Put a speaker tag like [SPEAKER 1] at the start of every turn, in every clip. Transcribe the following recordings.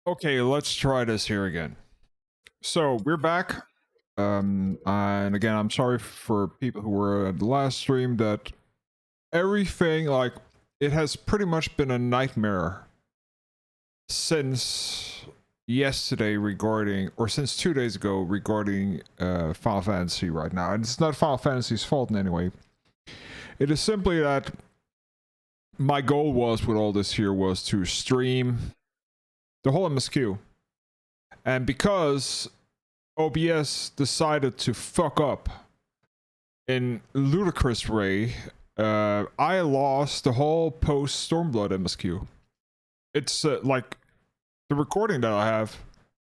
[SPEAKER 1] Okay, let's try this here again. So we're back. And again, I'm sorry for people who were at the last stream that everything, like, it has pretty much been a nightmare since yesterday regarding, or since 2 days ago regarding Final Fantasy right now. And it's not Final Fantasy's fault in any way. It is simply that my goal was with all this here was to stream the whole MSQ. And because OBS decided to fuck up in ludicrous way, I lost the whole post Stormblood MSQ. It's like the recording that I have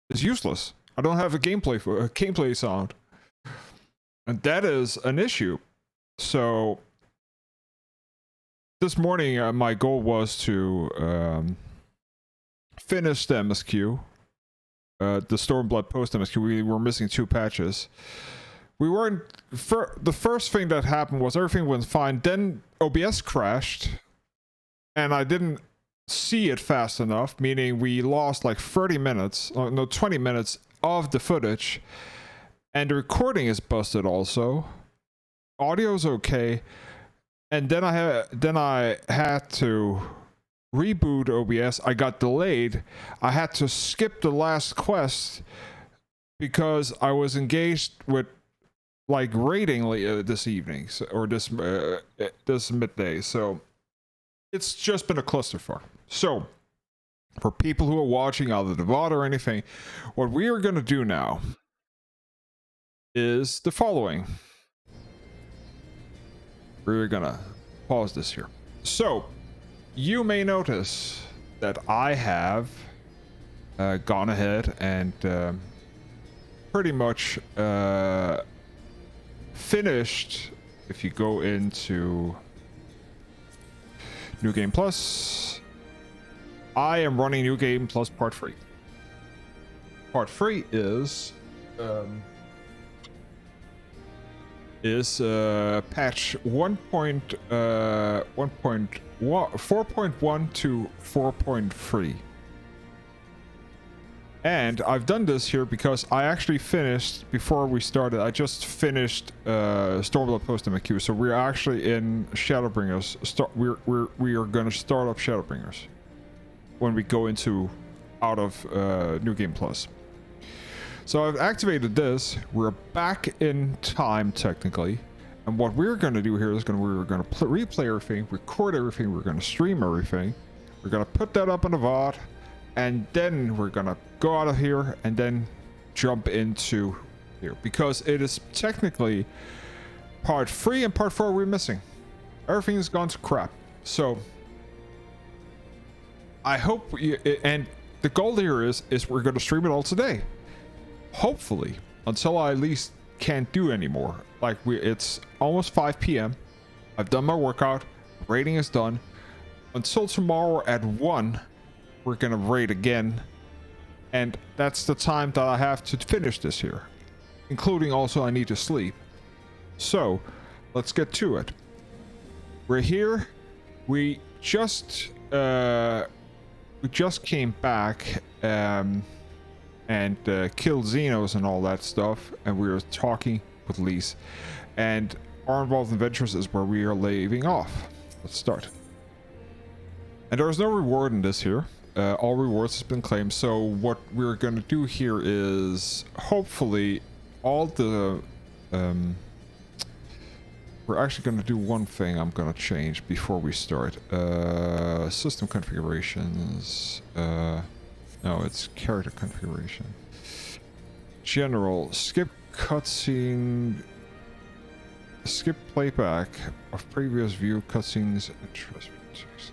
[SPEAKER 1] is useless. I don't have a gameplay sound, and that is an issue. So this morning, my goal was to finish the MSQ. The Stormblood post MSQ, we were missing 2 patches. We weren't. The first thing that happened was everything went fine. Then OBS crashed, and I didn't see it fast enough, meaning we lost like 30 minutes, no, 20 minutes of the footage, and the recording is busted also. Audio's okay, and then I had to reboot OBS. I got delayed. I had to skip the last quest because I was engaged with like raiding this evening, or this midday. So it's just been a clusterfuck. So for people who are watching either the VOD or anything, what we are going to do now is the following. We're going to pause this here. So you may notice that I have gone ahead and pretty much finished. If you go into New Game Plus, I am running New Game Plus Part 3. Part 3 is patch 4.1 to 4.3. And I've done this here because I actually finished, before we started, I just finished Stormblood post MQ. So we're actually in Shadowbringers. We are going to start up Shadowbringers when we go out of New Game Plus. So I've activated this. We're back in time technically, and what we're going to do here is we're going to replay everything, record everything, we're going to stream everything, we're going to put that up on the VOD, and then we're going to go out of here and then jump into here, because it is technically part 3 and part 4 we're missing. Everything's gone to crap. So I hope and the goal here is we're going to stream it all today. Hopefully, until I at least can't do anymore. Like it's almost 5 p.m. I've done my workout. Raiding is done. Until tomorrow at 1, we're gonna raid again, and that's the time that I have to finish this here, including also I need to sleep. So let's get to it. We're here. We just came back and killed Xenos and all that stuff, and we were talking with Lise, and our involved adventures is where we are leaving off. Let's start. And there is no reward in this here. All rewards has been claimed. So what we're going to do here is hopefully all the we're actually going to do one thing I'm going to change before we start. System configurations. No, it's character configuration. General, skip cutscene, skip playback of previous view cutscenes and transmitters.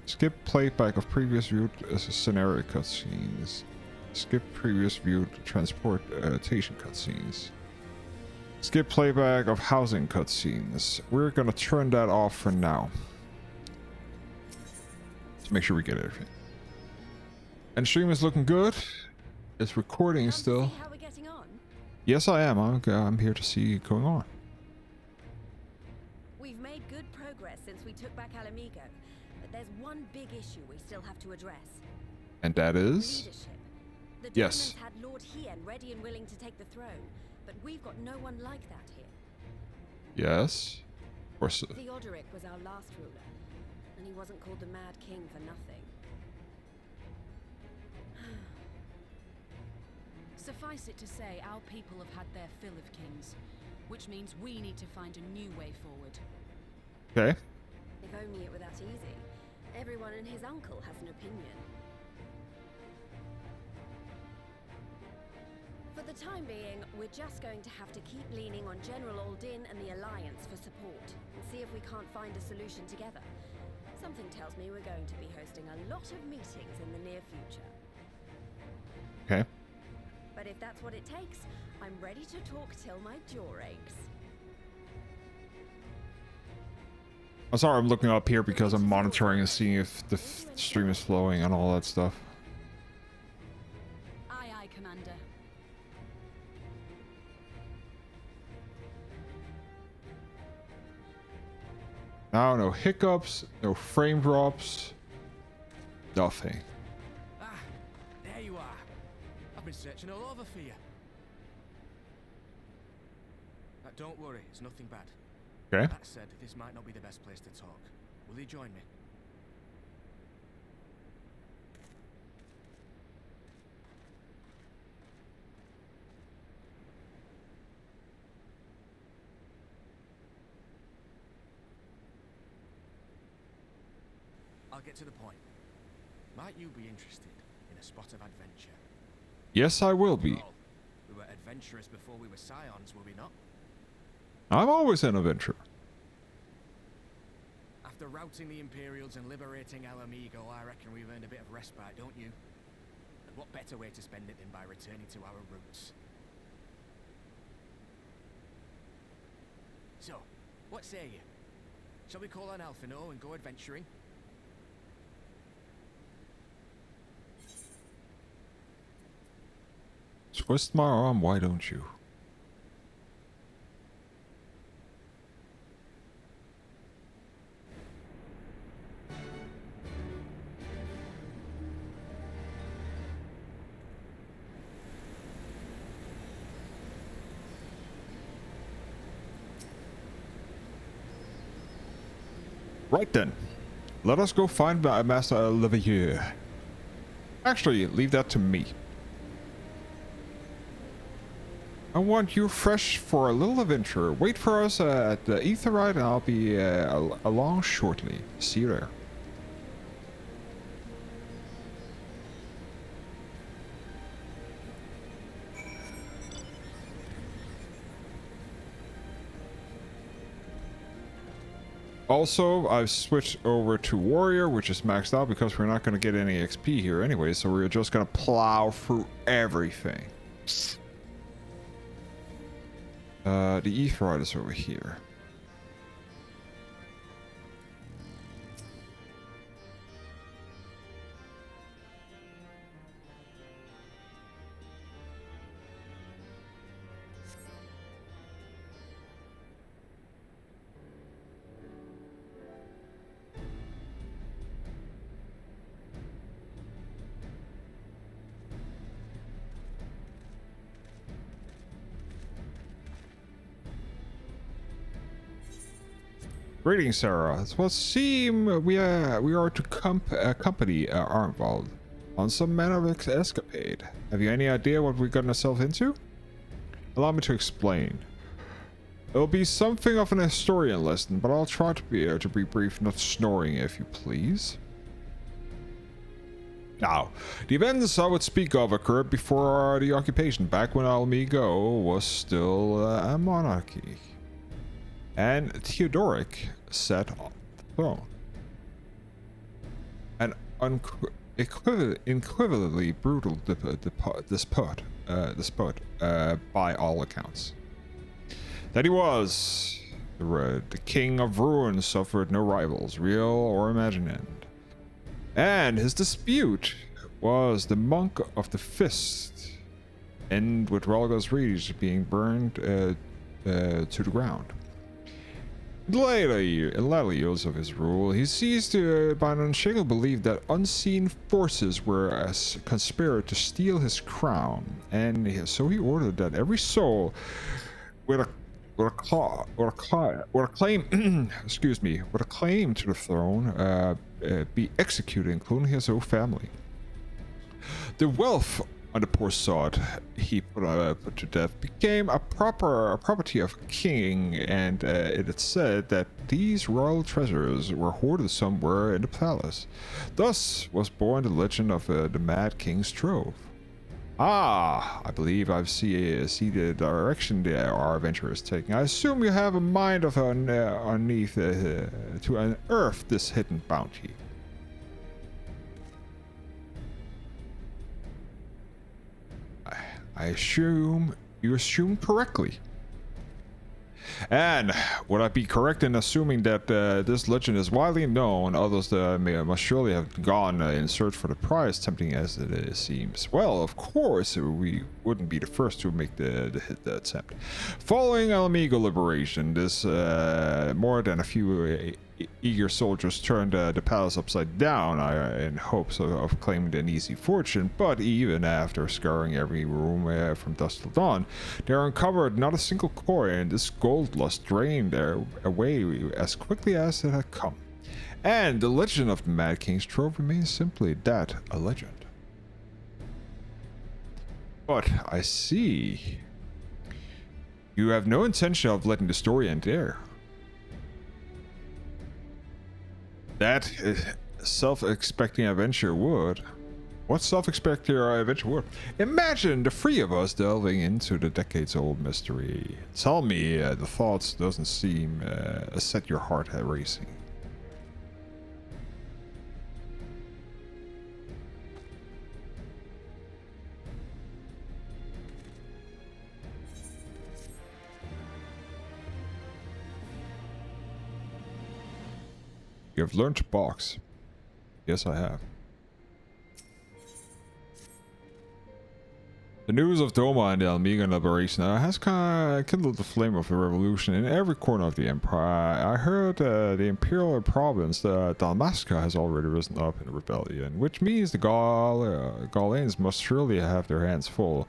[SPEAKER 1] Skip playback of previous viewed scenario cutscenes. Skip previous viewed transportation cutscenes. Skip playback of housing cutscenes. We're gonna turn that off for now, to make sure we get everything. And stream is looking good. It's recording still.
[SPEAKER 2] How we're getting on?
[SPEAKER 1] Yes, I am. I'm here to see what's going on.
[SPEAKER 2] We've made good progress since we took back Alamigo. But there's one big issue we still have to address.
[SPEAKER 1] And that is?
[SPEAKER 2] Leadership. The
[SPEAKER 1] Yes.
[SPEAKER 2] Germans had Lord Hien ready and willing to take the throne, but we've got no one like that here.
[SPEAKER 1] Yes. Of course.
[SPEAKER 2] Theodoric was our last ruler, and he wasn't called the Mad King for nothing.
[SPEAKER 3] Suffice it to say, our people have had their fill of kings, which means we need to find a new way forward.
[SPEAKER 1] Okay.
[SPEAKER 2] If only it were that easy. Everyone and his uncle has an opinion. For the time being, we're just going to have to keep leaning on General Aldin and the Alliance for support, and see if we can't find a solution together. Something tells me we're going to be hosting a lot of meetings in the near future.
[SPEAKER 1] Okay.
[SPEAKER 2] But if that's what it takes, I'm ready to talk till my jaw aches.
[SPEAKER 1] I'm sorry, I'm looking up here because I'm monitoring and seeing if the stream is flowing and all that stuff.
[SPEAKER 3] Aye, aye, Commander.
[SPEAKER 1] Now, no hiccups, no frame drops, nothing.
[SPEAKER 4] Ah, there you are. I've been searching all over for you. Don't worry, it's nothing bad.
[SPEAKER 1] Okay.
[SPEAKER 4] That said, this might not be the best place to talk. Will you join me? I'll get to the point. Might you be interested in a spot of adventure?
[SPEAKER 1] Yes, I will be.
[SPEAKER 4] After all, we were adventurers before we were scions, were we not?
[SPEAKER 1] I'm always an adventurer.
[SPEAKER 4] After routing the Imperials and liberating El Amigo, I reckon we've earned a bit of respite, don't you? And what better way to spend it than by returning to our roots? So, what say you? Shall we call on Alphino and go adventuring?
[SPEAKER 1] Twist my arm, why don't you? Right then, let us go find Master Olivier. Actually, leave that to me. I want you fresh for a little adventure. Wait for us at the Aetheryte and I'll be along shortly. See you there. Also, I've switched over to Warrior, which is maxed out because we're not going to get any XP here anyway, so we're just going to plow through everything. The Aetheryte is over here. Greetings, Sarah. It would seem we are to accompany Arnvald on some manner of escapade. Have you any idea what we've gotten ourselves into? Allow me to explain. It'll be something of an historian lesson, but I'll try to be brief, not snoring, if you please. Now, the events I would speak of occurred before the occupation, back when Almigo was still a monarchy. And Theodoric sat on the throne. An equivalently brutal despot, by all accounts. That he was the king of ruin, suffered no rivals, real or imagined. And his dispute was the monk of the fist, and with Relga's reeds being burned to the ground. In the later years of his rule, he seized by an unshakable belief that unseen forces were as conspired to steal his crown, and so he ordered that every soul with a claim, excuse me, with a claim to the throne, be executed, including his own family. The wealth on the poor sod he put to death became a property of a king, and it is said that these royal treasures were hoarded somewhere in the palace. Thus was born the legend of the Mad King's Trove. Ah, I believe I see the direction our adventure is taking. I assume you have a mind of underneath to unearth this hidden bounty. I assume you assume correctly. And would I be correct in assuming that this legend is widely known? Others must surely have gone in search for the prize, tempting as it seems. Well, of course, we wouldn't be the first to make the attempt. Following Alamigo liberation, this more than a few eager soldiers turned the palace upside down in hopes of claiming an easy fortune, but even after scouring every room from dusk till dawn, they uncovered not a single coin, and this gold lust drained away as quickly as it had come. And the legend of the Mad King's Trove remains simply that, a legend. But I see you have no intention of letting the story end there. That self-expecting adventure would. What self-expecting adventure would? Imagine the three of us delving into the decades-old mystery. Tell me the thoughts doesn't seem set your heart racing. You have learned to box. Yes, I have. The news of Doma and the Alamigan liberation has kind of kindled the flame of a revolution in every corner of the empire. I heard the imperial province, Dalmasca, has already risen up in rebellion, which means the Gaulians must surely have their hands full.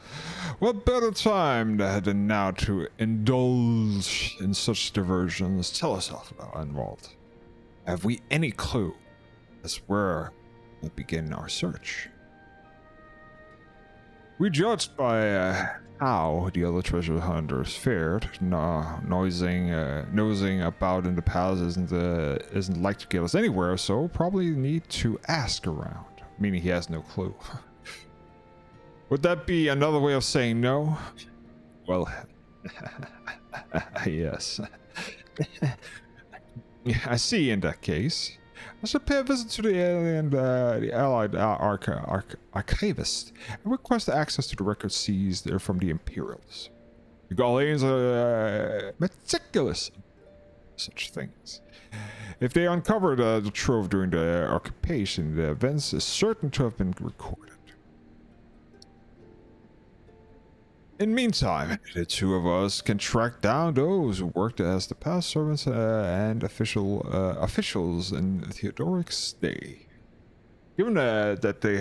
[SPEAKER 1] What better time than now to indulge in such diversions? Tell us all about involved. Have we any clue as where we'll begin our search? We judged by how the other treasure hunters fared. Nosing about in the palace isn't like to get us anywhere, so probably need to ask around. Meaning he has no clue. Would that be another way of saying no? Well, yes. I see. In that case, I should pay a visit to the allied archivist and request access to the records seized from the Imperials. The Gaulians are meticulous in such things. If they uncovered the trove during the occupation, the events is certain to have been recorded. In the meantime, the two of us can track down those who worked as the past servants and officials in Theodoric's day. Given that they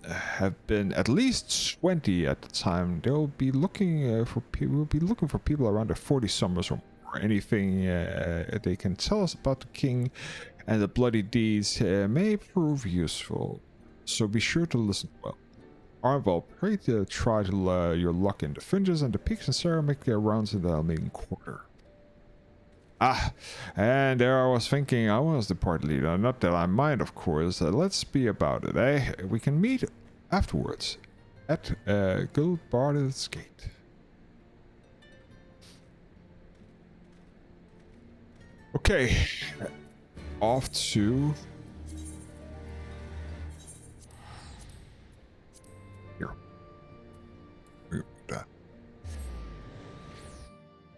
[SPEAKER 1] have been at least 20 at the time, they'll be looking for people around their 40 summers or more. Anything they can tell us about the king and the bloody deeds may prove useful, so be sure to listen well. Arnval, pray to try to your luck in the fringes, and the Peaks and Sarah make their rounds in the Almaden Quarter. Ah, and there I was thinking I was the party leader. Not that I mind, of course. Let's be about it, eh? We can meet afterwards at Gilbard's Gate. Okay, off to...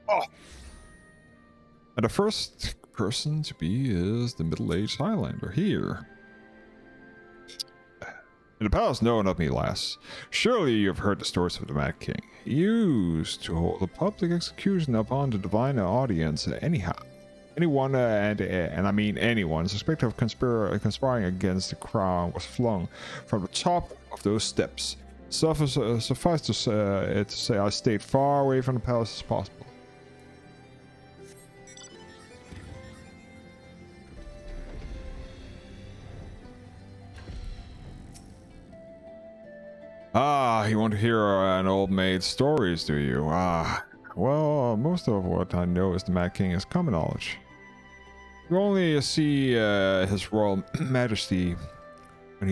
[SPEAKER 1] Oh. And the first person to be is the middle-aged Highlander here. In the palace, no, not me, lass. Surely you have heard the stories of the Mad King. He used to hold a public execution upon the divine audience anyhow. Anyone, and I mean anyone, suspected of conspiring against the crown was flung from the top of those steps. Suffice to say I stayed far away from the palace as possible. Ah, you want to hear an old maid's stories, do you? Ah, well, most of what I know is the Mad King is common knowledge. You only see His Royal Majesty when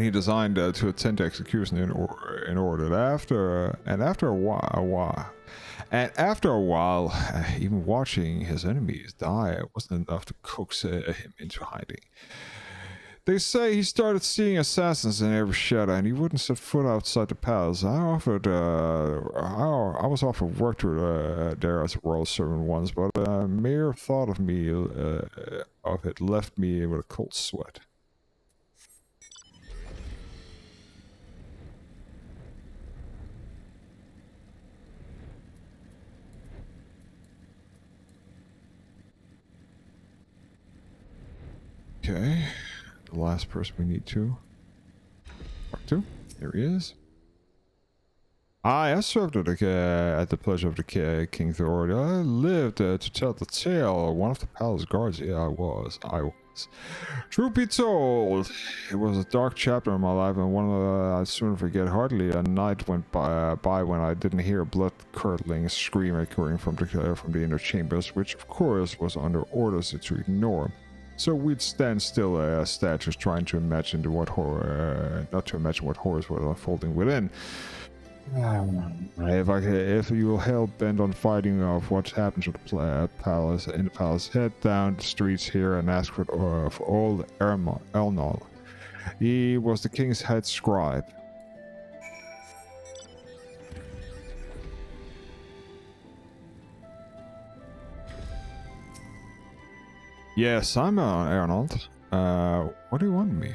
[SPEAKER 1] he designed to attend to execution in order. After a while, even watching his enemies die wasn't enough to coax him into hiding. They say he started seeing assassins in every shadow, and he wouldn't set foot outside the palace. I was offered work to there as a royal servant once, but mere thought of it left me with a cold sweat. Okay. The last person we need to talk to. Here he is. I served at the pleasure of the King Thor. I lived to tell the tale. One of the palace guards. Yeah, I was. Truth be told, it was a dark chapter in my life, and one I'd soon forget. Hardly a night went by when I didn't hear a blood-curdling scream echoing from the inner chambers, which of course was under orders to ignore. So we'd stand still as statues, trying to imagine what horrors were unfolding within. If you're hell-bent on fighting off what happened to the palace, head down the streets here and ask for old Elnal. He was the king's head scribe. Yes, I'm Arnold. What do you want me?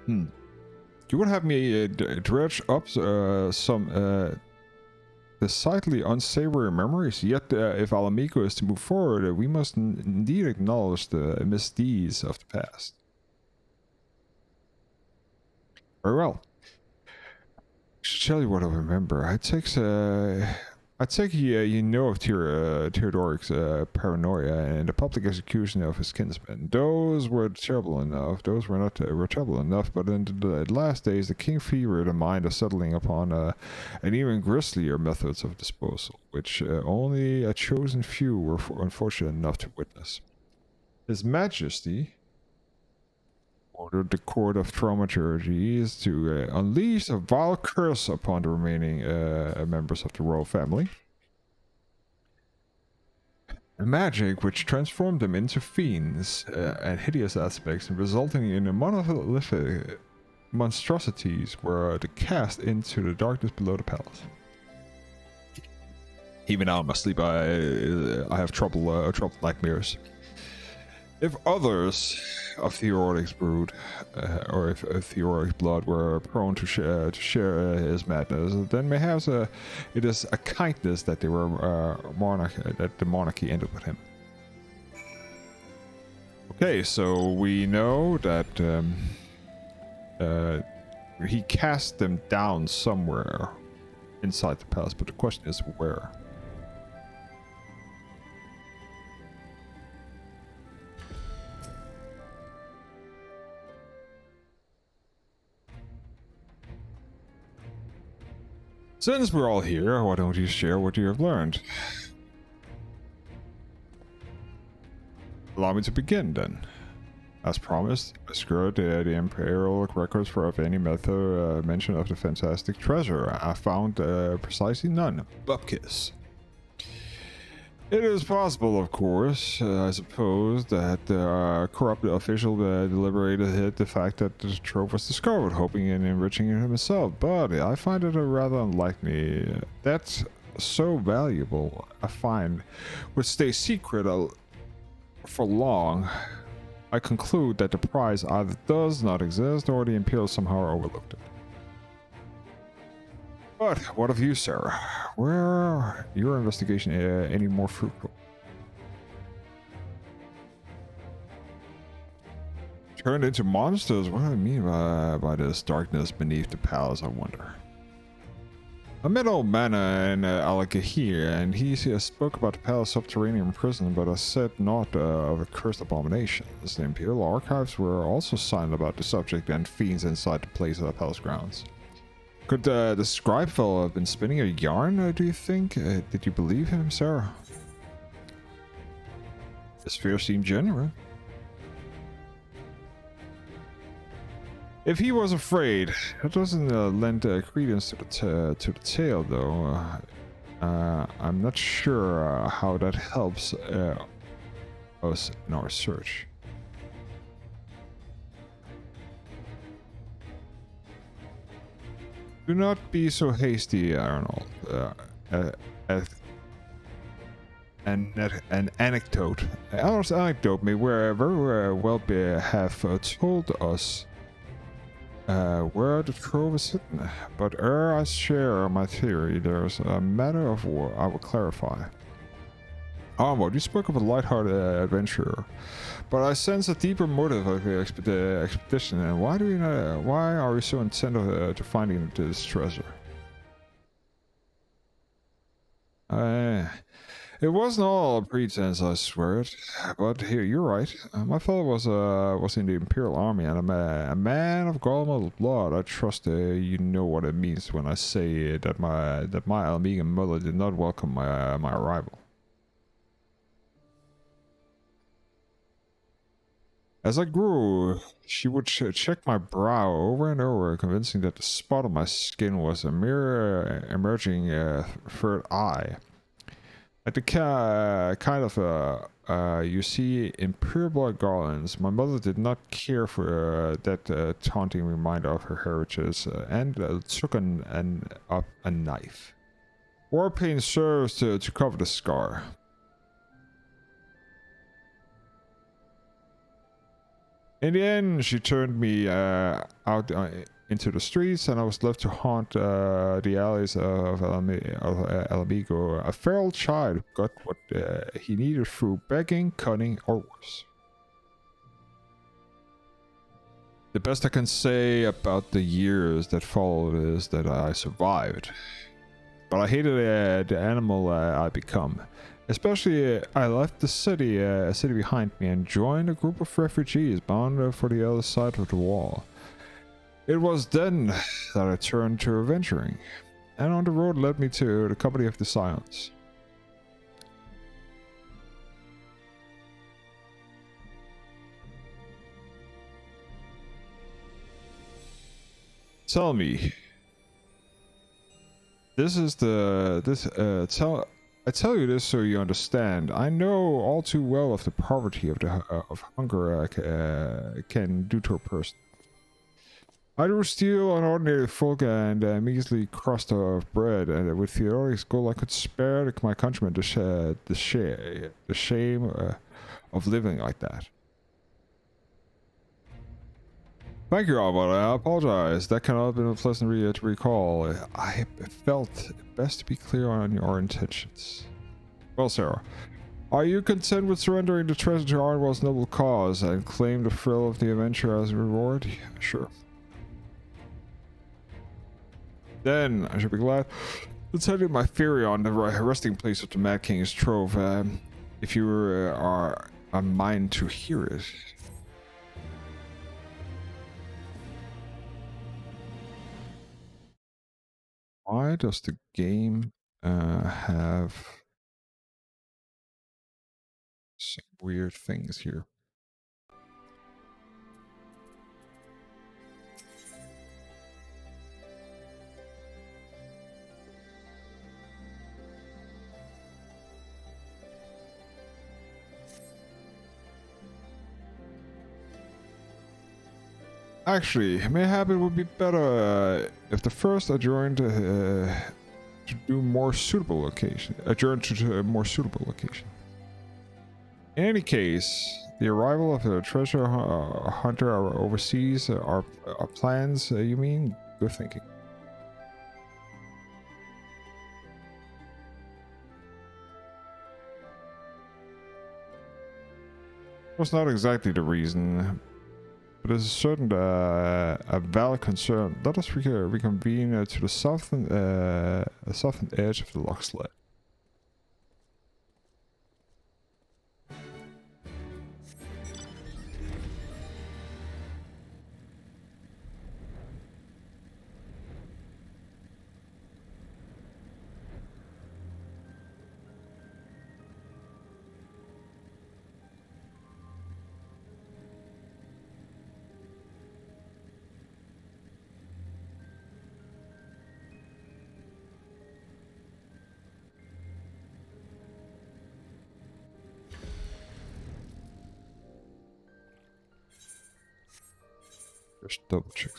[SPEAKER 1] You would have me dredge up some decidedly unsavory memories. Yet, if Alamico is to move forward, we must indeed acknowledge the misdeeds of the past. Very well. I should tell you what I remember. I take you know of Theodoric's paranoia and the public execution of his kinsmen. Those were terrible enough. But in the last days, the king fevered a mind of settling upon an even grislier methods of disposal, which only a chosen few were unfortunate enough to witness. His Majesty ordered the court of thaumaturgies to unleash a vile curse upon the remaining members of the royal family. A magic which transformed them into fiends and hideous aspects, resulting in a monolithic monstrosities were cast into the darkness below the palace. Even now in my sleep, I have trouble nightmares. If others of Theodoric's brood, or if Theodoric's blood were prone to share his madness, then perhaps it is a kindness that they were that the monarchy ended with him. Okay, so we know that he cast them down somewhere inside the palace, but the question is where. Since we're all here, why don't you share what you have learned? Allow me to begin, then. As promised, I scoured the imperial records for any mention of the fantastic treasure. I found precisely none. Bupkis. It is possible, of course, I suppose, that the corrupt official deliberated hid the fact that the trove was discovered, hoping in enriching it himself, but I find it rather unlikely. That's so valuable, I find, would stay secret for long. I conclude that the prize either does not exist or the Imperial somehow overlooked it. But what of you, Sarah? Where your investigation any more fruitful? Turned into monsters? What do I mean by this darkness beneath the palace, I wonder? I met old man in Alakahir, and he spoke about the palace subterranean prison, but I said not of accursed abominations. The Imperial archives were also silent about the subject and fiends inside the palace grounds. Could the scribe fellow have been spinning a yarn, do you think? Did you believe him, Sarah? His fear seemed genuine. If he was afraid, that doesn't lend credence to the tale, though. I'm not sure how that helps us in our search. Do not be so hasty, Arnold. An anecdote. Arnold's anecdote may very well have told us where the trove is hidden, but ere I share my theory, there's a matter of war I will clarify. Armand, you spoke of a light-hearted adventurer, but I sense a deeper motive of the expedition. And why are we so intent to finding this treasure? It wasn't all a pretense, I swear it. But here, you're right. My father was in the Imperial Army and a man of Gormal blood. I trust you know what it means when I say that my Almegan mother did not welcome my arrival. As I grew, she would check my brow over and over, convincing that the spot on my skin was a mere emerging third eye. Like the kind of, you see in pure blood garlands. My mother did not care for that taunting reminder of her heritage and took up a knife. War paint serves to cover the scar. In the end, she turned me out into the streets, and I was left to haunt the alleys of Alamigo, a feral child who got what he needed through begging, cunning, or worse. The best I can say about the years that followed is that I survived. But I hated the animal I become. Especially, I left the city behind me and joined a group of refugees bound for the other side of the wall. It was then that I turned to adventuring, and on the road led me to the company of the Silence. Tell me, I tell you this so you understand. I know all too well of the poverty of hunger can do to a person. I drew steel on ordinary folk and a measly crust of bread, and with Theodoric's gold I could spare my countrymen the shame of living like that. Thank you, Albert. I apologize. That cannot have been a pleasant to recall. I felt best to be clear on your intentions. Well, Sarah, are you content with surrendering the treasure to Arnwell's noble cause and claim the thrill of the adventure as a reward? Yeah, sure. Then I should be glad to tell you my theory on the resting place of the Mad King's trove, if you are a mind to hear it. Why does the game have some weird things here? Actually, mayhap it would be better if the first adjourned to do more suitable location. Adjourned to a more suitable location. In any case, the arrival of a treasure hunter overseas are plans. You mean? Good thinking. Was not exactly the reason, but it's certain a valid concern. Let us reconvene to the southern edge of the loch sled. Just double check.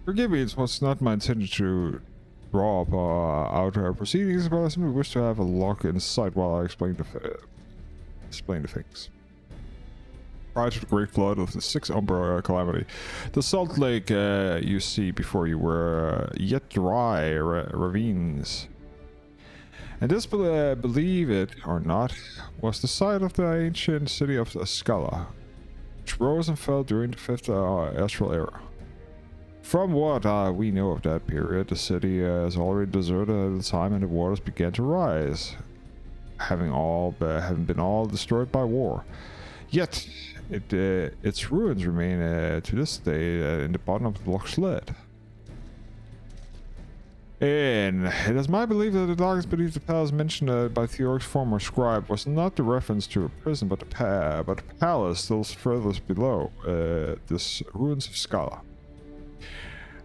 [SPEAKER 1] Forgive me, it was not my intention to draw up out our proceedings, but I simply wish to have a lock in sight while I explain the things. Prior to the Great Flood of the Sixth Umbra Calamity, the salt lake you see before you were yet dry ravines. And this, believe it or not, was the site of the ancient city of Scala, which rose and fell during the Fifth Astral Era. From what we know of that period, the city is already deserted at the time and the waters began to rise, having been all destroyed by war. Yet, its ruins remain to this day in the bottom of the Loch Sled. And it is my belief that the darkness beneath the palace mentioned by Theoric's former scribe was not the reference to a prison, but the palace still furthest below, this ruins of Scala.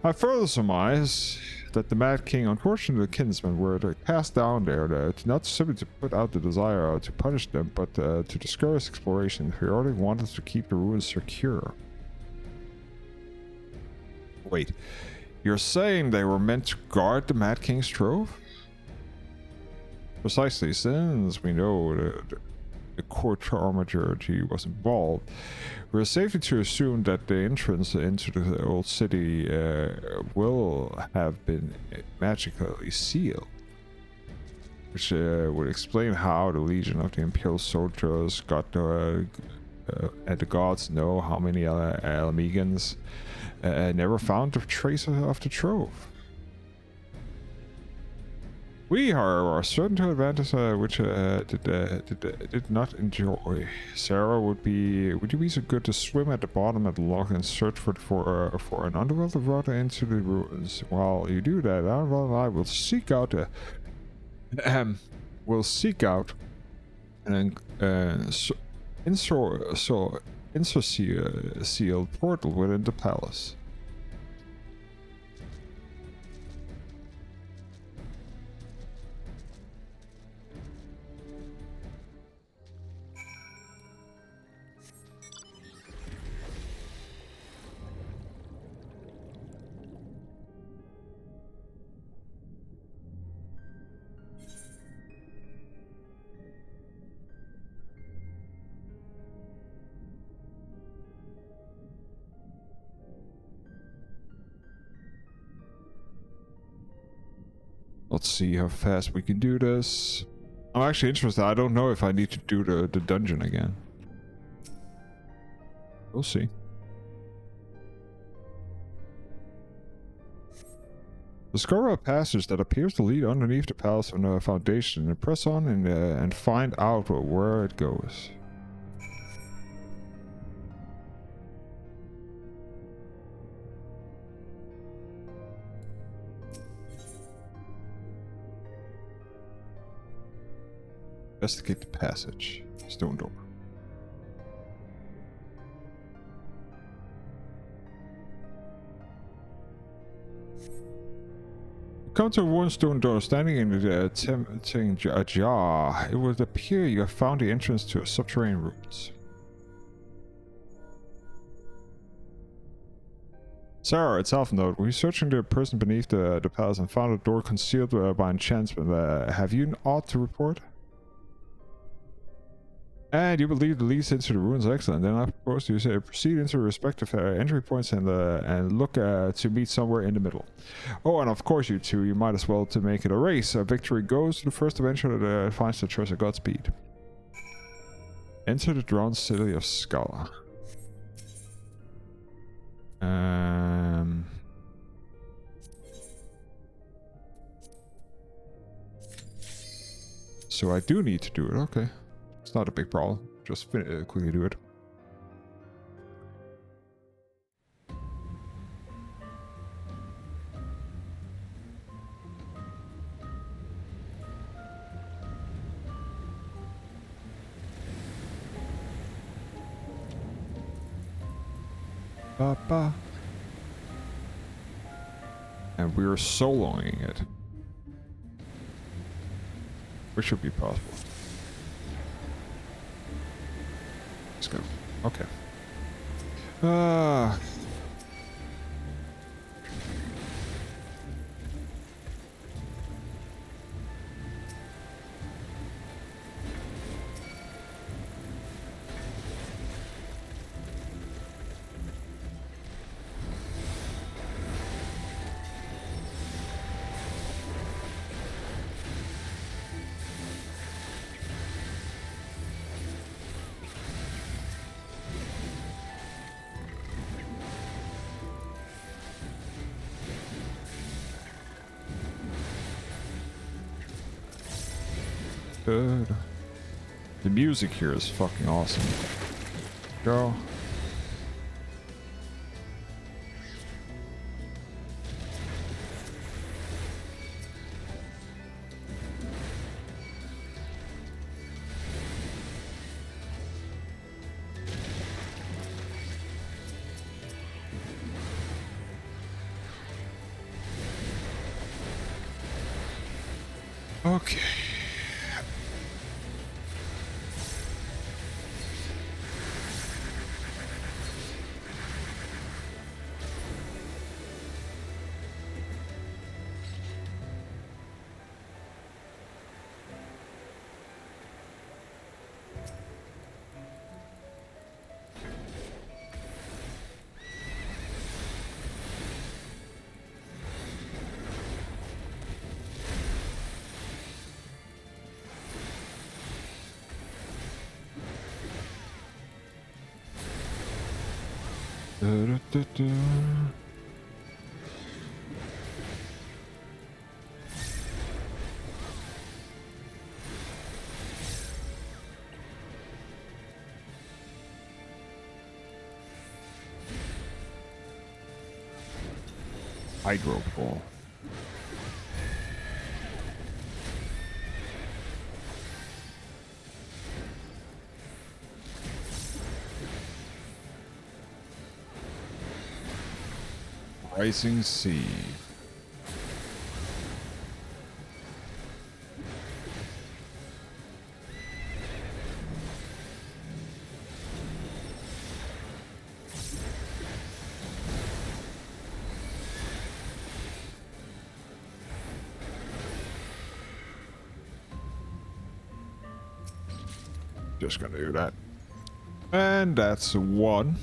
[SPEAKER 1] I further surmise that the Mad King, unfortunately the kinsmen, were cast down there not simply to put out the desire to punish them, but to discourage exploration. He already wanted to keep the ruins secure. Wait, you're saying they were meant to guard the Mad King's trove? Precisely, since we know the court armaturgy was involved, we're safe to assume that the entrance into the old city will have been magically sealed, which would explain how the Legion of the Imperial Soldiers got and the gods know how many Alamegans never found a trace of the trove. We, however, are certain to advantage which did not enjoy. Sarah, would you be so good to swim at the bottom of the loch and search for an underworld route into the ruins? While you do that, Annabelle and I will seek out an sealed portal within the palace. Let's see how fast we can do this. I'm actually interested. I don't know if I need to do the dungeon again. We'll see. Discover a passage that appears to lead underneath the palace on the foundation, and press on and find out where it goes. Investigate the passage. Stone door. Come to one stone door standing in the tempting ajar. It would appear you have found the entrance to a subterranean rooms. Sarah, it's Alpha Note. We're searching the prison beneath the palace and found a door concealed by enchantment. Have you aught to report? And you believe the leads into the ruins. Excellent. Then I propose to say proceed into the respective entry points and look to meet somewhere in the middle. Oh, and of course you two, you might as well to make it a race. A victory goes to the first adventure that finds the treasure. Godspeed. Enter the drowned city of Scala. So I do need to do it. Okay. It's not a big problem. Just quickly do it. Ba-ba. And we're soloing it. Which should be possible. Let's go. Okay. Good. The music here is fucking awesome. Go. Okay. Hydro ball. Rising sea. Just gonna do that. And that's one.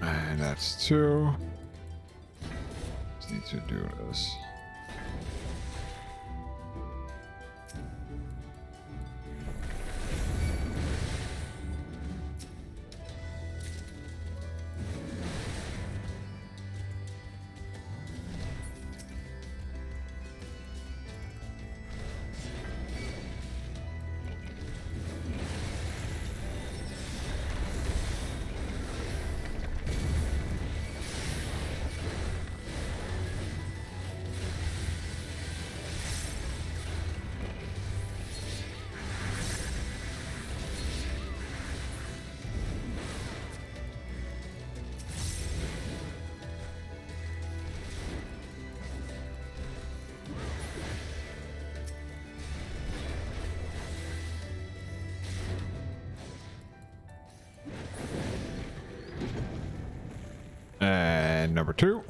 [SPEAKER 1] And that's two. Just need to do this. And number 2.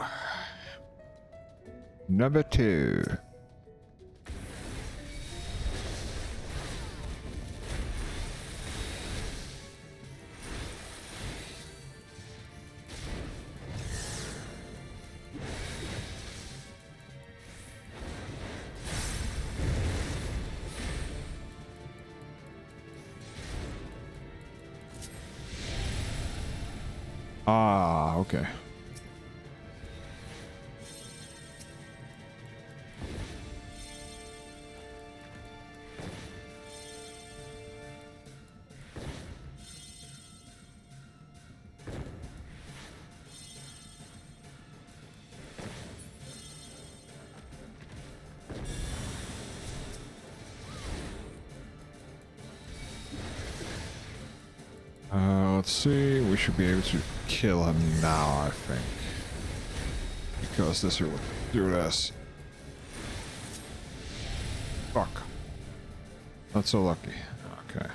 [SPEAKER 1] Number 2. Ah, okay. Let's see. We should be able to kill him now, I think. Because this will do this. Fuck. Not so lucky. Okay.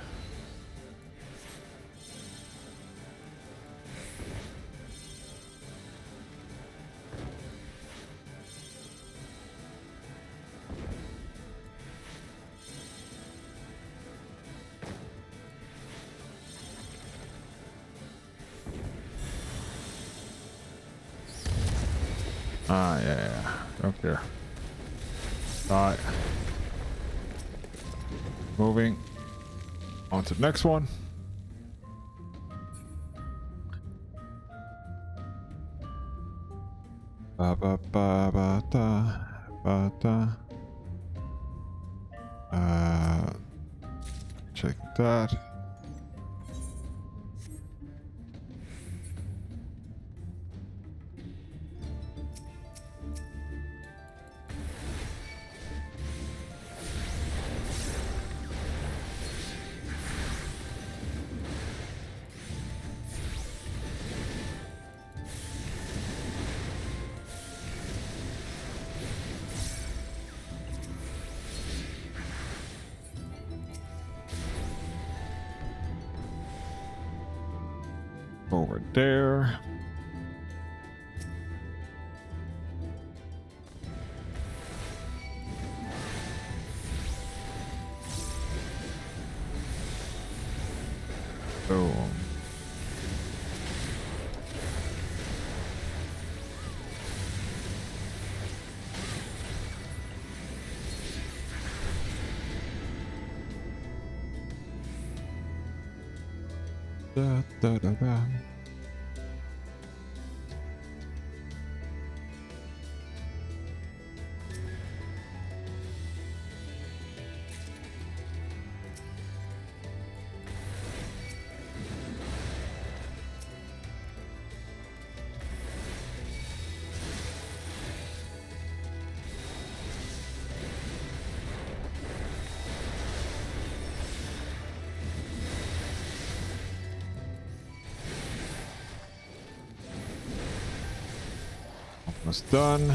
[SPEAKER 1] Ah, yeah. Don't care. Die. Moving on to the next one. Ba ba ba ba da ba da. Check that. Over there. Boom. Da, da, da, da. Almost done.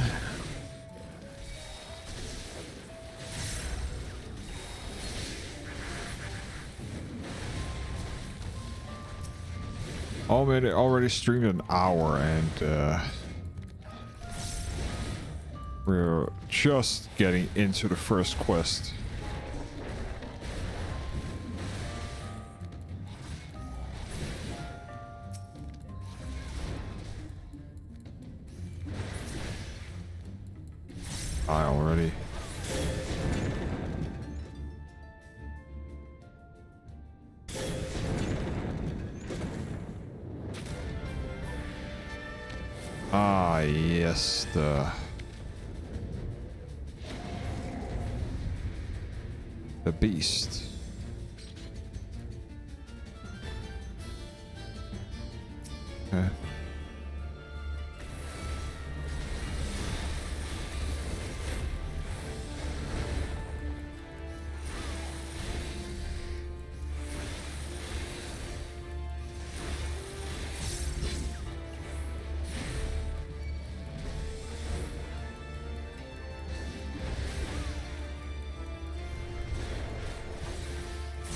[SPEAKER 1] Already streamed an hour and we're just getting into the first quest. Already. Ah, yes, the beast. Okay.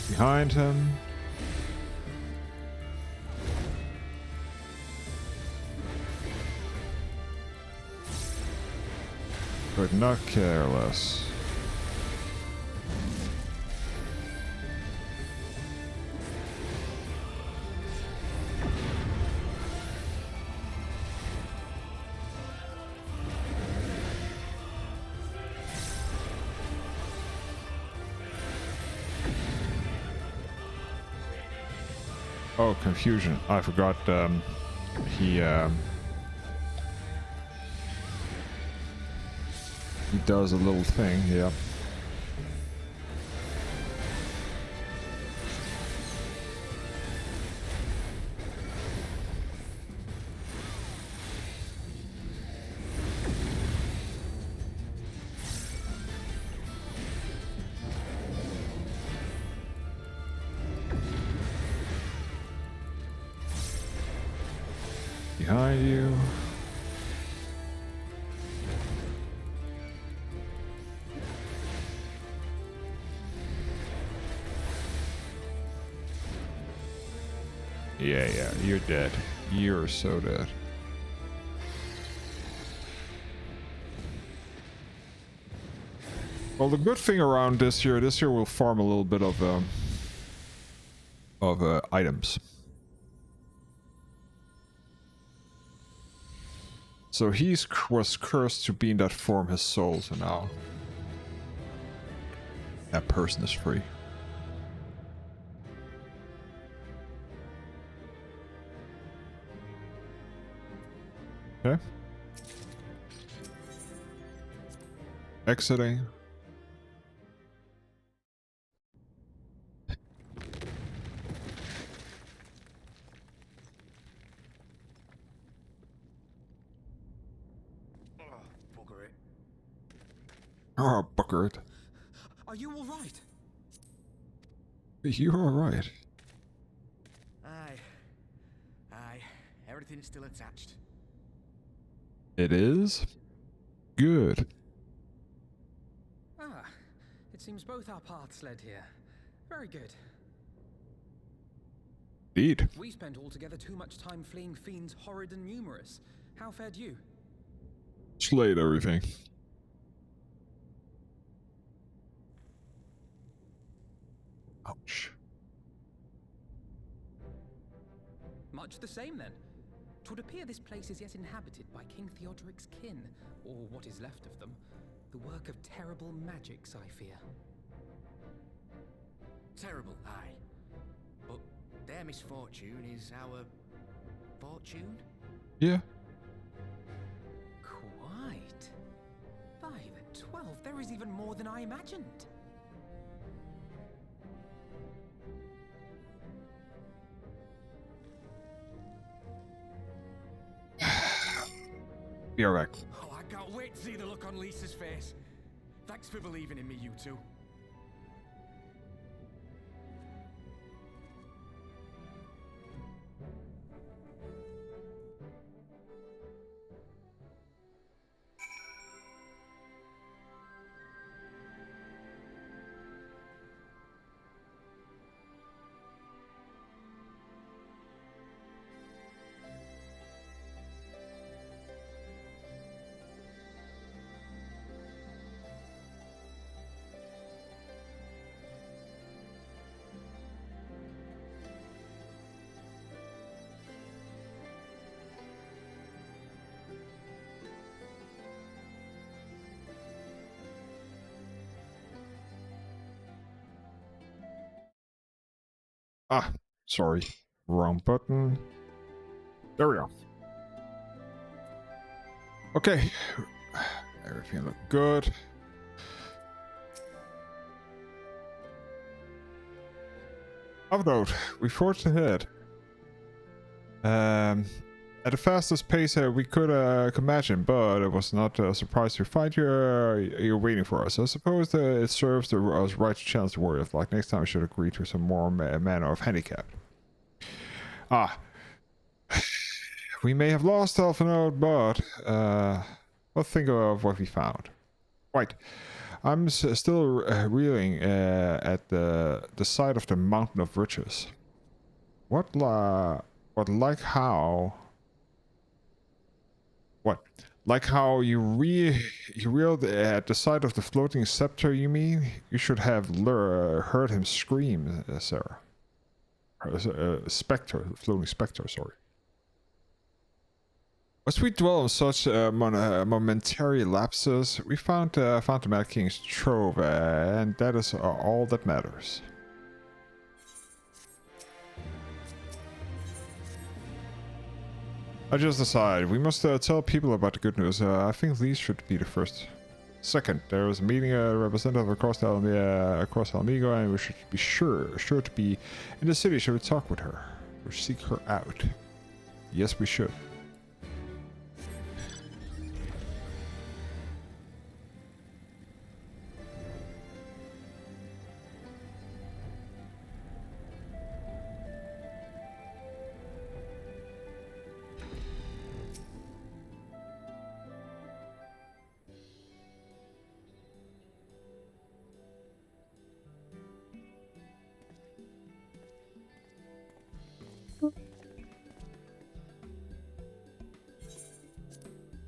[SPEAKER 1] Behind him. Could not care less. Oh, confusion. I forgot he does a little thing, yeah. Behind you. Yeah, you're dead. You're so dead. Well, the good thing around this year we'll farm a little bit of items. So was cursed to be in that form his soul, so now that person is free. Okay. Exiting.
[SPEAKER 4] Bugger it.
[SPEAKER 1] Oh, bugger it.
[SPEAKER 4] Are you alright?
[SPEAKER 1] You're alright.
[SPEAKER 4] Aye. Everything's still attached.
[SPEAKER 1] It is? Good.
[SPEAKER 5] Ah, it seems both our paths led here. Very good.
[SPEAKER 1] Indeed.
[SPEAKER 5] We spent altogether too much time fleeing fiends horrid and numerous. How fared you?
[SPEAKER 1] Slayed everything. Ouch.
[SPEAKER 5] Much the same then. 'Twould appear this place is yet inhabited by King Theodoric's kin, or what is left of them. The work of terrible magics, I fear.
[SPEAKER 4] Terrible, aye. But their misfortune is our fortune?
[SPEAKER 1] Yeah.
[SPEAKER 5] Quite. By the 12, there is even more than I imagined.
[SPEAKER 1] Be alright.
[SPEAKER 4] Oh, I can't wait to see the look on Lisa's face. Thanks for believing in me, you two.
[SPEAKER 1] Ah, sorry. Wrong button. There we go. Okay. Everything looked good. Of note, we forged ahead. At the fastest pace we could imagine, but it was not a surprise to find you're waiting for us. I suppose it serves us right chance to worry. Like next time, I should agree to some more manner of handicap. Ah, we may have lost half an hour, but let's think of what we found. Right, I'm still reeling at the side of the mountain of riches. What Like how you reeled at the sight of the floating scepter, you mean? You should have heard him scream, Sarah. Spectre, floating spectre, sorry. As we dwell on such momentary lapses, we found the Mad King's trove, and that is all that matters. I just decided we must tell people about the good news. I think Lee should be the first. Second, there is a meeting representative across Alamigo, and we should be sure to be in the city. Should we talk with her or seek her out? Yes, we should.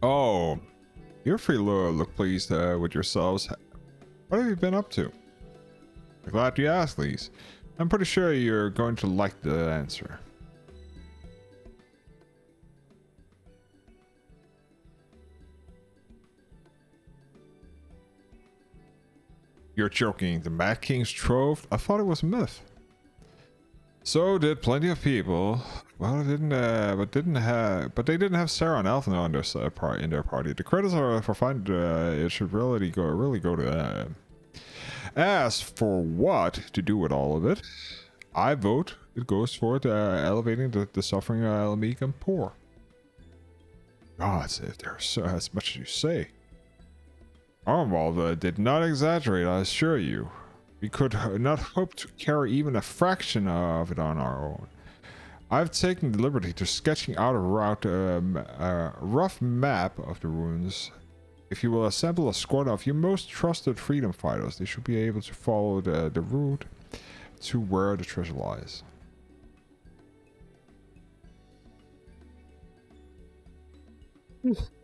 [SPEAKER 1] Oh, you're free to look pleased with yourselves. What have you been up to? I'm glad you asked, Lise. I'm pretty sure you're going to like the answer. You're joking. The Mad King's trove? I thought it was a myth. So did plenty of people. Well, they didn't have Sarah and Alphino in their party. The credits are for finding it should really go to them. As for what to do with all of it, I vote it goes toward elevating the suffering Alamican poor. Gods, if there's as much as you say. Armwald did not exaggerate, I assure you. We could not hope to carry even a fraction of it on our own. I've taken the liberty to sketching out a rough map of the ruins. If you will assemble a squad of your most trusted freedom fighters, they should be able to follow the route to where the treasure lies.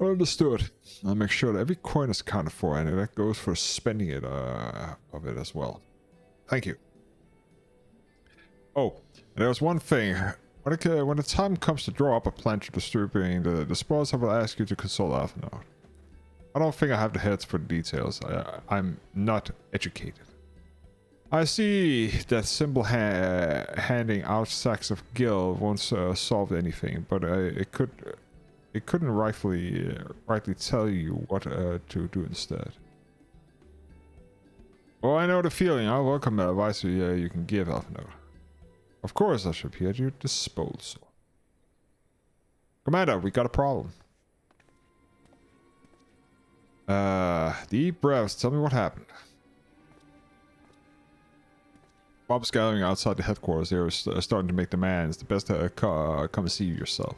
[SPEAKER 1] Understood. I'll make sure that every coin is accounted for, and that goes for spending it of it as well. Thank you. Oh, and there's one thing. When the time comes to draw up a plan to distributing the spoils, I will ask you to consult Alphino. I don't think I have the heads for the details. I'm not educated. I see that simple handing out sacks of gil won't solve anything, but it couldn't rightly tell you what to do instead. Well, I know the feeling. I welcome the advice you can give, Alphino. Of course, I should be at your disposal. Commander, we got a problem. Deep breaths. Tell me what happened. Bob's gathering outside the headquarters. They're starting to make demands. The best to come and see you yourself.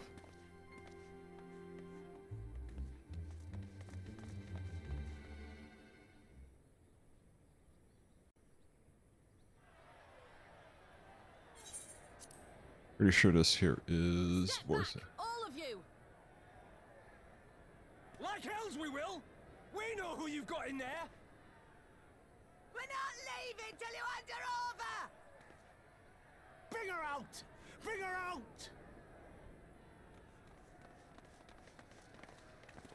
[SPEAKER 1] Pretty sure this here is voice.
[SPEAKER 3] All of you!
[SPEAKER 4] Like hells we will! We know who you've got in there!
[SPEAKER 6] We're not leaving till you hand her over!
[SPEAKER 4] Bring her out! Bring her out!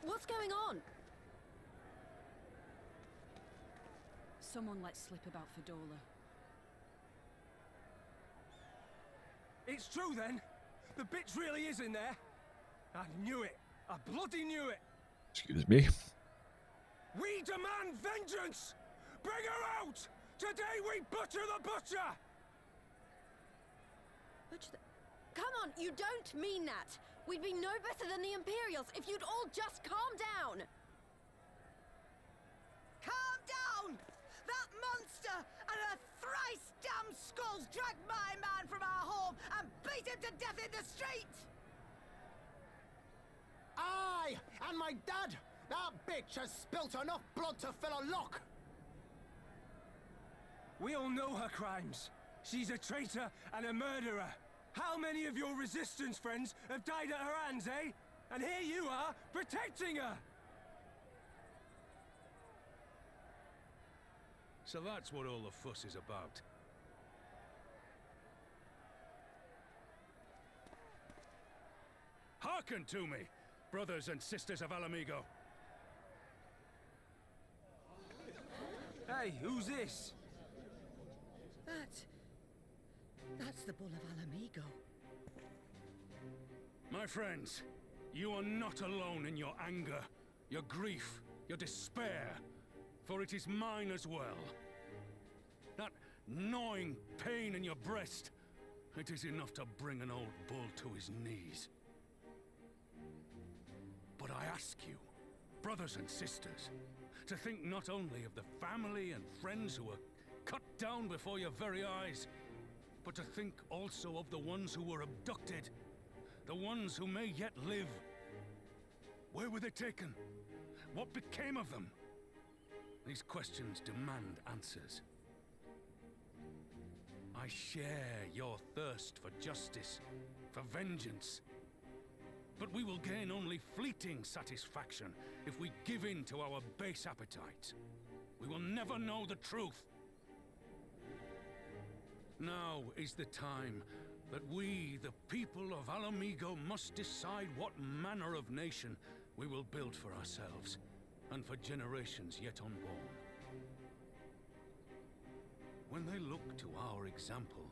[SPEAKER 2] What's going on?
[SPEAKER 3] Someone let slip about Fettouhi.
[SPEAKER 4] It's true then! The bitch really is in there! I knew it! I bloody knew it!
[SPEAKER 1] Excuse me.
[SPEAKER 4] We demand vengeance! Bring her out! Today we butcher the butcher!
[SPEAKER 2] Come on, you don't mean that! We'd be no better than the Imperials if you'd all just calm down!
[SPEAKER 6] Calm down! That monster and her thrice damned skulls dragged my man from our home and beat him to death in the street!
[SPEAKER 7] Aye! And my dad! That bitch has spilt enough blood to fill a lock!
[SPEAKER 4] We all know her crimes. She's a traitor and a murderer. How many of your resistance friends have died at her hands, eh? And here you are, protecting her!
[SPEAKER 8] So that's what all the fuss is about. Hearken to me, brothers and sisters of Alamigo.
[SPEAKER 5] Hey, who's this?
[SPEAKER 6] That's the Bull of Alamigo.
[SPEAKER 8] My friends, you are not alone in your anger, your grief, your despair, for it is mine as well. That gnawing pain in your breast, it is enough to bring an old bull to his knees. But I ask you, brothers and sisters, to think not only of the family and friends who were cut down before your very eyes, but to think also of the ones who were abducted, the ones who may yet live. Where were they taken? What became of them? These questions demand answers. I share your thirst for justice, for vengeance. But we will gain only fleeting satisfaction if we give in to our base appetites. We will never know the truth. Now is the time that we, the people of Alamigo, must decide what manner of nation we will build for ourselves, and for generations yet unborn. When they look to our example,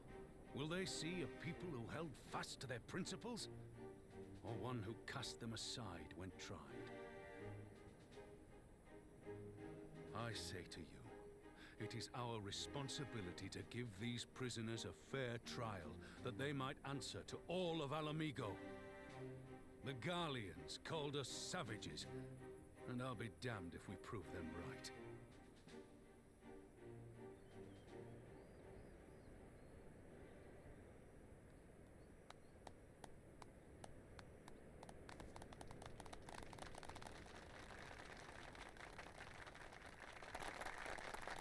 [SPEAKER 8] will they see a people who held fast to their principles, or one who cast them aside when tried? I say to you, it is our responsibility to give these prisoners a fair trial, that they might answer to all of Alamigo. The Garleans called us savages, and I'll be damned if we prove them right.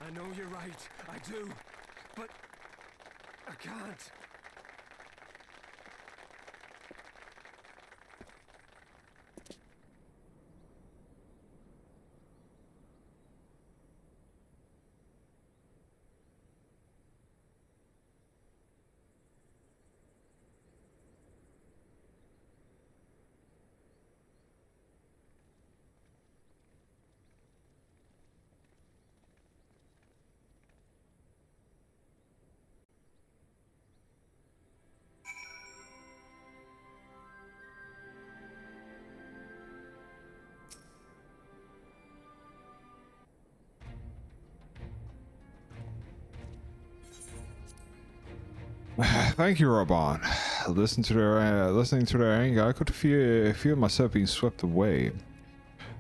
[SPEAKER 4] I know you're right, I do, but I can't.
[SPEAKER 1] Thank you, Robon. Listening to their anger, I could feel myself being swept away.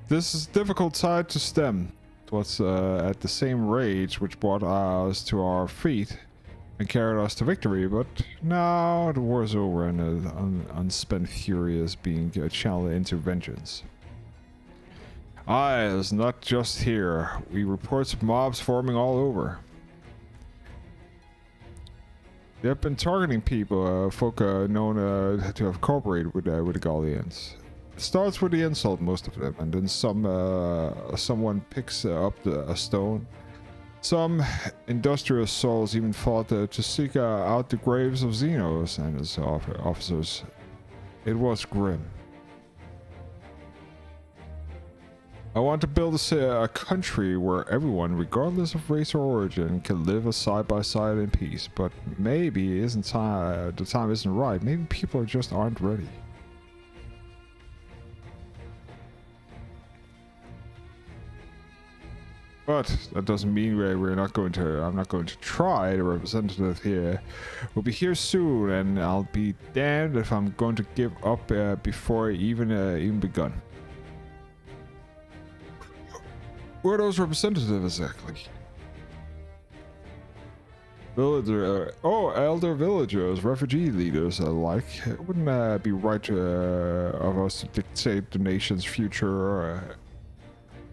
[SPEAKER 1] This is a difficult tide to stem. It was at the same rage which brought us to our feet and carried us to victory, but now the war is over and the unspent fury is being channeled into vengeance. It's not just here. We report mobs forming all over. They have been targeting people, folk known to have cooperated with the Gallians. It starts with the insult, most of them, and then someone picks up a stone. Some industrious souls even fought to seek out the graves of Xenos and his officers. It was grim. I want to build a country where everyone, regardless of race or origin, can live side by side in peace. But maybe the time isn't right. Maybe people just aren't ready. But that doesn't mean I'm not going to try. The representative here will be here soon, and I'll be damned if I'm going to give up before even begun. Who are those representatives exactly? Elder villagers, refugee leaders alike. It wouldn't be right of us to dictate the nation's future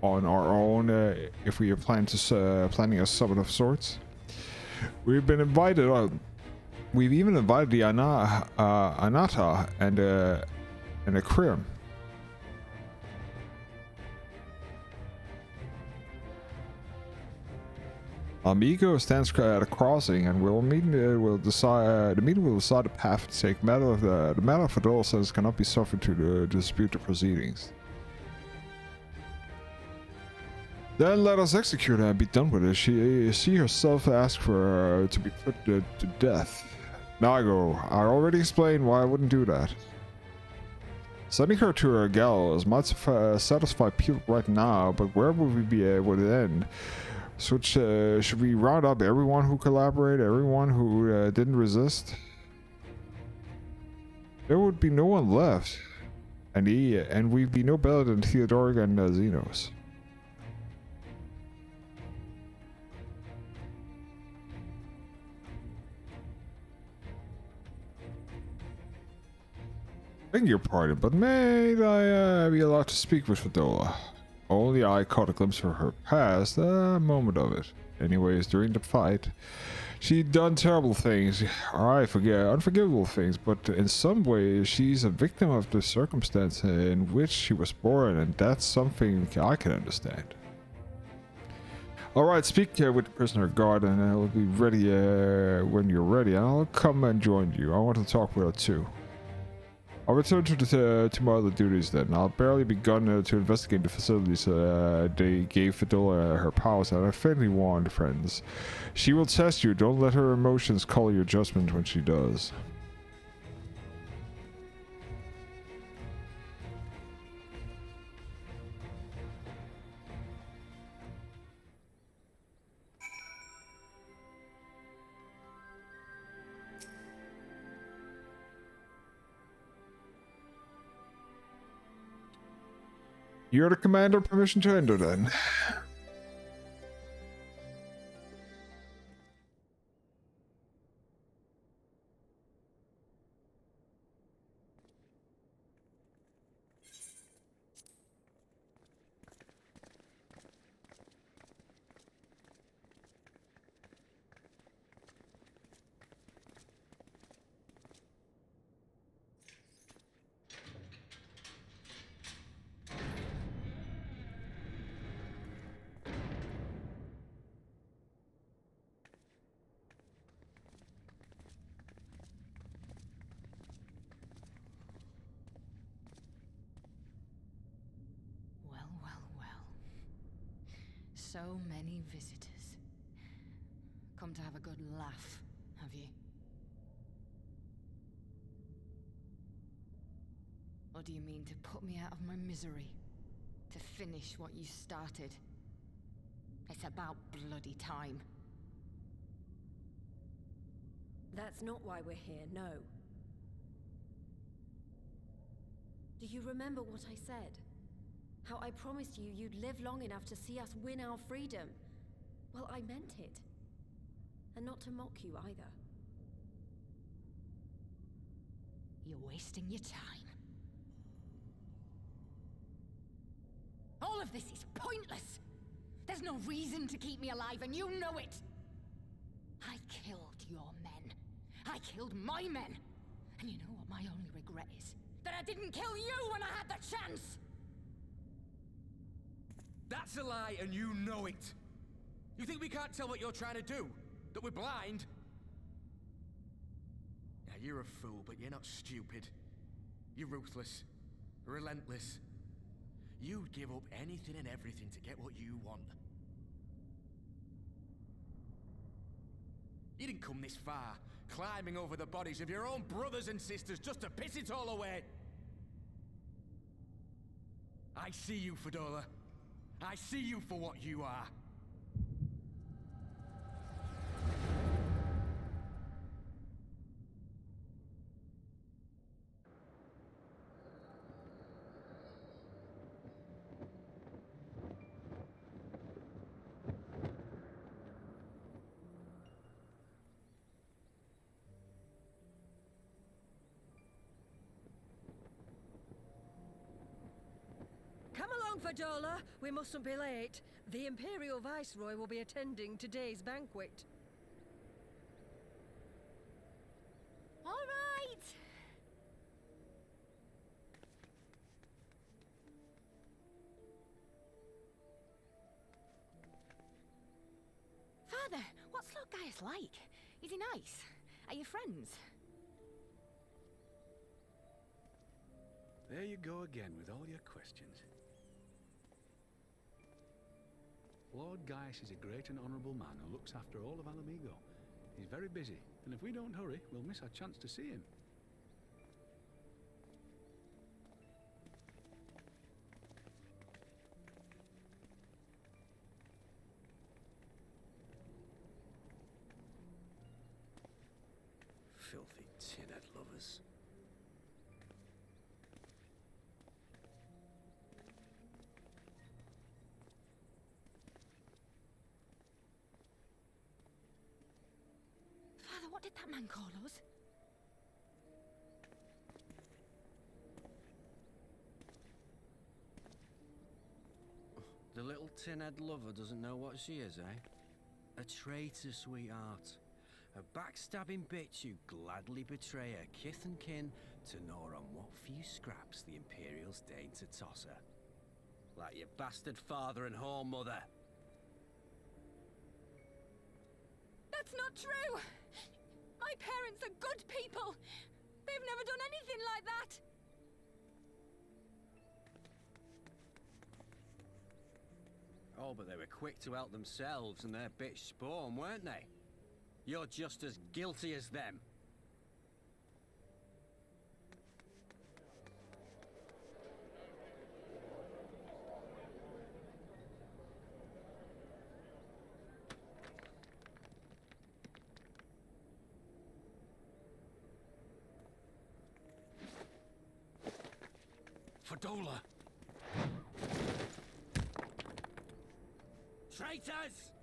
[SPEAKER 1] on our own if we are planning a summit of sorts. We've been invited. We've even invited the Anata and a Krim. Amigo stands at a crossing, and the meeting will decide the path to take. The matter of Fettouhi says cannot be suffered to dispute the proceedings. Then let us execute her and be done with it. She herself asked for to be put to death. Nago, I already explained why I wouldn't do that. Sending her to her gallows might satisfy people right now, but where would we be able to end? Should we round up everyone who collaborated, everyone who didn't resist? There would be no one left, and we'd be no better than Theodoric and Xenos. Beg your pardon, but may I be allowed to speak with Fettouhi? Only I caught a glimpse of her past, a moment of it. Anyways, during the fight, she'd done terrible things, or unforgivable things, but in some ways she's a victim of the circumstance in which she was born, and that's something I can understand. Alright, speak with the prisoner guard, and I'll be ready when you're ready, and I'll come and join you. I want to talk with her too. I'll return to my other duties then. I'll barely begun to investigate the facilities they gave Fettouhi her powers, and I faintly warned friends. She will test you. Don't let her emotions color your judgment when she does. You're the commander, permission to enter then.
[SPEAKER 3] So many visitors. Come to have a good laugh, have you? Or do you mean to put me out of my misery? To finish what you started? It's about bloody time.
[SPEAKER 2] That's not why we're here, no. Do you remember what I said? How I promised you you'd live long enough to see us win our freedom. Well, I meant it. And not to mock you either.
[SPEAKER 3] You're wasting your time. All of this is pointless! There's no reason to keep me alive, and you know it! I killed your men. I killed my men. And you know what my only regret is? That I didn't kill you when I had the chance!
[SPEAKER 4] That's a lie, and you know it. You think we can't tell what you're trying to do? That we're blind? Yeah, you're a fool, but you're not stupid. You're ruthless. Relentless. You'd give up anything and everything to get what you want. You didn't come this far, climbing over the bodies of your own brothers and sisters just to piss it all away. I see you, Fettouhi. I see you for what you are.
[SPEAKER 6] Come along, Fettouhi. We mustn't be late. The Imperial Viceroy will be attending today's banquet.
[SPEAKER 2] All right. Father,
[SPEAKER 3] what Gaius like? Is he nice? Are you friends?
[SPEAKER 8] There you go again with all your questions. Lord Gaius is a great and honourable man who looks after all of Alamigo. He's very busy, and if we don't hurry, we'll miss our chance to see him.
[SPEAKER 4] Filthy tin-head lovers.
[SPEAKER 3] Father, what did that man call us?
[SPEAKER 4] The little tin-head lover doesn't know what she is, eh? A traitor, sweetheart. A backstabbing bitch who'd gladly betray her kith and kin to gnaw on what few scraps the Imperials deign to toss her. Like your bastard father and whore mother.
[SPEAKER 3] That's not true! My parents are good people! They've never done anything like that!
[SPEAKER 4] Oh, but they were quick to help themselves and their bitch spawn, weren't they? You're just as guilty as them.
[SPEAKER 8] Fettouhi!
[SPEAKER 4] Traitors!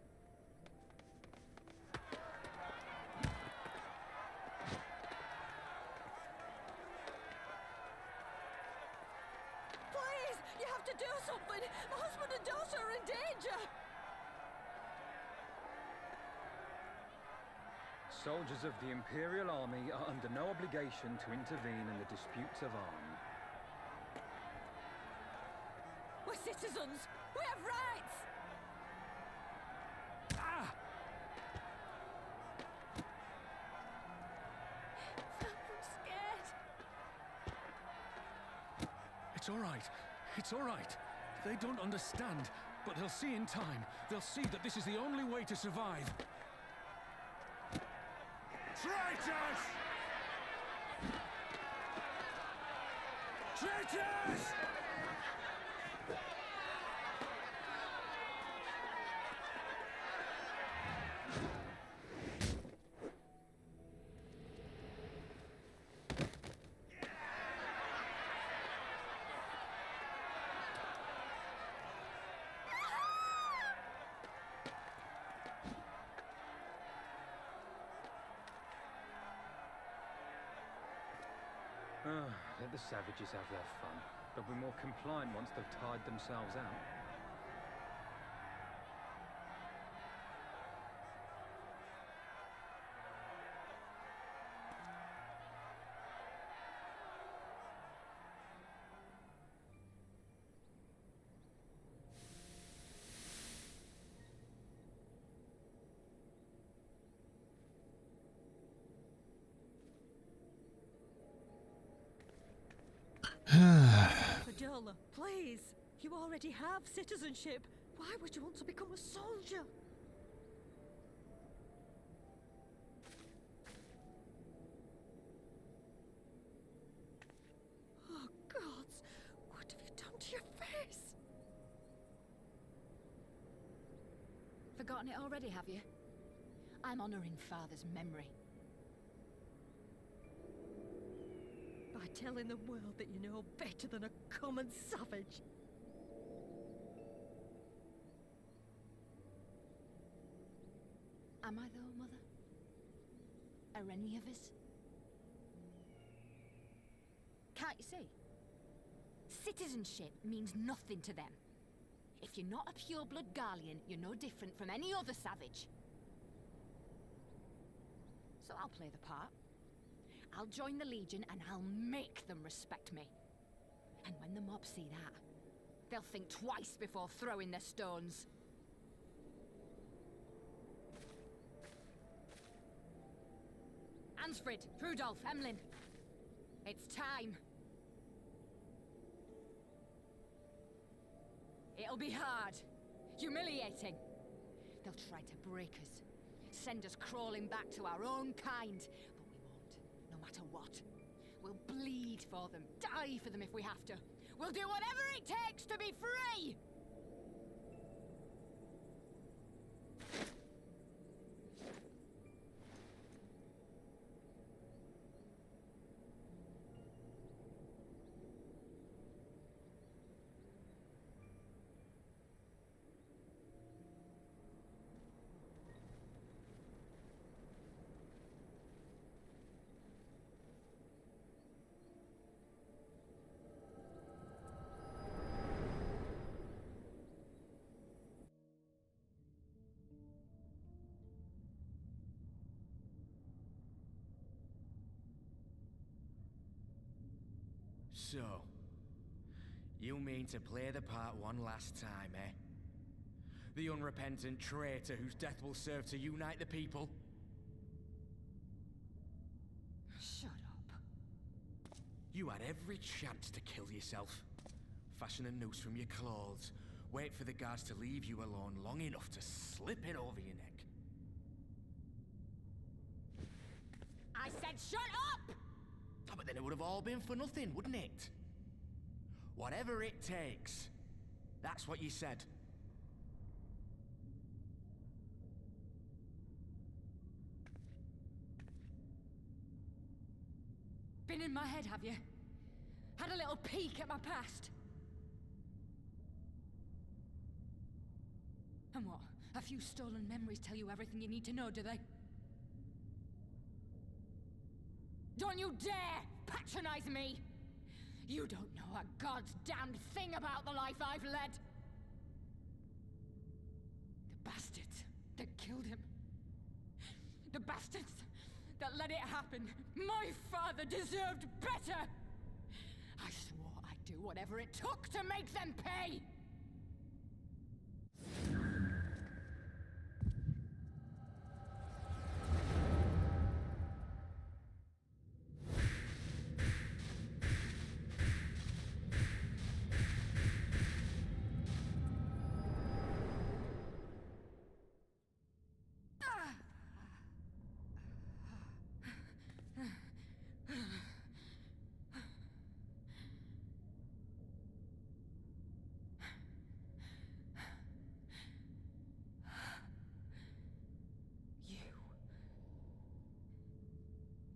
[SPEAKER 6] Please, you have to do something. My husband and daughter are in danger.
[SPEAKER 9] Soldiers of the Imperial Army are under no obligation to intervene in the disputes of arms.
[SPEAKER 6] We're citizens. We have rights.
[SPEAKER 8] Ah!
[SPEAKER 6] I'm scared.
[SPEAKER 8] It's all right. It's all right. They don't understand, but they'll see in time. They'll see that this is the only way to survive. Traitors! Traitors!
[SPEAKER 9] Let the savages have their fun. They'll be more compliant once they've tired themselves out.
[SPEAKER 6] Fadola, please. You already have citizenship. Why would you want to become a soldier? Oh, gods. What have you done to your face?
[SPEAKER 3] Forgotten it already, have you? I'm honoring Father's memory.
[SPEAKER 6] By telling the world that you know better than a common savage.
[SPEAKER 3] Am I though, Mother? Are any of us? Can't you see? Citizenship means nothing to them. If you're not a pure-blood Garlean, you're no different from any other savage. So I'll play the part. I'll join the Legion and I'll make them respect me. And when the mob see that, they'll think twice before throwing their stones. Ransford, Rudolph, Emlyn. It's time. It'll be hard. Humiliating. They'll try to break us. Send us crawling back to our own kind. But we won't, no matter what. We'll bleed for them, die for them if we have to. We'll do whatever it takes to be free!
[SPEAKER 10] So, you mean to play the part one last time, eh? The unrepentant traitor whose death will serve to unite the people?
[SPEAKER 3] Shut up.
[SPEAKER 10] You had every chance to kill yourself. Fashion a noose from your clothes. Wait for the guards to leave you alone long enough to slip it over your neck.
[SPEAKER 3] I said shut up!
[SPEAKER 10] Oh, but then it would have all been for nothing, wouldn't it? Whatever it takes. That's what you said.
[SPEAKER 3] Been in my head, have you? Had a little peek at my past? And what? A few stolen memories tell you everything you need to know, do they? Don't you dare patronize me! You don't know a god's damned thing about the life I've led! The bastards that killed him. The bastards that let it happen. My father deserved better! I swore I'd do whatever it took to make them pay!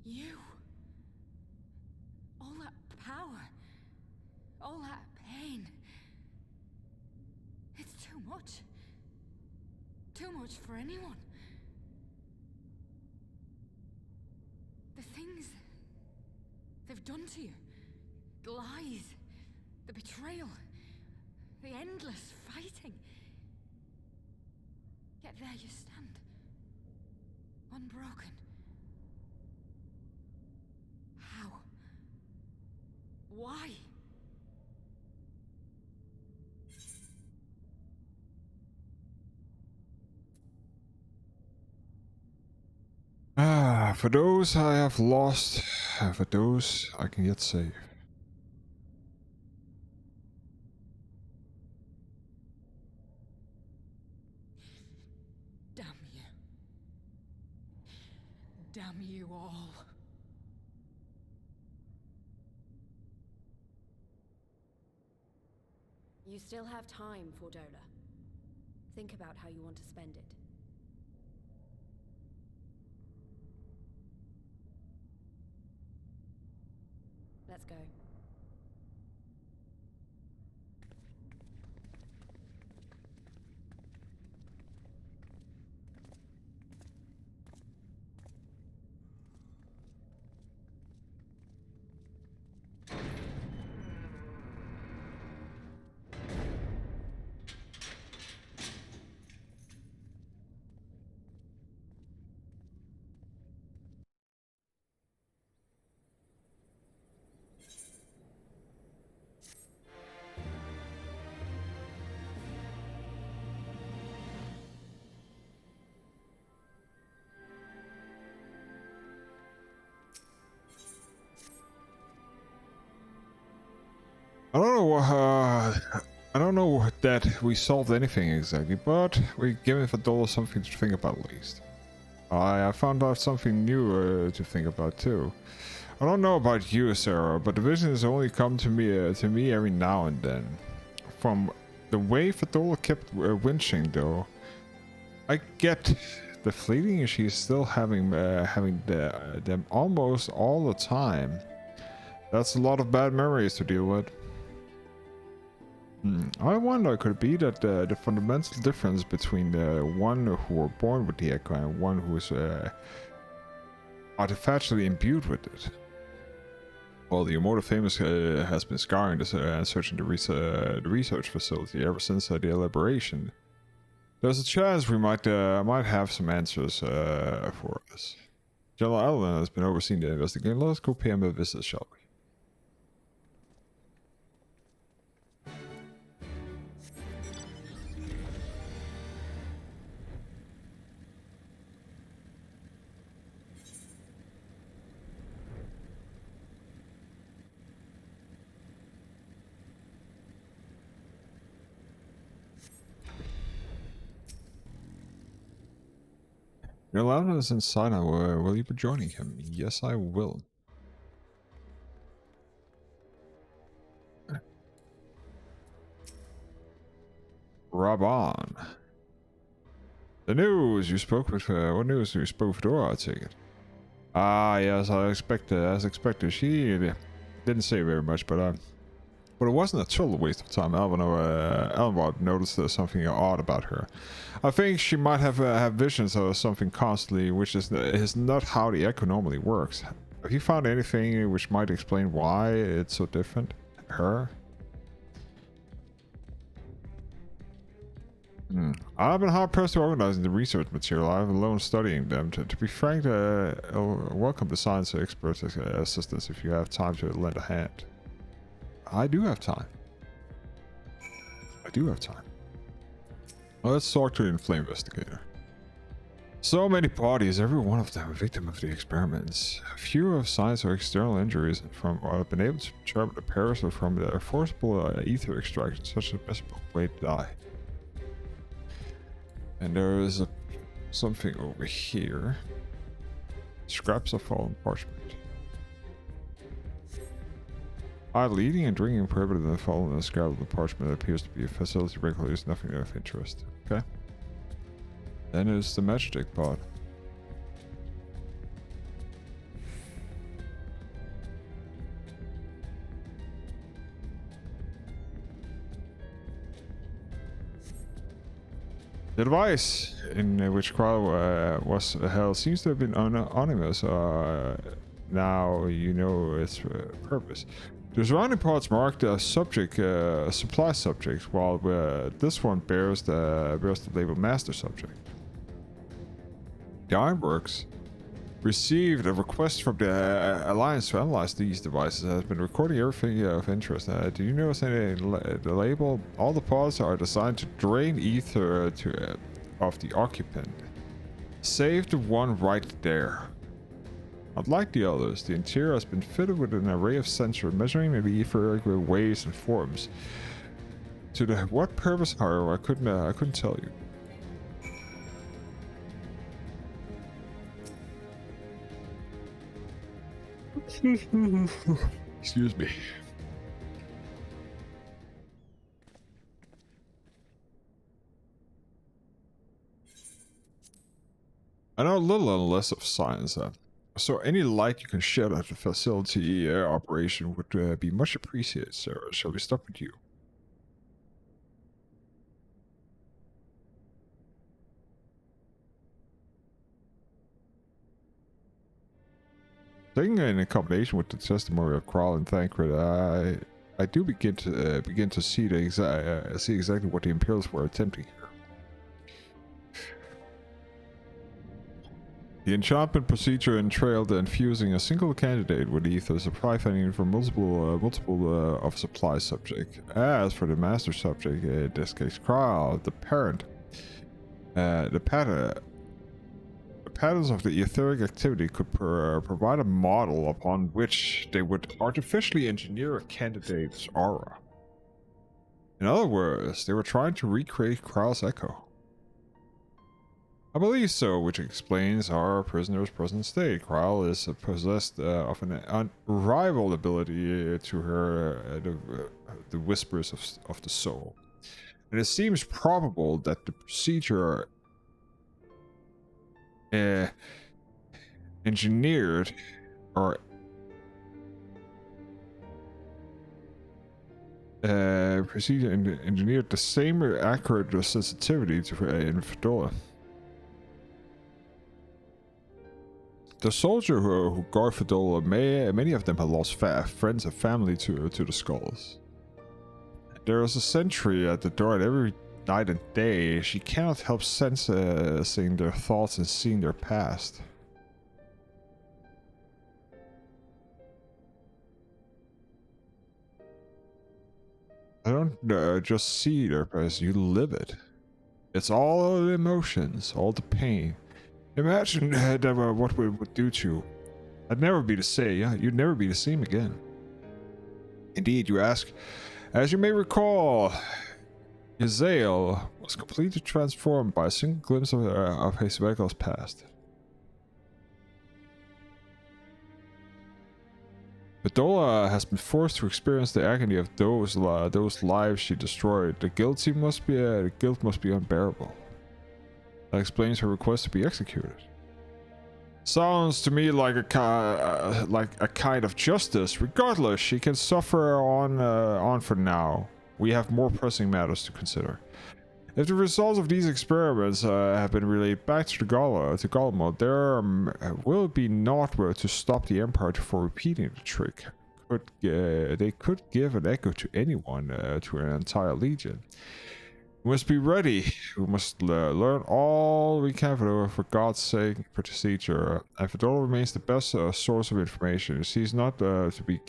[SPEAKER 3] You. All that power. All that pain. It's too much. Too much for anyone. The things they've done to you. The lies. The betrayal. The endless fighting. Yet there you stand. Unbroken. How? Why?
[SPEAKER 1] For those I have lost, for those I can yet save.
[SPEAKER 3] Damn you. Damn you all.
[SPEAKER 2] You still have time, Fordola. Think about how you want to spend it. Let's go.
[SPEAKER 1] I don't know that we solved anything exactly, but we given Fettouhi something to think about at least. I found out something new to think about too. I don't know about you, Sarah, but the visions only come to me every now and then. From the way Fettouhi kept winching, though, I get the fleeting she's still having them almost all the time. That's a lot of bad memories to deal with. I wonder, could it be that the fundamental difference between the one who were born with the echo and one who is artificially imbued with it? Well, the immortal famous has been scouring this and searching the research facility ever since the elaboration. There's a chance we might have some answers for us. General Allen has been overseeing the investigation. Let's go pay him a visit, shall we? General Allen is inside now. Will you be joining him? Yes, I will. Rob on. The news you spoke with. What news you spoke with Dora? I take it. Ah, yes, as expected. She didn't say very much, but it wasn't a total waste of time. Elmwood noticed something odd about her. I think she might have visions of something constantly, which is not how the echo normally works. Have you found anything which might explain why it's so different? Her? I've been hard pressed to organize the research material. I've alone studying them. To be frank, I'll welcome the science experts assistance if you have time to lend a hand. I do have time. Well, let's talk to the inflame investigator. So many bodies, every one of them a victim of the experiments. Few of signs of external injuries, and from what I've been able to determine, the pairs are from the forcible ether extraction, such a visible way to die. And there is something over here. Scraps of fallen parchment. Idle eating and drinking prohibited in the fallen and scrap of the parchment appears to be a facility regulates nothing of interest. Okay. Then there's the magic pod. The device in which trial was held seems to have been anonymous. Now you know its purpose. The surrounding parts marked a subject, a supply subject, while this one bears the label master subject. The Ironworks received a request from the Alliance to analyze these devices and has been recording everything of interest. Do you notice the label? All the pods are designed to drain ether of the occupant. Save the one right there. Unlike the others, the interior has been fitted with an array of sensors measuring the etheric waves and forms. To what purpose, however, I couldn't tell you. Excuse me. I know a little and less of science, so any light you can shed at the facility operation would be much appreciated, Sarah. Shall we start with you? Taking in combination with the testimony of Kral and Thancred, I do begin to see exactly what the Imperials were attempting here. The enchantment procedure entailed infusing a single candidate with ether, supply finding from multiple of supply subject. As for the master subject, in this case, Kral, the parent, the patterns of the etheric activity could provide a model upon which they would artificially engineer a candidate's aura. In other words, they were trying to recreate Kral's echo. I believe so, which explains our prisoner's present state. Kral is possessed of an unrivaled ability to hear the whispers of the soul. And it seems probable that the procedure engineered or engineered the same accurate sensitivity to in Fettouhi. The soldier who guard Fettouhi, many of them have lost friends and family to the skulls. There is a sentry at the door every night and day. She cannot help sensing their thoughts and seeing their past. I don't just see their past, you live it. It's all the emotions, all the pain. Imagine what we would do to you. I'd never be the same. Yeah, you'd never be the same again. Indeed, you ask. As you may recall, Yazael was completely transformed by a single glimpse of his vehicle's past. Bedola has been forced to experience the agony of those lives she destroyed. The guilt must be unbearable. That explains her request to be executed. Sounds to me like a kind of justice. Regardless, she can suffer on for now. We have more pressing matters to consider. If the results of these experiments have been relayed back to Galmo, there will be naught to stop the Empire from repeating the trick. They could give an echo to anyone, to an entire legion. We must be ready. We must learn all we can for God's sake procedure. And Fettouhi remains the best source of information. She's not to be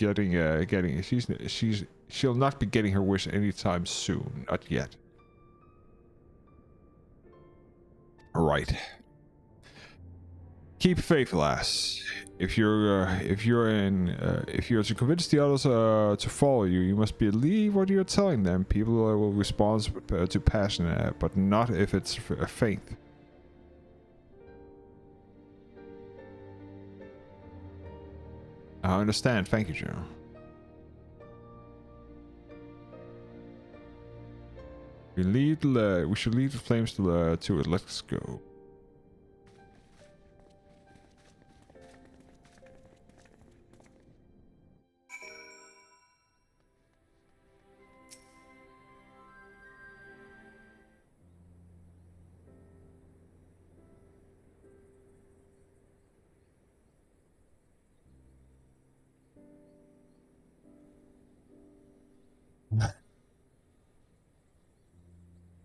[SPEAKER 1] she'll not be getting her wish anytime soon. Not yet. All right. Keep faith, lass. If you're to convince the others to follow you, you must believe what you're telling them. People will respond to passion, but not if it's faith. I understand. Thank you, General. We should lead the flames to it. Let's go.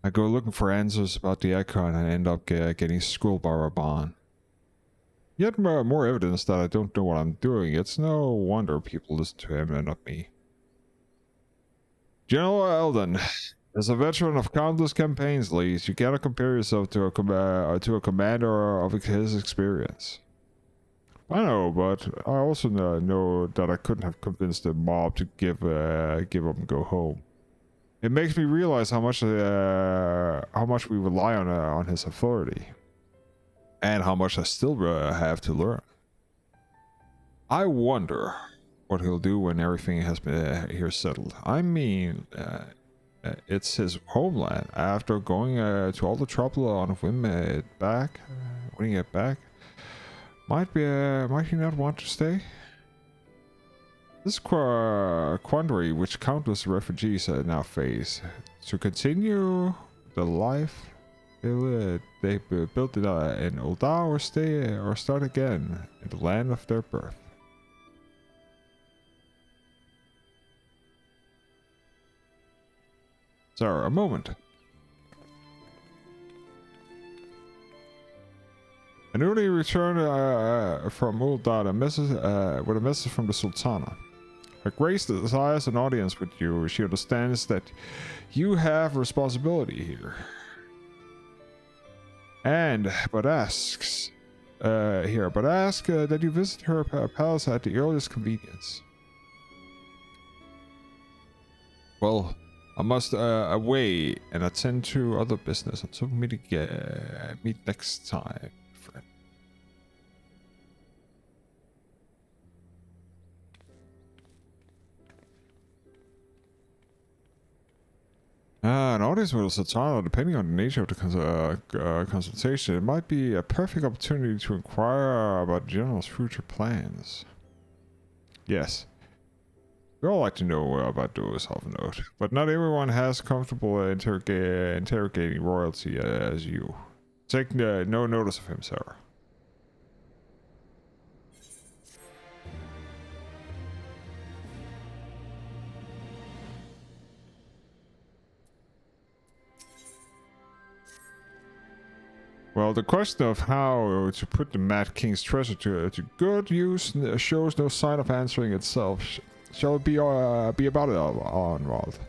[SPEAKER 1] I go looking for answers about the echo and I end up getting schooled by Raban. Yet more evidence that I don't know what I'm doing. It's no wonder people listen to him and not me. General Eldon, as a veteran of countless campaigns, Lees, you cannot compare yourself to a commander of his experience. I know, but I also know that I couldn't have convinced the mob to give up and go home. It makes me realize how much we rely on his authority, and how much I still have to learn. I wonder what he'll do when everything has been here settled. I mean, it's his homeland. After going to all the trouble on winning it back, might he not want to stay? This quandary which countless refugees now face. To continue the life they built in Ul'dah, or start again in the land of their birth. Sir, a moment. I newly returned from Ul'dah with a message from the Sultana. Her Grace desires an audience with you. She understands that you have responsibility here. But asks that you visit her palace at the earliest convenience. Well, I must away and attend to other business. Until we meet next time, friend. An audience with a Sultana, depending on the nature of the consultation, it might be a perfect opportunity to inquire about the General's future plans. Yes. We all like to know about those, of note, but not everyone has comfortable interrogating royalty as you. Take no notice of him, sir. Well, the question of how to put the Mad King's treasure to good use shows no sign of answering itself. Shall it be about it, Onwald?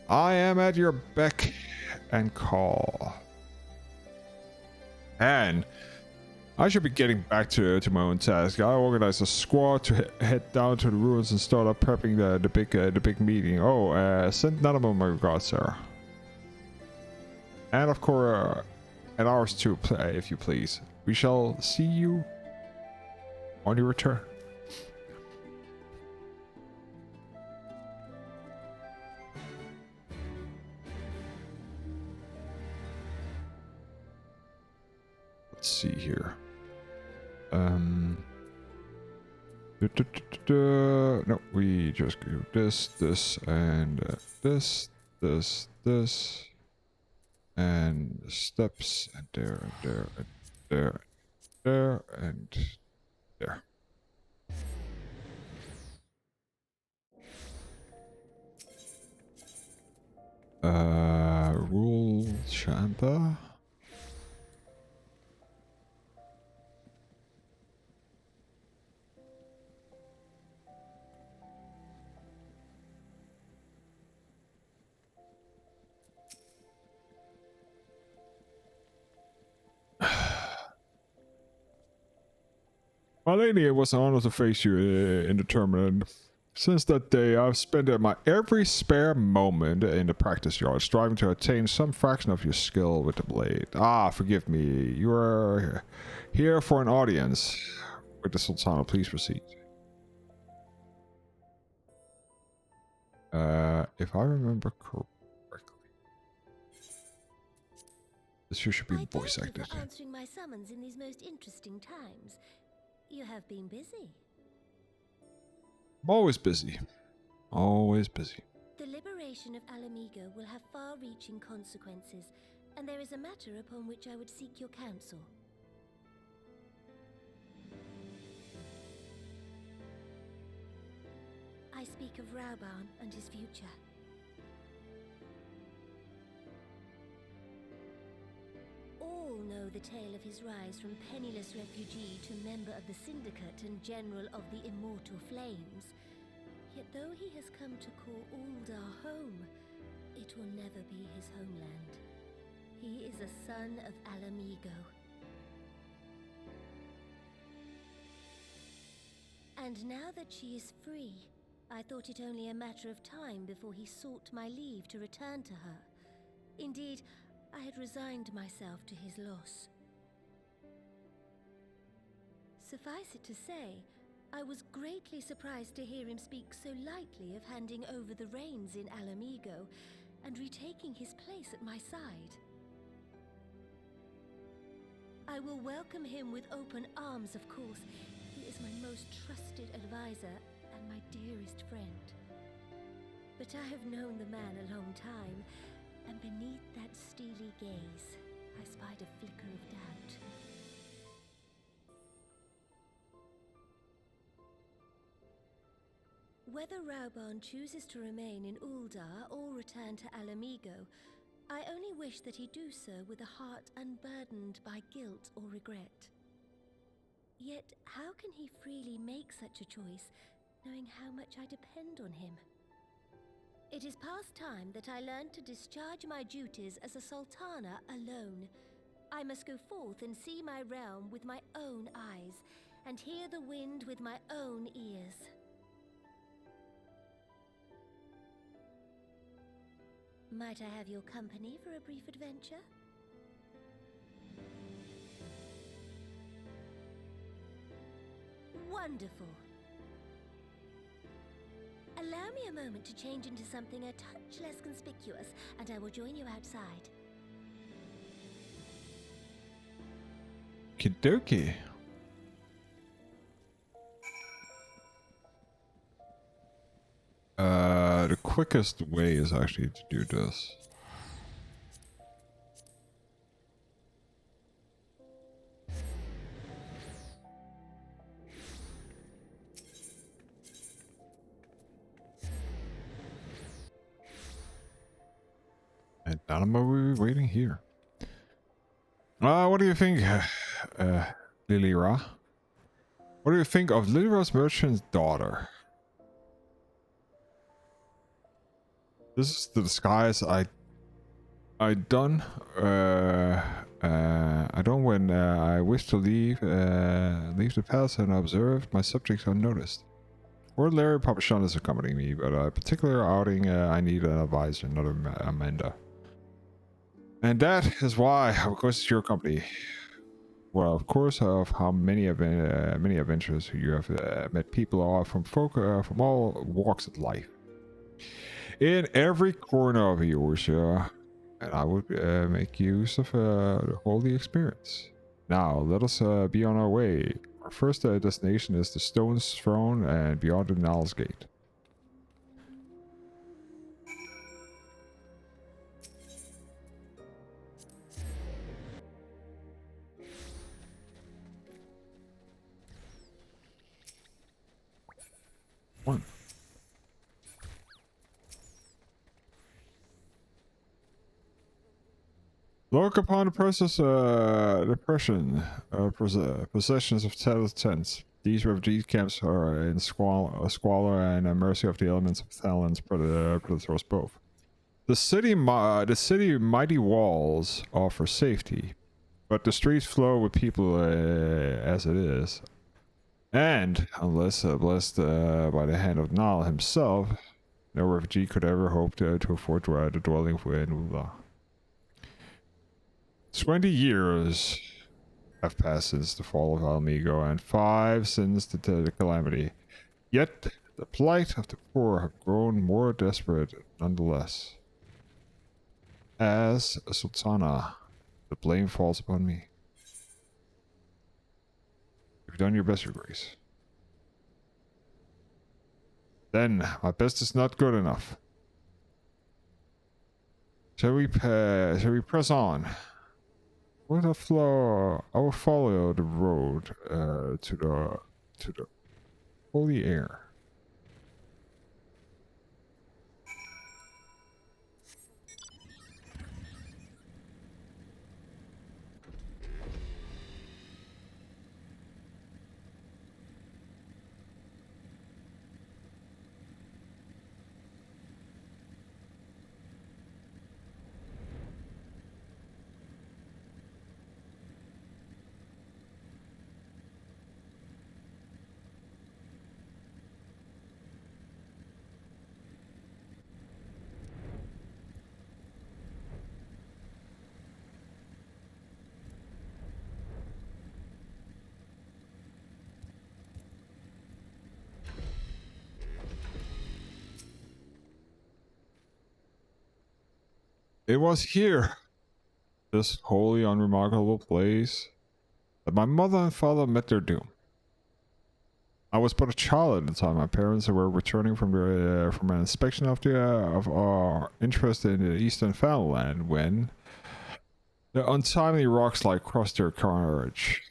[SPEAKER 1] I am at your beck and call. And I should be getting back to my own task. I organized a squad to head down to the ruins and start up prepping the big meeting. Oh, send none of them my regards, sir. And of course, and ours too, if you please. We shall see you on your return. Let's see here. No, we just do this, and this, and steps, and there, and there, and there, and there, and there. Rule chamber. My lady, it was an honor to face you in the tournament. Since that day, I've spent my every spare moment in the practice yard, striving to attain some fraction of your skill with the blade. Ah, forgive me. You are here for an audience with the Sultana. Please proceed. If I remember correctly, this here should be voice acted.
[SPEAKER 2] Thank you for answering my summons in these most interesting times. You have been busy.
[SPEAKER 1] I'm always busy. Always busy.
[SPEAKER 2] The liberation of Alamigo will have far-reaching consequences, and there is a matter upon which I would seek your counsel. I speak of Rauban and his future. All know the tale of his rise from penniless refugee to member of the Syndicate and General of the Immortal Flames. Yet though he has come to call Uldar home, it will never be his homeland. He is a son of Alamigo. And now that she is free, I thought it only a matter of time before he sought my leave to return to her. Indeed, I had resigned myself to his loss. Suffice it to say, I was greatly surprised to hear him speak so lightly of handing over the reins in Alamigo and retaking his place at my side. I will welcome him with open arms, of course. He is my most trusted advisor and my dearest friend. But I have known the man a long time, and beneath that steely gaze, I spied a flicker of doubt. Whether Rauban chooses to remain in Uldar or return to Alamigo, I only wish that he do so with a heart unburdened by guilt or regret. Yet, how can he freely make such a choice, knowing how much I depend on him? It is past time that I learned to discharge my duties as a sultana alone. I must go forth and see my realm with my own eyes, and hear the wind with my own ears. Might I have your company for a brief adventure? Wonderful. Allow me a moment to change into something a touch less conspicuous, and I will join you outside.
[SPEAKER 1] Kidoki. The quickest way is actually to do this. And now we'll be waiting here. What do you think, Lilira? What do you think of Lilira's merchant's daughter? This is the disguise I done when I wish to leave the palace and observe my subjects unnoticed. Ordinary Papa Sean is accompanying me, but a particular outing I need an advisor, not Amanda. And that is why I requested your company. Well, of course, of how many adventures you have met people from all walks of life. In every corner of Eorzea, and I would make use of the holy experience. Now, let us be on our way. Our first destination is the Stone's Throne and beyond the Nil's Gate. One. Look upon the process, possessions of tattered tents. These refugee camps are in squalor and mercy of the elements of Talon's predators both. The city mighty walls offer safety, but the streets flow with people as it is. And, unless blessed by the hand of Nal himself, no refugee could ever hope to afford the dwelling in Ula. 20 years have passed since the fall of Almigo, and 5 since the calamity. Yet, the plight of the poor have grown more desperate nonetheless. As a Sultana, the blame falls upon me. You've done your best, Your Grace. Then, my best is not good enough. Shall we press on? I will follow the road to the holy air. It was here, this holy, unremarkable place, that my mother and father met their doom. I was but a child at the time. My parents were returning from an inspection of our interest in the Eastern Fenland when the untimely rockslide crossed their carriage.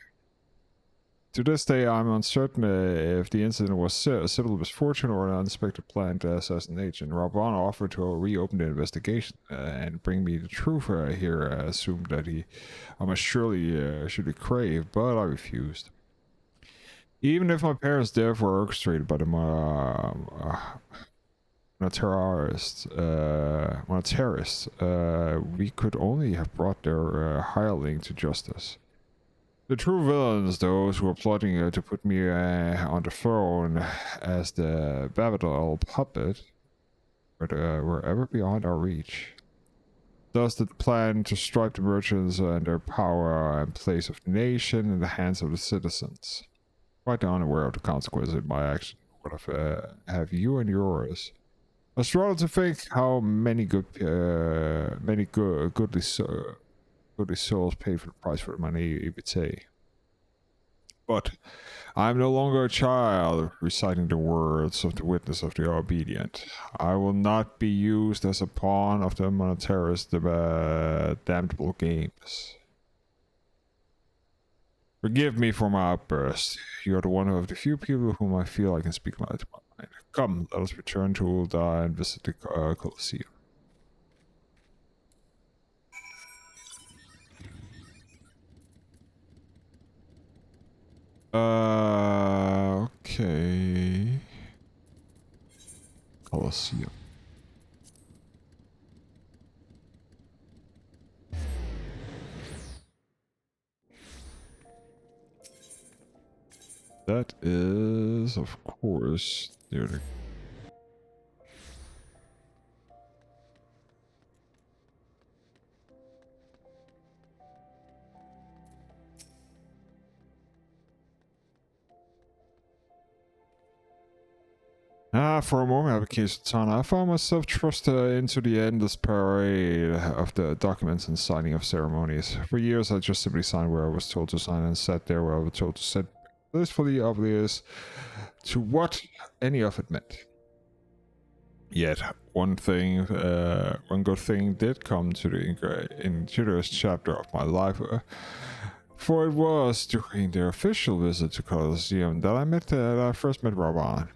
[SPEAKER 1] To this day, I'm uncertain if the incident was a civil misfortune or an unexpected planned assassination. Rabban offered to reopen the investigation and bring me the truth here, assumed that I must surely should be crave, but I refused. Even if my parents' death were orchestrated by the monetarists, we could only have brought their hireling to justice. The true villains, those who were plotting to put me on the throne as the Babadal puppet, were ever beyond our reach. Thus the plan to strike the merchants and their power and place of the nation in the hands of the citizens. Quite unaware of the consequences of my action. What have you and yours? I struggle to think how many goodly souls paid for the price for my naivete. But I am no longer a child reciting the words of the witness of the obedient. I will not be used as a pawn of the monetarist damnable games. Forgive me for my outburst. You are the one of the few people whom I feel I can speak my mind. Come, let us return to Ulda and visit the Colosseum. Okay. Colosseum. That is, of course, near the... For a moment I became sultan. I found myself thrust into the endless parade of the documents and signing of ceremonies. For years I just simply signed where I was told to sign and sat there where I was told to sit, blissfully oblivious to what any of it meant. Yet one good thing did come to the injurious chapter of my life, for it was during their official visit to Colosseum that I first met Raban.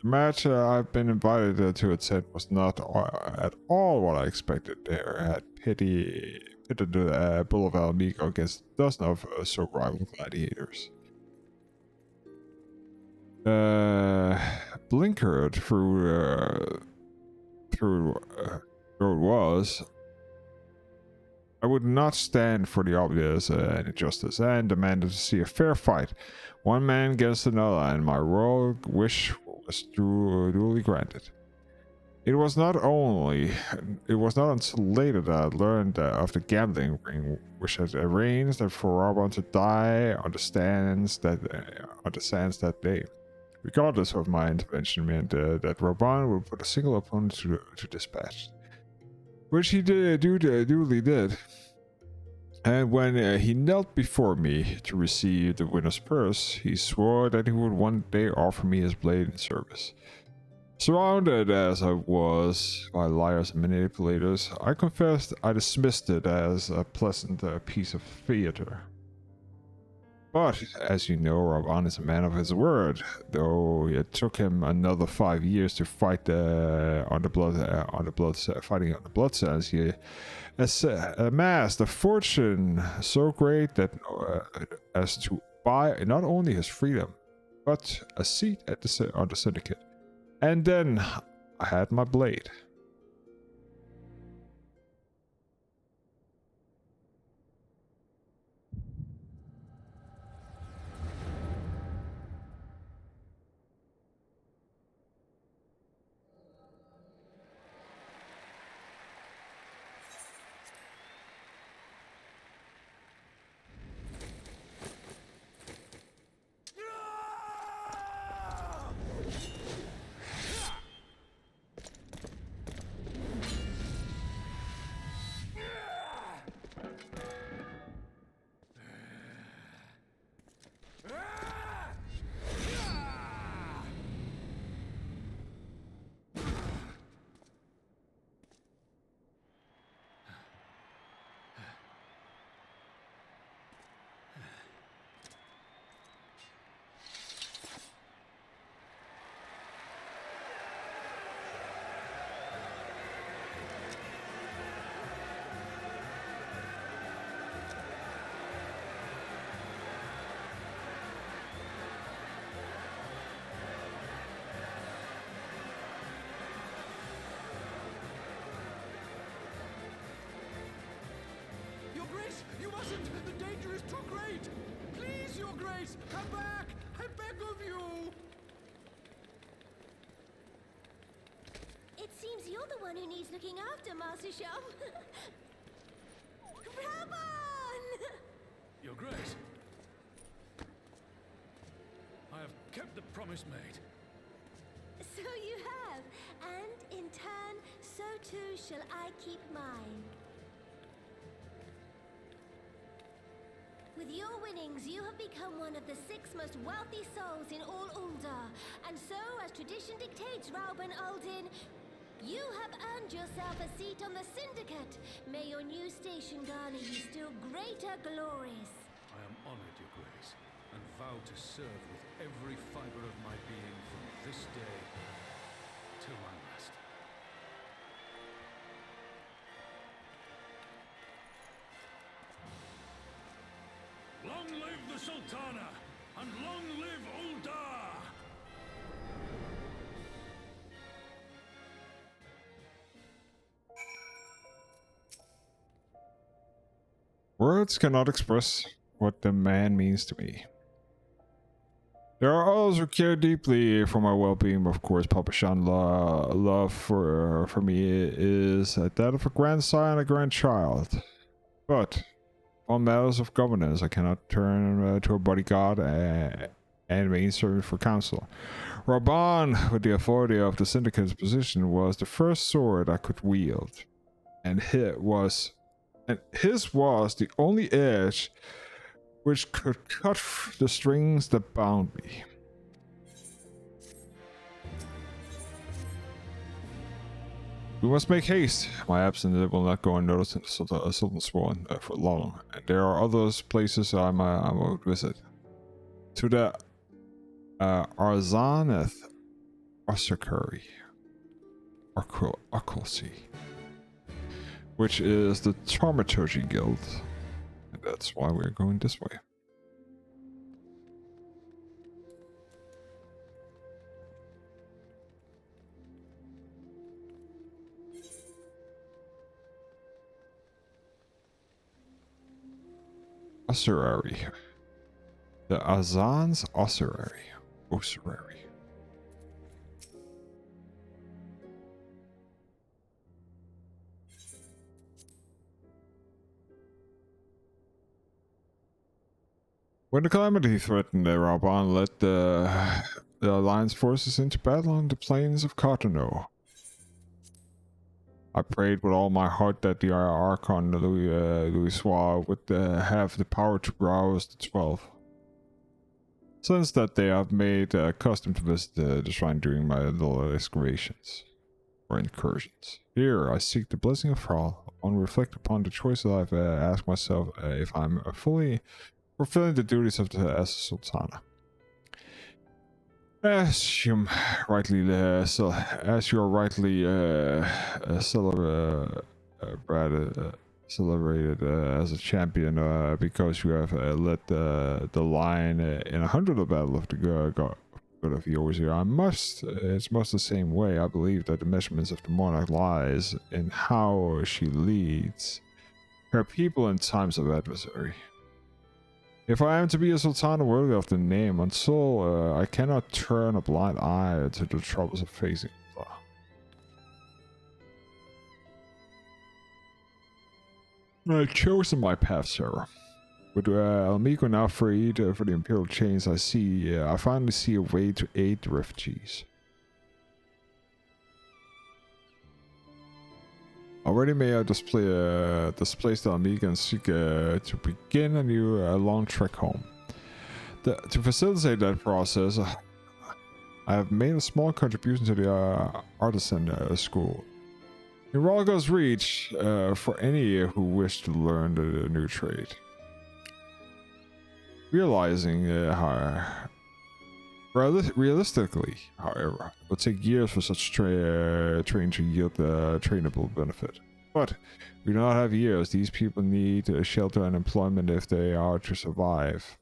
[SPEAKER 1] The match I've been invited to attend was not at all what I expected. There had pitted the Bull of Alamigo against a dozen of so rival gladiators. Blinkered through it was. I would not stand for the obvious injustice and demanded to see a fair fight, one man against another, and my royal wish was duly granted. It was not until later that I learned of the gambling ring, which had arranged for Raban to die on the sands that day. Regardless of my intervention, meant that Raban would put a single opponent to dispatch, which he duly did. And when he knelt before me to receive the winner's purse, he swore that he would one day offer me his blade in service. Surrounded as I was by liars and manipulators, I confessed I dismissed it as a pleasant piece of theater. But, as you know, Raban is a man of his word, though it took him another 5 years to fight fighting on the blood sands. He amassed a fortune so great that as to buy not only his freedom, but a seat on the syndicate. And then I had my blade.
[SPEAKER 8] You mustn't! The danger is too great! Please, Your Grace, come back! I beg of you!
[SPEAKER 2] It seems you're the one who needs looking after, Master Shah. Raban!
[SPEAKER 8] Your Grace, I have kept the promise made.
[SPEAKER 2] So you have, and in turn, so too shall I keep mine. With your winnings, you have become one of the 6 most wealthy souls in all Ul'dah, and so, as tradition dictates, Rauben Aldin, you have earned yourself a seat on the Syndicate. May your new station garner you still greater glories.
[SPEAKER 8] I am honored, Your Grace, and vow to serve with every fiber of my being from this day till my last. Long live the Sultana, and long live Ul'dah!
[SPEAKER 1] Words cannot express what the man means to me. There are others who care deeply for my well-being. Of course, Papa Shan love for me is that of a grandson and a grandchild. But on matters of governance, I cannot turn to a bodyguard and main servant for counsel. Raban, with the authority of the Syndicate's position, was the first sword I could wield, and his was the only edge which could cut the strings that bound me. We must make haste. My absence will not go unnoticed in the Sultan's Swan for long, and there are other places I might visit. To the Arzaneth Osakari Arkolsi, which is the Thaumaturgy Guild. And that's why we're going this way. Ossuary. The Azan's Ossuary. Ossuary. When the calamity threatened, Raban led the Alliance forces into battle on the plains of Cotonou. I prayed with all my heart that the Archon Louisoix would have the power to rouse the 12. Since that day, I've made accustomed to visit the shrine during my little excavations or incursions. Here, I seek the blessing of Thrall. On reflect upon the choices I've asked myself if I'm fully fulfilling the duties of the as Sultana. As you rightly celebrated as a champion because you have led the line in 100 of battle of the God of the Overseer. It's much the same way. I believe that the measurements of the monarch lies in how she leads her people in times of adversary. If I am to be a sultana worthy of the name, until I cannot turn a blind eye to the troubles of facing Allah. I've chosen my path, Sarah. With Almico now freed for the imperial chains, I finally see a way to aid the refugees. Already may I displace the Amiga and seek to begin a new long trek home. To facilitate that process, I have made a small contribution to the artisan school. In Ralgo's reach for any who wish to learn the new trade. Realizing realistically, however, it will take years for such training to yield the trainable benefit. But we do not have years. These people need shelter and employment if they are to survive.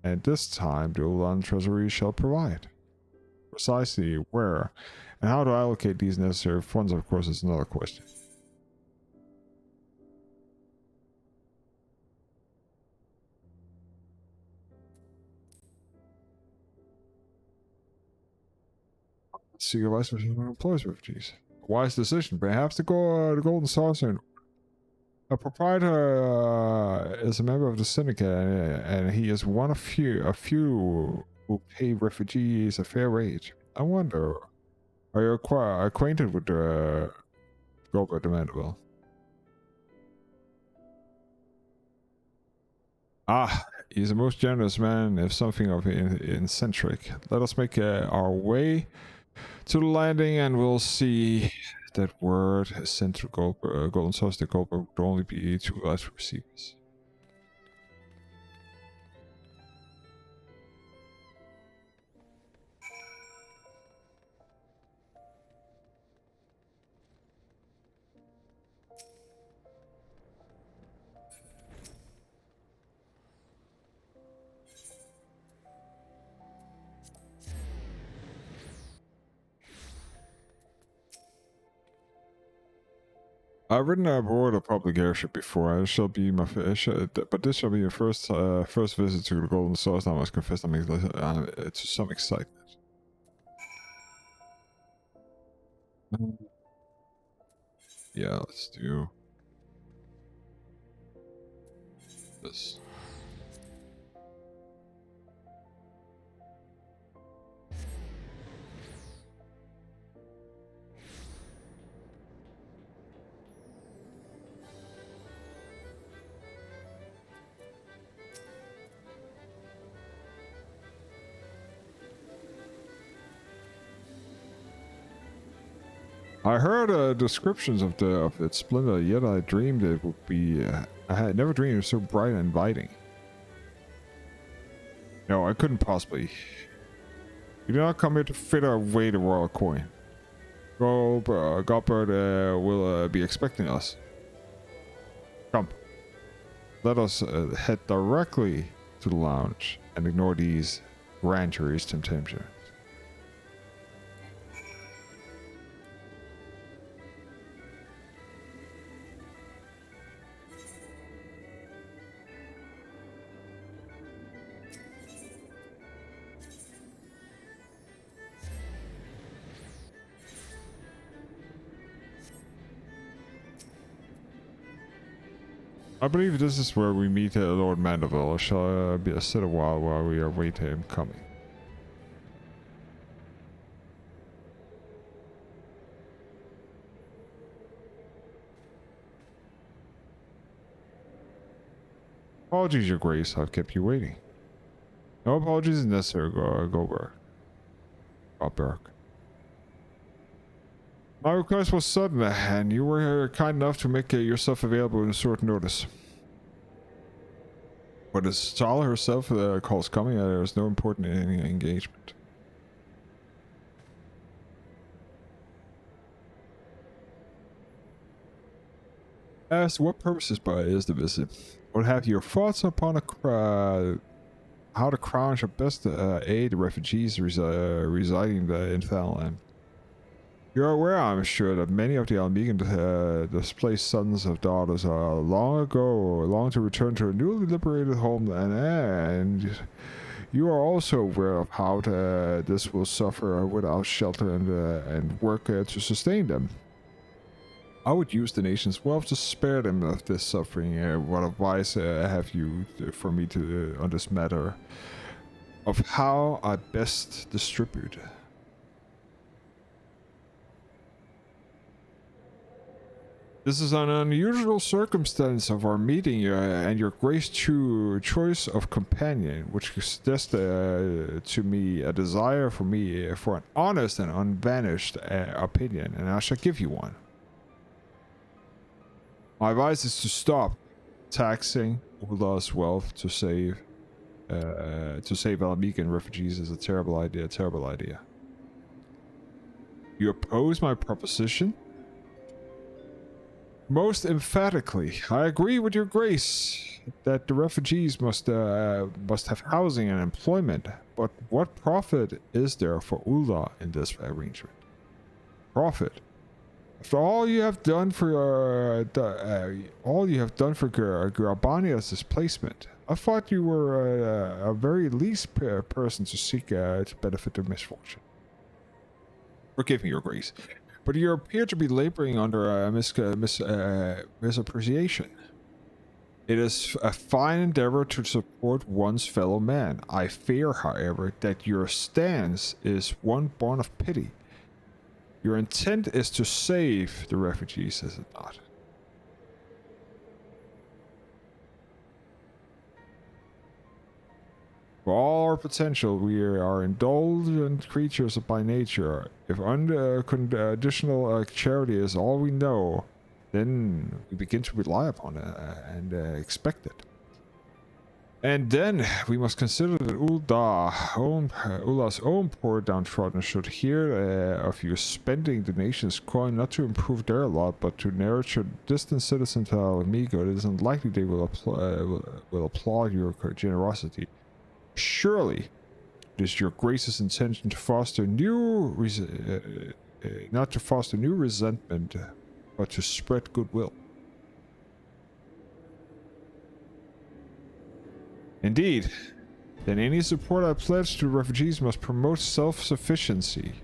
[SPEAKER 1] And this time, the Ulan Treasury shall provide. Precisely where and how to allocate these necessary funds, of course, is another question. Seek advice from employees refugees. Wise decision. Perhaps the golden saucer. A proprietor is a member of the syndicate, and he is one of a few who pay refugees a fair wage. I wonder, are you acquainted with Robert the Mandible? Ah, he's a most generous man, if something of eccentric. Let us make our way to the landing, and we'll see. That word is sent to Golden Sauce. The Goldberg would only be too glad to receive us. I've ridden aboard a public airship before. It shall be my but this shall be your first visit to the Golden Sauce. I must confess, I'm to some excitement. Yeah, let's do this. I heard descriptions of its splendor, yet I dreamed it would be. I had never dreamed it was so bright and inviting. No, I couldn't possibly. You do not come here to fit away the royal coin. Godbird will be expecting us. Come. Let us head directly to the lounge and ignore these grand tourist temptations. I believe this is where we meet Lord Mandeville. I shall sit a while we await him coming. Apologies, Your Grace. I've kept you waiting. No apologies is necessary, Goldberg. My request was sudden, and you were kind enough to make yourself available in short notice. But as Sala herself calls coming, there is no important engagement. As to what purposes is the visit? What have your thoughts upon how the crown should best aid the refugees residing in the infernal land? You're aware, I'm sure, that many of the Almegan displaced sons of daughters are long to return to a newly liberated homeland, and you are also aware of how this will suffer without shelter and work to sustain them. I would use the nation's wealth to spare them of this suffering. What advice have you for me on this matter of how I best distribute? This is an unusual circumstance of our meeting and your grace choice of companion, which suggests to me a desire for an honest and unvarnished opinion, and I shall give you one. My advice is to stop taxing Ula's wealth to save Almegan refugees is a terrible idea. You oppose my proposition? Most emphatically, I agree with your grace that the refugees must have housing and employment, but what profit is there for Ula in this arrangement? Profit? After all you have done for Grabania's displacement, I thought you were a very least person to seek to benefit their misfortune. Forgive me, your grace. But you appear to be laboring under misappreciation. It is a fine endeavor to support one's fellow man. I fear, however, that your stance is one born of pity. Your intent is to save the refugees, is it not? For all our potential, we are indulgent creatures by nature. If unconditional charity is all we know, then we begin to rely upon it and expect it. And then we must consider that Ulla's own poor downtrodden should hear of you spending the nation's coin not to improve their lot, but to nurture distant citizens of Amigo. It is unlikely they will applaud your generosity. Surely, it is your grace's intention to foster not to foster new resentment, but to spread goodwill. Indeed, then any support I pledge to refugees must promote self-sufficiency,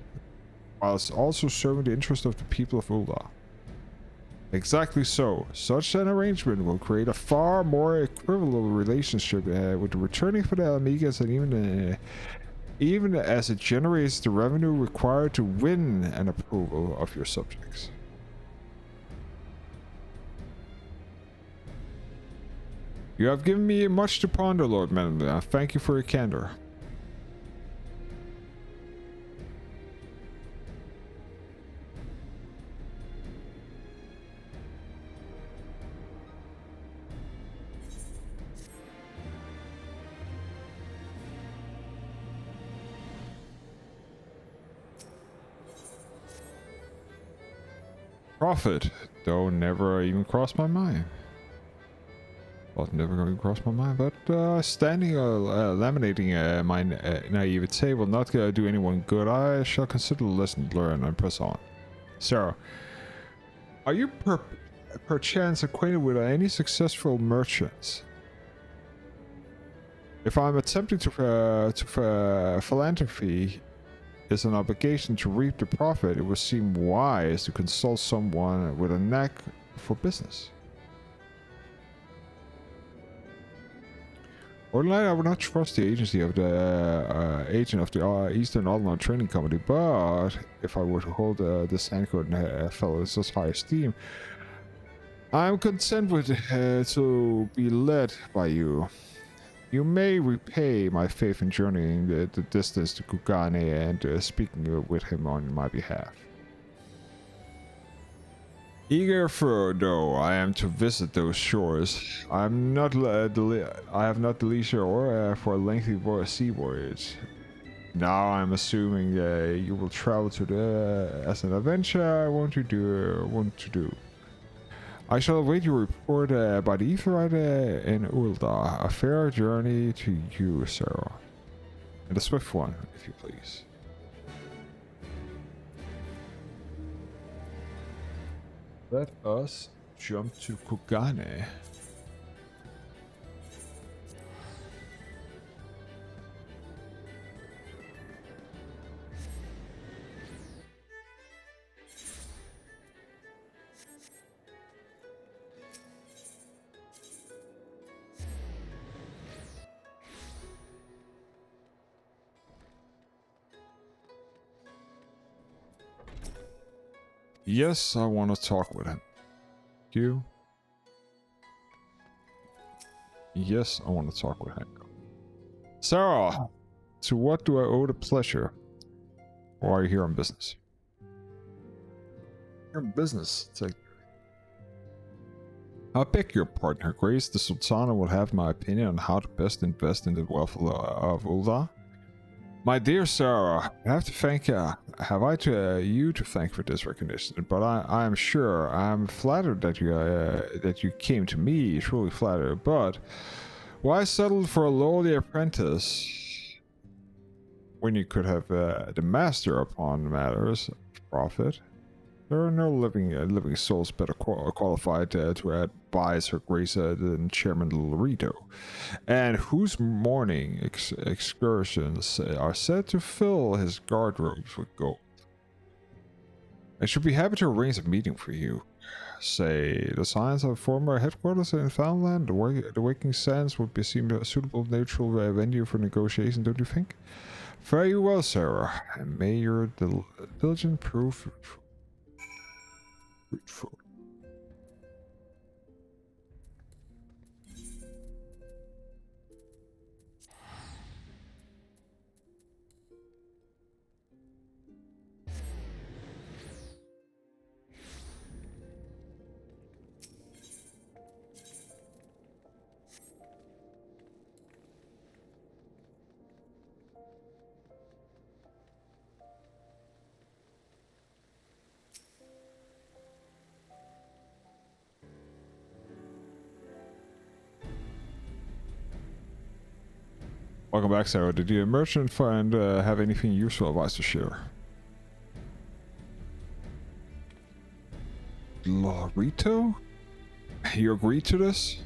[SPEAKER 1] whilst also serving the interest of the people of Ulda. Exactly so. Such an arrangement will create a far more equivalent relationship with the returning for the Amigas, and even as it generates the revenue required to win an approval of your subjects. You have given me much to ponder, Lord Mendeley. Thank you for your candor. Profit, though never even crossed my mind. Well, never going to cross my mind, but standing or laminating my naivete will not do anyone good. I shall consider the lesson learned and press on. So, are you perchance acquainted with any successful merchants? If I'm attempting to philanthropy is an obligation to reap the profit, it would seem wise to consult someone with a knack for business. Ordinarily, I would not trust the agency of the agent of the Eastern Outlaw Training Company, but if I were to hold this anchor fellow in such high esteem, I'm content with to be led by you. You may repay my faith in journeying the distance to Kugane and speaking with him on my behalf. Eager for though I am to visit those shores, I have not the leisure or for a lengthy sea voyage. Now I'm assuming you will travel to the as an adventure. I want to do. I shall await your report by the ether in Ulda. A fair journey to you, Sarah, and a swift one, if you please. Let us jump to Kugane. Yes, I want to talk with him. You? Yes, I want to talk with him. Sarah, to what do I owe the pleasure? Or are you here on business? You're on business. I beg your pardon, Her Grace. The Sultana will have my opinion on how to best invest in the wealth of Ulda. My dear Sarah, I have to thank you to thank for this recognition, but I am sure I'm flattered that you came to me, truly flattered. But why settle for a lowly apprentice when you could have the master upon matters of profit? There are no living souls better qualified to advise Her Grace than Chairman Lorito, and whose morning excursions are said to fill his guard robes with gold. I should be happy to arrange a meeting for you. Say, the signs of former headquarters in Foundland, the Waking Sands would be seem a suitable neutral venue for negotiation, don't you think? Very well, Sarah. And may your diligence prove fruitful. Welcome back, Sarah. Did the merchant find have anything useful advice to share? Lorito? You agreed to this?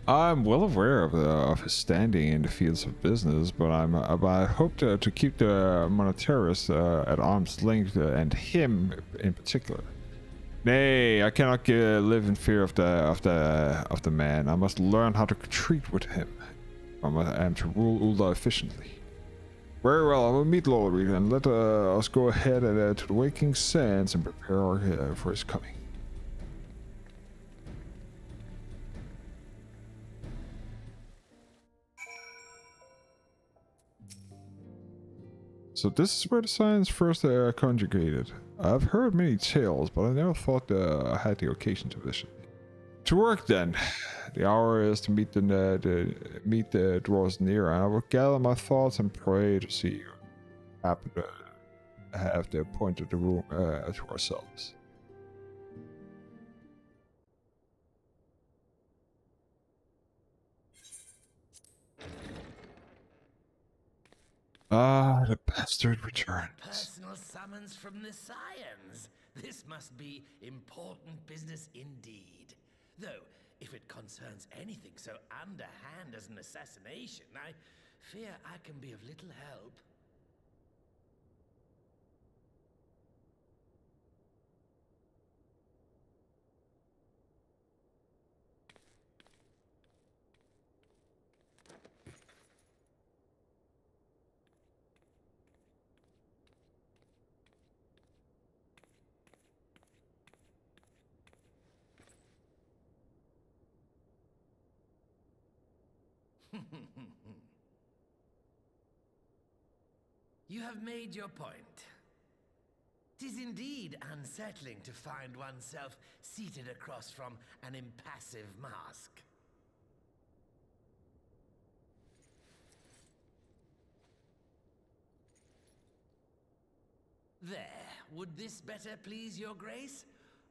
[SPEAKER 1] I'm well aware of his standing in the fields of business, but I hope to keep the monetarist at arm's length and him in particular. Nay, I cannot live in fear of the man. I must learn how to treat with him. I am to rule Ulda efficiently. Very well, I will meet Lorito and let us go ahead and, to the Waking Sands and prepare for his coming. So this is where the signs first conjugated. I've heard many tales, but I never thought I had the occasion to visit. To work then. The hour is to meet the draws near, and I will gather my thoughts and pray to see you happen to have the point of the room to ourselves. Ah, the bastard returns.
[SPEAKER 11] Personal summons from the Scions. This must be important business indeed. Though, if it concerns anything so underhand as an assassination, I fear I can be of little help. You have made your point. 'Tis indeed unsettling to find oneself seated across from an impassive mask. There, would this better please your grace?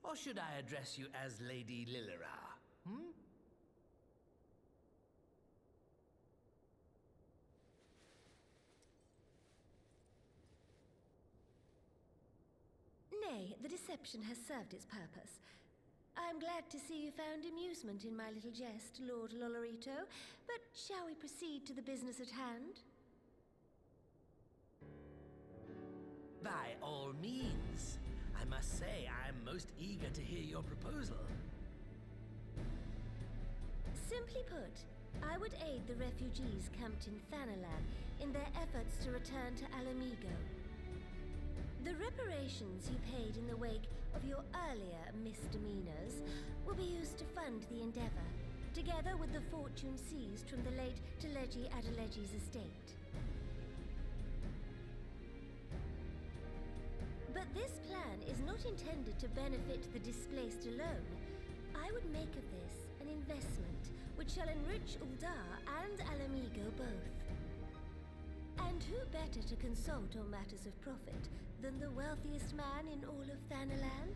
[SPEAKER 11] Or should I address you as Lady Lilira?
[SPEAKER 2] Nay, the deception has served its purpose. I am glad to see you found amusement in my little jest, Lord Lolorito, but shall we proceed to the business at hand?
[SPEAKER 11] By all means. I must say I am most eager to hear your proposal.
[SPEAKER 2] Simply put, I would aid the refugees camped in Thanalan in their efforts to return to Alamigo. The reparations you paid in the wake of your earlier misdemeanors will be used to fund the endeavor, together with the fortune seized from the late Teleji Adeleji's estate. But this plan is not intended to benefit the displaced alone. I would make of this an investment which shall enrich Ulda and Alamigo both. And who better to consult on matters of profit than the wealthiest man in all of Thanalan?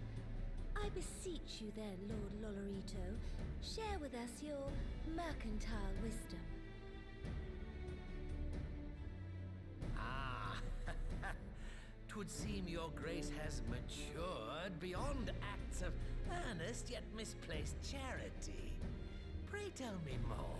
[SPEAKER 2] I beseech you then, Lord Lolorito, share with us your mercantile wisdom.
[SPEAKER 11] Ah, 'twould seem your grace has matured beyond acts of earnest yet misplaced charity. Pray tell me more.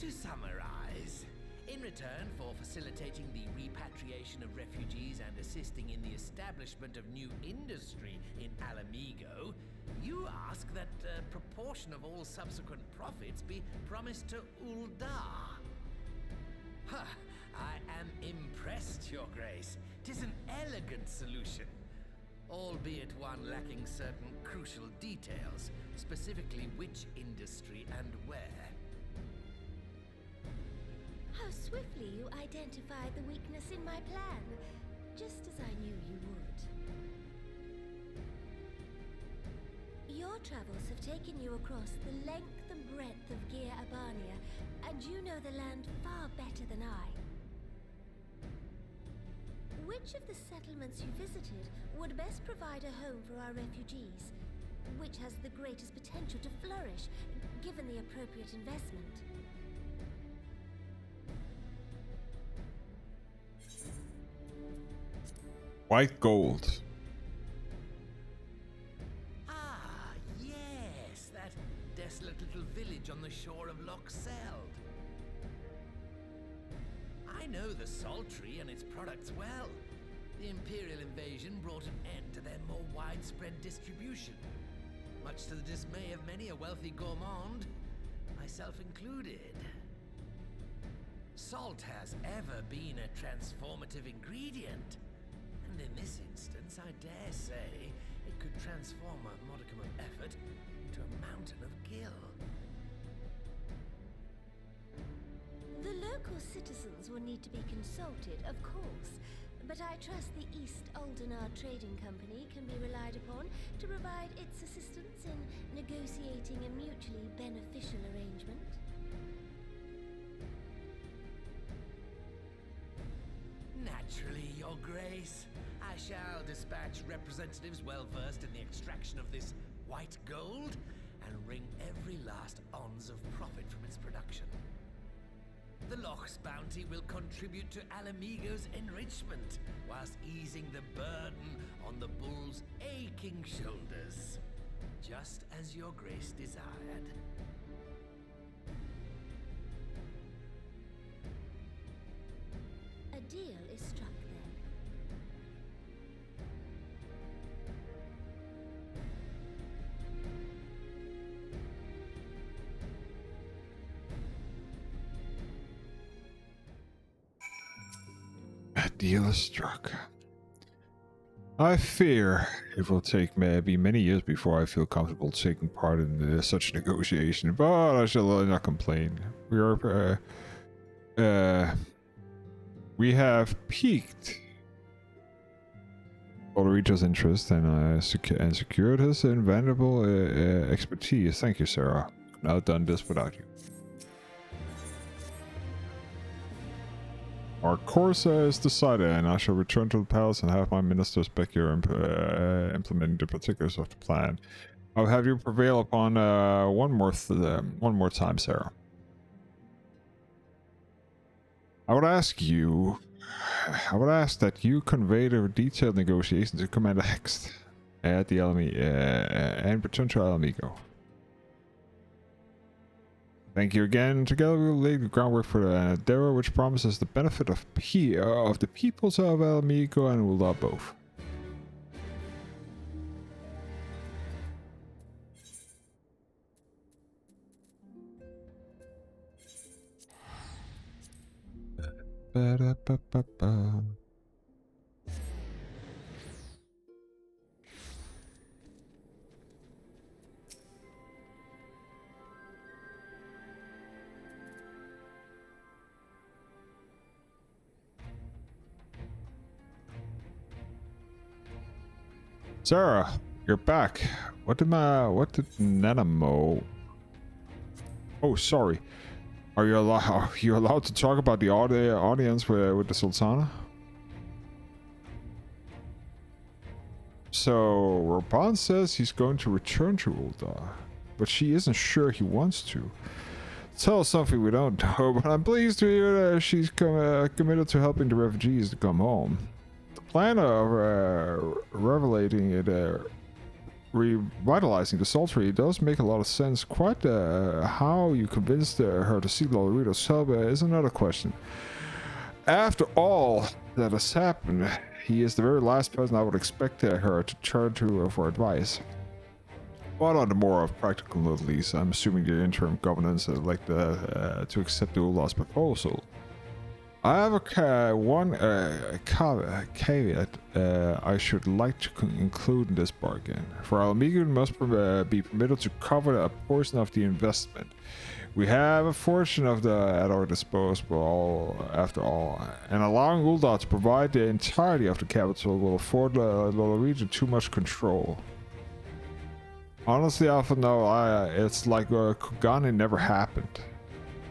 [SPEAKER 11] To summarize, in return for facilitating the repatriation of refugees and assisting in the establishment of new industry in Alamigo, you ask that a proportion of all subsequent profits be promised to Uldar. Huh, I am impressed, Your Grace. 'Tis an elegant solution, albeit one lacking certain crucial details, specifically which industry and where.
[SPEAKER 12] How swiftly you identified the weakness in my plan, just as I knew you would. Your travels have taken you across the length and breadth of Gir Abania, and you know the land far better than I. Which of the settlements you visited would best provide a home for our refugees? Which has the greatest potential to flourish, given the appropriate investment?
[SPEAKER 1] White gold.
[SPEAKER 11] Ah, yes, that desolate little village on the shore of Loch Seld. I know the Saltry and its products well. The Imperial invasion brought an end to their more widespread distribution, much to the dismay of many a wealthy gourmand, myself included. Salt has ever been a transformative ingredient, and in this instance, I dare say, it could transform a modicum of effort into a mountain of gill.
[SPEAKER 12] The local citizens will need to be consulted, of course, but I trust the East Aldenar Trading Company can be relied upon to provide its assistance in negotiating a mutually beneficial arrangement.
[SPEAKER 11] Naturally, Your Grace. I shall dispatch representatives well versed in the extraction of this white gold and wring every last ounce of profit from its production. The Loch's bounty will contribute to Alamigo's enrichment, whilst easing the burden on the bull's aching shoulders, just as Your Grace desired.
[SPEAKER 12] A deal is struck then.
[SPEAKER 1] A deal is struck. I fear it will take maybe many years before I feel comfortable taking part in such a negotiation, but I shall not complain. We have piqued Ulrich's interest and secured his invaluable expertise. Thank you, Sarah. I've not done this without you. Our course is decided, and I shall return to the palace and have my ministers back here implementing the particulars of the plan. I'll have you prevail upon one more time, Sarah. I would ask that you convey the detailed negotiations to Commander Hext at the and return to Alamigo. Thank you again. Together we will lay the groundwork for the endeavor which promises the benefit of the peoples of Alamigo and Uldar both. Ba-da-ba-ba-ba. Sarah, you're back. What did Nanamo? Oh, sorry. Are you allowed to talk about the audience with the Sultana? So Raban says he's going to return to Uldar, but she isn't sure he wants to. Tell us something we don't know, but I'm pleased to hear that she's committed to helping the refugees to come home. The plan of revelating it revitalizing the sultry does make a lot of sense. Quite how you convinced her to seek Lolorito's help is another question. After all that has happened, he is the very last person I would expect her to turn to for advice. But on the more of practical note, at least, I'm assuming the interim governance would like to accept the Ulah's proposal. I have one caveat I should like to include in this bargain. For Almigun must be permitted to cover a portion of the investment. We have a fortune at our disposal, after all, and allowing Uldar to provide the entirety of the capital will afford Lolorito too much control. Honestly, Alpha, no, it's like Kugane never happened.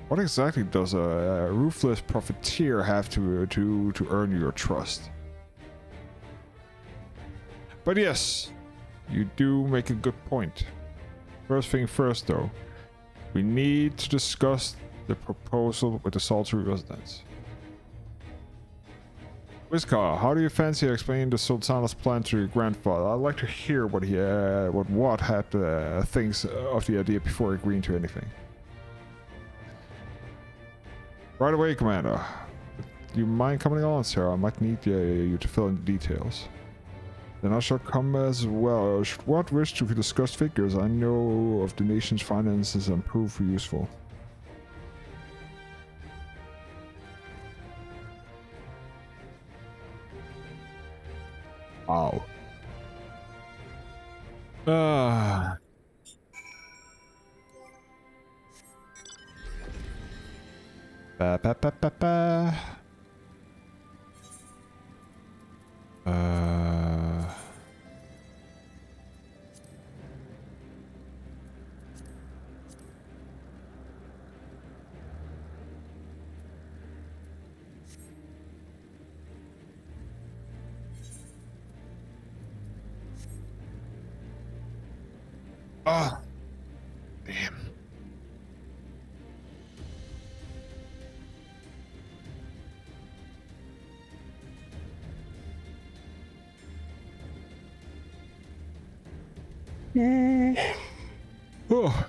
[SPEAKER 1] What exactly does a ruthless profiteer have to earn your trust? But yes, you do make a good point. First thing first, though, we need to discuss the proposal with the Sultry residents. Whiskar, how do you fancy explaining the Sultana's plan to your grandfather? I'd like to hear what he thinks of the idea before agreeing to anything. Right away, Commander. Do you mind coming along, sir? I might need you to fill in the details. Then I shall come as well. Should what wish to discuss figures, I know of the nation's finances and prove useful. Wow. Ba, ba, ba, ba, ba. Ah, damn. Oh.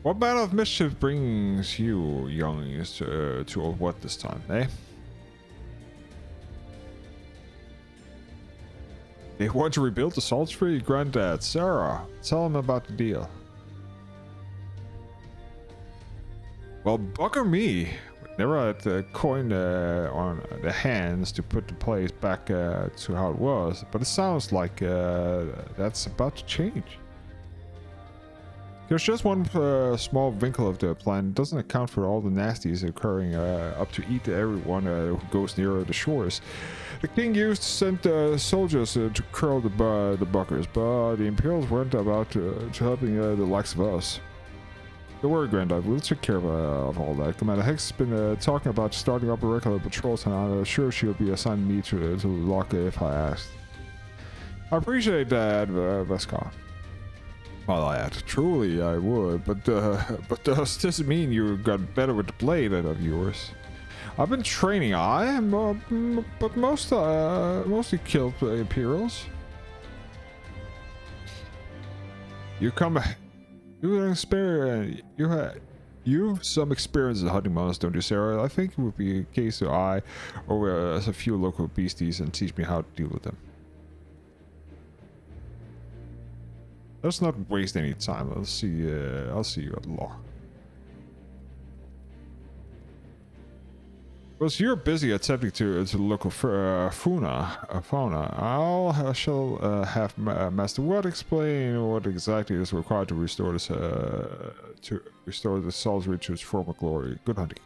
[SPEAKER 1] What manner of mischief brings you, younglings, to Old What this time, eh? They want to rebuild the Sultry? Granddad, Sarah, tell them about the deal. Well, bugger me. Never had the coin on the hands to put the place back to how it was, but it sounds like that's about to change. There's just one small wrinkle of the plan. It doesn't account for all the nasties occurring up to eat everyone who goes near the shores. The king used to send soldiers to curl the buggers, but the Imperials weren't about to helping the likes of us. Don't worry, Granddad, we'll take care of all that. Commander Hex has been talking about starting up a regular patrols, and I'm sure she'll be assigning me to lock if I ask. I appreciate that, Vescar. Well, truly I would, but does this mean you got better with the blade of yours? I've been training, but mostly killed Imperials. You've some experience in hunting monsters, don't you, Sarah? I think it would be a case of I or a few local beasties and teach me how to deal with them. Let's not waste any time. I'll see you at law. Well, you're busy attempting to local fauna. I shall have Master What explain what exactly is required to restore this the Sultry to its former glory. Good hunting.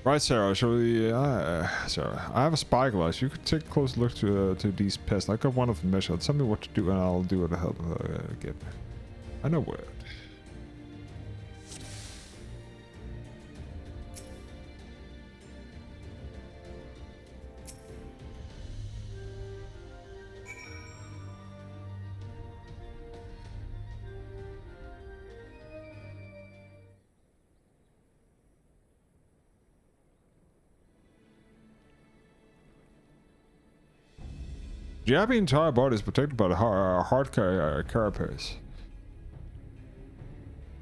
[SPEAKER 1] Right, Sarah, shall we, Sarah, I have a spyglass. You could take a close look to these pests. I got one of them measured. Tell me what to do and I'll do it to help get there. I know where. The Abbey entire body is protected by the hard carapace.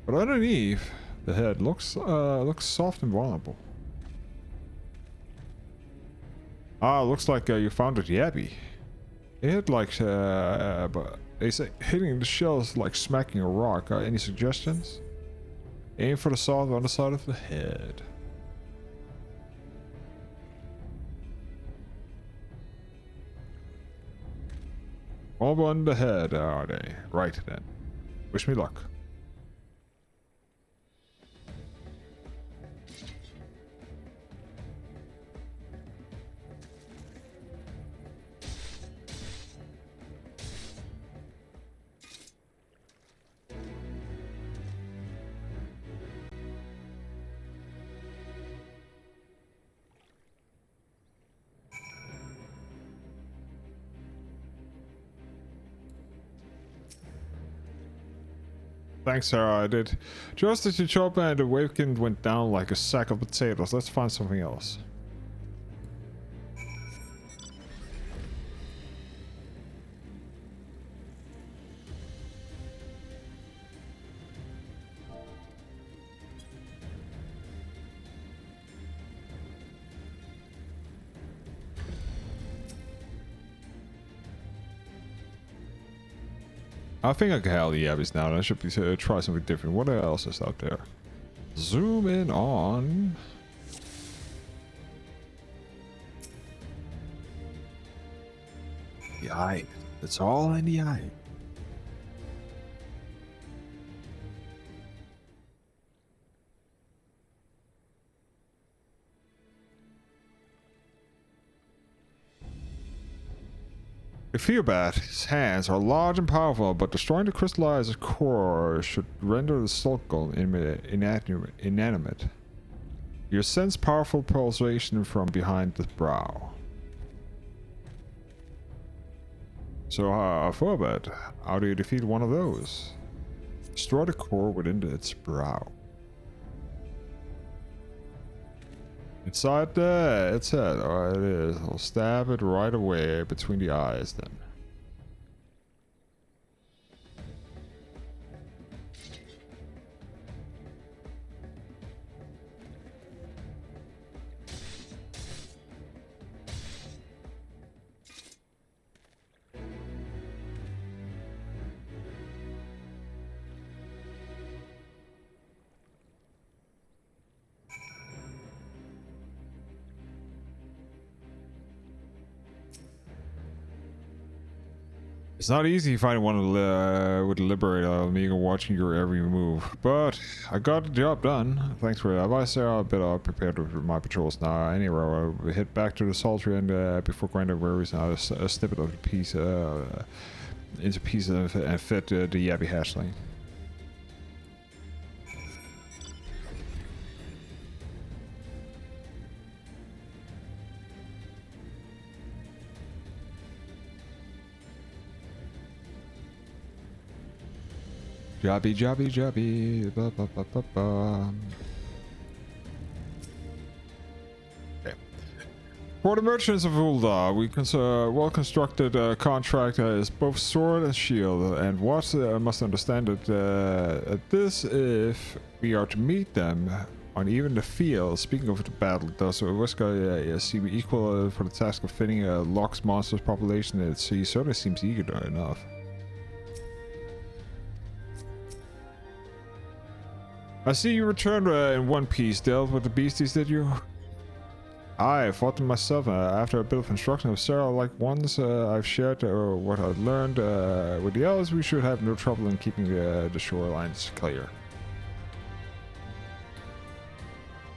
[SPEAKER 1] But underneath, the head looks soft and vulnerable. Ah, looks like you found it, the Abbey. It like, but they say hitting the shell is like smacking a rock. Any suggestions? Aim for the soft underside of the head. All on the head, are they? Right then. Wish me luck. Thanks, Sarah. I did. Just as you chop and the awakened went down like a sack of potatoes. Let's find something else. I think I can handle the Abbeys now. I should be try something different. What else is out there? Zoom in on. The eye. It's all in the eye. I feel bad. His hands are large and powerful, but destroying the crystallized core should render the skull inanimate. You sense powerful pulsation from behind the brow. So, Forbad, how do you defeat one of those? Destroy the core within its brow. Inside there, its head. Oh, it is. I'll stab it right away between the eyes then. It's not easy finding one with a liberator amigo watching your every move, but I got the job done. Thanks for the advice. I'll prepared with my patrols now. Anyway, I'll head back to the Sultry and before going to where is now a snippet of the piece into pieces and fit the Yabby hatchling. Jobby, jobby, jobby. Ba, ba, ba, ba, ba. Okay. For the merchants of Ul'dah, we well-constructed contract is both sword and shield, and what must understand that this, if we are to meet them on even the field. Speaking of the battle, does Wiska seem equal for the task of fitting Locke's monster's population? He certainly seems eager enough. I see you returned in one piece. Dealt with the beasties, did you? I fought them myself after a bit of instruction of Sarah. Like ones I've shared what I've learned with the others, we should have no trouble in keeping the shorelines clear.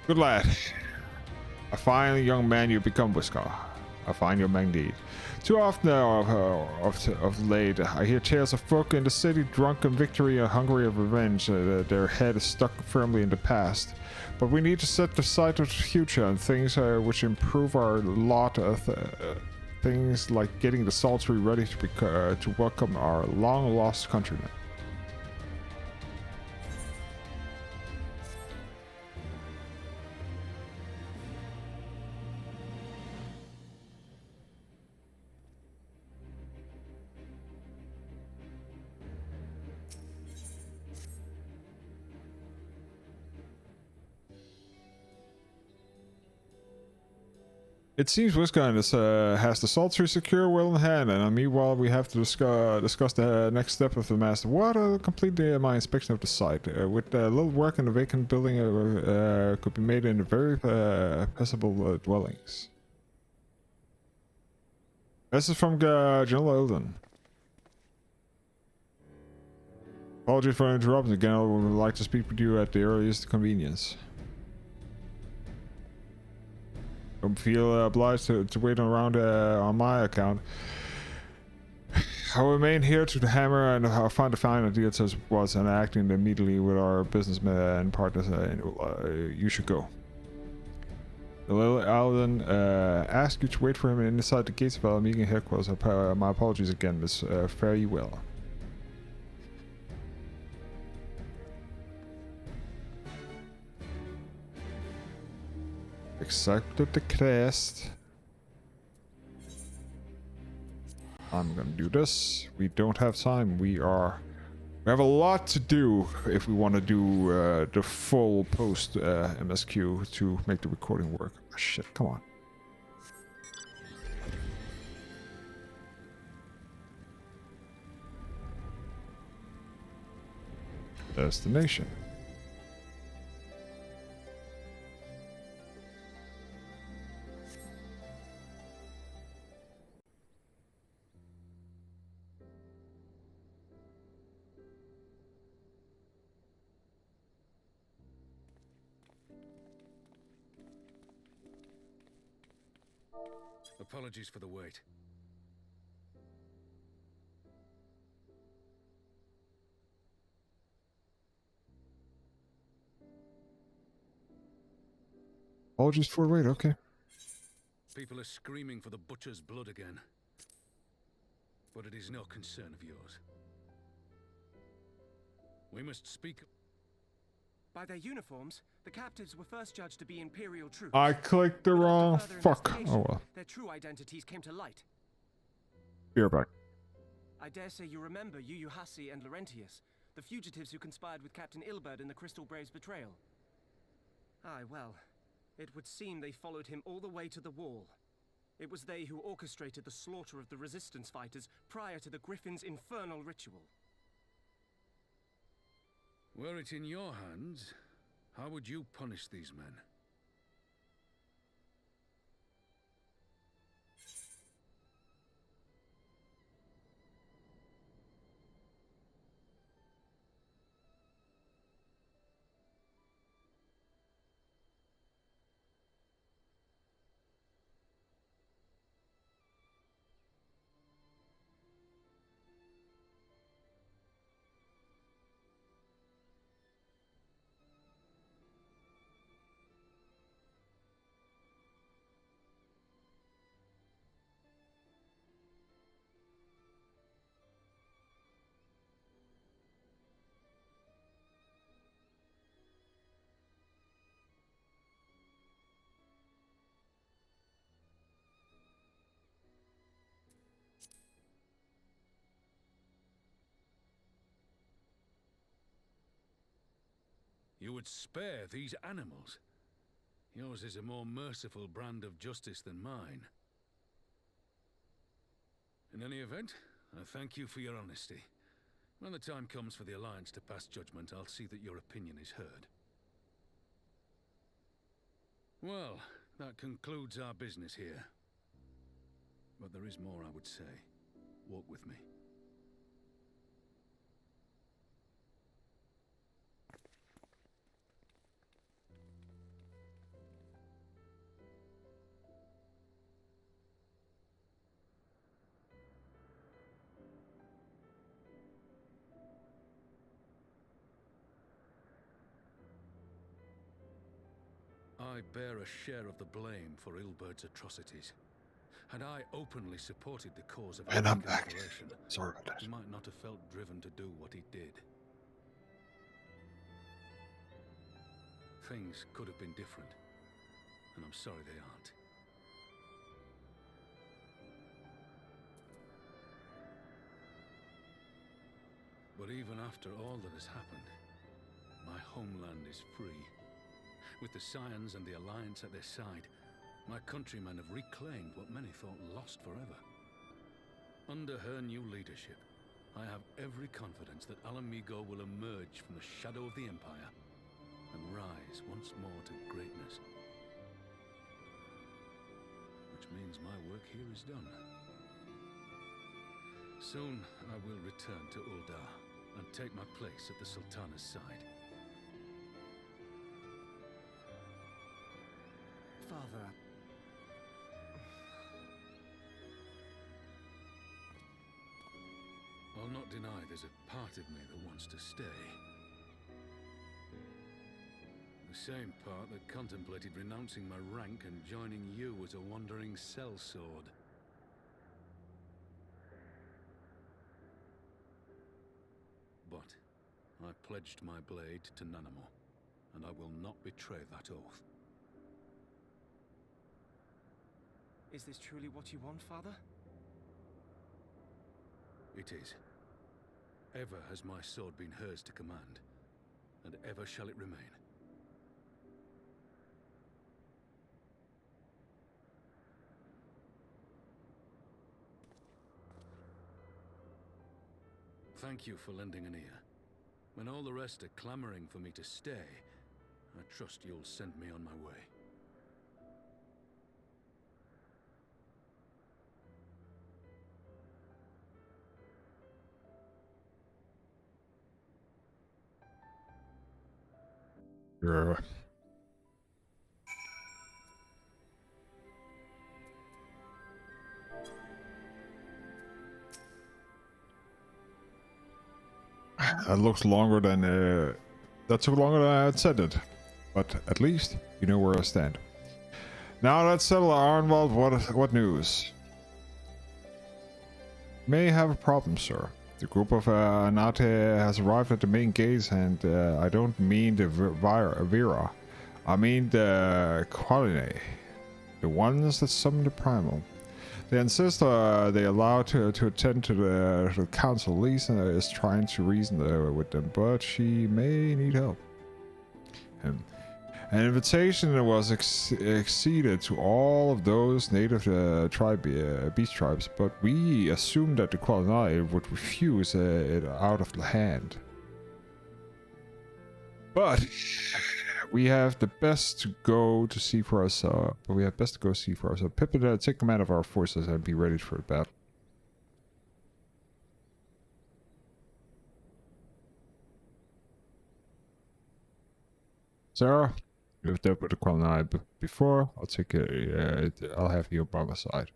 [SPEAKER 1] Good lad. A fine young man you become, Wiska. A fine young man indeed. Too often of late, I hear tales of folk in the city drunk in victory and hungry of revenge. Their head is stuck firmly in the past. But we need to set the sight of the future and things which improve our lot. Things like getting the Sultry ready to welcome our long-lost countrymen. It seems Wisconsin has the sultry secure well in hand, and meanwhile we have to discuss the next step of the master. What? Complete my inspection of the site. With little work in the vacant building could be made into very passable dwellings. This is from General Eldon. Apologies for interrupting again. I would like to speak with you at the earliest convenience. Don't feel obliged to wait around on my account. I will remain here to hammer and find a final deal such as was and acting immediately with our businessmen and partners. You should go. The little Alden asked you to wait for him inside the gates of our meeting headquarters. My apologies again, Miss. Fare you well. Accepted the crest. I'm gonna do this. We don't have time. We have a lot to do if we want to do the full post MSQ to make the recording work. Oh, shit, come on. Destination.
[SPEAKER 8] Apologies for the wait.
[SPEAKER 1] Apologies for the wait, okay.
[SPEAKER 8] People are screaming for the butcher's blood again. But it is no concern of yours. We must speak.
[SPEAKER 13] By their uniforms, the captives were first judged to be Imperial troops.
[SPEAKER 1] I clicked the wrong fuck. Oh well.
[SPEAKER 13] Their true identities came to light.
[SPEAKER 1] Be right back.
[SPEAKER 13] I dare say you remember Yuyuhasi and Laurentius, the fugitives who conspired with Captain Ilberd in the Crystal Brave's betrayal. Aye, well, it would seem they followed him all the way to the wall. It was they who orchestrated the slaughter of the resistance fighters prior to the Griffin's infernal ritual.
[SPEAKER 8] Were it in your hands, how would you punish these men? You would spare these animals? Yours is a more merciful brand of justice than mine. In any event, I thank you for your honesty. When the time comes for the Alliance to pass judgment, I'll see that your opinion is heard. Well, that concludes our business here. But there is more I would say. Walk with me. I bear a share of the blame for Ilberd's atrocities. Had I openly supported the cause of
[SPEAKER 1] and I'm back.
[SPEAKER 8] liberation,
[SPEAKER 1] Sorry about that.
[SPEAKER 8] he might not have felt driven to do what he did. Things could have been different, and I'm sorry they aren't. But even after all that has happened, my homeland is free. With the Scions and the Alliance at their side, My countrymen have reclaimed what many thought lost forever. Under her new leadership, I have every confidence that Alamigo will emerge from the shadow of the Empire and rise once more to greatness. Which means my work here is done. Soon I will return to Uldar and take my place at the Sultana's side.
[SPEAKER 13] Father...
[SPEAKER 8] I'll not deny there's a part of me that wants to stay. The same part that contemplated renouncing my rank and joining you as a wandering sellsword. But I pledged my blade to Nanamo, and I will not betray that oath.
[SPEAKER 13] Is this truly what you want, Father?
[SPEAKER 8] It is. Ever has my sword been hers to command, and ever shall it remain. Thank you for lending an ear. When all the rest are clamoring for me to stay, I trust you'll send me on my way.
[SPEAKER 1] Sure. That looks longer than that took longer than I had said it, but at least you know where I stand. Now let's settle Arnwald. What news? May have a problem, sir. The group of Anate has arrived at the main gates, and I don't mean the Vera. I mean the Qualine, the ones that summon the Primal. They insist they allow to attend to the council. Lisa is trying to reason with them, but she may need help. An invitation was exceeded to all of those native beast tribes, but we assumed that the Qualinai would refuse it out of the hand. But we have the best to go to see for ourselves. Pippin, take command of our forces and be ready for the battle. Sarah, you've dealt with the Qualinai before. I'll take it. I'll have you by my side.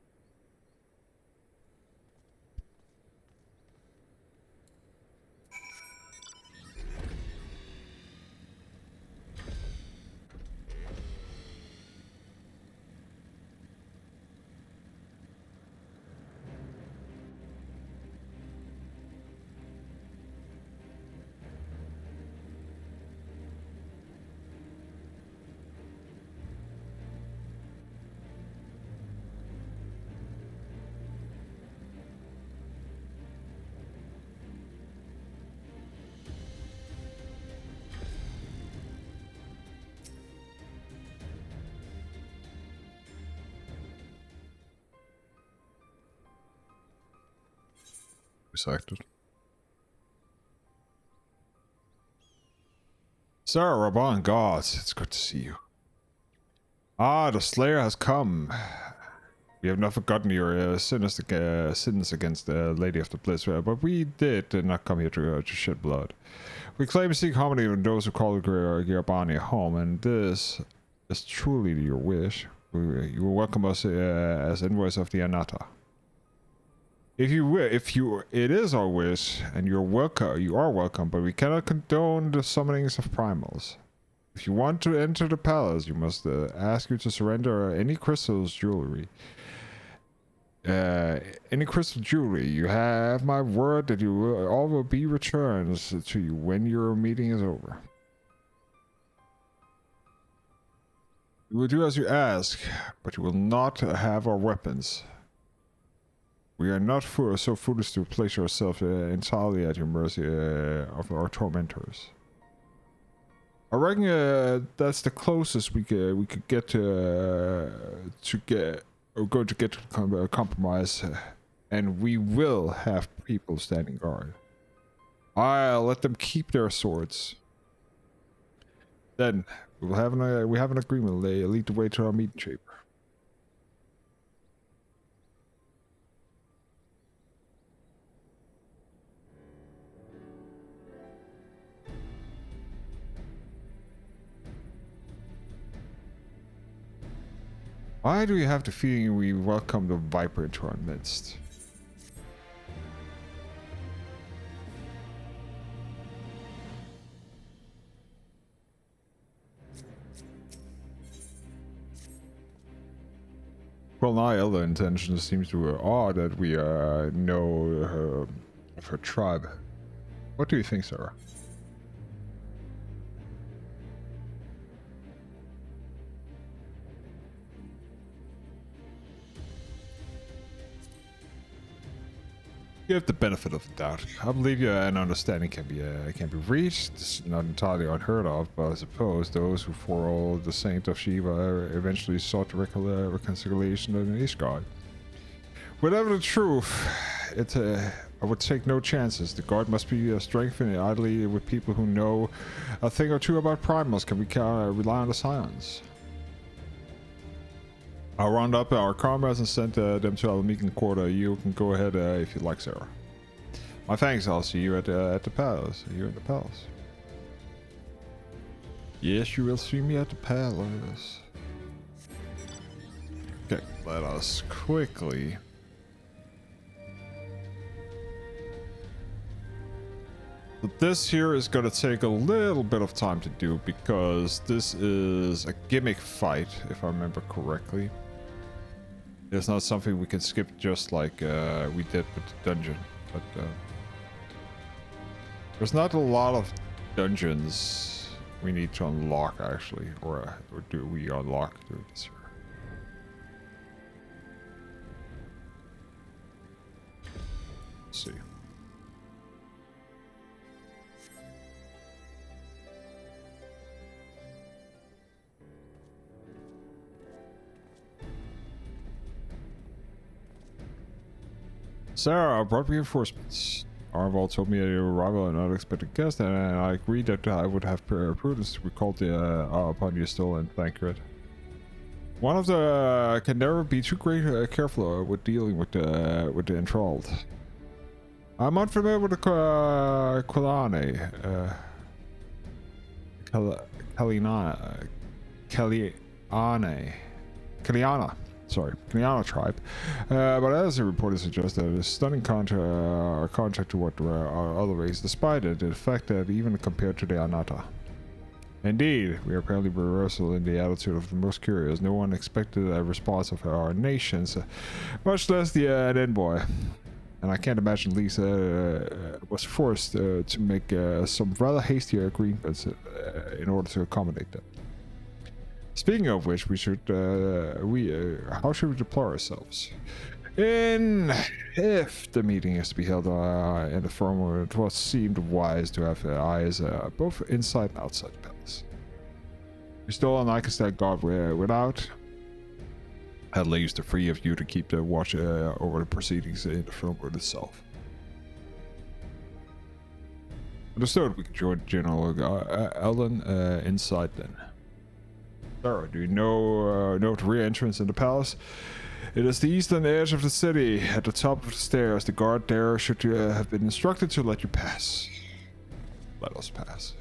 [SPEAKER 1] Selected. Sarah Raban, gods, it's good to see you. Ah, the Slayer has come. We have not forgotten your sins against the Lady of the Bliss, but we did not come here to shed blood. We claim to seek harmony with those who call Girbani home, and this is truly your wish. You will welcome us as envoys of the Anata. It is our wish, and you are welcome, but we cannot condone the summonings of primals. If you want to enter the palace, you must ask you to surrender any crystal jewelry. You have my word that all will be returned to you when your meeting is over. You will do as you ask, but you will not have our weapons. We are not so foolish to place ourselves entirely at your mercy of our tormentors. I reckon that's the closest we could get to get or go to get to a compromise, and we will have people standing guard. I'll let them keep their swords. Then we have an agreement. They lead the way to our meeting chamber. Why do we have the feeling we welcome the Viper into our midst? Well, my other intention seems to are that we know of her tribe. What do you think, Sarah? Give the benefit of the doubt. I believe an understanding can be reached. It's not entirely unheard of, but I suppose those who followed the Saint of Shiva eventually sought reconciliation in Ishgard. Whatever the truth, I would take no chances. The guard must be strengthened idly with people who know a thing or two about primals. Can we rely on the silence? I'll round up our comrades and send them to our meeting quarter. You can go ahead if you'd like, Sarah. My thanks. I'll see you at the palace. Here in the palace. Yes, you will see me at the palace. Okay, let us quickly. But this here is going to take a little bit of time to do because this is a gimmick fight, if I remember correctly. It's not something we can skip just like we did with the dungeon, but there's not a lot of dungeons we need to unlock actually, or do we unlock doing this here? Let's see. Sarah, I brought reinforcements. Arval told me your arrival an unexpected guest, and I agreed that I would have prudence to recall upon your stolen Thancred. One of the can never be too careful with dealing with the enthralled. I'm unfamiliar with the Quilane, Kaliana tribe. But as the report suggests, a stunning contract to what our other race, despite it, the fact that even compared to the Anata. Indeed, we are apparently reversal in the attitude of the most curious. No one expected a response of our nations, much less the envoy. And I can't imagine Lisa was forced to make some rather hasty agreements in order to accommodate them. Speaking of which, we should how should we deploy ourselves? If the meeting is to be held in the form where it was seemed wise to have eyes both inside and outside the palace. We stole an Icostat guard without. That leaves the three of you to keep the watch over the proceedings in the firm room itself. Understood. We can join General Ellen inside then. Sarah, do you know the rear entrance in the palace? It is the eastern edge of the city. At the top of the stairs, the guard there should have been instructed to let you pass. Let us pass.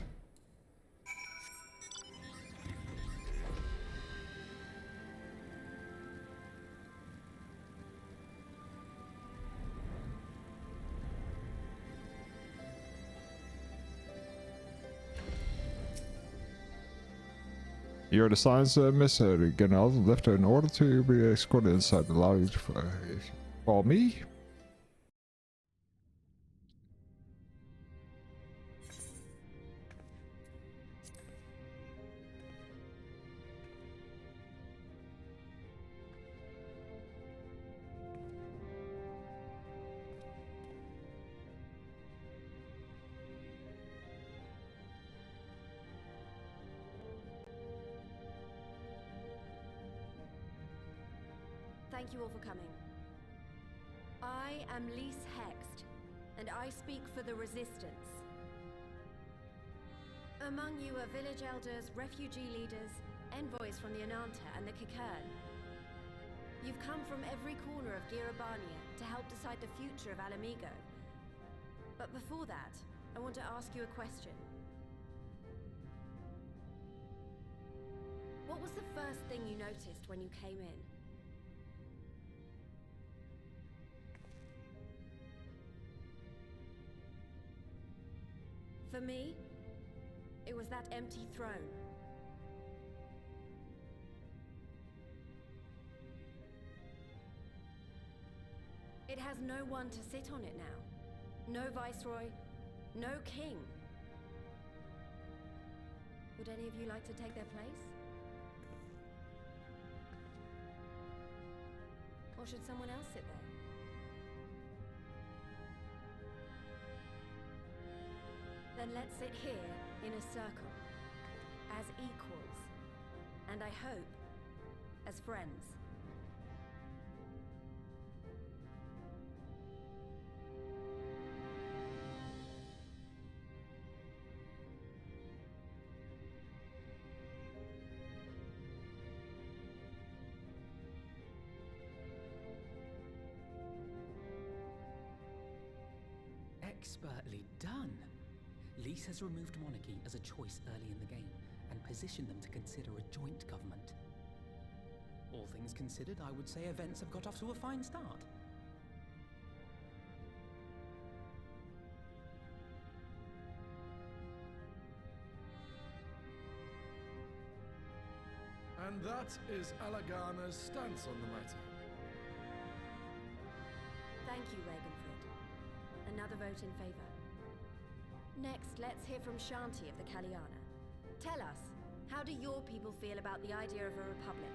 [SPEAKER 1] You're the science miss. General left in order to be escorted inside. Allow you to follow me.
[SPEAKER 2] thank you all for coming. I am Lise Hext, and I speak for the Resistance. Among you are village elders, refugee leaders, envoys from the Ananta and the Kikern. You've come from every corner of Girabania to help decide the future of Alamigo. But before that, I want to ask you a question. What was the first thing you noticed when you came in? For me, it was that empty throne. It has no one to sit on it now. No viceroy, no king. Would any of you like to take their place? Or should someone else sit there? Then let's sit here in a circle, as equals, and I hope, as friends.
[SPEAKER 5] Expertly done. Lise has removed monarchy as a choice early in the game, and positioned them to consider a joint government. All things considered, I would say events have got off to a fine start.
[SPEAKER 14] And that is Alagana's stance on the matter.
[SPEAKER 2] Thank you, Ragenfrid. Another vote in favor. Next, let's hear from Shanti of the Kaliana. Tell us, how do your people feel about the idea of a republic?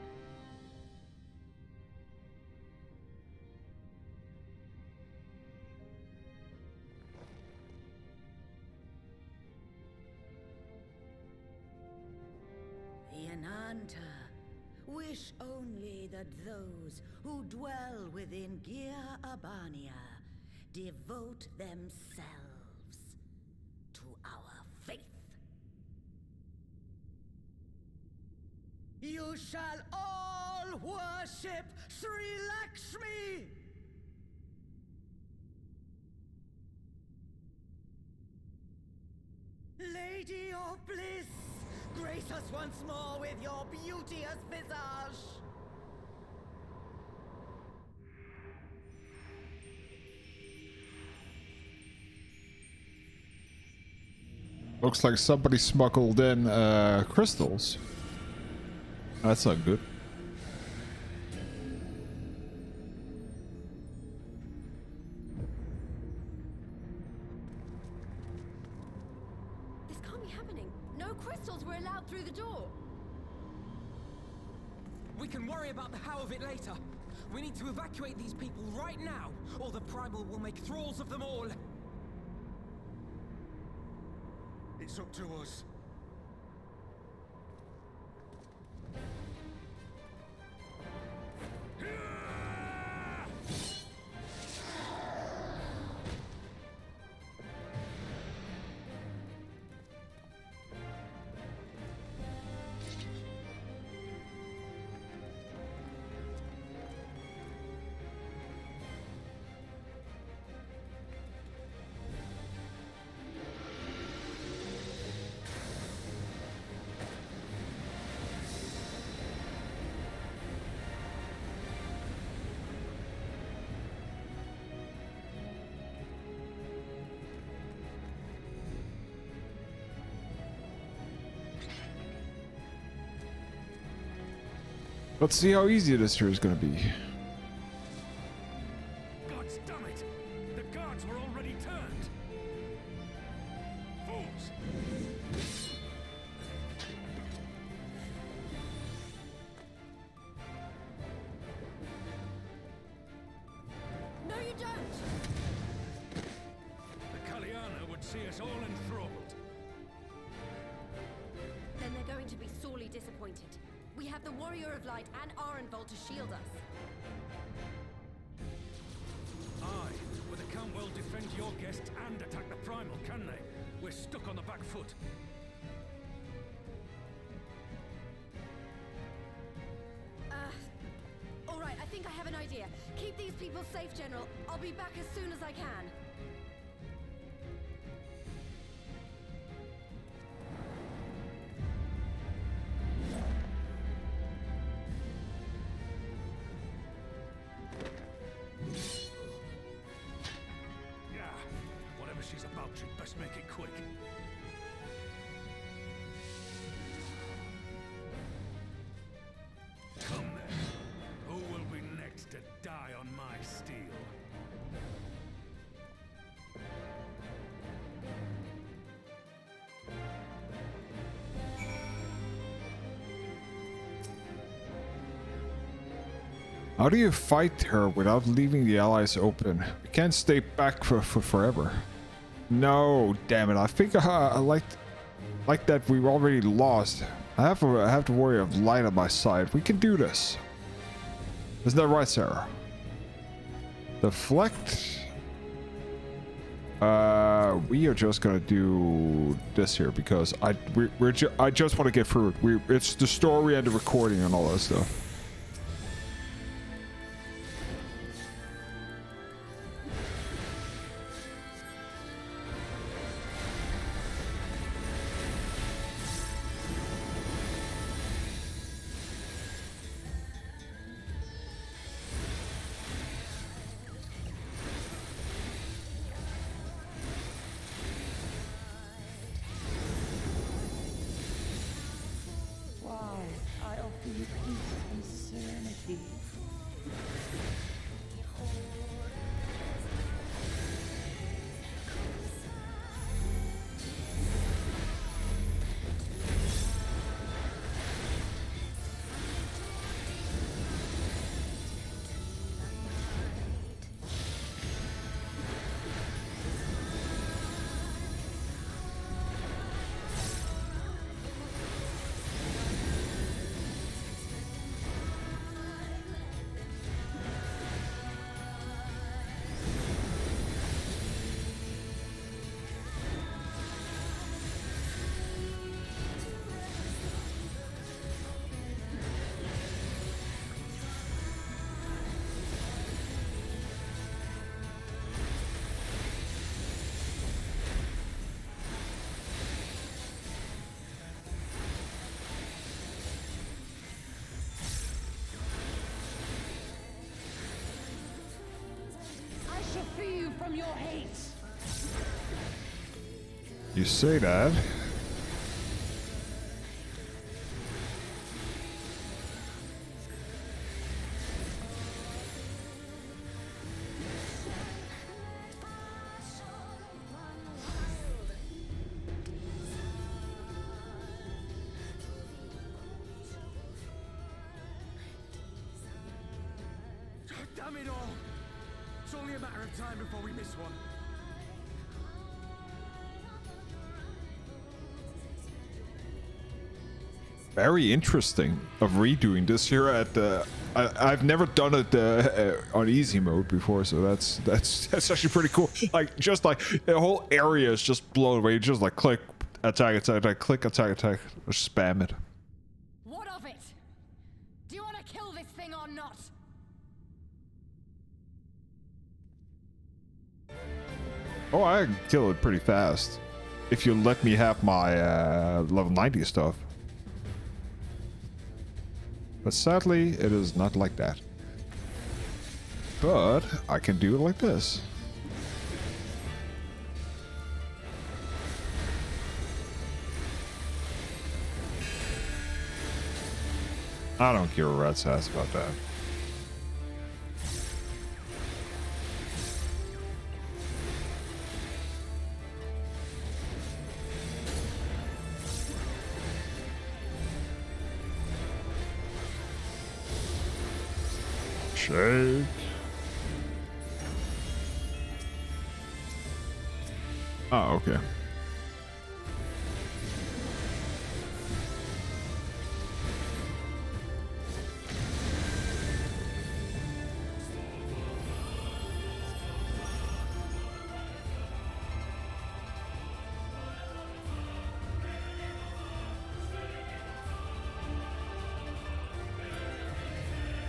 [SPEAKER 6] The Ananta wish only that those who dwell within Gir Abania devote themselves to our faith. You shall all worship Sri Lakshmi! Lady of Bliss, grace us once more with your beauteous visage!
[SPEAKER 1] Looks like somebody smuggled in crystals. That's not good.
[SPEAKER 2] This can't be happening. No crystals were allowed through the door.
[SPEAKER 5] We can worry about the how of it later. We need to evacuate these people right now, or the Primal will make thralls of them all.
[SPEAKER 7] It's up to us.
[SPEAKER 1] Let's see how easy this here is going to be.
[SPEAKER 8] God damn it! The guards were already turned! Fools!
[SPEAKER 2] No, you don't!
[SPEAKER 8] The Kaliana would see us all enthralled.
[SPEAKER 2] Then they're going to be sorely disappointed. We have the Warrior of Light and Arenvald to shield us.
[SPEAKER 8] can't well defend your guests and attack the Primal, can they? We're stuck on the back foot.
[SPEAKER 2] All right, I think I have an idea. Keep these people safe, General. I'll be back as soon as I can.
[SPEAKER 8] Yeah, whatever she's about, she'd best make it quick. Come then. Who will be next to die on my steel?
[SPEAKER 1] How do you fight her without leaving the allies open? We can't stay back for forever. No, damn it! I think I like that we've already lost. I have to worry of light on my side. We can do this. Isn't that right, Sarah? Deflect. We are just gonna do this here because I just want to get through it. It's the story and the recording and all that stuff.
[SPEAKER 6] From your hate.
[SPEAKER 1] You say that.
[SPEAKER 10] Damn it all! It's only a matter of time before we miss one.
[SPEAKER 1] Very interesting of redoing this here at the. I've never done it on easy mode before, so that's actually pretty cool. Like just like the whole area is just blown away. You just like click, attack, click, attack, or spam it.
[SPEAKER 3] What of it? Do you want to kill this thing or not?
[SPEAKER 1] Oh, I can kill it pretty fast if you let me have my level 90 stuff. But sadly, it is not like that. But I can do it like this. I don't give a rat's ass about that. Shake. Oh, okay.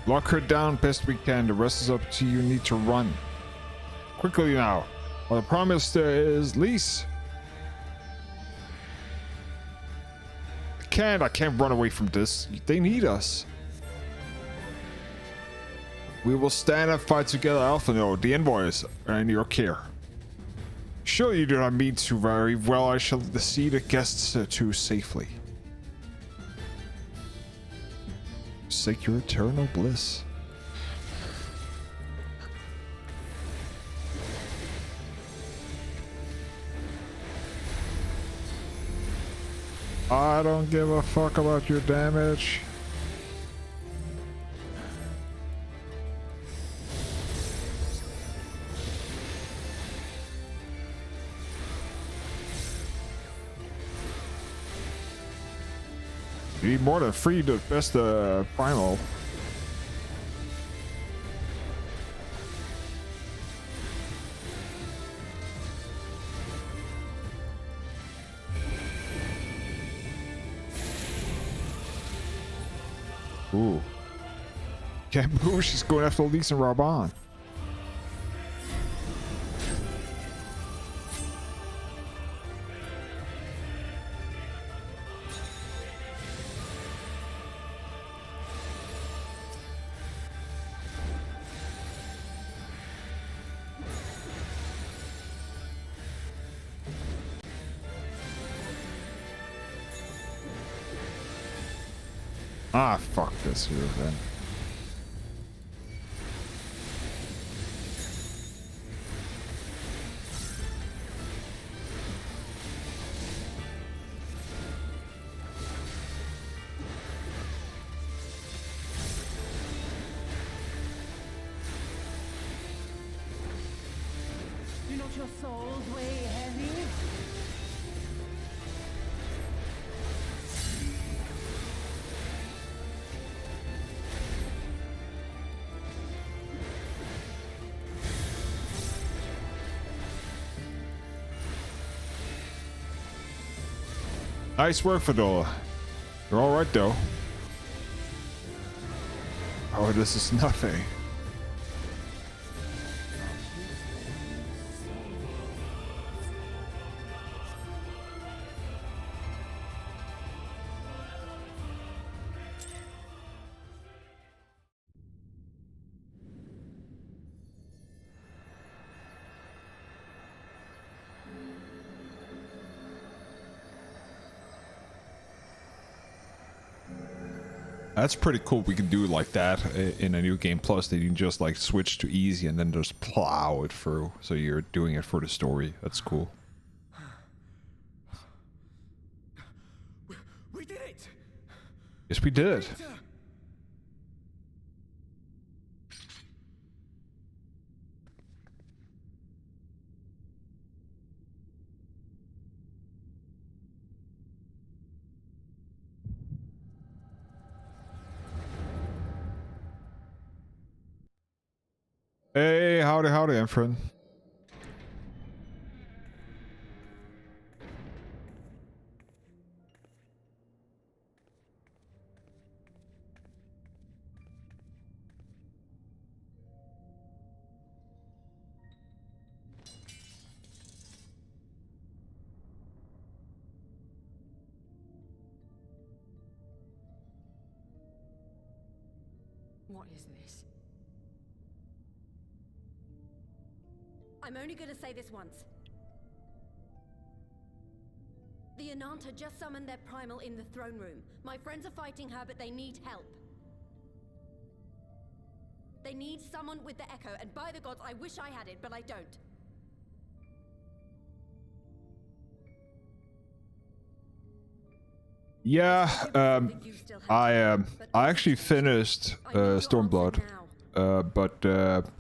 [SPEAKER 1] Lock her down best we can. The rest is up to you. Need to run. Quickly now. Well, the promise is Lise. I can't run away from this. They need us. We will stand and fight together, Alphino. The envoys are in your care. Sure you do not mean to very well. I shall see the guests to safely. Seek your eternal bliss. I don't give a fuck about your damage. You need more than 3 to best primal. Ooh. Can't move, she's going after Lise and Raban. Ah, fuck this here then.
[SPEAKER 6] Do not your souls weigh heavy?
[SPEAKER 1] Nice work, Fettouhi. You're alright though. Oh, this is nothing. That's pretty cool. We can do it like that in a new game plus. That you can just like switch to easy and then just plow it through. So you're doing it for the story. That's cool.
[SPEAKER 10] We did it.
[SPEAKER 1] Yes, we did. Hey, howdy, Efren.
[SPEAKER 2] What is this? I'm only gonna say this once. The Ananta just summoned their primal in the throne room. My friends are fighting her, but they need help. They need someone with the Echo, and by the gods, I wish I had it, but I don't.
[SPEAKER 1] Yeah, I actually finished Stormblood, but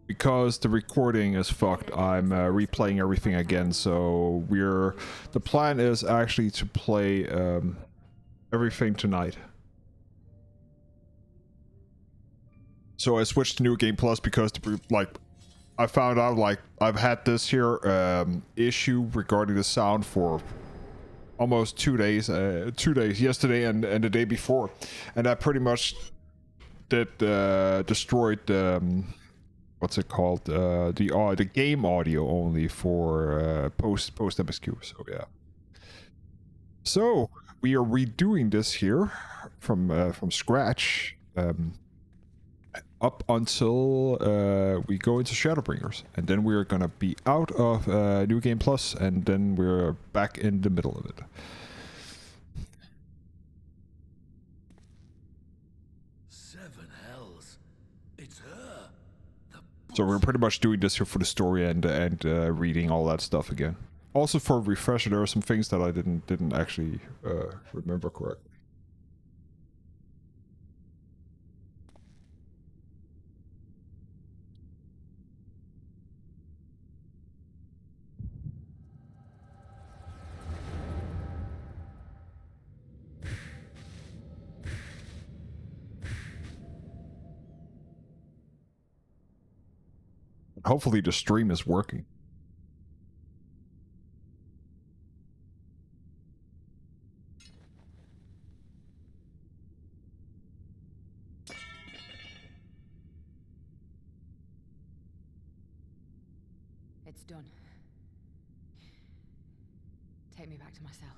[SPEAKER 1] because the recording is fucked, I'm replaying everything again. So the plan is actually to play everything tonight. So I switched to New Game Plus because I found out I've had this here issue regarding the sound for almost 2 days, 2 days, yesterday and the day before, and that pretty much destroyed what's it called? The game audio only for post MSQ. So yeah. So we are redoing this here from scratch. Up until we go into Shadowbringers, and then we're gonna be out of New Game Plus, and then we're back in the middle of it.
[SPEAKER 11] Seven hells! It's her.
[SPEAKER 1] So we're pretty much doing this here for the story and reading all that stuff again. Also for a refresher, there are some things that I didn't actually remember correctly. Hopefully the stream is working.
[SPEAKER 3] It's done. Take me back to my cell.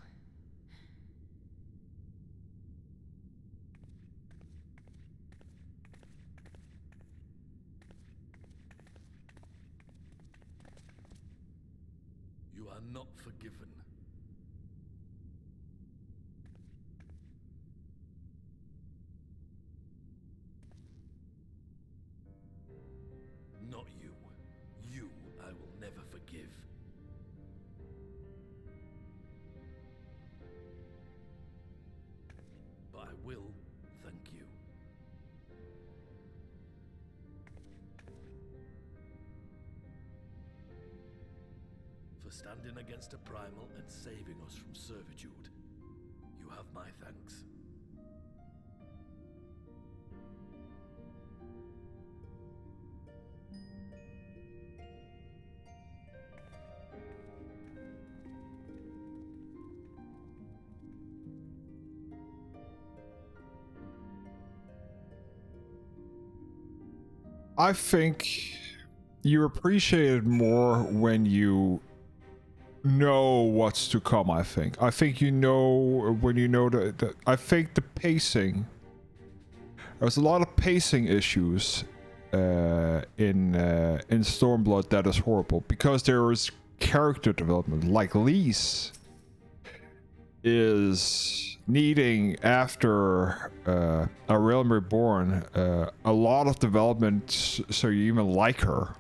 [SPEAKER 11] You are not forgiven. Not you. You I will never forgive. But I will thank you. For standing against a primal and saving us from servitude. You have my thanks.
[SPEAKER 1] I think you appreciate it more when you know what's to come. I think you know when you know that. I think the pacing. There's a lot of pacing issues in Stormblood that is horrible because there is character development. Like Lise is needing after A Realm Reborn a lot of development so you even like her.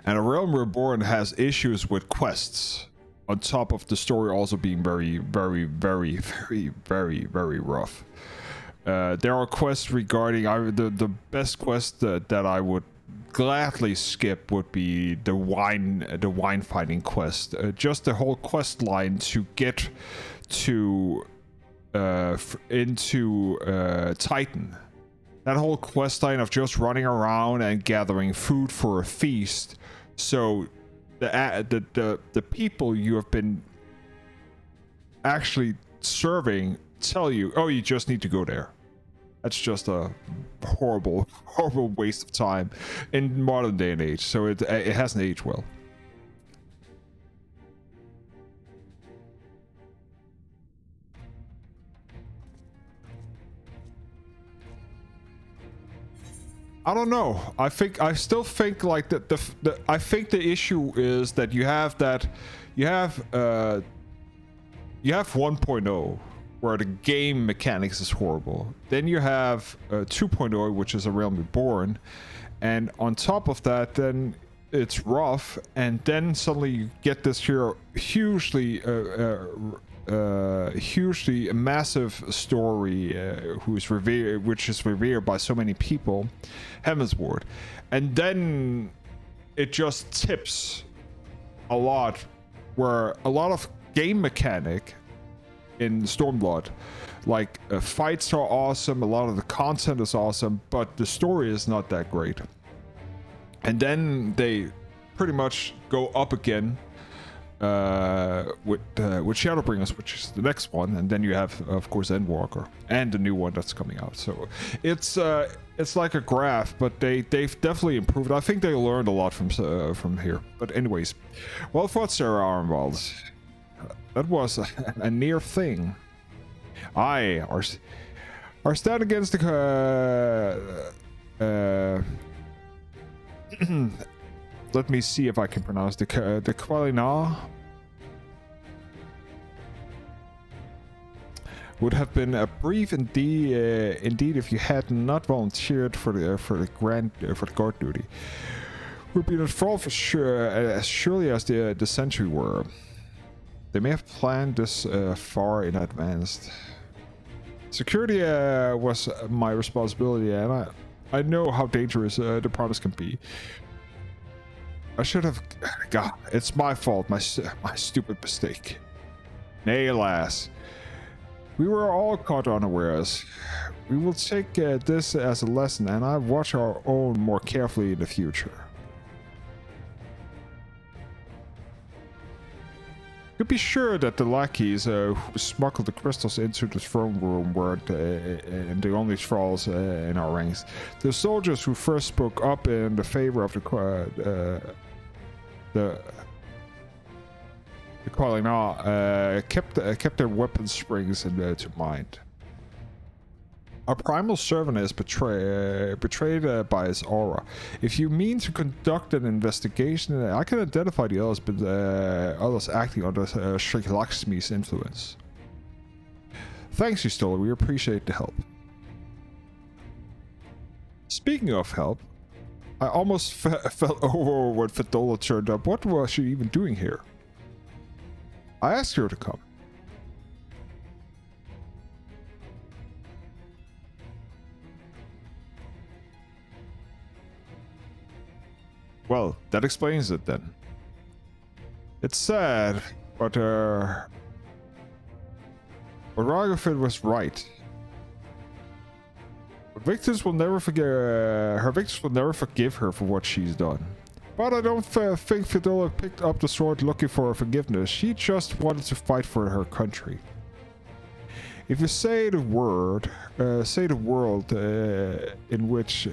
[SPEAKER 1] And A Realm Reborn has issues with quests on top of the story also being very, very, very, very, very, very rough. There are quests regarding the best quest that I would gladly skip would be the wine fighting quest. Just the whole quest line to get to into Titan. That whole quest line of just running around and gathering food for a feast. So the people you have been actually serving tell you, oh, you just need to go there. That's just a horrible waste of time in modern day and age. So it hasn't aged well. I don't know. I still think like I think the issue is that you have 1.0 where the game mechanics is horrible. Then you have 2.0, which is A Realm Reborn, and on top of that, then it's rough, and then suddenly you get this here hugely massive story which is revered by so many people, Heavensward, and then it just tips a lot, where a lot of game mechanic in Stormblood, like fights are awesome, a lot of the content is awesome, but the story is not that great. And then they pretty much go up again with Shadowbringers, which is the next one, and then you have, of course, Endwalker and the new one that's coming out. So it's like a graph, but they've definitely improved. I think they learned a lot from here. But anyways, well fought, Sarah Armwald. That was a near thing. Aye, our stand against the let me see if I can pronounce the Qualina would have been a brief indeed if you had not volunteered for the guard duty. Would be enthralled for sure, as surely as the sentry were. They may have planned this far in advance. Security was my responsibility, and I know how dangerous the promise can be. I should have... God, it's my fault, my stupid mistake. Nay, alas. We were all caught unawares. We will take this as a lesson, and I watch our own more carefully in the future. You be sure that the lackeys who smuggled the crystals into the throne room weren't the only thralls in our ranks. The soldiers who first spoke up in the favor of the Qualina kept their weapon springs to mind. Our primal servant is betrayed by his aura. If you mean to conduct an investigation, I can identify the others, but others acting under Sri Lakshmi's influence. Thanks, Yustola. We appreciate the help. Speaking of help, I almost fell over when Fettouhi turned up. What was she even doing here? I asked her to come. Well, that explains it then. It's sad, but Ragafid was right. Victors will never forgive her victors will never forgive her for what she's done. But I don't think Fettouhi picked up the sword looking for forgiveness. She just wanted to fight for her country. If you say the world in which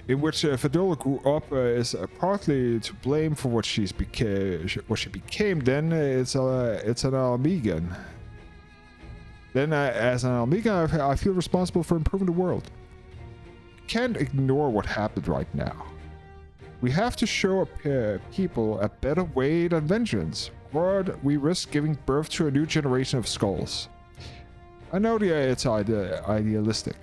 [SPEAKER 1] Fettouhi grew up is partly to blame for what she became, then it's an Almegan. Then as an Almegan, I feel responsible for improving the world. You can't ignore what happened right now. We have to show people a better way than vengeance, or we risk giving birth to a new generation of skulls. I know it's idealistic,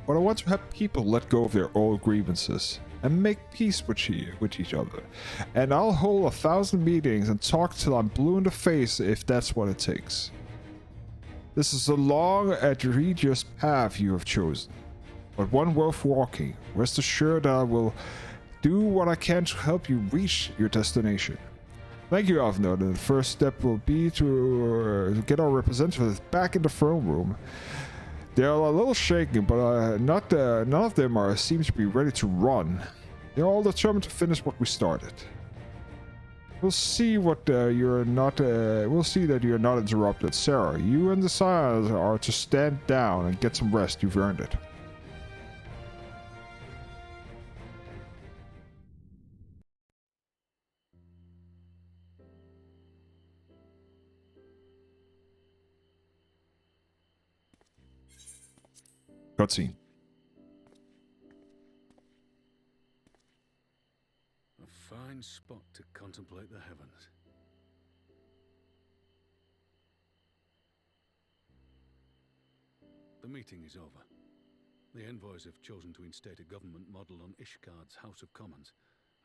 [SPEAKER 1] but I want to have people let go of their old grievances and make peace with each other. And I'll hold 1,000 meetings and talk till I'm blue in the face if that's what it takes. This is a long, egregious path you have chosen, but one worth walking. Rest assured that I will do what I can to help you reach your destination. Thank you, Avner. The first step will be to get our representatives back in the throne room. They are a little shaken, but none of them seem to be ready to run. They're all determined to finish what we started. We'll see that you're not interrupted. Sarah, you and the Scions are to stand down and get some rest. You've earned it. Cutscene.
[SPEAKER 8] A fine spot to contemplate the heavens. The meeting is over. The envoys have chosen to instate a government model on Ishgard's House of Commons,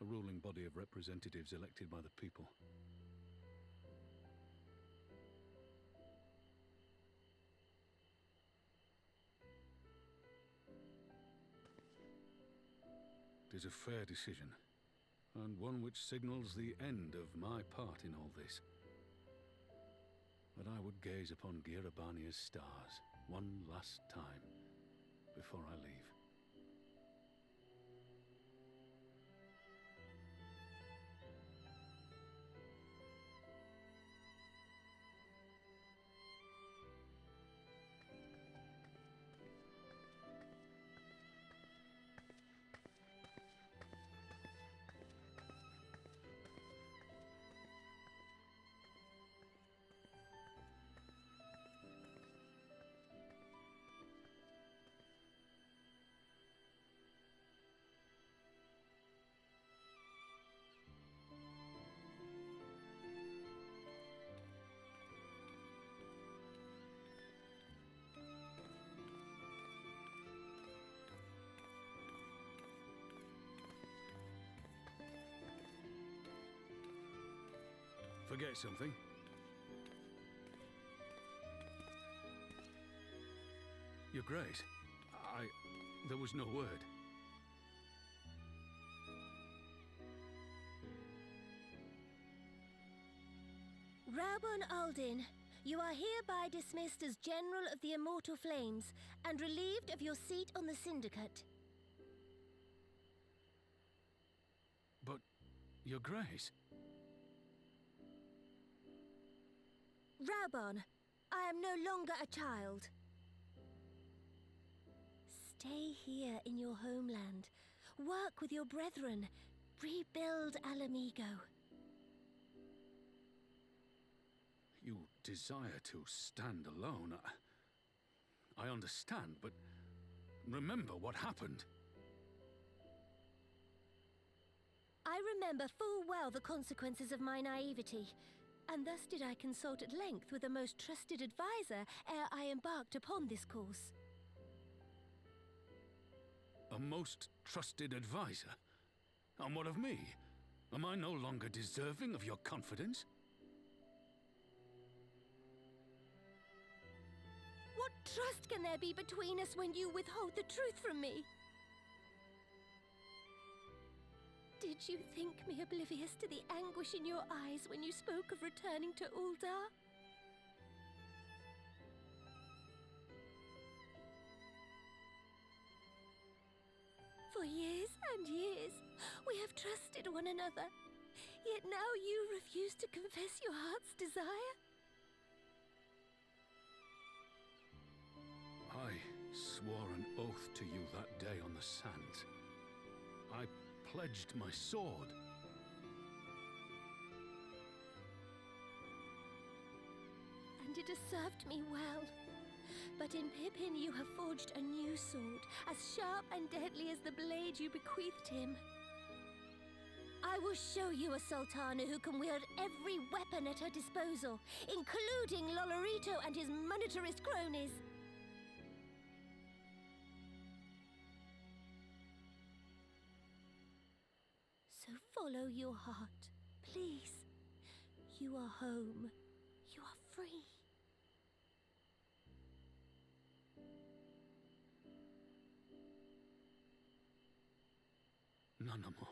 [SPEAKER 8] a ruling body of representatives elected by the people. It is a fair decision, and one which signals the end of my part in all this. But I would gaze upon Girabania's stars one last time before I leave. forget something? Your Grace, there was no word.
[SPEAKER 12] Raubon Aldin, you are hereby dismissed as General of the Immortal Flames and relieved of your seat on the Syndicate.
[SPEAKER 8] But, Your Grace...
[SPEAKER 12] Raubon, I am no longer a child. Stay here in your homeland. Work with your brethren. Rebuild Alamigo.
[SPEAKER 8] You desire to stand alone. I understand, but remember what happened.
[SPEAKER 12] I remember full well the consequences of my naivety, and thus did I consult at length with a most trusted advisor ere I embarked upon this course.
[SPEAKER 8] A most trusted advisor? And what of me? Am I no longer deserving of your confidence?
[SPEAKER 12] What trust can there be between us when you withhold the truth from me? Did you think me oblivious to the anguish in your eyes when you spoke of returning to Uldar? For years and years, we have trusted one another. Yet now you refuse to confess your heart's desire?
[SPEAKER 8] I swore an oath to you that day on the sands. I pledged my sword.
[SPEAKER 12] And it has served me well. But in Pippin you have forged a new sword, as sharp and deadly as the blade you bequeathed him. I will show you a Sultana who can wield every weapon at her disposal, including Lolorito and his monetarist cronies. So follow your heart, please. You are home. You are free.
[SPEAKER 8] Nanamo.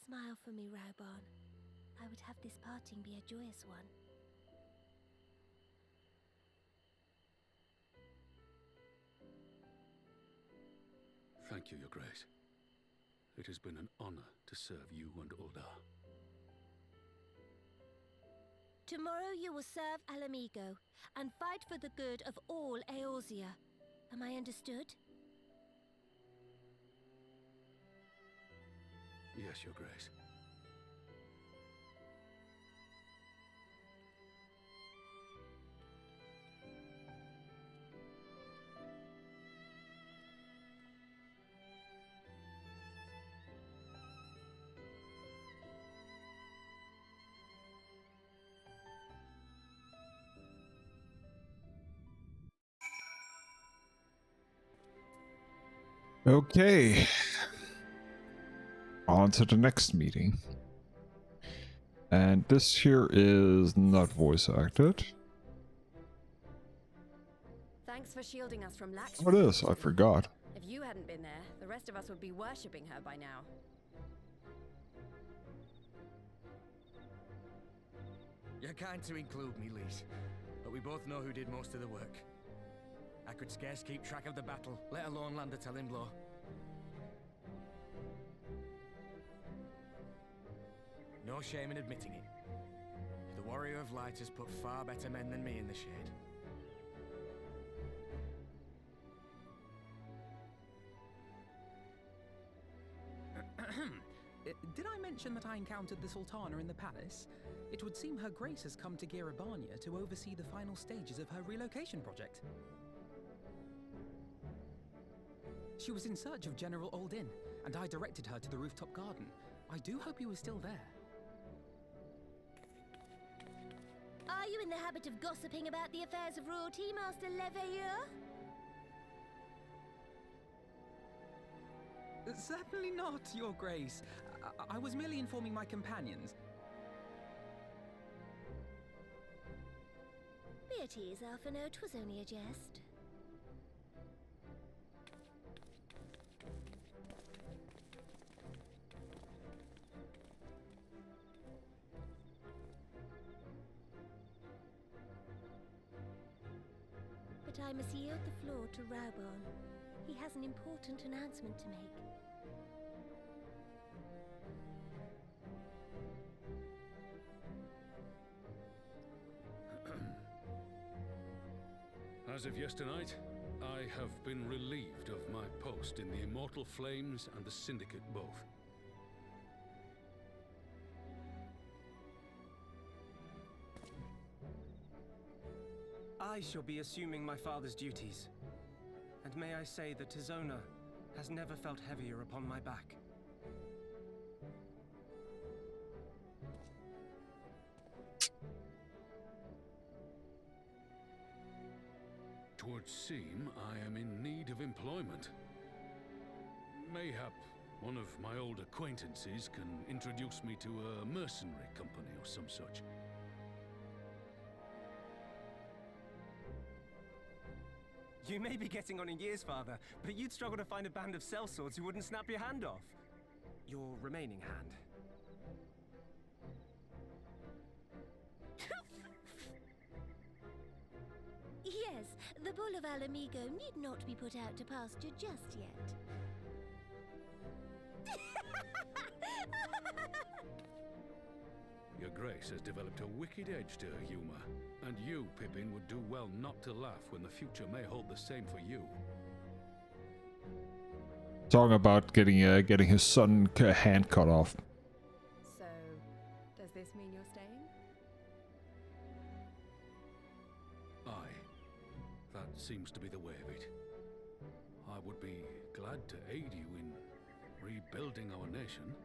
[SPEAKER 12] Smile for me, Raubon. I would have this parting be a joyous one.
[SPEAKER 8] Thank you, Your Grace. It has been an honor to serve you and Uldar.
[SPEAKER 12] Tomorrow you will serve Alamigo and fight for the good of all Eorzea. Am I understood?
[SPEAKER 8] Yes, Your Grace.
[SPEAKER 1] Okay. On to the next meeting. And this here is not voice acted.
[SPEAKER 2] Thanks for shielding us from Lakshmi.
[SPEAKER 1] What is? I forgot.
[SPEAKER 2] If you hadn't been there, the rest of us would be worshipping her by now.
[SPEAKER 10] You're kind to include me, Lise, but we both know who did most of the work. I could scarce keep track of the battle, let alone land a telling blow. No shame in admitting it. The Warrior of Light has put far better men than me in the shade.
[SPEAKER 5] Did I mention that I encountered the Sultana in the palace? It would seem Her Grace has come to Girabania to oversee the final stages of her relocation project. She was in search of General Aldin, and I directed her to the rooftop garden. I do hope he was still there.
[SPEAKER 12] Are you in the habit of gossiping about the affairs of royalty, Master Leveilleur?
[SPEAKER 5] Certainly not, Your Grace. I was merely informing my companions.
[SPEAKER 12] Be at ease, Alphino. 'Twas only a jest. But I must yield the floor to Raubon. He has an important announcement to make.
[SPEAKER 8] As of yesternight, I have been relieved of my post in the Immortal Flames and the Syndicate both.
[SPEAKER 13] I shall be assuming my father's duties. And may I say that Tizona has never felt heavier upon my back.
[SPEAKER 8] Twould seem I am in need of employment. Mayhap one of my old acquaintances can introduce me to a mercenary company or some such.
[SPEAKER 13] You may be getting on in years, Father, but you'd struggle to find a band of sellswords who wouldn't snap your hand off. Your remaining hand.
[SPEAKER 12] Yes, the bull of Alamigo need not be put out to pasture just yet.
[SPEAKER 8] Your Grace has developed a wicked edge to her humor, and you, Pippin, would do well not to laugh when the future may hold the same for you.
[SPEAKER 1] Talking about getting his son hand cut off.
[SPEAKER 2] So, does this mean you're staying?
[SPEAKER 8] Aye. That seems to be the way of it. I would be glad to aid you in rebuilding our nation,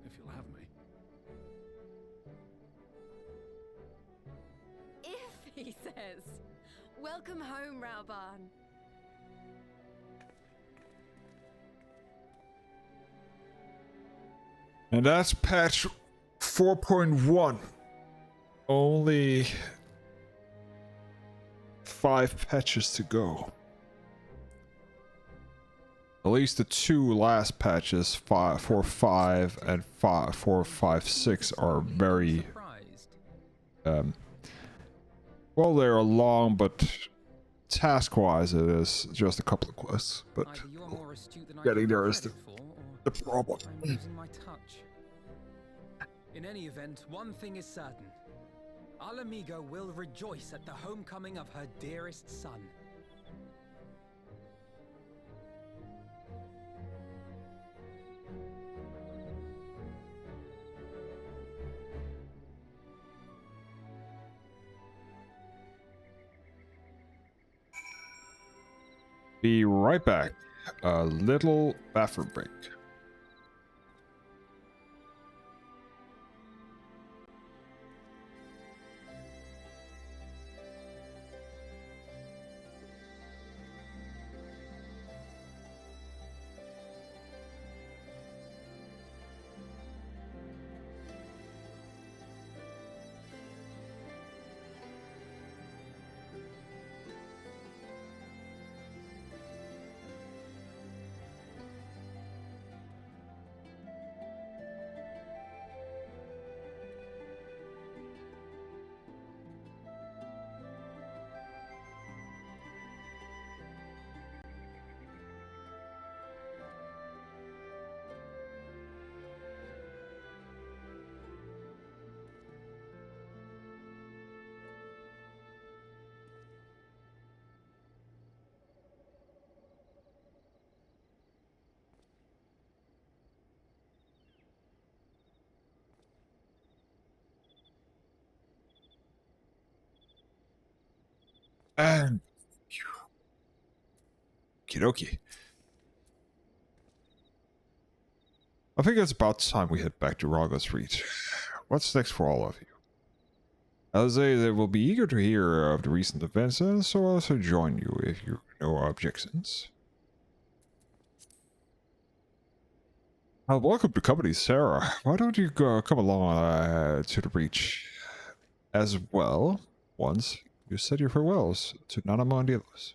[SPEAKER 8] if you'll have me.
[SPEAKER 2] If, he says. Welcome home, Raubon.
[SPEAKER 1] And that's patch 4.1. Only 5 patches to go. At least the 2 last patches, 4.5 and 4.5.6, are very well, they're long, but task-wise it is just a couple of quests. But getting there is the problem.
[SPEAKER 5] I'm losing my touch. In any event, one thing is certain. Alamigo will rejoice at the homecoming of her dearest son.
[SPEAKER 1] Be right back. A little bathroom break. And Kidoki. I think it's about time we head back to Raga's Reach. What's next for all of you? As they will be eager to hear of the recent events, and so also join you if you have no objections. Welcome to company, Sarah. Why don't you come along to the breach as well? Once you said your farewells to Nana Mondilos.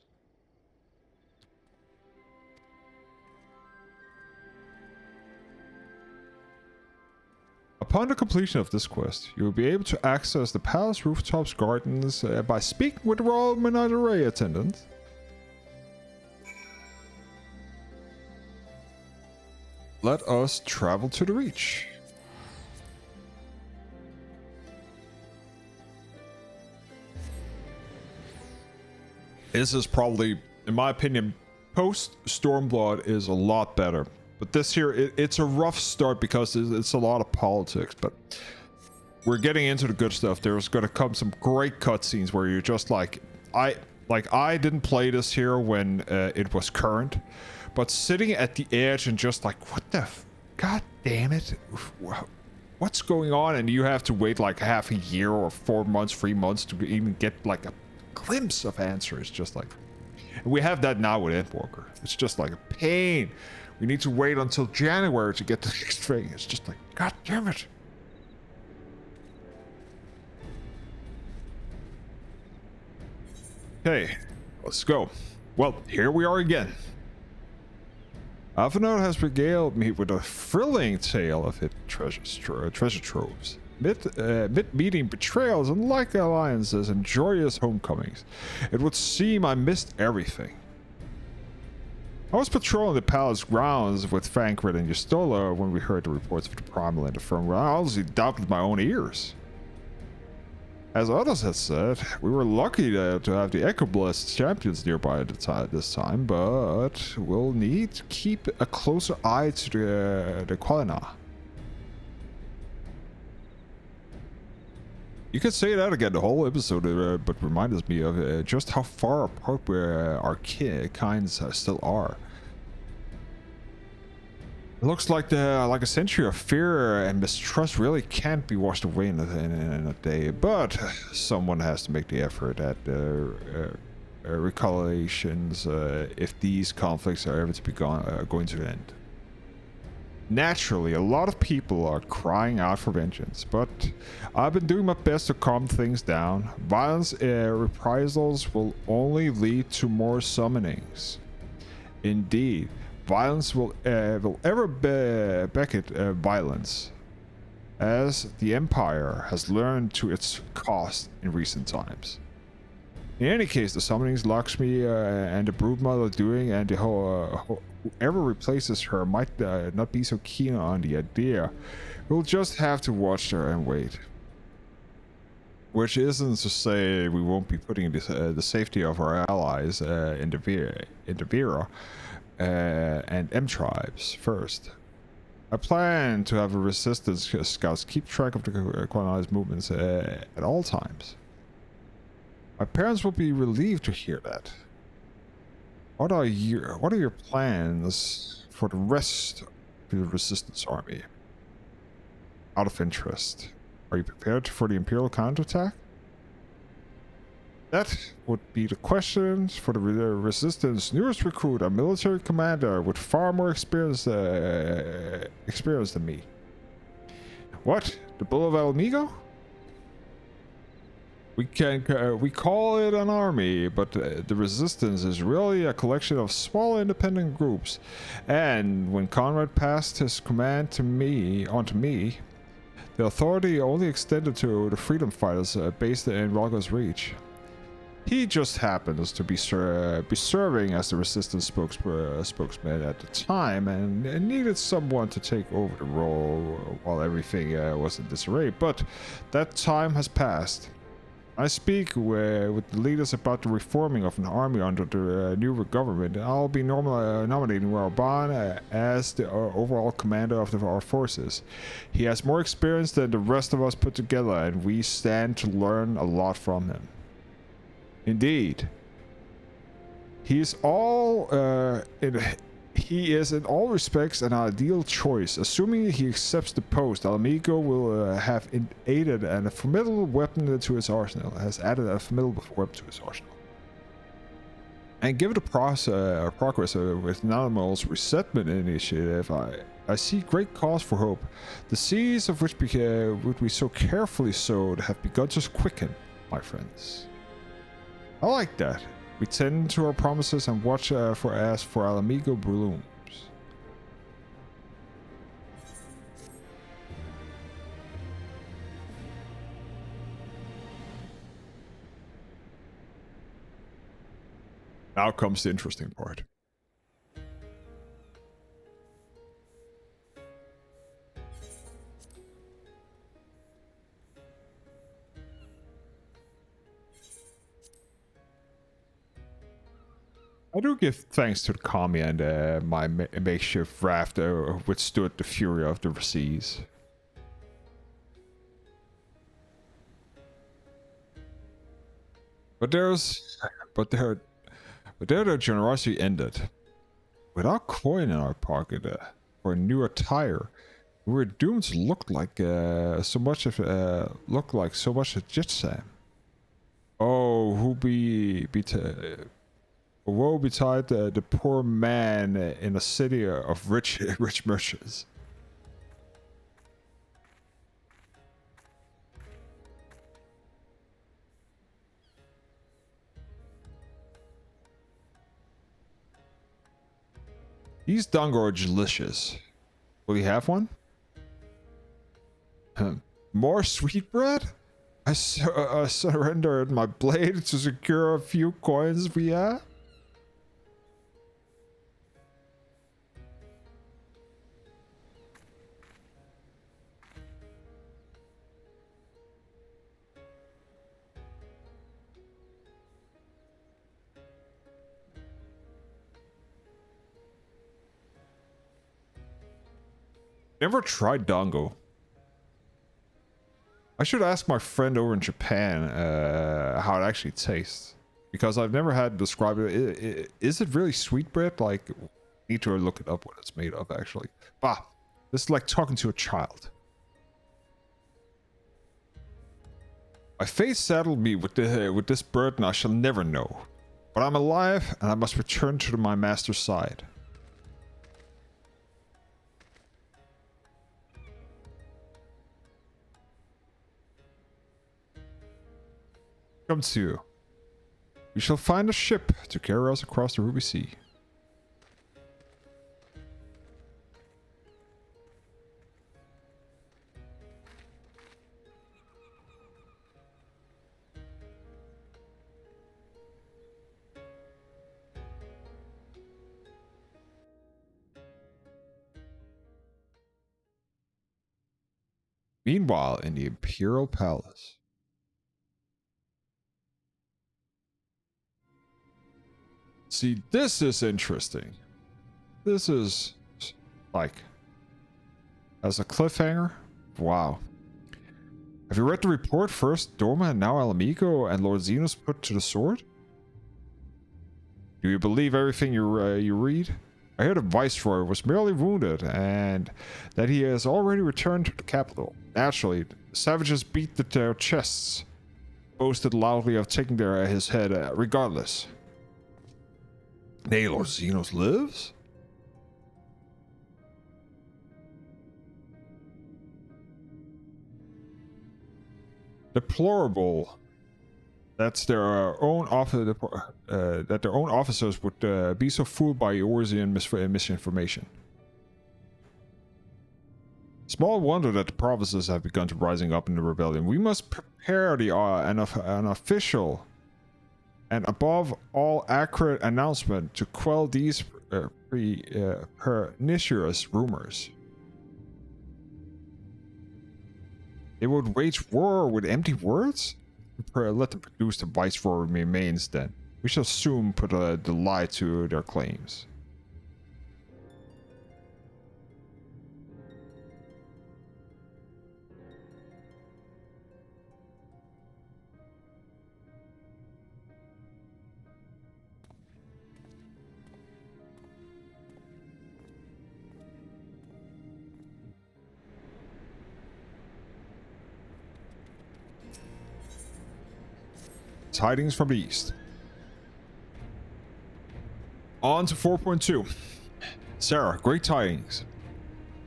[SPEAKER 1] Upon the completion of this quest, you will be able to access the palace rooftops gardens by speaking with the royal menagerie attendant. Let us travel to the Reach. This is probably, in my opinion, post Stormblood is a lot better. But this here, it's a rough start because it's a lot of politics. But we're getting into the good stuff. There's going to come some great cutscenes where you're just like, I didn't play this here when it was current. But sitting at the edge and just like, what the god damn it, what's going on? And you have to wait like half a year or 4 months, 3 months to even get like a glimpse of answers. Just like, and we have that now with Endwalker. It's just like a pain. We need to wait until January to get the next thing. It's just like, god damn it. Okay, let's go. Well, here we are again. Avenor has regaled me with a thrilling tale of hidden treasure troves, mid-meeting betrayals, unlikely alliances, and joyous homecomings. It would seem I missed everything. I was patrolling the palace grounds with Fankred and Yustola when we heard the reports of the primal and the firm. I honestly doubted my own ears. As others had said, we were lucky to have the Echoblast champions nearby at this time, but we'll need to keep a closer eye to the Qualina. You could say that again the whole episode, but reminds me of just how far apart our kinds still are. It looks like a century of fear and mistrust really can't be washed away in a day, but someone has to make the effort at reconciliations if these conflicts are ever to be going to end. Naturally, a lot of people are crying out for vengeance, but I've been doing my best to calm things down. Violence reprisals will only lead to more summonings. Indeed, violence will ever beckon violence, as the Empire has learned to its cost in recent times. In any case, the summonings Lakshmi and the Broodmother are doing, and the whoever replaces her might not be so keen on the idea. We'll just have to watch her and wait. Which isn't to say we won't be putting the safety of our allies in the Vera and M-tribes first. I plan to have a resistance scouts keep track of the Qualina's movements at all times. My parents will be relieved to hear that. What are your plans for the rest of the Resistance Army? Out of interest, are you prepared for the Imperial counterattack? That would be the questions for the Resistance newest recruit, a military commander with far more experience than me. What? The Bull of Almigo? We call it an army, but the Resistance is really a collection of small independent groups. And when Conrad passed his command on to me, the authority only extended to the freedom fighters based in Ralgo's Reach. He just happens to be serving as the Resistance spokesman at the time, and needed someone to take over the role while everything was in disarray. But that time has passed. I speak with the leaders about the reforming of an army under the new government. I'll be nominating Raban as the overall commander of our forces. He has more experience than the rest of us put together, and we stand to learn a lot from him. Indeed. He's He is in all respects an ideal choice. Assuming he accepts the post, Alamigo will have added a formidable weapon to his arsenal. And given the progress with Nanamal's resettlement initiative, I see great cause for hope. The seeds of which we so carefully sowed have begun to quicken, my friends. I like that. We tend to our promises and watch for Alamigo blooms. Now comes the interesting part. I do give thanks to the Kami and my makeshift raft withstood the fury of the seas. But there their generosity ended. Without coin in our pocket for a new attire, we were doomed to look like so much of Jitsam. Oh, woe betide the poor man in a city of rich merchants. These dango are delicious. Will you have one? More sweetbread? I surrendered my blade to secure a few coins we have. Never tried dango. I should ask my friend over in Japan how it actually tastes, because I've never had described it. Is it really sweetbread? Like, need to look it up what it's made of actually. Bah, this is like talking to a child. My fate saddled me with this burden I shall never know, but I'm alive and I must return to my master's side. Come to. We shall find a ship to carry us across the Ruby Sea. Meanwhile, in the Imperial Palace. See, this is interesting. This is like as a cliffhanger. Wow. Have you read the report? First Dorma and now Alamigo and Lord Xenos put to the sword? Do you believe everything you read? I heard the Viceroy was merely wounded and that he has already returned to the capital. Naturally, the savages beat their chests, boasted loudly of taking his head regardless. Nay, Lord Xenos lives? Deplorable that their own officers would be so fooled by Eorzean misinformation. Small wonder that the provinces have begun to rising up in the rebellion. We must prepare an official and above all accurate announcement to quell these pernicious rumors. They would wage war with empty words? Let them produce the Viceroy remains then. We shall soon put the lie to their claims. tidings from the east. On to 4.2. Sarah, great tidings.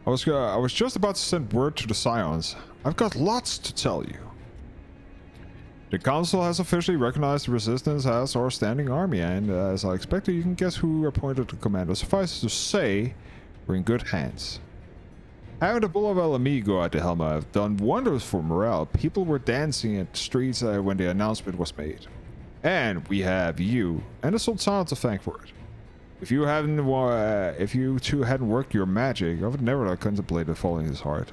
[SPEAKER 1] I was just about to send word to the Scions. I've got lots to tell you. The council has officially recognized the resistance as our standing army, and as I expected, you can guess who appointed the commander. Suffice to say, we're in good hands. Having the Bull of El Amigo at the helm have done wonders for morale. People were dancing in the streets when the announcement was made. And we have you and the Sultan to thank for it. If you two hadn't worked your magic, I would never have contemplated following his heart.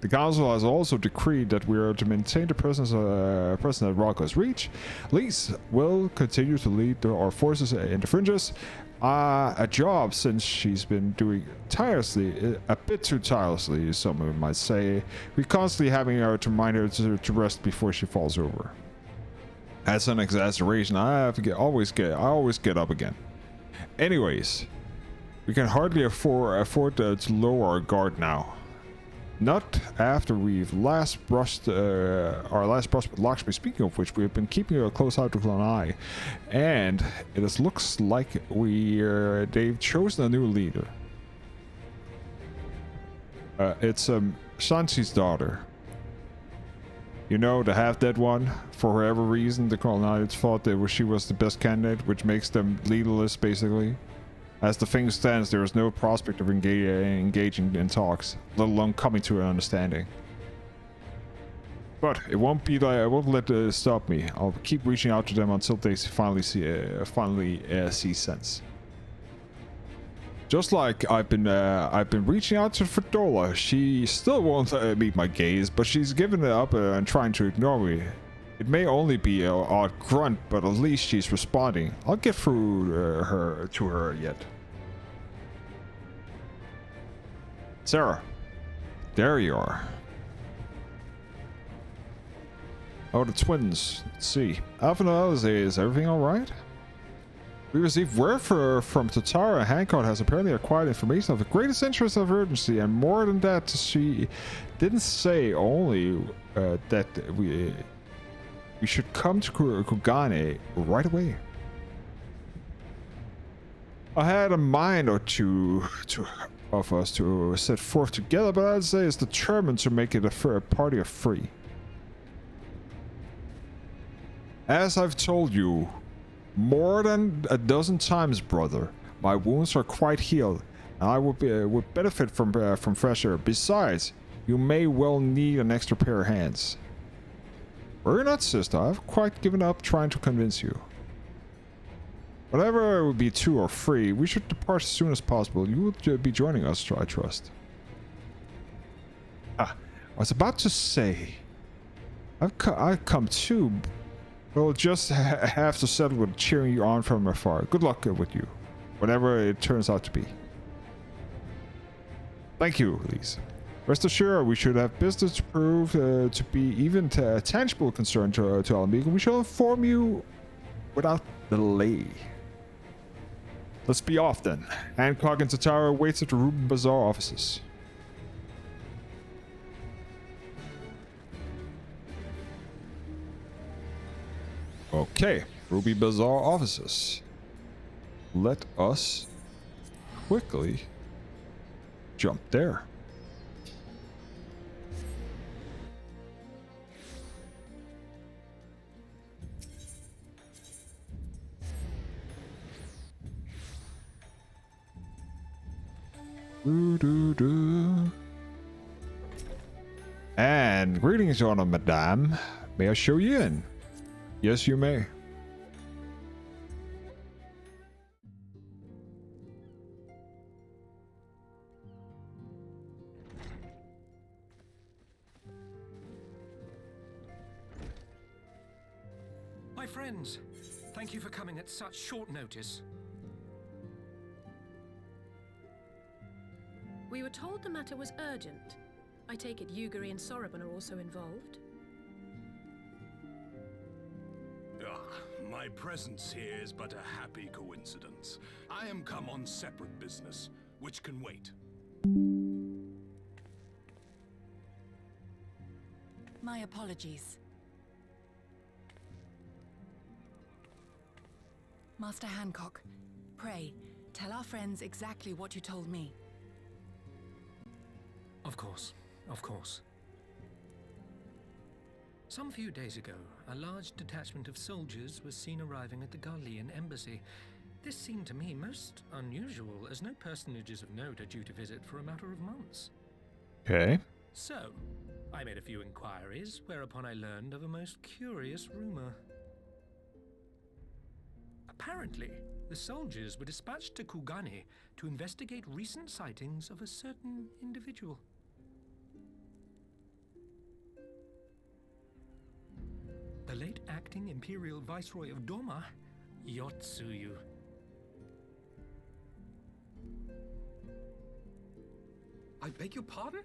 [SPEAKER 1] The council has also decreed that we are to maintain the presence at Rocco's Reach. Lise will continue to lead our forces in the fringes. A job since she's been doing tirelessly, a bit too tirelessly, some might say. We're constantly having her to remind her to rest before she falls over. That's an exaggeration. I always get up again. Anyways, we can hardly afford to lower our guard now. Not after we've last brushed our last brush with Lakshmi. Speaking of which, we have been keeping a close eye to Clan Eye, and it looks like they've chosen a new leader. It's Shanti's daughter. You know, the half-dead one. For whatever reason, the Colonites thought that she was the best candidate, which makes them leaderless, basically. As the thing stands, there is no prospect of engaging in talks, let alone coming to an understanding. But it won't let this stop me. I'll keep reaching out to them until they finally see sense. Just like I've been reaching out to Fettouhi. She still won't meet my gaze, but she's given it up and trying to ignore me. It may only be an odd grunt, but at least she's responding. I'll get through to her yet. Sarah, there you are. Oh, the twins. Let's see. Alpha and Alize, is everything alright? We received word from Tatara. Hancock has apparently acquired information of the greatest interest of urgency, and more than that, she didn't say only that we should come to Kugane right away. I had a mind or two of us to set forth together, but I'd say it's determined to make it a party of three. As I've told you more than a dozen times, brother, my wounds are quite healed, and I would benefit from fresh air. Besides, you may well need an extra pair of hands. Worry not, sister. I've quite given up trying to convince you. Whatever it would be 2 or 3, we should depart as soon as possible. You will be joining us, I trust. I was about to say, I've come too. We'll just have to settle with cheering you on from afar. Good luck with you, whatever it turns out to be. Thank you, Lise. Rest assured, we should have business to prove to be even a tangible concern to El Amigo. We shall inform you without delay. Let's be off then. Hancock and Tatara waits at the Ruby Bazaar offices. Okay, Ruby Bazaar offices. Let us quickly jump there. And greetings, Your Honor, Madame. May I show you in? Yes, you may.
[SPEAKER 15] My friends, thank you for coming at such short notice.
[SPEAKER 16] We were told the matter was urgent. I take it Yugiri and Soroban are also involved?
[SPEAKER 8] My presence here is but a happy coincidence. I am come on separate business, which can wait.
[SPEAKER 17] My apologies.
[SPEAKER 6] Master Hancock, pray, tell our friends exactly what you told me.
[SPEAKER 15] Of course, of course. Some few days ago, a large detachment of soldiers was seen arriving at the Garlean embassy. This seemed to me most unusual, as no personages of note are due to visit for a matter of months.
[SPEAKER 1] Okay.
[SPEAKER 15] So, I made a few inquiries, whereupon I learned of a most curious rumor. Apparently, the soldiers were dispatched to Kugani to investigate recent sightings of a certain individual. The late acting Imperial Viceroy of Doma, Yotsuyu.
[SPEAKER 5] I beg your pardon?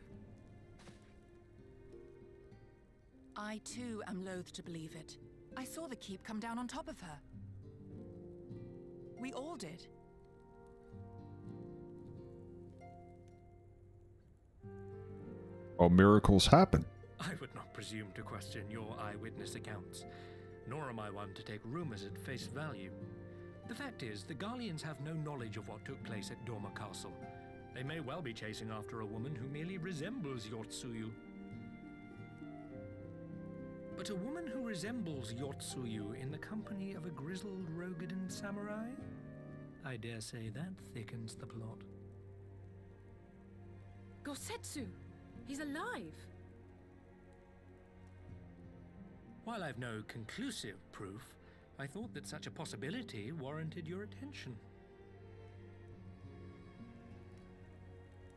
[SPEAKER 6] I too am loath to believe it. I saw the keep come down on top of her. We all did.
[SPEAKER 1] Well, miracles happen.
[SPEAKER 15] I would not presume to question your eyewitness accounts, nor am I one to take rumors at face value. The fact is, the Garleans have no knowledge of what took place at Doma Castle. They may well be chasing after a woman who merely resembles Yotsuyu. But a woman who resembles Yotsuyu in the company of a grizzled Rogadan samurai? I dare say that thickens the plot.
[SPEAKER 16] Gosetsu! He's alive!
[SPEAKER 15] While I've no conclusive proof, I thought that such a possibility warranted your attention.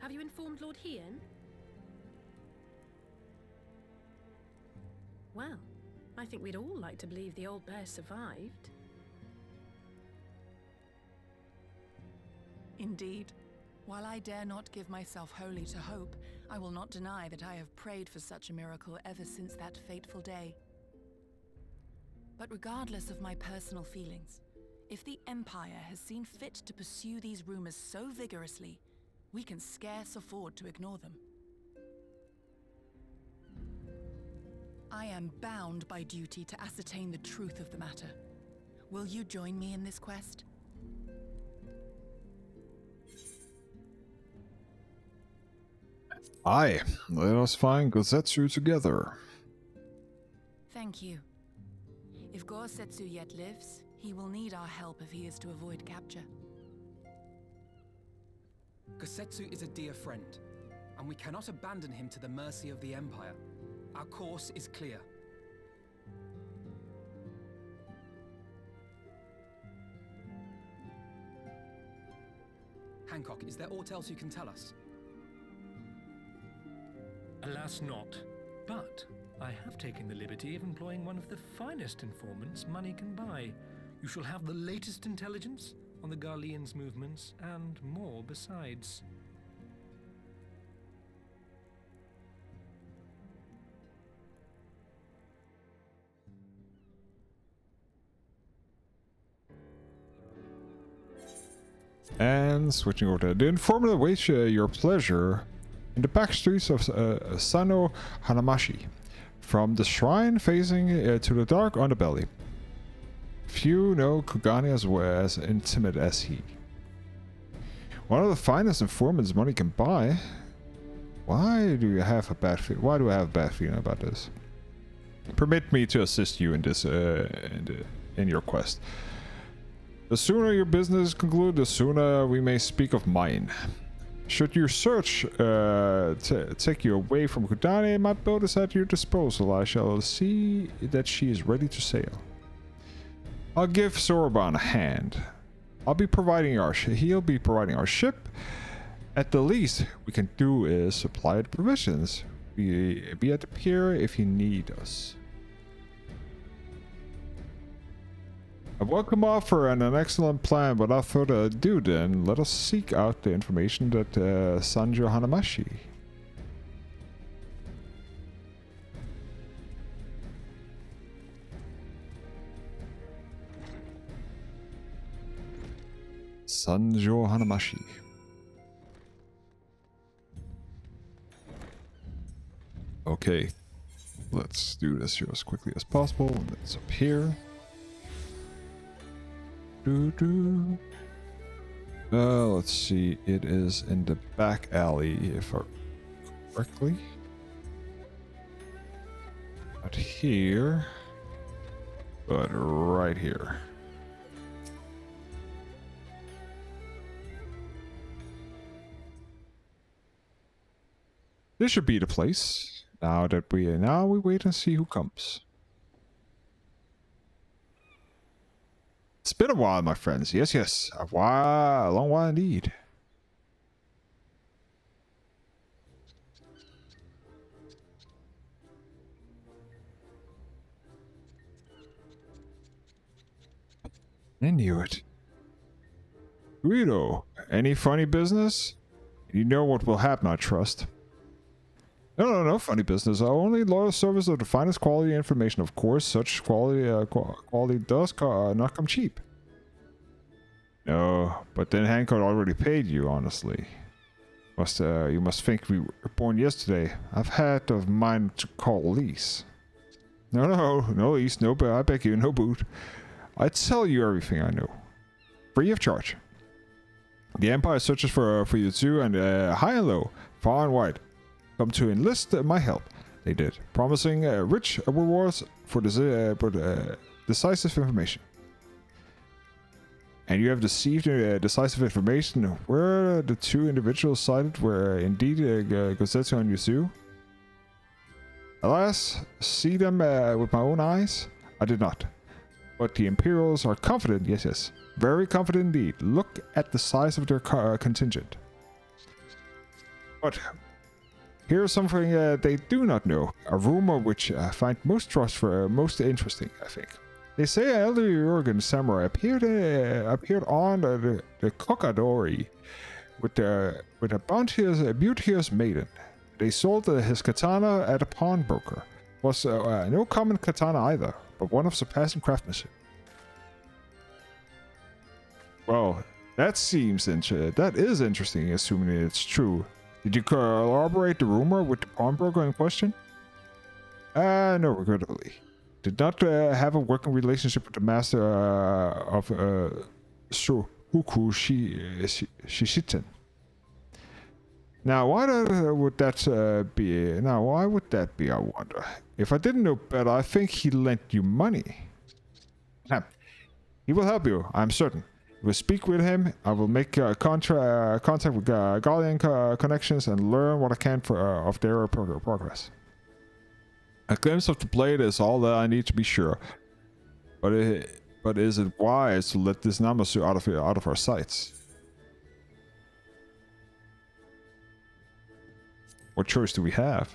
[SPEAKER 16] Have you informed Lord Hien? Well, I think we'd all like to believe the old bear survived.
[SPEAKER 6] Indeed. While I dare not give myself wholly to hope, I will not deny that I have prayed for such a miracle ever since that fateful day. But regardless of my personal feelings, if the Empire has seen fit to pursue these rumors so vigorously, we can scarce afford to ignore them. I am bound by duty to ascertain the truth of the matter. Will you join me in this quest?
[SPEAKER 1] Aye, let us find Gosetsu together.
[SPEAKER 6] Thank you. If Gosetsu yet lives, he will need our help if he is to avoid capture.
[SPEAKER 5] Gosetsu is a dear friend, and we cannot abandon him to the mercy of the Empire. Our course is clear. Hancock, is there aught else you can tell us?
[SPEAKER 15] Alas not, but I have taken the liberty of employing one of the finest informants money can buy. You shall have the latest intelligence on the Garleans' movements, and more besides.
[SPEAKER 1] And switching over to the informant awaits your pleasure in the back streets of Sano Hanamashi, from the shrine facing to the dark underbelly. Few know Kugani as intimate as he. One of the finest informants money can buy. Why do I have a bad feeling about this? Permit me to assist you in this in your quest. The sooner your business is concluded, the sooner we may speak of mine. Should your search take you away from Kugani, my boat is at your disposal. I shall see that she is ready to sail. I'll give Soroban a hand. He'll be providing our ship. At the least we can do is supply the provisions. Be at the pier if you need us. A welcome offer and an excellent plan. Without further ado, then, let us seek out the information that Sanjo Hanamashi. Sanjo Hanamashi. Okay, let's do this here as quickly as possible. It's up here. Let's see. It is in the back alley, if I correctly. Not here, but right here. This should be the place. Now we wait and see who comes. It's been a while, my friends. Yes, yes, a long while indeed. I knew it. Guido, any funny business? You know what will happen, I trust. No funny business. Only loyal service of the finest quality information. Of course, such quality does not come cheap. No, but then Hancock already paid you, honestly. You must think we were born yesterday. I've had of mind to call lease. No lease, no, I beg you, no boot. I tell you everything I know. Free of charge. The Empire searches for you too, and high and low, far and wide. Come to enlist my help. They did, promising rich rewards for decisive information. And you have deceived decisive information. Where the two individuals cited were indeed Gozetsu and Yuzu. Alas, see them with my own eyes? I did not. But the Imperials are confident, yes, very confident indeed. Look at the size of their contingent. But here's something they do not know. A rumor which I find most interesting, I think. They say an elderly Urugan samurai appeared on the Kokadori with a beauteous maiden. They sold his katana at a pawnbroker. Was no common katana either, but one of surpassing craftsmanship. Well, that is interesting, assuming it's true. Did you corroborate the rumor with the pawnbroker in question? No, regrettably. Did not have a working relationship with the master of Shohuku Shishiten. Now, why would that be? Now, why would that be, I wonder? If I didn't know better, I think he lent you money. He will help you, I'm certain. We'll speak with him. I will make contact with Gallian connections and learn what I can of their progress. A glimpse of the blade is all that I need to be sure. But is it wise to let this Namasu out of our sights? What choice do we have?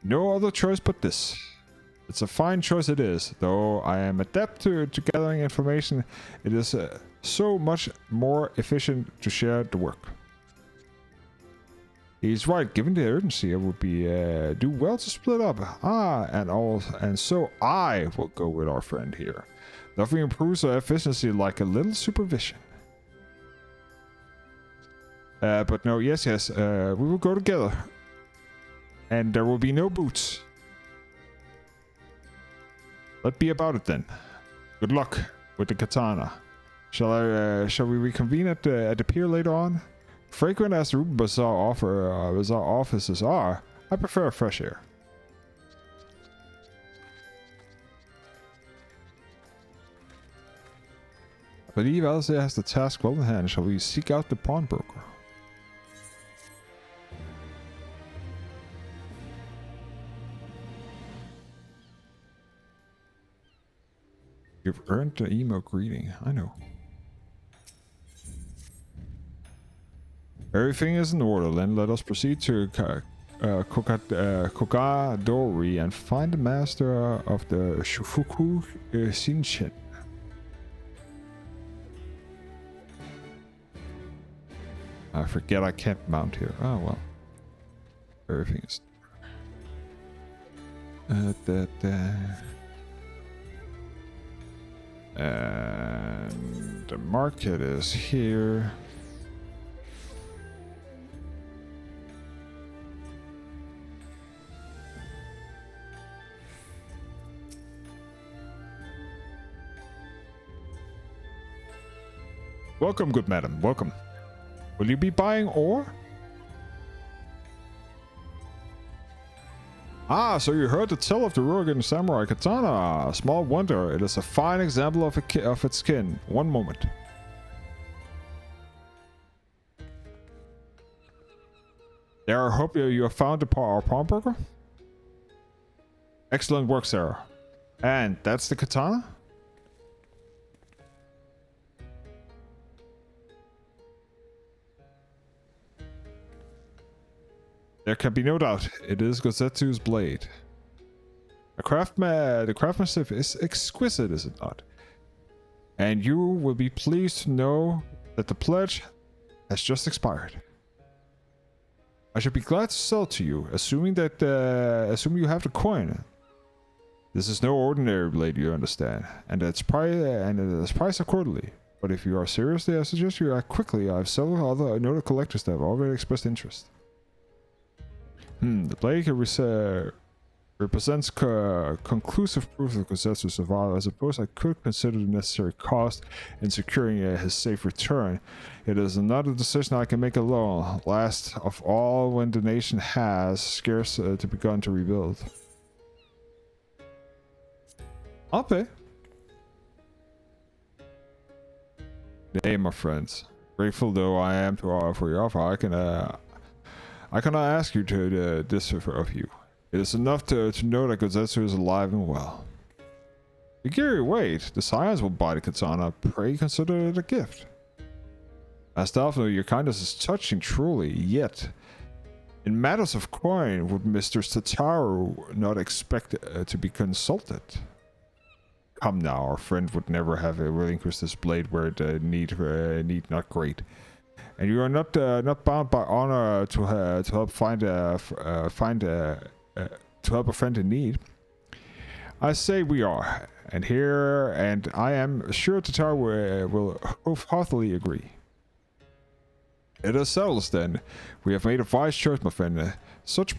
[SPEAKER 1] No other choice but this. It's a fine choice it is, though I am adept to gathering information. It is so much more efficient to share the work. He's right. Given the urgency, it would be do well to split up. And so I will go with our friend here. Nothing improves our efficiency like a little supervision. But no, yes, we will go together, and there will be no boots. Let be about it then. Good luck with the katana. Shall we reconvene at the pier later on? Frequent as the Ruben Bazaar offices are, I prefer fresh air. I believe Alistair has the task well in hand. Shall we seek out the pawnbroker? You've earned the emo greeting. I know. Everything is in order, then let us proceed to Kokadori and find the master of the Shufuku Shinshin. I forget I can't mount here. Oh well. Everything is... And the market is here. Welcome, good madam. Welcome. Will you be buying ore? Ah, so you heard the tale of the Rurouni Samurai Katana. Small wonder, it is a fine example of its kin. One moment. There, I hope you have found our pawnbroker. Excellent work, Sarah. And that's the katana? There can be no doubt, it is Gosetsu's blade. The craftsmanship is exquisite, is it not? And you will be pleased to know that the pledge has just expired. I should be glad to sell to you, assuming you have the coin. This is no ordinary blade, you understand, and it is priced accordingly. But if you are seriously, I suggest you act quickly. I have several other noted collectors that have already expressed interest. The blade represents conclusive proof of Gosetsu's survival. I suppose I could consider the necessary cost in securing his safe return. It is not a decision I can make alone. Last of all, when the nation has scarce to begun to rebuild. I'll pay. Nay, my friends. Grateful though I am for your offer, I cannot ask you to this of you. It is enough to know that Gosetsu is alive and well. Igiri, wait. The Scions will buy the katana. Pray consider it a gift. Master Alpha, your kindness is touching truly, yet in matters of coin, would Mr. Satoru not expect to be consulted? Come now, our friend would never have relinquished this blade where it need not great. And you are not bound by honor to help to help a friend in need. I say we are, and I am sure Tataru will wholeheartedly agree. It is settled then. We have made a wise choice, my friend. Such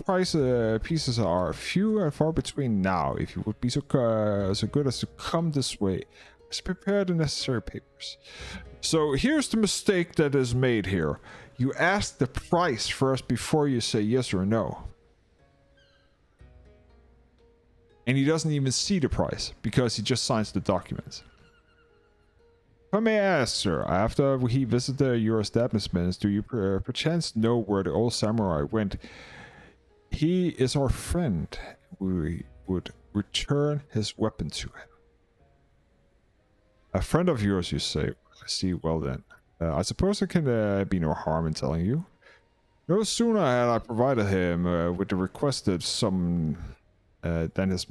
[SPEAKER 1] pieces are few and far between now. If you would be so good as to come this way, let's prepare the necessary papers. So here's the mistake that is made here. You ask the price first before you say yes or no. And he doesn't even see the price because he just signs the documents. If I may ask, sir, after he visited your establishments, do you perchance know where the old samurai went? He is our friend. We would return his weapon to him. A friend of yours, you say? I see. Well then, I suppose there can be no harm in telling you. No sooner had I provided him with the requested sum than his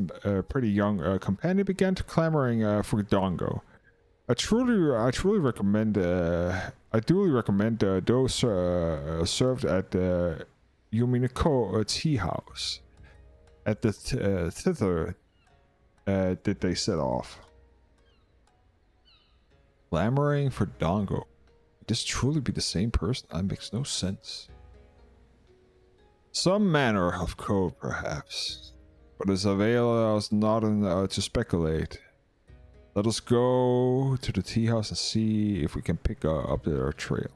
[SPEAKER 1] pretty young companion began to clamoring for Dongo. I duly recommend those served at the Yuminako tea house. At the thither did they set off. Clamoring for Dongo. Would this truly be the same person? That makes no sense. Some manner of code, perhaps, but it avails us not to speculate. Let us go to the tea house and see if we can pick up their trail.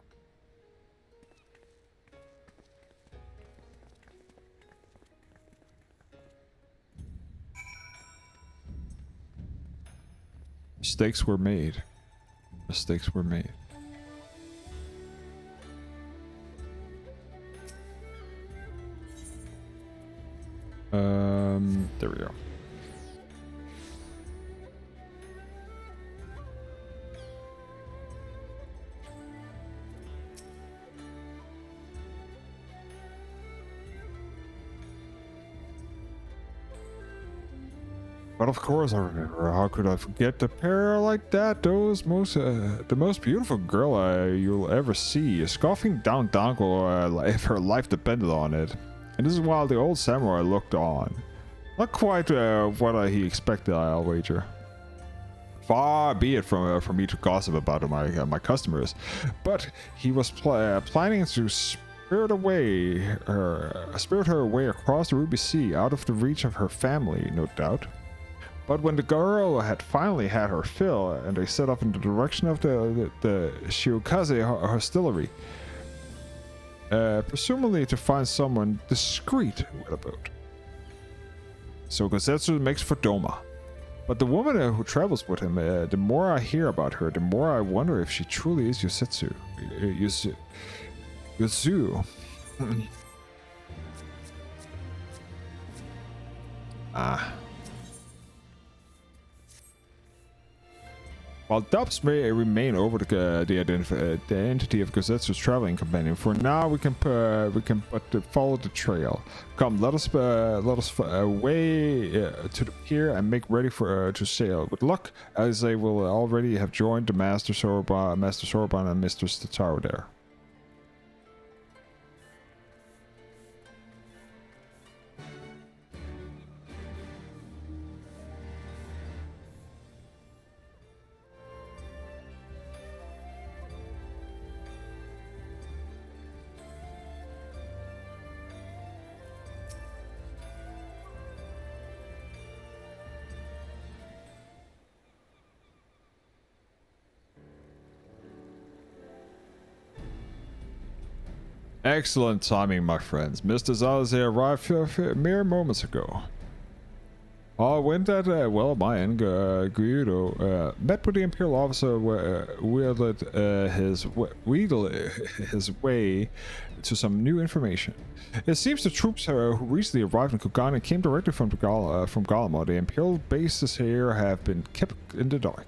[SPEAKER 1] Mistakes were made. Mistakes were made. There we go. But of course I remember. How could I forget the pair like that? The most beautiful girl you'll ever see, scoffing down Dongo if her life depended on it. And this is while the old samurai looked on. Not quite what he expected, I'll wager. Far be it from me to gossip about my customers, but he was planning to spirit her away across the Ruby Sea, out of the reach of her family, no doubt. But when the girl had finally had her fill, and they set off in the direction of the Shiokaze hostelry, presumably to find someone discreet with a boat. So Gosetsu makes for Doma. But the woman who travels with him, the more I hear about her, the more I wonder if she truly is Yuzu. While doubts may remain over the identity of Gosetsu's traveling companion, for now we can but follow the trail. Come, let us away to the pier and make ready for to sail. With luck, as they will already have joined the Master Soroban and Mr. Stataro there. Excellent timing, my friends. Mr. Zalazar arrived mere moments ago. When that, well, my end, Guido, met with the Imperial officer, wielded his way to some new information. It seems the troops who recently arrived in Kugane came directly from Galamo. The Imperial bases here have been kept in the dark.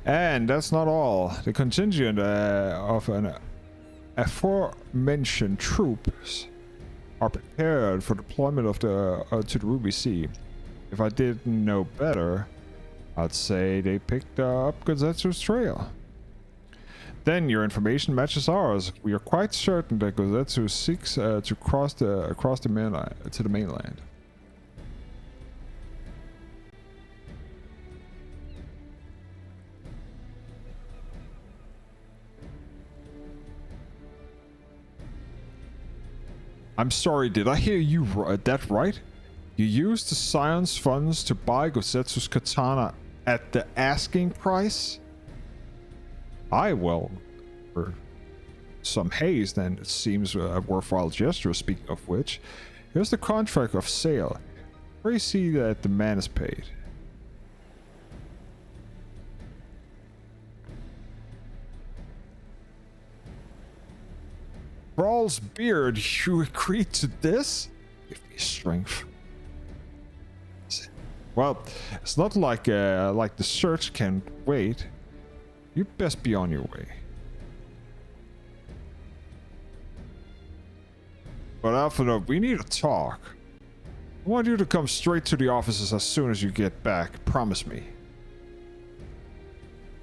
[SPEAKER 1] And that's not all. The contingent of an aforementioned troops are prepared for deployment of to the Ruby Sea. If I didn't know better, I'd say they picked up Gozetsu's trail. Then your information matches ours. We are quite certain that Gozetsu seeks to cross the mainland to the mainland. I'm sorry, did I hear you that right? You used the Scion's funds to buy Gosetsu's katana at the asking price? Well, for some haze, then it seems a worthwhile gesture. Speaking of which, here's the contract of sale. Pray see that the man is paid. Brawl's beard, you agreed to this? Give me strength. Well, it's not like the search can wait. You best be on your way. But Alpha, we need to talk. I want you to come straight to the offices as soon as you get back. Promise me.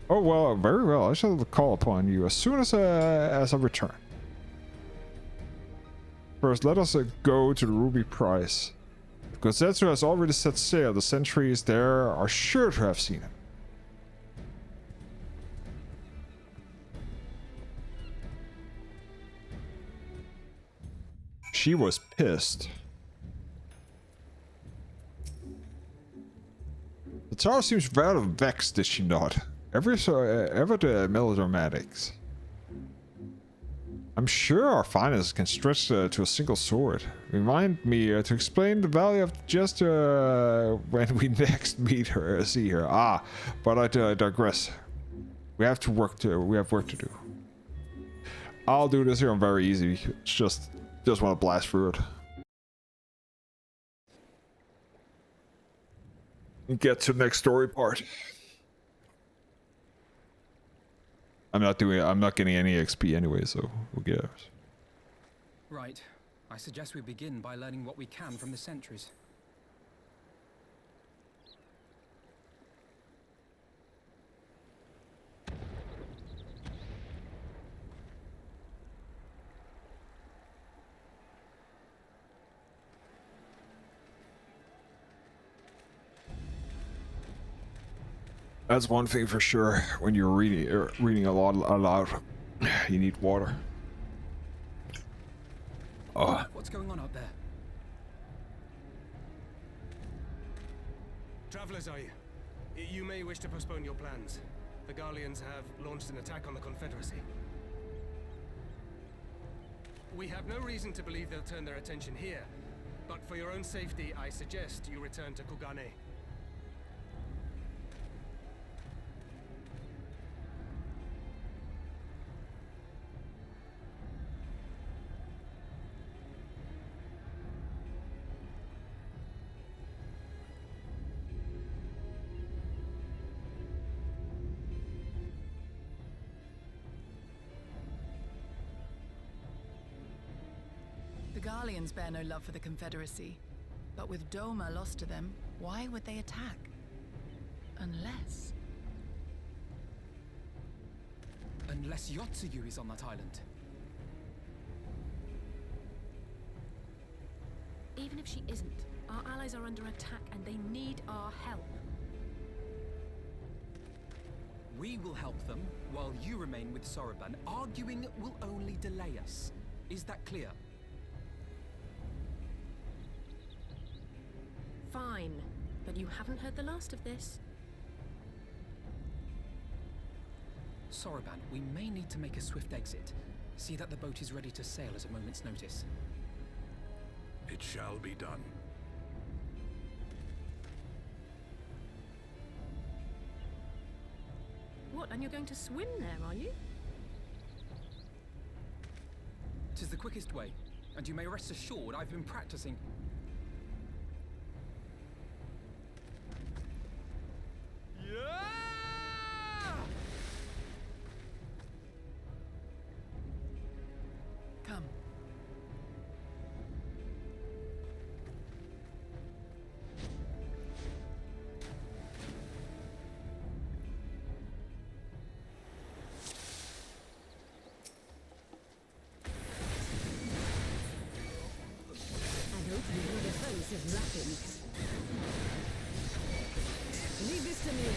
[SPEAKER 1] Oh well, very well. I shall call upon you as soon as I return. First, let us go to the Ruby Prize. If Gosetsu has already set sail, the sentries there are sure to have seen him. She was pissed. The tower seems rather vexed, is she not? Ever the melodramatics. I'm sure our finances can stretch to a single sword. Remind me to explain the value of the gesture when we next see her. But I digress. We have work to do. I'll do this here on very easy. It's just want to blast through it. And get to the next story part. I'm not getting any XP anyway, so who cares?
[SPEAKER 5] Right. I suggest we begin by learning what we can from the sentries.
[SPEAKER 1] That's one thing for sure. When you're reading a lot aloud, you need water.
[SPEAKER 5] What's going on out there?
[SPEAKER 13] Travelers, are you? You may wish to postpone your plans. The Garleans have launched an attack on the Confederacy. We have no reason to believe they'll turn their attention here, but for your own safety, I suggest you return to Kugane.
[SPEAKER 6] The Garleans bear no love for the Confederacy, but with Doma lost to them, why would they attack? Unless...
[SPEAKER 5] Unless Yotsuyu is on that island.
[SPEAKER 16] Even if she isn't, our allies are under attack and they need our help.
[SPEAKER 5] We will help them, while you remain with Soroban. Arguing will only delay us. Is that clear?
[SPEAKER 16] Fine, but you haven't heard the last of this.
[SPEAKER 5] Soroban, we may need to make a swift exit. See that the boat is ready to sail at a moment's notice.
[SPEAKER 8] It shall be done.
[SPEAKER 16] What, and you're going to swim there, are you?
[SPEAKER 5] 'Tis the quickest way, and you may rest assured I've been practicing.
[SPEAKER 6] Come.
[SPEAKER 17] I hope you know the purpose of laughing. Leave this to me.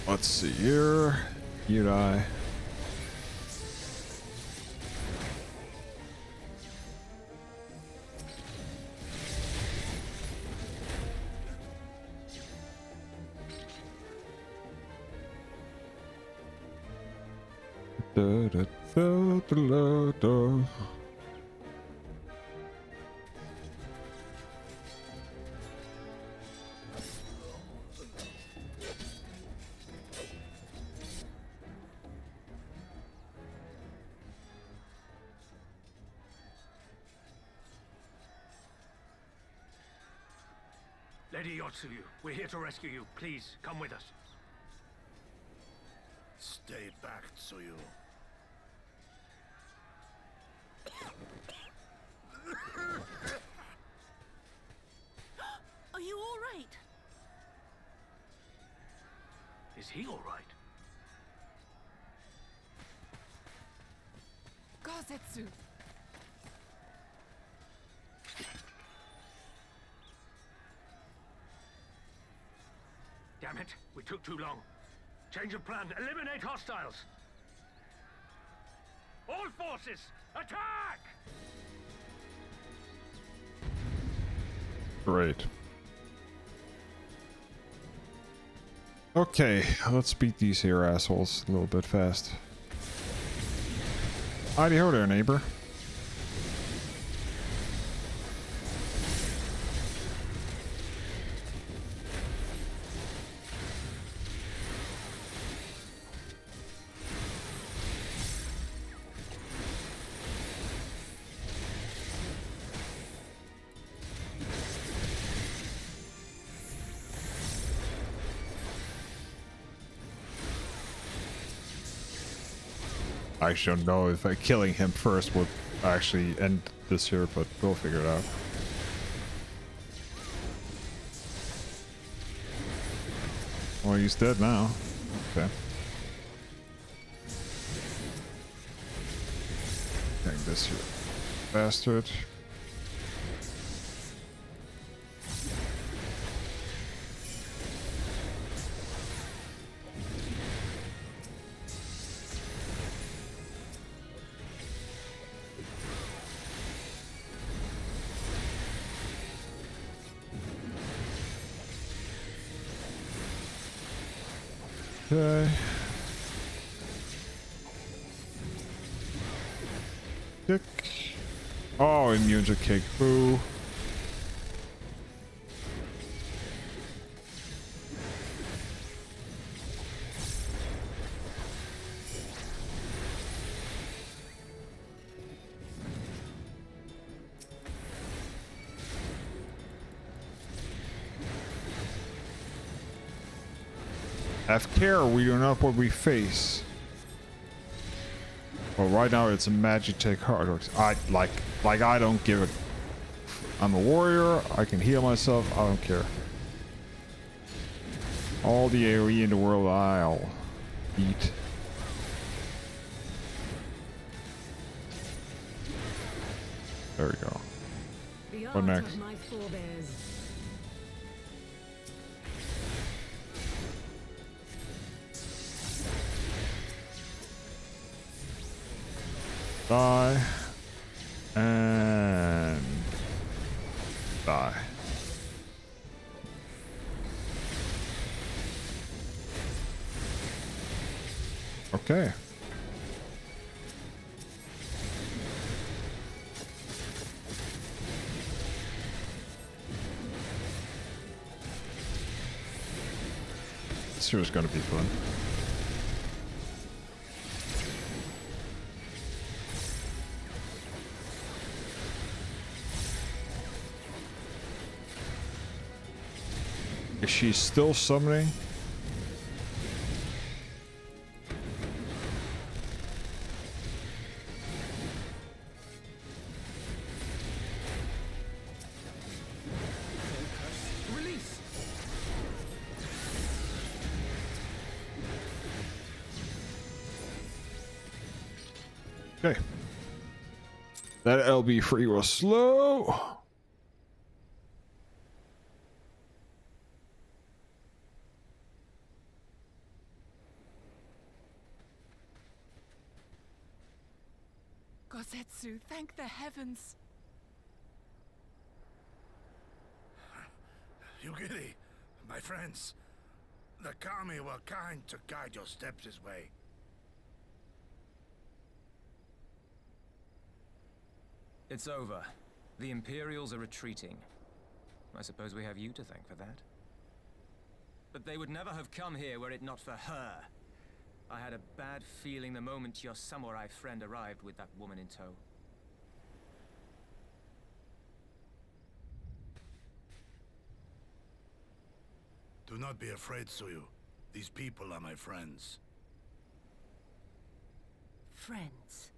[SPEAKER 1] Let's see here. You die. Da, da, da, da, da.
[SPEAKER 15] Lady Yotsuyu, we're here to rescue you. Please, come with us.
[SPEAKER 8] Stay back, Tsuyu.
[SPEAKER 16] Are you all right?
[SPEAKER 15] Is he all right?
[SPEAKER 6] Gozetsu!
[SPEAKER 15] Damn it, we took too long. Change of plan, eliminate hostiles! All forces, attack!
[SPEAKER 1] Great. Okay, let's beat these here assholes a little bit fast. Howdy ho there, neighbor. I don't know if killing him first would actually end this here, but we'll figure it out. Well, he's dead now. Okay. Take this here. Bastard. Okay. Kick. Oh, immune to kick. Boo. Have care, we do not what we face. Well, right now it's a magic take hard works. I I don't give a. I'm a warrior. I can heal myself. I don't care. All the AoE in the world, I'll eat. There we go.
[SPEAKER 17] The
[SPEAKER 1] What
[SPEAKER 17] art
[SPEAKER 1] next?
[SPEAKER 17] of my forebears.
[SPEAKER 1] Die. And die. Okay. This here is going to be fun. Is she still summoning?
[SPEAKER 13] Release.
[SPEAKER 1] Okay. That LB3 was slow.
[SPEAKER 6] Gosetsu, thank the heavens.
[SPEAKER 8] Yugiri, my friends, the Kami were kind to guide your steps this way.
[SPEAKER 9] It's over. The Imperials are retreating. I suppose we have you to thank for that. But they would never have come here were it not for her. I had a bad feeling the moment your samurai friend arrived with that woman in tow.
[SPEAKER 8] Do not be afraid, Suyu. These people are my friends.
[SPEAKER 17] Friends.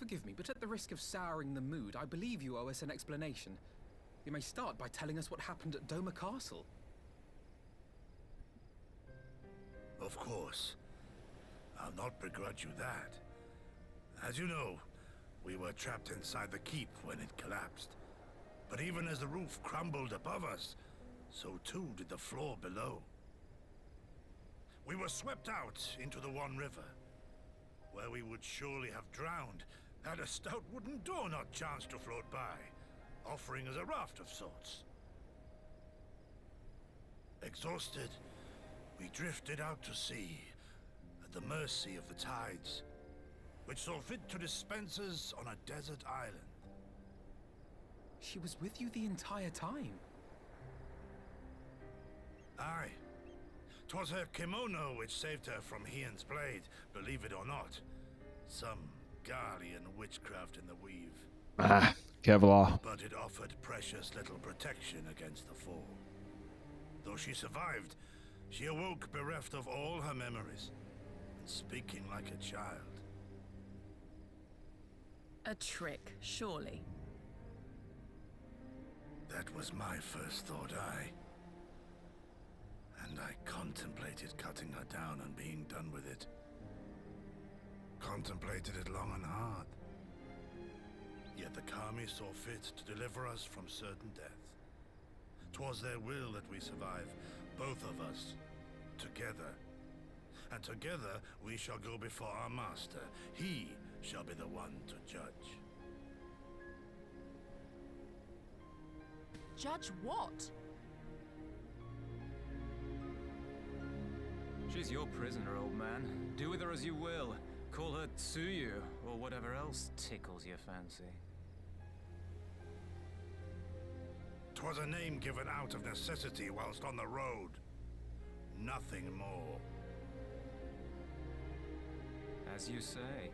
[SPEAKER 5] Forgive me, but at the risk of souring the mood, I believe you owe us an explanation. You may start by telling us what happened at Doma Castle.
[SPEAKER 8] Of course. I'll not begrudge you that. As you know, we were trapped inside the keep when it collapsed. But even as the roof crumbled above us, so too did the floor below. We were swept out into the One River, where we would surely have drowned had a stout wooden door not chanced to float by, offering us a raft of sorts. Exhausted, we drifted out to sea, at the mercy of the tides, which saw fit to dispense us on a desert island.
[SPEAKER 5] She was with you the entire time.
[SPEAKER 8] Aye. 'Twas her kimono which saved her from Hien's blade, believe it or not. Some Garlean witchcraft in the weave.
[SPEAKER 1] Ah, Kevlar.
[SPEAKER 8] But it offered precious little protection against the fall. Though she survived, she awoke bereft of all her memories. speaking like a child.
[SPEAKER 6] A trick, surely.
[SPEAKER 8] That was my first thought, and I contemplated cutting her down and being done with it. Contemplated it long and hard. Yet the Kami saw fit to deliver us from certain death. 'Twas their will that we survive, both of us, together. And together we shall go before our master. He shall be the one to judge.
[SPEAKER 6] Judge what?
[SPEAKER 9] She's your prisoner, old man. Do with her as you will. Call her Tsuyu, or whatever else tickles your fancy.
[SPEAKER 8] 'Twas a name given out of necessity whilst on the road. Nothing more.
[SPEAKER 9] As you say.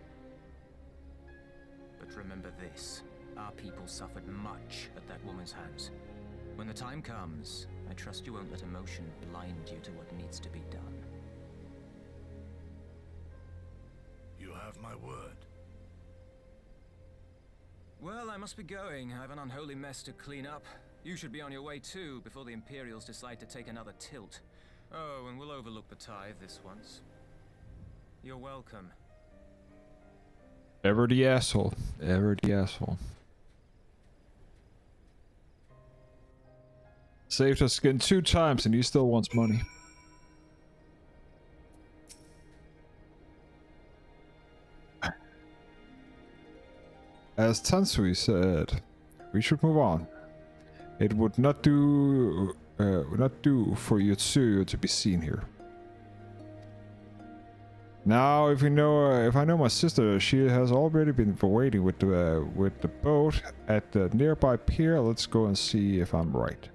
[SPEAKER 9] But remember this. Our people suffered much at that woman's hands. When the time comes, I trust you won't let emotion blind you to what needs to be done.
[SPEAKER 8] You have my word.
[SPEAKER 9] Well, I must be going. I have an unholy mess to clean up. You should be on your way too, before the Imperials decide to take another tilt. Oh, and we'll overlook the tithe this once. You're welcome.
[SPEAKER 1] Ever the asshole. Ever the asshole. Saved her skin 2 times and he still wants money. As Tansui said, we should move on. It would not do for Yotsuyu to be seen here. Now, if I know my sister, she has already been waiting with the boat at the nearby pier. Let's go and see if I'm right.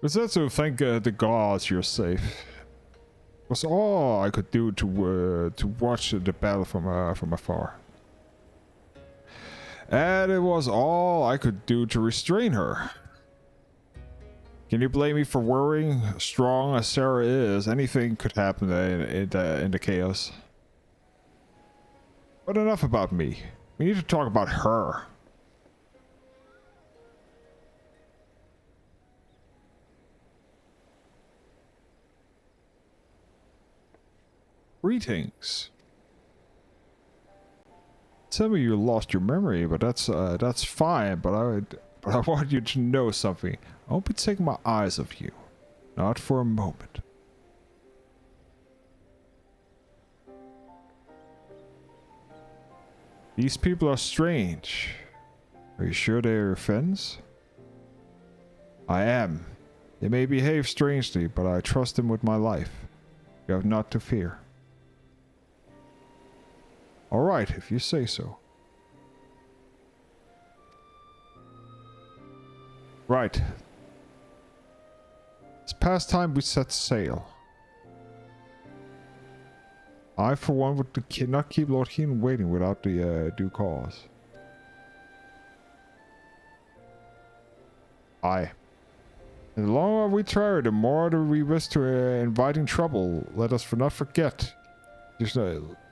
[SPEAKER 1] It's that to thank the gods you're safe. It was all I could do to watch the battle from afar. And it was all I could do to restrain her. Can you blame me for worrying? Strong as Sarah is, anything could happen in the chaos. But enough about me. We need to talk about her. Greetings. Tell me you lost your memory, but that's fine. But I want you to know something. I won't be taking my eyes off you, not for a moment. These people are strange. Are you sure they are your friends? I am. They may behave strangely, but I trust them with my life. You have not to fear. Alright, if you say so. Right. It's past time we set sail. I, for one, would not keep Lord Keenan waiting without the due cause. Aye. And the longer we try, the more we risk to inviting trouble. Let us not forget. Just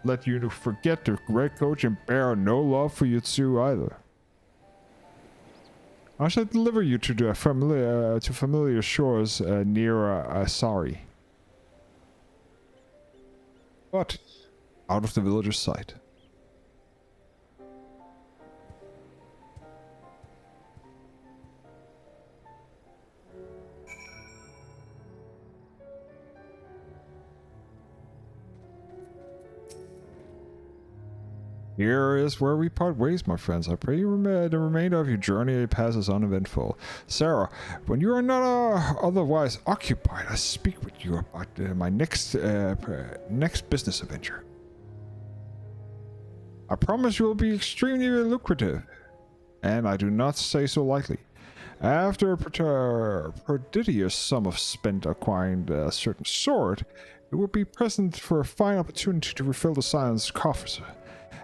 [SPEAKER 1] let you forget the Red Coach and bear no love for Yotsu either. I shall deliver you to the familiar shores near Asari. But out of the villager's sight. Here is where we part ways, my friends. I pray the remainder of your journey passes uneventful. Sarah, when you are not otherwise occupied, I speak with you about my next business adventure. I promise you will be extremely lucrative, and I do not say so lightly. After a prodigious sum of spent acquiring a certain sword, it will be present for a fine opportunity to refill the silence coffers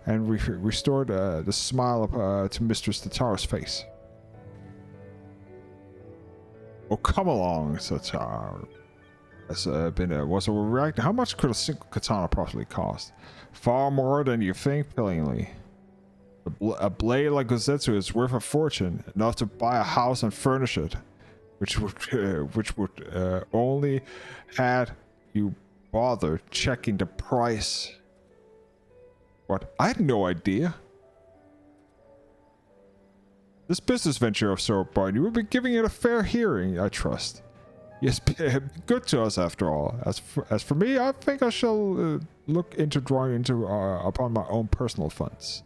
[SPEAKER 1] and restored the smile to Mistress Tataro's face. Oh, come along, Tataro. Was overreacting. How much could a single katana possibly cost? Far more than you think, Pillingly. A blade like Gozetsu is worth a fortune, enough to buy a house and furnish it, which would only had you bother checking the price. What? I had no idea. This business venture of Swordpoint, you will be giving it a fair hearing, I trust. Yes, good to us after all. As for me, I think I shall look into drawing into upon my own personal funds.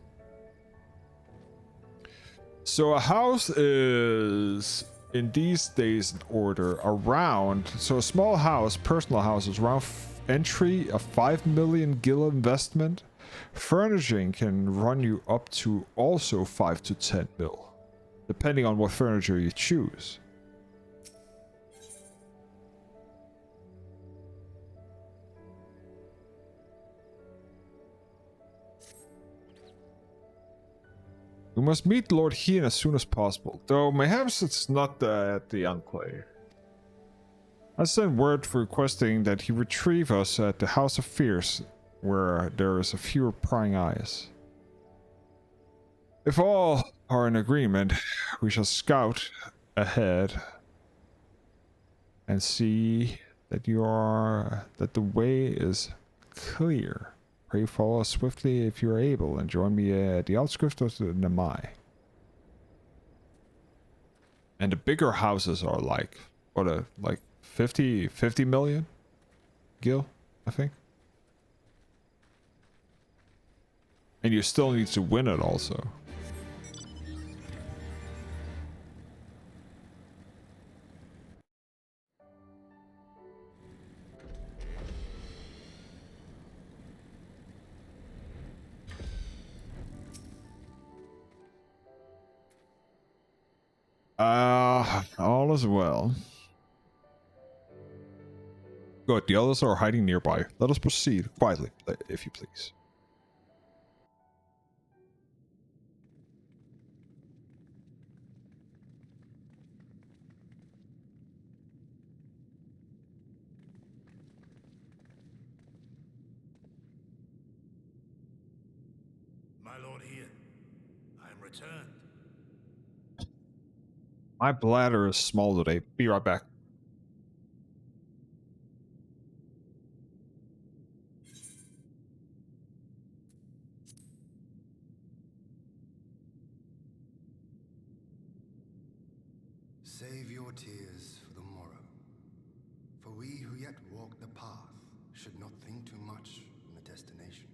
[SPEAKER 1] So a house is in these days in order around. So a small house, personal house, is around entry a 5 million gil investment. Furnishing can run you up to also 5 to 10 mil, depending on what furniture you choose. We must meet Lord Hien as soon as possible, though perhaps it's not at the Enclave. I sent word requesting that he retrieve us at the House of Fears, where there is a fewer prying eyes. If all are in agreement, we shall scout ahead and see that that the way is clear. Pray follow us swiftly if you are able, and join me at the outskirts of the Namai. And the bigger houses are like 50 million gil, I think. And you still need to win it also. All is well. Good, the others are hiding nearby. Let us proceed quietly, if you please.
[SPEAKER 8] My lord Hien, I am returned.
[SPEAKER 1] My bladder is small today. Be right back.
[SPEAKER 18] Save your tears for the morrow. For we who yet walk the path should not think too much on the destination.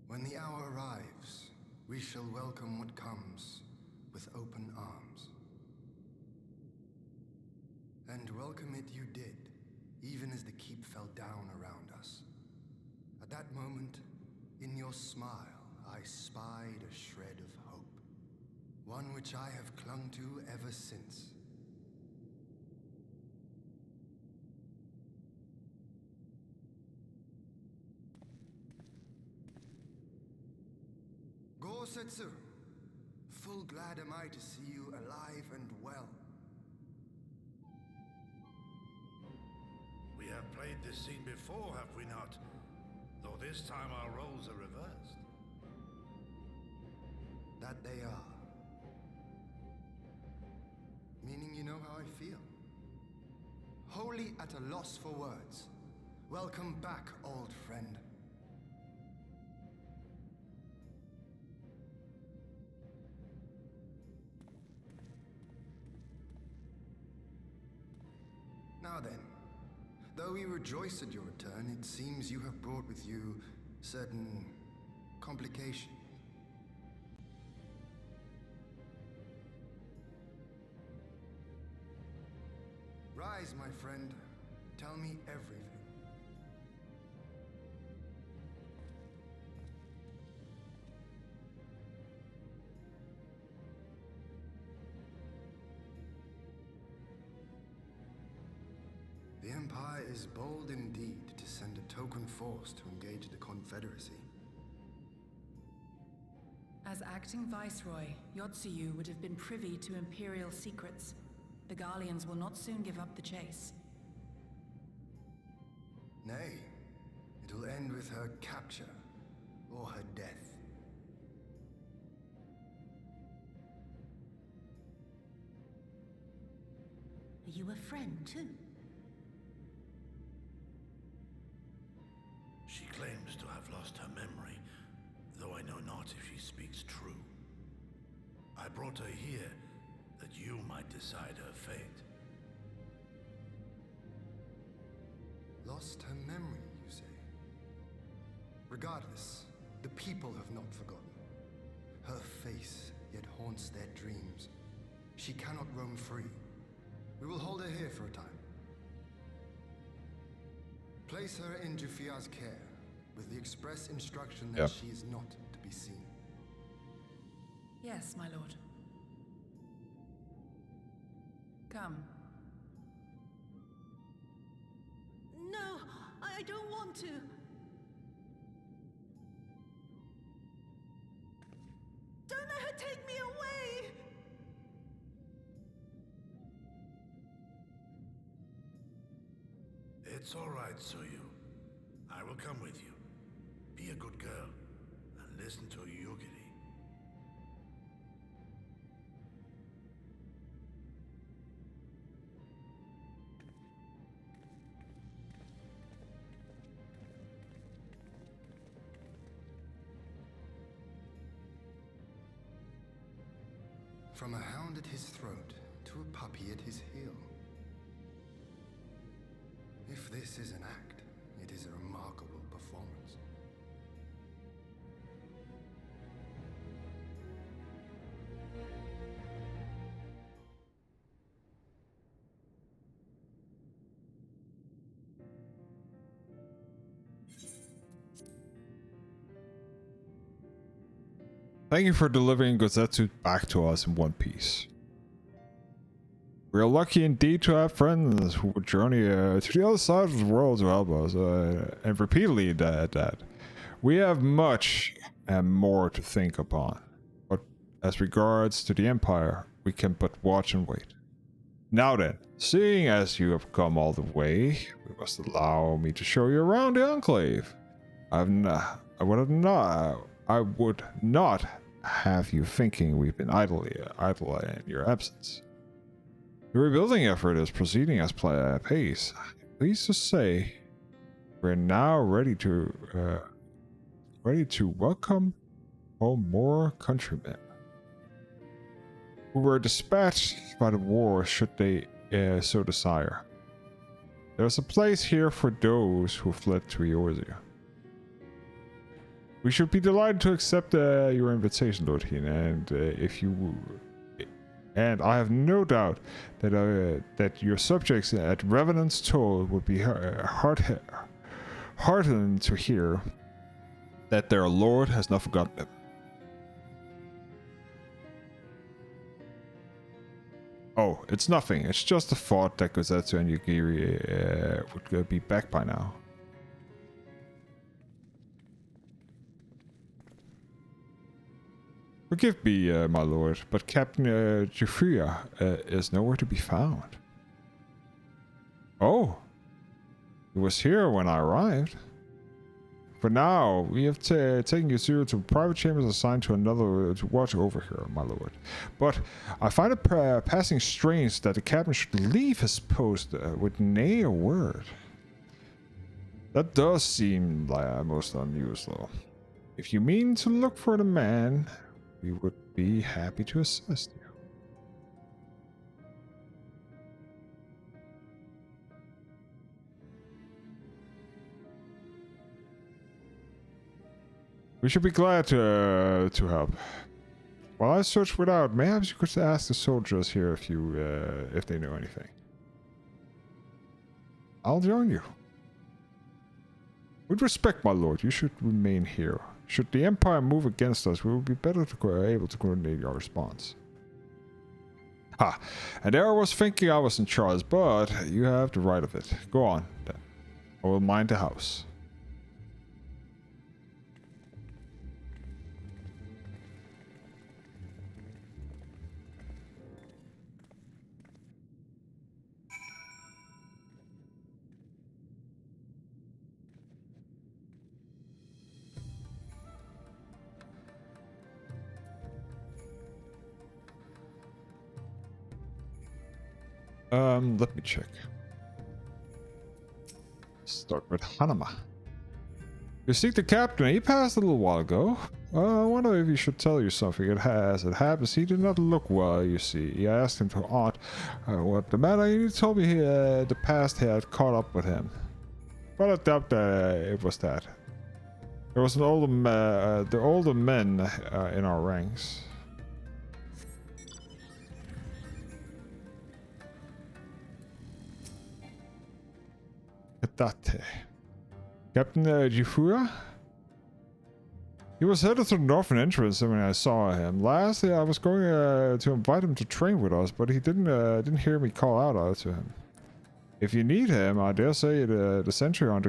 [SPEAKER 18] When the hour arrives, we shall welcome what comes with open arms. And welcome it you did, even as the keep fell down around us. At that moment, in your smile, I spied a shred of hope. One which I have clung to ever since. Gosetsu, full glad am I to see you alive and well.
[SPEAKER 8] We have played this scene before, have we not? Though this time our roles are reversed.
[SPEAKER 18] That they are. Meaning you know how I feel. Wholly at a loss for words. Welcome back, old friend. Now then, though we rejoice at your return, it seems you have brought with you certain complications. Rise, my friend. Tell me everything. The Empire is bold indeed to send a token force to engage the Confederacy.
[SPEAKER 6] As acting Viceroy, Yotsuyu would have been privy to Imperial secrets. The Garleans will not soon give up the chase.
[SPEAKER 18] Nay, it'll end with her capture, or her death.
[SPEAKER 17] Are you a friend, too?
[SPEAKER 11] She claims to have lost her memory, though I know not if she speaks true. I brought her here that you might decide her fate.
[SPEAKER 18] Lost her memory, you say? Regardless, the people have not forgotten. Her face yet haunts their dreams. She cannot roam free. We will hold her here for a time. Place her in Jufia's care, with the express instruction that she is not to be seen.
[SPEAKER 6] Yes, my lord. Come.
[SPEAKER 17] No, I don't want to. Don't let her take me away!
[SPEAKER 11] It's all right, Soyu. I will come with you. Be a good girl, and listen to Yugiri.
[SPEAKER 18] From a hound at his throat to a puppy at his heel. If this is an act, it is a remarkable performance.
[SPEAKER 1] Thank you for delivering Gozetsu back to us in one piece. We are lucky indeed to have friends who would journey to the other side of the world to help us, and repeatedly at that. We have much and more to think upon, but as regards to the Empire, we can but watch and wait. Now then, seeing as you have come all the way, we must allow me to show you around the Enclave. I would not have you thinking we've been idle in your absence. The rebuilding effort is proceeding as pace. Pleased to say, we're now ready to welcome home more countrymen who were dispatched by the war, should they so desire. There's a place here for those who fled to Eorzea. We should be delighted to accept your invitation, Lord Heen, and I have no doubt that that your subjects at Revenant's Toll would be heartened to hear that their lord has not forgotten them. Oh, it's nothing. It's just a thought that Gozetsu and Yugiri would be back by now. Forgive me, my lord, but Captain Jufria is nowhere to be found. Oh, he was here when I arrived. For now, we have taken Yuzuru to private chambers assigned to another to watch over here, my lord. But I find it passing strange that the captain should leave his post with nay a word. That does seem like most unusual. If you mean to look for the man, we would be happy to assist you. We should be glad to help. While I search without, perhaps you could ask the soldiers here if they know anything. I'll join you. With respect, my lord, you should remain here. Should the Empire move against us, we will be better able to coordinate our response. Ha! And there I was thinking I was in charge, but you have the right of it. Go on, then. I will mind the house. Let me check. Start with Hanama. You seek the captain. He passed a little while ago. I wonder if he should tell you something. It happens, he did not look well, you see. I asked him to aunt what the matter. He told me the past had caught up with him. But I doubt that it was that. There was an the older men in our ranks. Fettouhi. Captain Fettouhi? He was headed to the northern entrance when I saw him. Lastly, I was going to invite him to train with us, but he didn't hear me call out to him. If you need him, I dare say the sentry on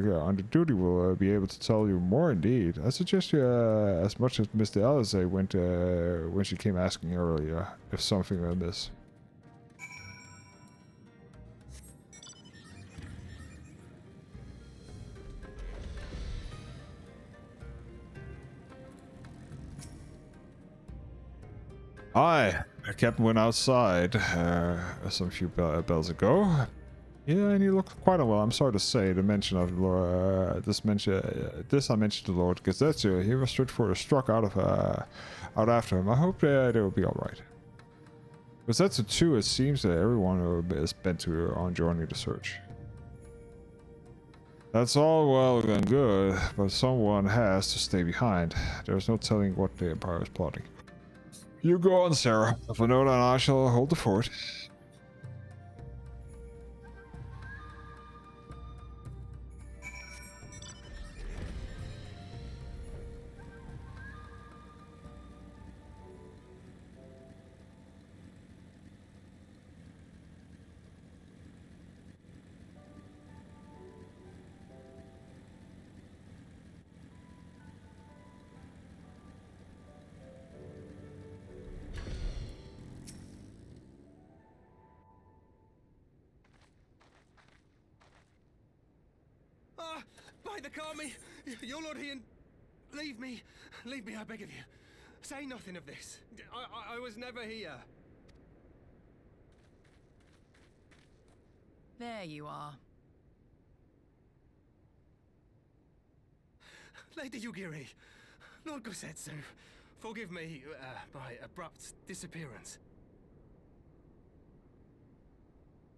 [SPEAKER 1] duty will be able to tell you more indeed. I suggest you as much as Mr. Alizé went when she came asking earlier if something were amiss. Hi, Captain went outside some few bells ago. Yeah, and he looked quite unwell. I'm sorry to say, the mention of this I mentioned to Lord Gazetsu. He was struck out after him. I hope they will be all right. Gazetsu too. It seems that everyone is bent on joining the search. That's all well and good, but someone has to stay behind. There's no telling what the Empire is plotting. You go on, Sarah. If I know that, I shall hold the fort.
[SPEAKER 13] By the Kami, your Lord Ian, leave me, I beg of you. Say nothing of this. I was never here.
[SPEAKER 6] There you are.
[SPEAKER 13] Lady Yugiri, Lord Gosetsu, forgive me my abrupt disappearance.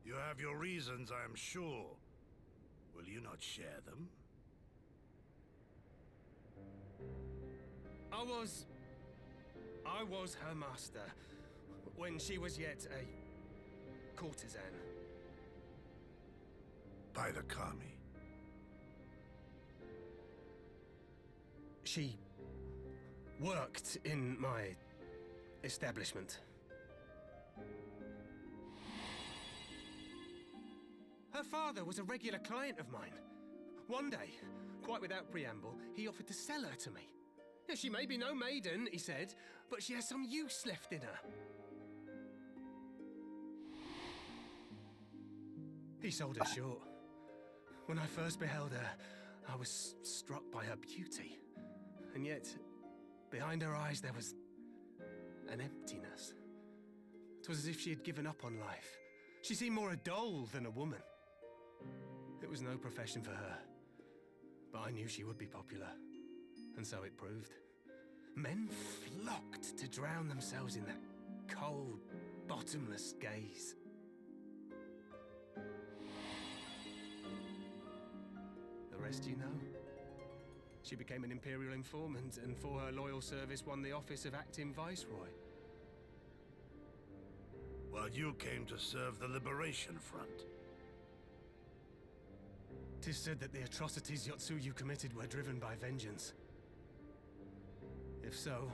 [SPEAKER 8] You have your reasons, I am sure. Will you not share them?
[SPEAKER 13] I was her master when she was yet a courtesan.
[SPEAKER 8] By the Kami.
[SPEAKER 13] She worked in my establishment. Her father was a regular client of mine. One day, quite without preamble, he offered to sell her to me. She may be no maiden, he said, but she has some use left in her. He sold her short. When I first beheld her, I was struck by her beauty. And yet, behind her eyes there was an emptiness. It was as if she had given up on life. She seemed more a doll than a woman. It was no profession for her, but I knew she would be popular, and so it proved. Men flocked to drown themselves in that cold, bottomless gaze. The rest you know. She became an Imperial informant, and for her loyal service won the office of acting Viceroy.
[SPEAKER 19] While you came to serve the Liberation Front.
[SPEAKER 13] 'Tis said that the atrocities Yotsuyu committed were driven by vengeance. If so,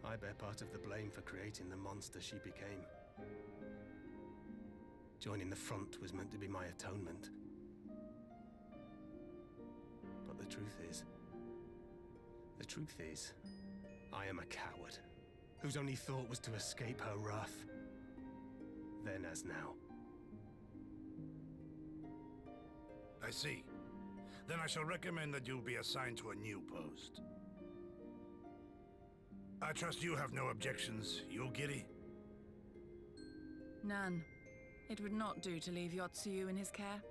[SPEAKER 13] I bear part of the blame for creating the monster she became. Joining the front was meant to be my atonement. But the truth is, I am a coward, whose only thought was to escape her wrath. Then as now.
[SPEAKER 19] I see. Then I shall recommend that you be assigned to a new post. I trust you have no objections, Yugiri?
[SPEAKER 6] None. It would not do to leave Yotsuyu in his care.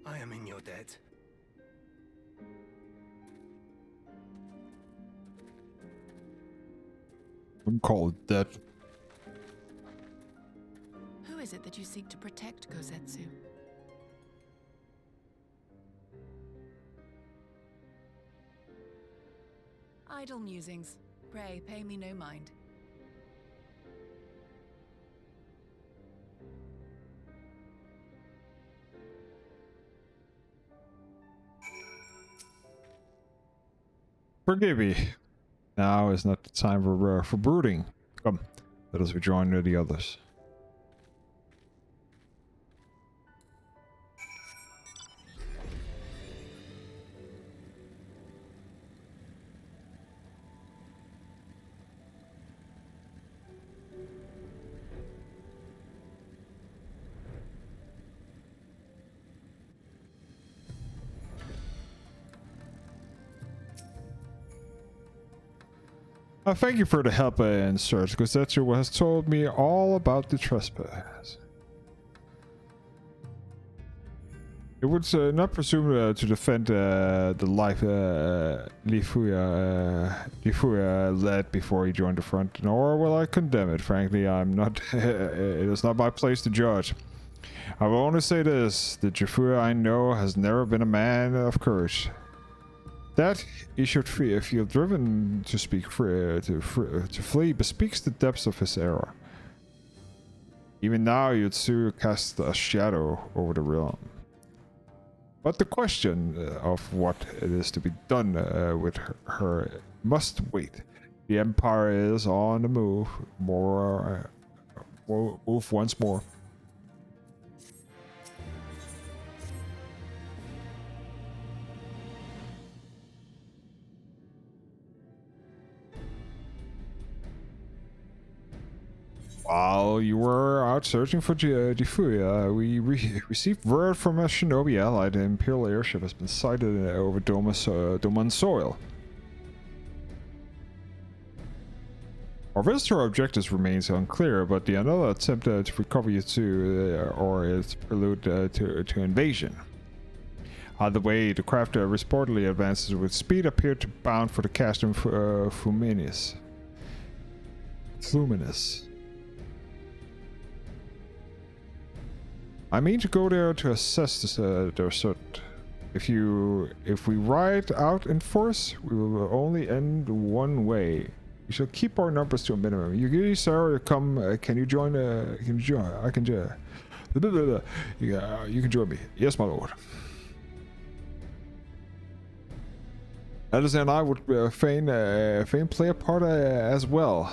[SPEAKER 13] I am in your debt.
[SPEAKER 1] I'm called dead.
[SPEAKER 6] Who is it that you seek to protect, Kozetsu? Idle musings. Pray, pay me no mind.
[SPEAKER 1] Forgive me. Now is not the time for brooding. Come, let us rejoin the others. Thank you for the help in search. Kozetsu has told me all about the trespass. It would not presume to defend the life Lifuya led before he joined the front, nor will I condemn it. Frankly, I'm not. It is not my place to judge. I will only say this: the Jifuya I know has never been a man of courage. That he should feel driven to to flee bespeaks the depths of his error. Even now, Yotsuyu casts a shadow over the realm. But the question of what it is to be done with her must wait. The Empire is on the move. Move once more. While you were out searching for Jifuya, we received word from a shinobi ally. The Imperial airship has been sighted over Doman soil. Our visitor objectives remains unclear, but another attempt to recover you or its prelude to invasion. Either way, the craft reportedly advances with speed, appeared to bound for the Castrum Fluminus. I mean to go there to assess their certain. If we ride out in force, we will only end one way. We shall keep our numbers to a minimum. Yugiri, sir, come. Can you join? Can you join? I can join. You can join me. Yes, my lord. Alice and I would fain play a part as well.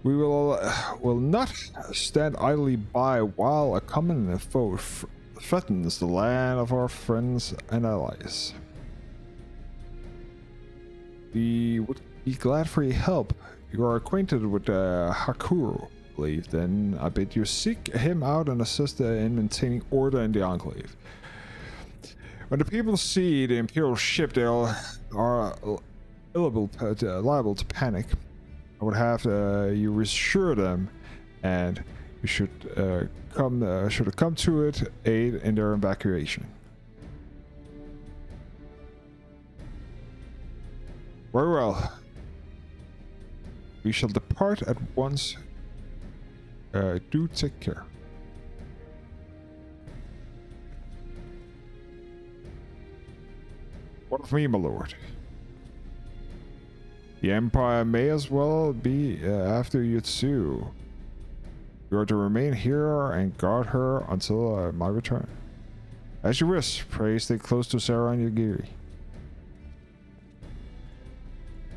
[SPEAKER 1] We will not stand idly by while a common foe threatens the land of our friends and allies. We would be glad for your help. You are acquainted with Hakuro, I believe. Then I bid you seek him out and assist in maintaining order in the Enclave. When the people see the Imperial ship, they are liable to panic. I would have you reassure them, and you should come to it, aid in their evacuation. Very well. We shall depart at once. Do take care. with me, my lord. The Empire may as well be after you too. You are to remain here and guard her until my return. As you wish, pray stay close to Sarah and Yugiri.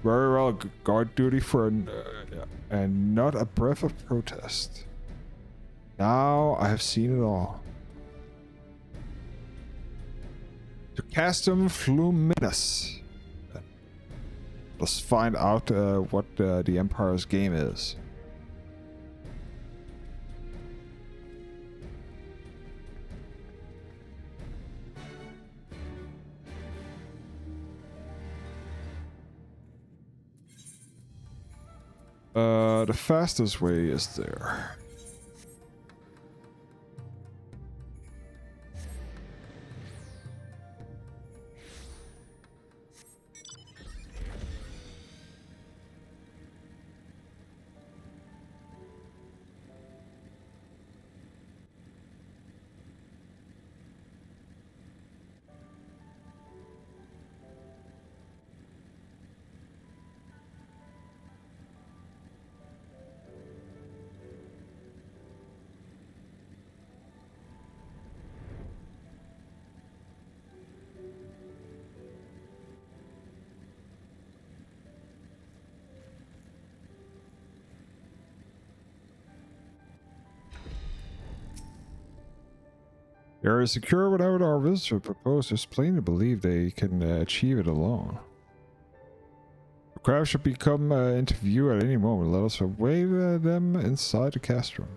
[SPEAKER 1] Very well, guard duty for and not a breath of protest. Now I have seen it all. To Castum Fluminus. Let's find out what the Empire's game is. The fastest way is there. They are secure without our visitor proposers plain to believe they can achieve it alone. The crowd should become into view at any moment. Let us await them inside the castrum.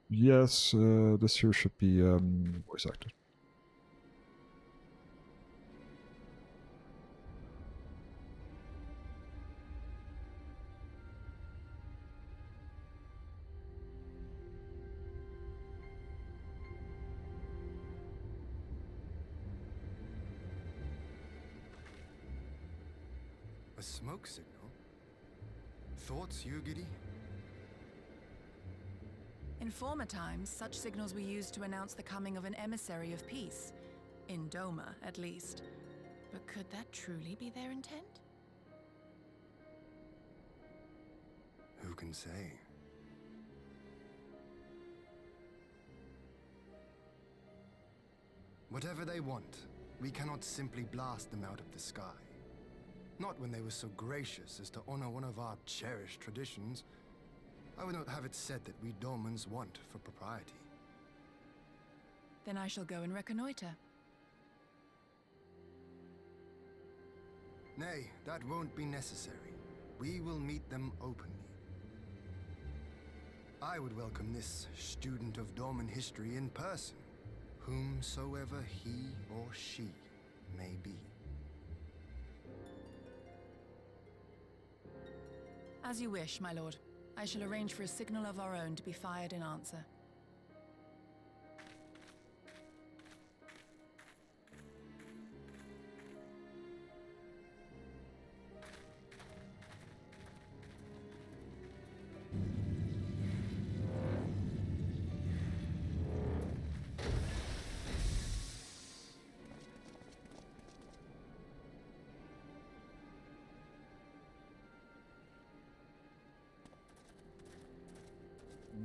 [SPEAKER 1] Yes, this here should be voice acted.
[SPEAKER 18] A smoke signal? Thoughts, Yugiri?
[SPEAKER 6] In former times, such signals were used to announce the coming of an emissary of peace. In Doma, at least. But could that truly be their intent?
[SPEAKER 18] Who can say? Whatever they want, we cannot simply blast them out of the sky. Not when they were so gracious as to honor one of our cherished traditions. I would not have it said that we Domans want for propriety.
[SPEAKER 6] Then I shall go and reconnoiter.
[SPEAKER 18] Nay, that won't be necessary. We will meet them openly. I would welcome this student of Dorman history in person, whomsoever he or she may be.
[SPEAKER 6] As you wish, my lord. I shall arrange for a signal of our own to be fired in answer.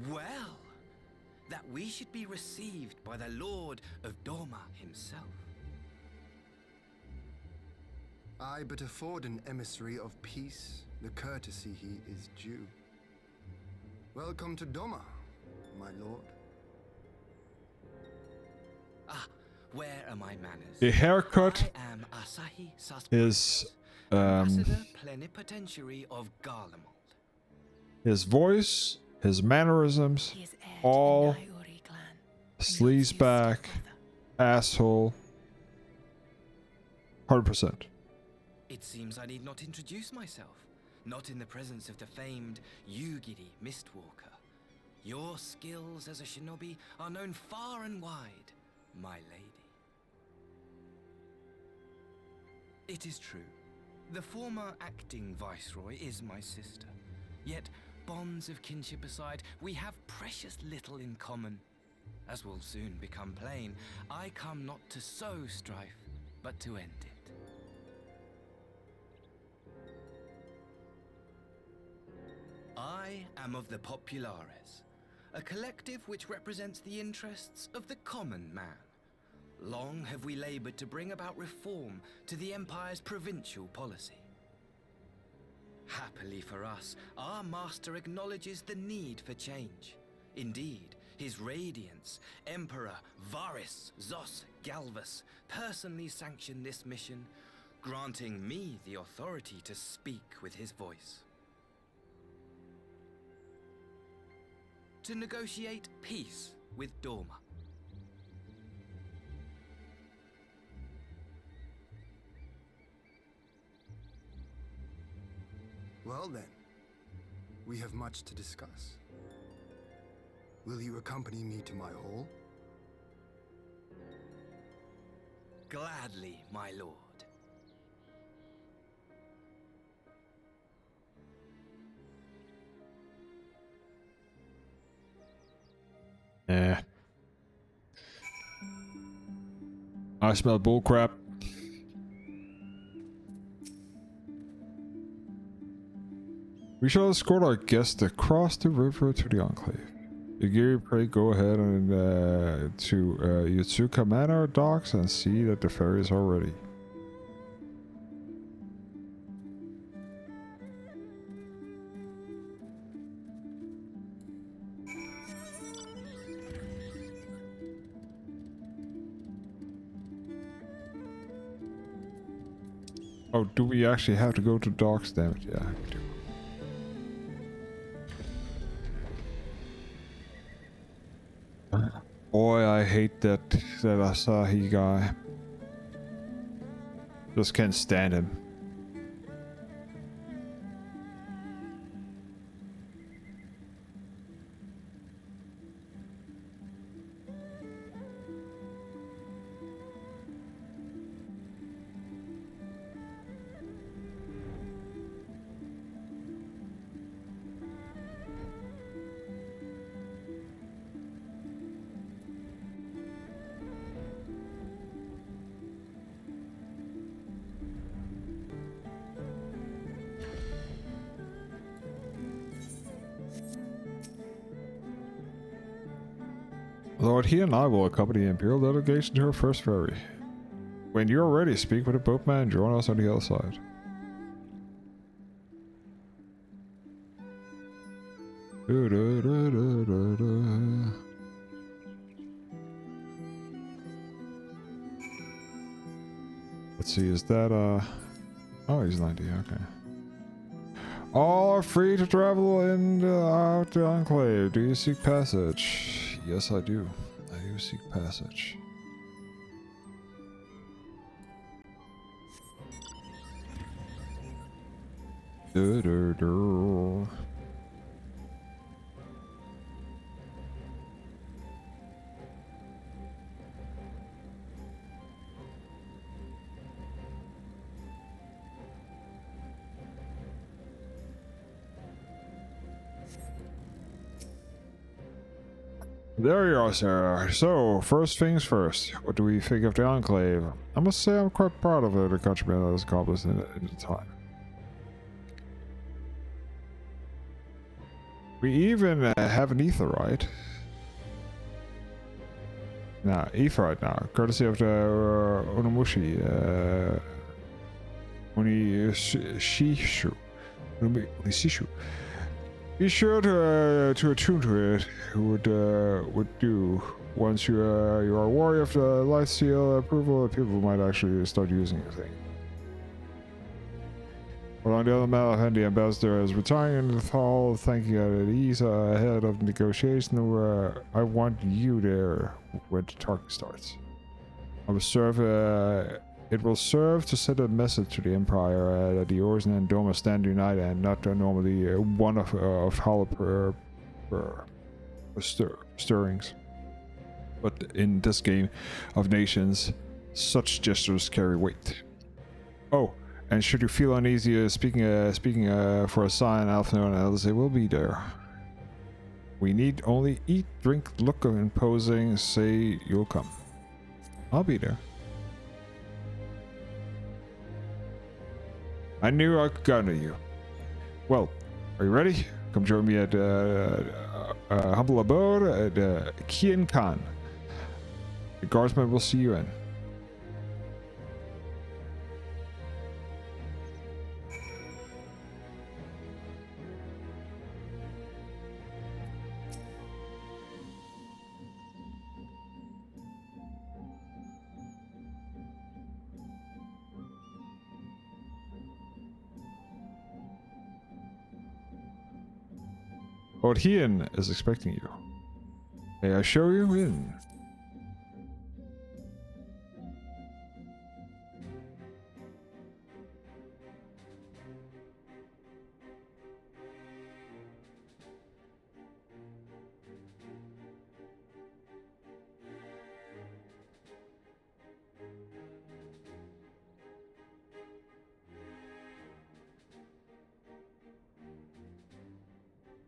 [SPEAKER 10] Well, that we should be received by the Lord of Doma himself.
[SPEAKER 18] I but afford an emissary of peace the courtesy he is due. Welcome to Doma, my lord.
[SPEAKER 10] Ah, where are my manners?
[SPEAKER 1] The haircut
[SPEAKER 10] I am Asahi
[SPEAKER 1] is
[SPEAKER 10] Ambassador Plenipotentiary of Garlemald.
[SPEAKER 1] his voice, his mannerisms, all sleazeback, asshole, 100%.
[SPEAKER 10] It seems I need not introduce myself, not in the presence of the famed Yugiri Mistwalker. Your skills as a shinobi are known far and wide, my lady. It is true. The former acting viceroy is my sister. Yet, bonds of kinship aside, we have precious little in common. As will soon become plain, I come not to sow strife, but to end it. I am of the Populares, a collective which represents the interests of the common man. Long have we labored to bring about reform to the Empire's provincial policy. Happily for us, our master acknowledges the need for change. Indeed, His Radiance, Emperor Varys Zos Galvus, personally sanctioned this mission, granting me the authority to speak with his voice. To negotiate peace with Dorma.
[SPEAKER 18] Well then, we have much to discuss. Will you accompany me to my hall?
[SPEAKER 10] Gladly, my lord.
[SPEAKER 1] I smell bullcrap. We shall escort our guests across the river to the Enclave. Igiri, pray go ahead and to Yotsuka Manor docks and see that the ferry is all ready. Oh, do we actually have to go to docks? Damn it, yeah, we do. Boy, I hate that Asahi guy. Just can't stand him. Lord, he and I will accompany the Imperial delegation to our first ferry. When you're ready, speak with the boatman and join us on the other side. Let's see, is that oh, he's 90, okay. All are free to travel in the Enclave. Do you seek passage? Yes, I do. I do seek passage. There you are, sir. So, first things first. What do we think of the Enclave? I must say I'm quite proud of the contribution that was accomplished in the time. We even have an aetheryte. Nah, aetheryte now, courtesy of the Onomushi. Unishishu. Be sure to attune to it. Would do. Once you are aware of the light seal approval, people might actually start using the thing. But on the other hand, the ambassador is retiring in the hall, thanking at ahead of the negotiation. I want you there when the talking starts. It will serve to send a message to the Empire that the Orson and Doma stand united and not normally one of hollow stirrings. But in this game of nations, such gestures carry weight. Oh, and should you feel uneasy speaking for a sign, Alphino and Elise will be there. We need only eat, drink, look imposing, say you'll come. I'll be there. I knew I could count on you. Well, are you ready? Come join me at humble abode at Kian Khan. The guardsman will see you in. Lord Hien is expecting you. May I show you in?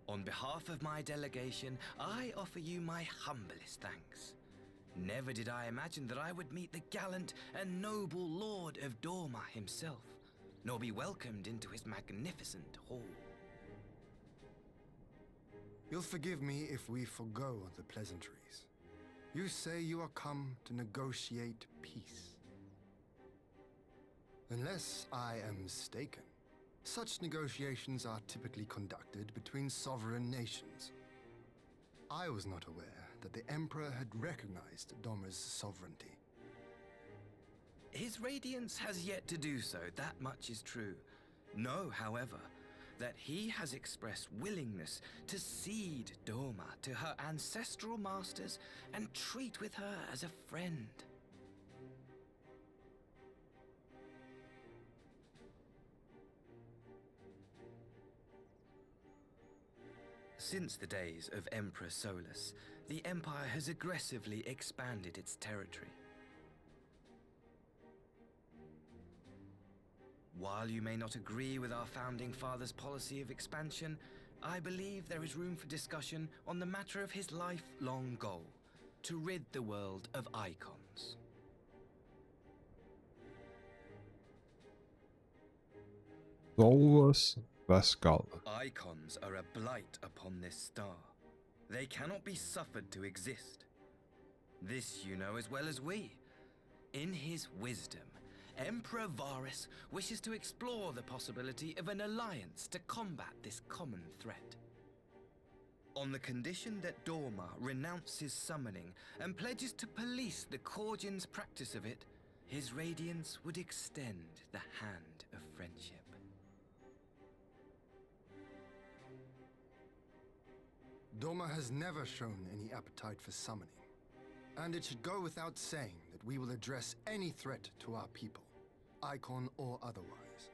[SPEAKER 10] On behalf of my delegation, I offer you my humblest thanks. Never did I imagine that I would meet the gallant and noble Lord of Dorma himself, nor be welcomed into his magnificent hall.
[SPEAKER 18] You'll forgive me if we forgo the pleasantries. You say you are come to negotiate peace. Unless I am mistaken, such negotiations are typically conducted between sovereign nations. I was not aware that the Emperor had recognized Dorma's sovereignty.
[SPEAKER 10] His Radiance has yet to do so, that much is true. Know, however, that he has expressed willingness to cede Dorma to her ancestral masters and treat with her as a friend. Since the days of Emperor Solus, the Empire has aggressively expanded its territory. While you may not agree with our founding father's policy of expansion, I believe there is room for discussion on the matter of his lifelong goal, to rid the world of icons.
[SPEAKER 1] Solus Vescal.
[SPEAKER 10] Icons are a blight upon this star. They cannot be suffered to exist. This you know as well as we. In his wisdom, Emperor Varus wishes to explore the possibility of an alliance to combat this common threat. On the condition that Dorma renounces summoning and pledges to police the Korgians' practice of it, his Radiance would extend the hand of friendship.
[SPEAKER 18] Dorma has never shown any appetite for summoning, and it should go without saying that we will address any threat to our people, icon or otherwise.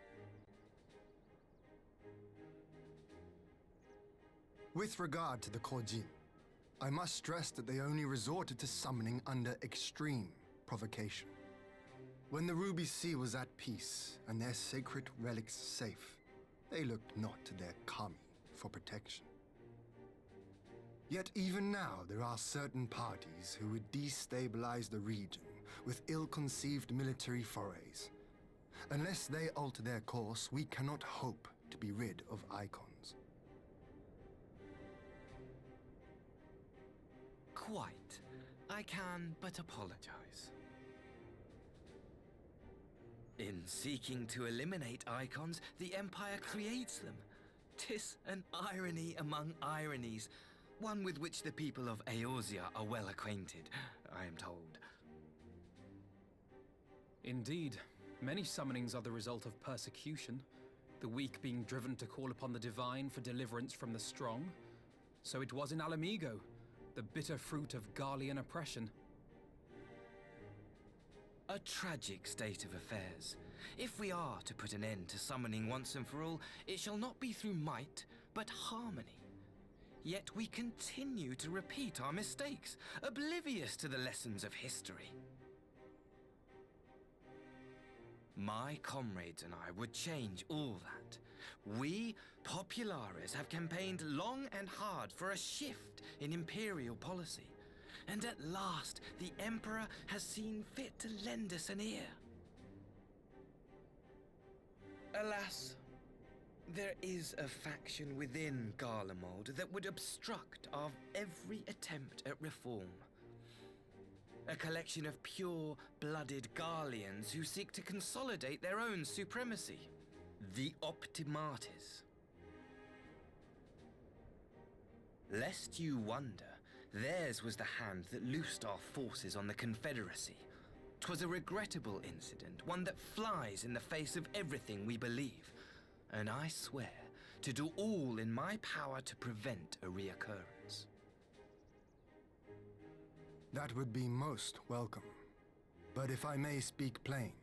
[SPEAKER 18] With regard to the Korjin, I must stress that they only resorted to summoning under extreme provocation. When the Ruby Sea was at peace and their sacred relics safe, they looked not to their kami for protection. Yet even now, there are certain parties who would destabilize the region with ill-conceived military forays. Unless they alter their course, we cannot hope to be rid of icons.
[SPEAKER 10] Quite. I can but apologize. In seeking to eliminate icons, the Empire creates them. 'Tis an irony among ironies, one with which the people of Eorzea are well acquainted, I am told.
[SPEAKER 5] Indeed, many summonings are the result of persecution, the weak being driven to call upon the divine for deliverance from the strong. So it was in Alamigo, the bitter fruit of Garlean oppression.
[SPEAKER 10] A tragic state of affairs. If we are to put an end to summoning once and for all, it shall not be through might, but harmony. Yet we continue to repeat our mistakes, oblivious to the lessons of history. My comrades and I would change all that. We, Populares, have campaigned long and hard for a shift in Imperial policy. And at last, the Emperor has seen fit to lend us an ear. Alas, there is a faction within Garlemald that would obstruct our every attempt at reform. A collection of pure-blooded Garleans who seek to consolidate their own supremacy. The Optimates. Lest you wonder, theirs was the hand that loosed our forces on the Confederacy. 'Twas a regrettable incident, one that flies in the face of everything we believe, and I swear to do all in my power to prevent a reoccurrence.
[SPEAKER 18] That would be most welcome. But if I may speak plain,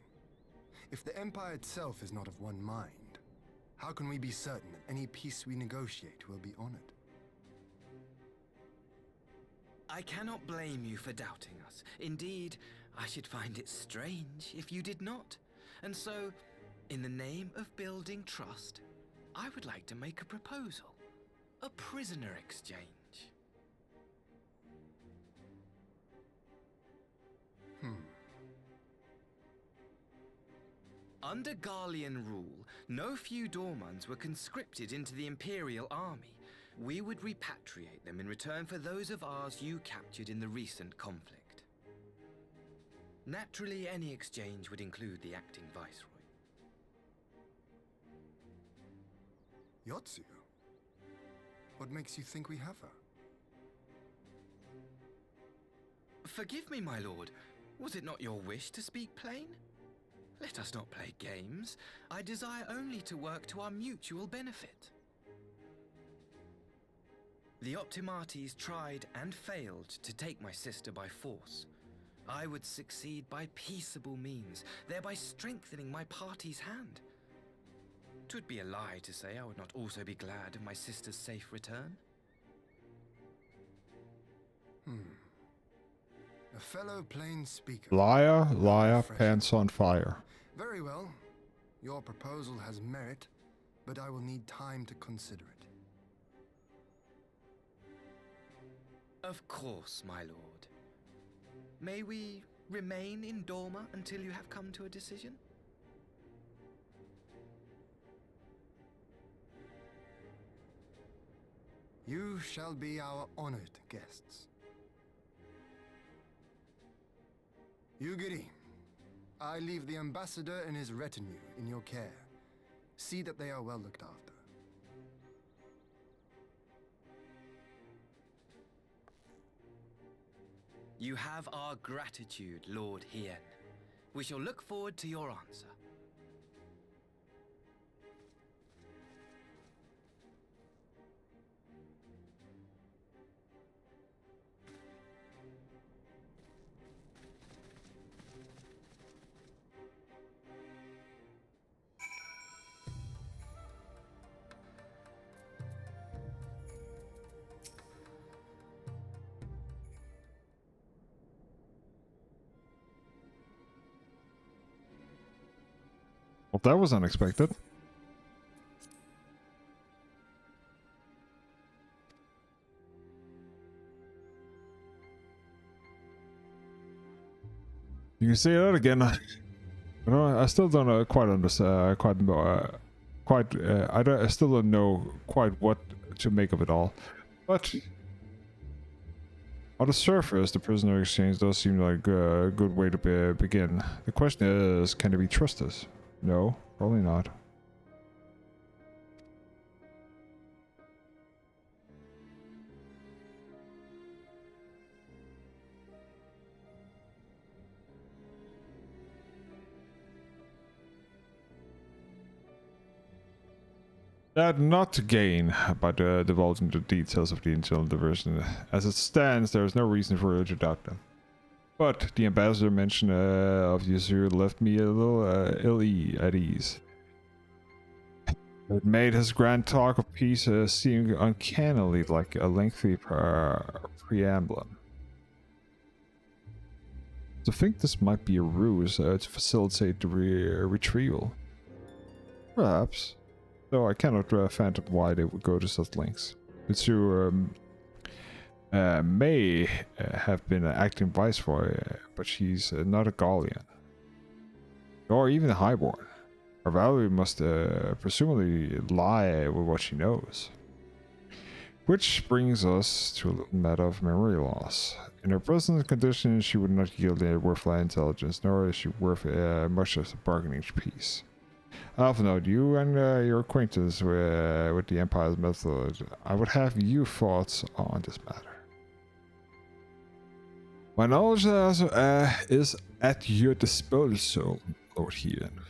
[SPEAKER 18] if the Empire itself is not of one mind, how can we be certain that any peace we negotiate will be honored?
[SPEAKER 10] I cannot blame you for doubting us. Indeed, I should find it strange if you did not. And so, in the name of building trust, I would like to make a proposal. A prisoner exchange. Under Garlean rule, no few Dormans were conscripted into the Imperial army. We would repatriate them in return for those of ours you captured in the recent conflict. Naturally, any exchange would include the acting viceroy.
[SPEAKER 18] Yotsu? What makes you think we have her?
[SPEAKER 10] Forgive me, my lord. Was it not your wish to speak plain? Let us not play games. I desire only to work to our mutual benefit. The Optimates tried and failed to take my sister by force. I would succeed by peaceable means, thereby strengthening my party's hand. 'Twould be a lie to say I would not also be glad of my sister's safe return.
[SPEAKER 18] A fellow plain speaker.
[SPEAKER 1] Liar, liar, pants on fire.
[SPEAKER 18] Very well. Your proposal has merit, but I will need time to consider it.
[SPEAKER 10] Of course, my lord. May we remain in Dorma until you have come to a decision?
[SPEAKER 18] You shall be our honored guests. Yugiri, I leave the ambassador and his retinue in your care. See that they are well looked after.
[SPEAKER 10] You have our gratitude, Lord Hien. We shall look forward to your answer.
[SPEAKER 1] Well, that was unexpected. You can say that again. I still don't quite understand. I still don't know quite what to make of it all. But on the surface, the prisoner exchange does seem like a good way to begin. The question is, can it be trusted? No, probably not. That not to gain by divulging the details of the internal diversion. As it stands, there is no reason for you to doubt them. But the ambassador mention of Yusur left me a little at ease. It made his grand talk of peace seem uncannily like a lengthy preamble. to think this might be a ruse to facilitate the retrieval. Perhaps, though I cannot fathom why they would go to such lengths. Mitsu may have been acting viceroy, but she's not a Gallian, nor even a highborn. Her value must presumably lie with what she knows. Which brings us to a little matter of memory loss. In her present condition, she would not yield a worthwhile intelligence, nor is she worth much as a bargaining piece. Alphinaud, you and your acquaintance with the Empire's method, I would have your thoughts on this matter. My knowledge is at your disposal, Lord Heathen.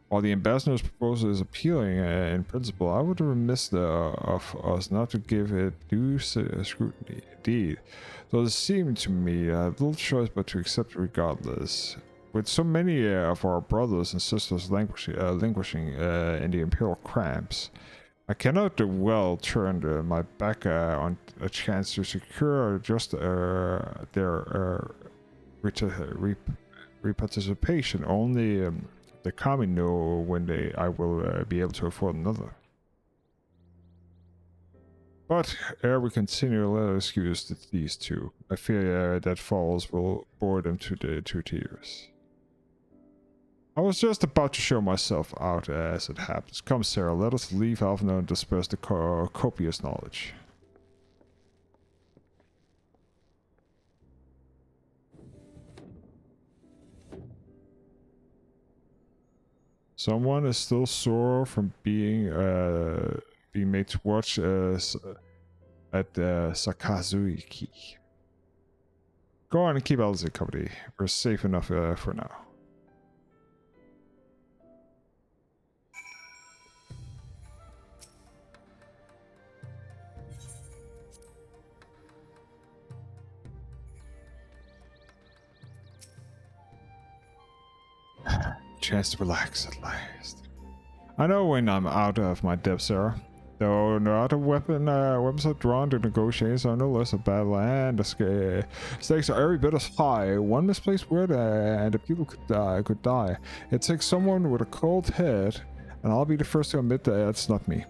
[SPEAKER 1] While the ambassador's proposal is appealing in principle, I would be remiss of us not to give it due scrutiny. Indeed, though it seemed to me little choice but to accept it regardless. With so many of our brothers and sisters languishing in the imperial cramps, I cannot well turn my back on a chance to secure just their reparticipation. Only the kami know when I will be able to afford another. But ere we continue, let us excuse these two. I fear that falls will bore them to the two tears. I was just about to show myself out as it happens. Come, Sarah, let us leave Alphinaud and disperse the copious knowledge. Someone is still sore from being made to watch at Sakazuki. Go on and keep Alice company. We're safe enough for now. Chance to relax at last. I know when I'm out of my depth, Sarah. Though no other weapons are drawn to negotiations are no less a battle, and the stakes are every bit as high. One misplaced word and the people could die. It takes someone with a cold head, and I'll be the first to admit that it's not me.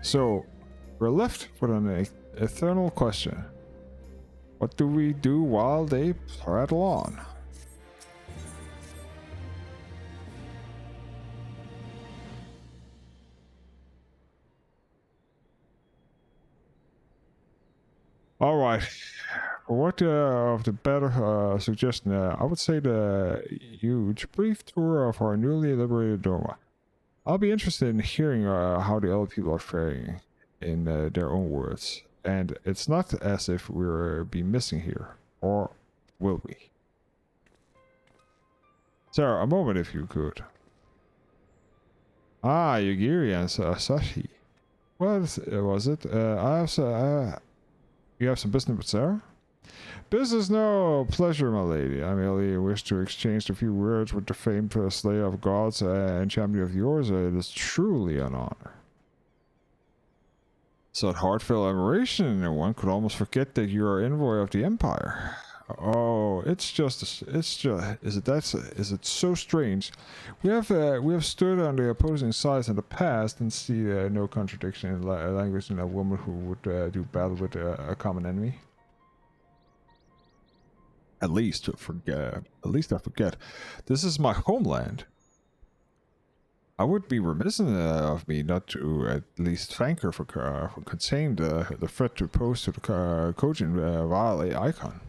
[SPEAKER 1] So, we're left with an eternal question. What do we do while they prattle on? Alright, for what of the better suggestion, I would say the huge brief tour of our newly liberated Doma. I'll be interested in hearing how the other people are faring in their own words. And it's not as if we'll be missing here, or will we? Sarah, a moment if you could. Ah, Yugiri and Sashi. What was it? You have some business with Sarah? Business, no pleasure, my lady. I merely wish to exchange a few words with the famed slayer of gods and champion of yours. It is truly an honor. Such heartfelt admiration, and one could almost forget that you are envoy of the Empire. Oh, is it so strange? We have stood on the opposing sides in the past and see no contradiction in language in a woman who would do battle with a common enemy. At least I forget. This is my homeland. I would be remiss of me not to at least thank her for conveying the threat to pose to the Kojin via icon.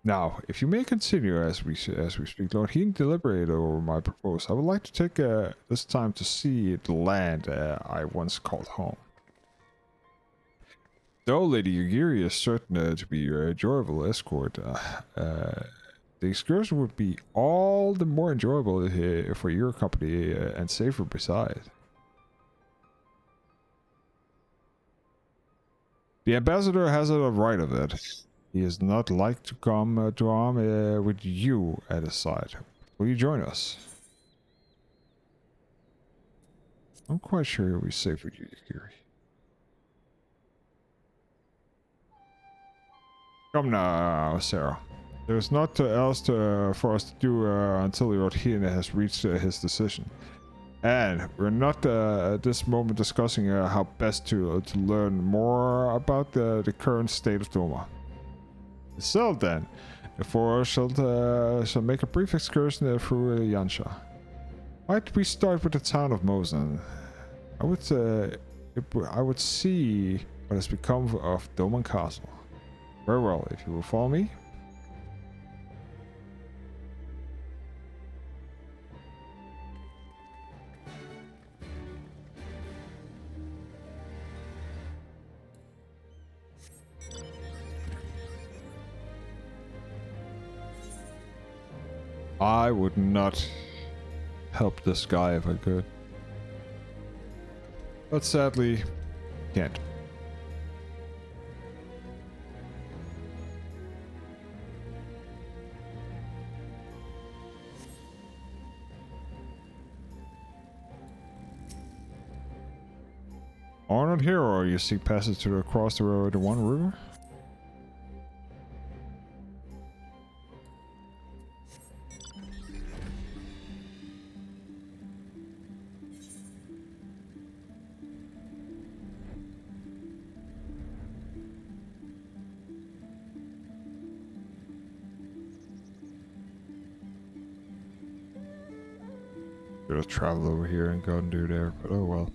[SPEAKER 1] Now, if you may continue as we speak, Lord Heathen deliberated over my proposal. I would like to take this time to see the land I once called home. Though Lady Yugiri is certain to be a enjoyable escort, the excursion would be all the more enjoyable for your company and safer besides. The ambassador has a right of it. He is not like to come to arm with you at his side. Will you join us? I'm quite sure he'll be safe with you, Yugiri. Come now, Sarah. There's not else for us to do until Lord Hien has reached his decision. And we're not at this moment discussing how best to learn more about the current state of Doma. So then, the four shall make a brief excursion through Yansha. Might we start with the town of Mosen? I would see what has become of Doman Castle. Very well, if you will follow me. I would not help this guy if I could. But sadly, can't. Honored hero, you seek passage to across the road to one river? Should have traveled over here and gone through there, but oh well.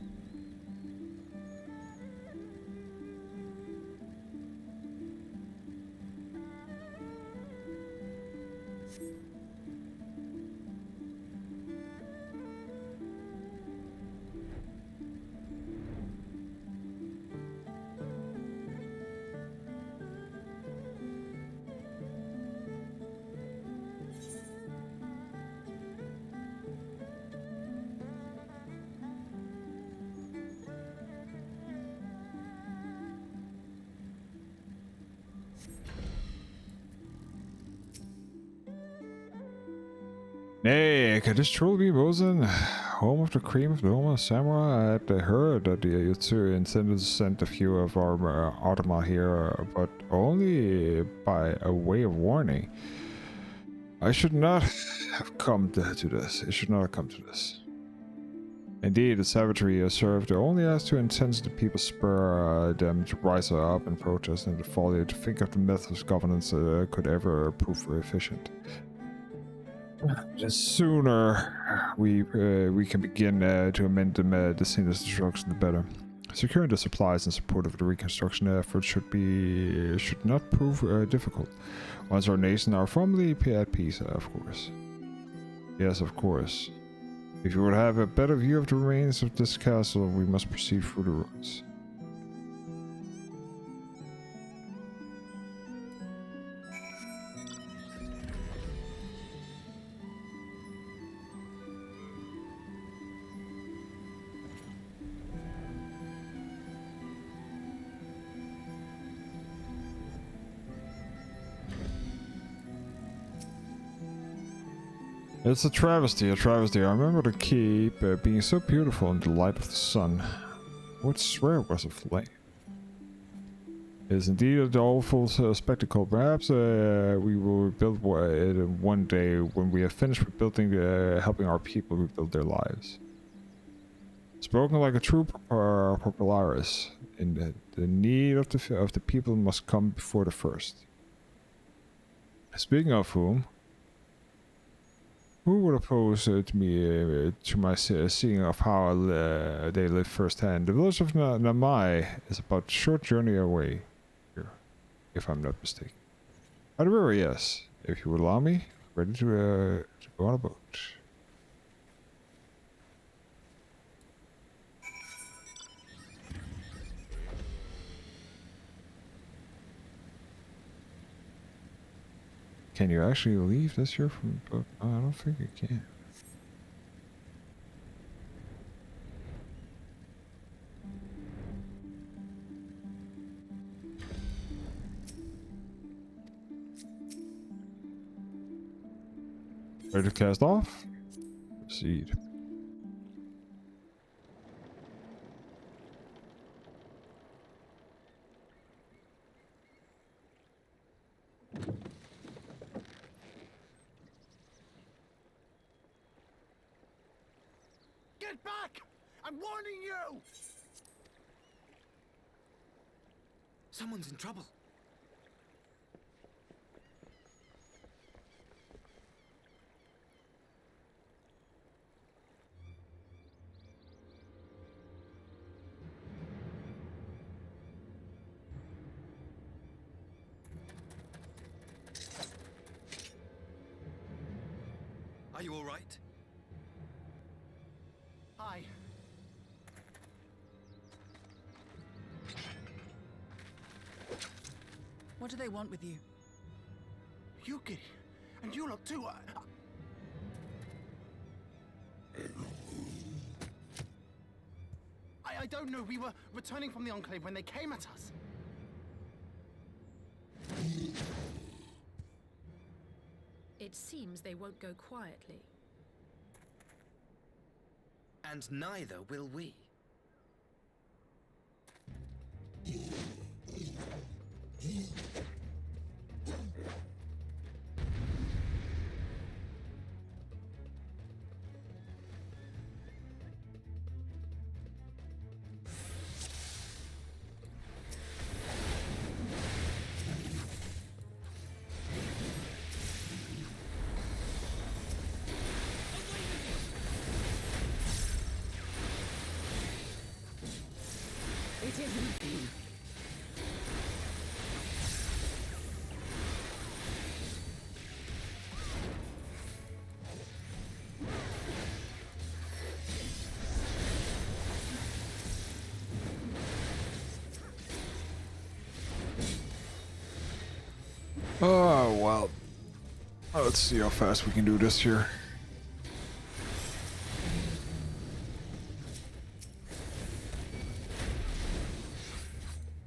[SPEAKER 1] Nay, could this truly be Mosen, home of the cream of the Doma Samurai? I had heard that the Yutsu intended to send a few of our Automa here, but only by a way of warning. I should not have come to this. It should not have come to this. Indeed, the savagery served only as to intense the people, spur them to rise up and protest, and the folly to think of the methods of governance could ever prove very efficient. The sooner we can begin to amend the sinister destruction, the better. Securing the supplies in support of the reconstruction effort should not prove difficult. Once our nations are firmly at peace, of course. Yes, of course. If you would have a better view of the remains of this castle, we must proceed through the ruins. It's a travesty, a travesty. I remember the keep being so beautiful in the light of the sun. I would swear it was a flame. It is indeed a doleful spectacle. Perhaps we will rebuild it one day when we have finished rebuilding, helping our people rebuild their lives. Spoken like a true popularis, in the need of the people must come before the first. Speaking of whom, who would oppose to me to my seeing of how they live firsthand? The village of Namai is about a short journey away here, if I'm not mistaken. By the river, yes. If you would allow me, ready to go on a boat. Can you actually leave this here from the boat? I don't think you can. Ready to cast off? Proceed.
[SPEAKER 7] it back! I'm warning you!
[SPEAKER 10] Someone's in trouble. Are you all right?
[SPEAKER 7] Hi.
[SPEAKER 6] What do they want with you?
[SPEAKER 7] Yuki, and you lot too. I don't know. We were returning from the Enclave when they came at us.
[SPEAKER 16] It seems they won't go quietly.
[SPEAKER 10] And neither will we.
[SPEAKER 17] It isn't.
[SPEAKER 1] Oh, well. Let's see how fast we can do this here.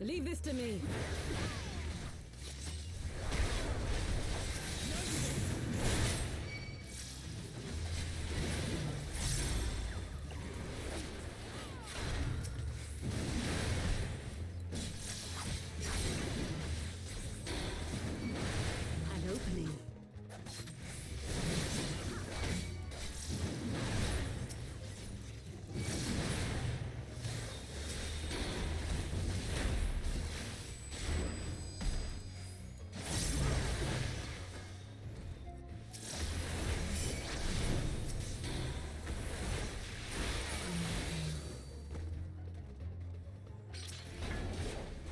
[SPEAKER 17] Leave this to me. An opening.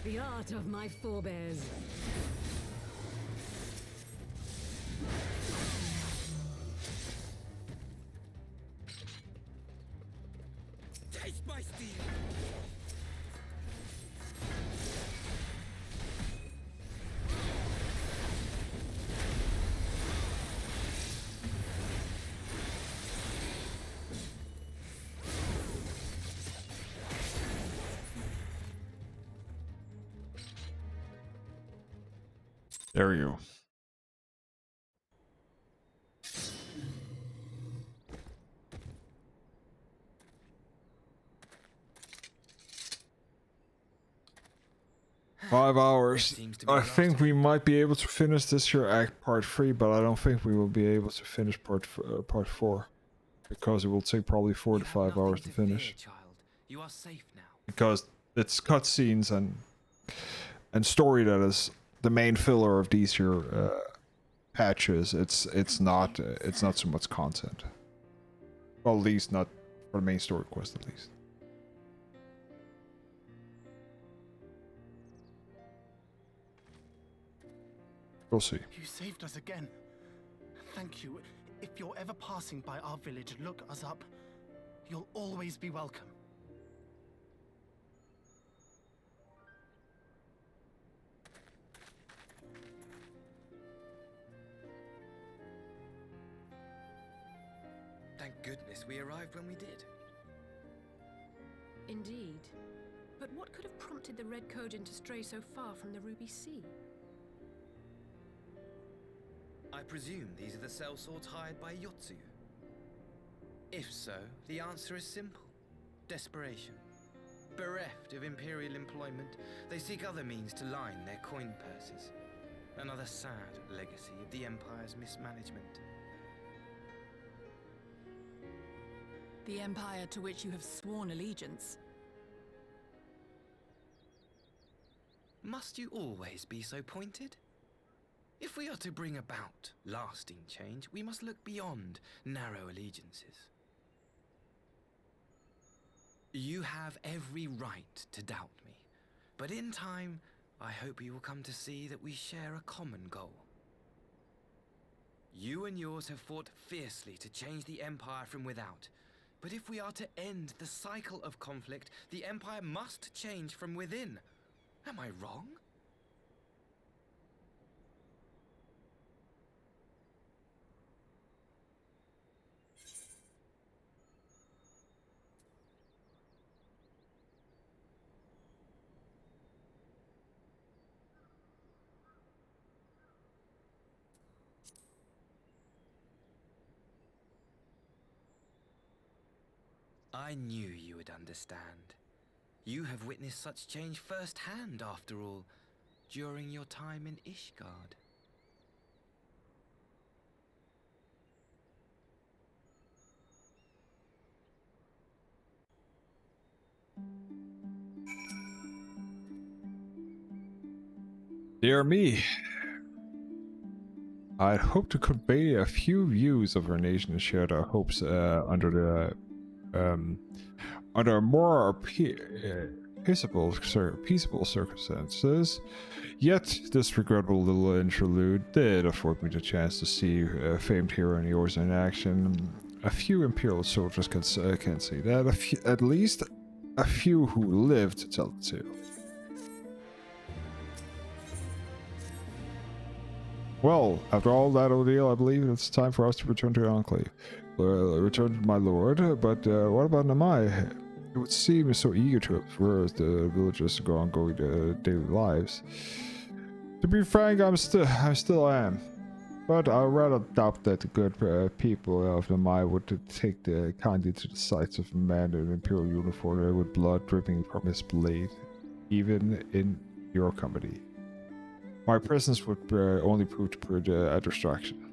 [SPEAKER 17] The art of my forebears.
[SPEAKER 10] Taste my steel!
[SPEAKER 1] There we go. Five hours. I think we might be able to finish this here act part 3, but I don't think we will be able to finish part 4 because it will take probably 4 to 5 hours to finish.
[SPEAKER 10] You are safe now.
[SPEAKER 1] Because it's cutscenes and story that is the main filler of these here patches. It's not so much content. Well, at least not for the main story quest, at least. We'll see.
[SPEAKER 7] You saved us again. Thank you. If you're ever passing by our village, look us up. You'll always be welcome.
[SPEAKER 10] Thank goodness we arrived when we did.
[SPEAKER 16] Indeed. But what could have prompted the Red Kojin to stray so far from the Ruby Sea?
[SPEAKER 10] I presume these are the sellswords hired by Yotsuyu. If so, the answer is simple. Desperation. Bereft of imperial employment, they seek other means to line their coin purses. Another sad legacy of the Empire's mismanagement.
[SPEAKER 6] The empire to which you have sworn allegiance.
[SPEAKER 10] Must you always be so pointed? If we are to bring about lasting change, we must look beyond narrow allegiances. You have every right to doubt me, but in time, I hope you will come to see that we share a common goal. You and yours have fought fiercely to change the Empire from without, but if we are to end the cycle of conflict, the Empire must change from within. Am I wrong? I knew you would understand. You have witnessed such change firsthand, after all, during your time in Ishgard.
[SPEAKER 1] Dear me. I'd hoped to convey a few views of our nation and shared our hopes under more peaceable circumstances. Yet, this regrettable little interlude did afford me the chance to see famed hero and yours in action. A few Imperial soldiers can say that. At least a few who lived to tell the tale. Well, after all that ordeal, I believe it's time for us to return to the Enclave. Return to my lord, but what about Namai? It would seem so eager to observe the villagers to go on going their daily lives. To be frank, I still am. But I rather doubt that the good people of Namai would take kindly to the sights of a man in an Imperial uniform with blood dripping from his blade, even in your company. My presence would only prove a distraction.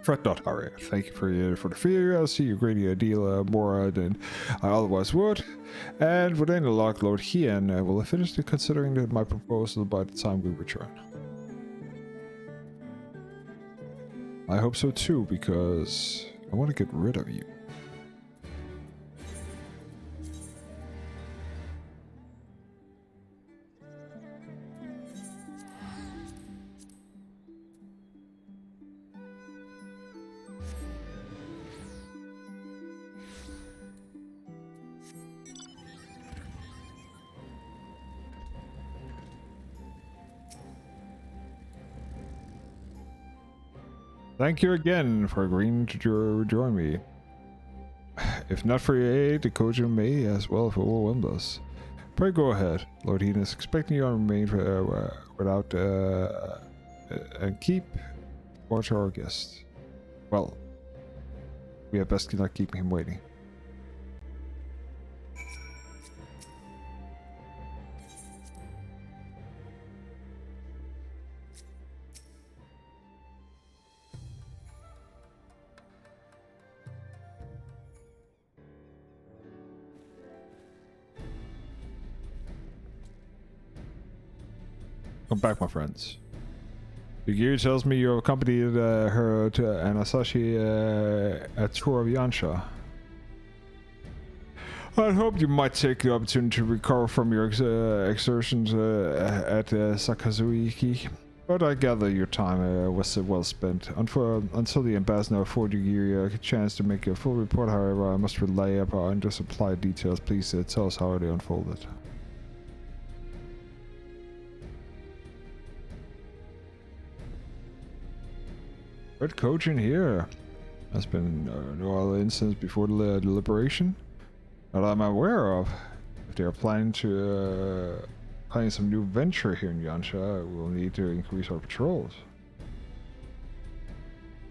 [SPEAKER 1] Fret not, Harry. Thank you for the fear. I'll see you greatly a deal more than I otherwise would. And with any luck, Lord Hien will have finished considering my proposal by the time we return. I hope so too, because I want to get rid of you. Thank you again for agreeing to join me. If not for your aid, the Kojin may as well have overwhelmed us. Pray go ahead. Lord Hien is expecting you to remain without and keep watch our guest. Well, we had best not keep him waiting. Come back, my friends. Yugiri tells me you accompanied her to Anasashi a tour of Yansha. I hoped you might take the opportunity to recover from your exertions at Sakazuki, but I gather your time was well spent. Until the ambassador afforded Yugiri a chance to make a full report, however, I must rely upon the supplied details. Please tell us how they unfolded. Red Kojin here. Has been no other instance before the deliberation that I'm aware of. If they are planning some new venture here in Yansha, we'll need to increase our patrols.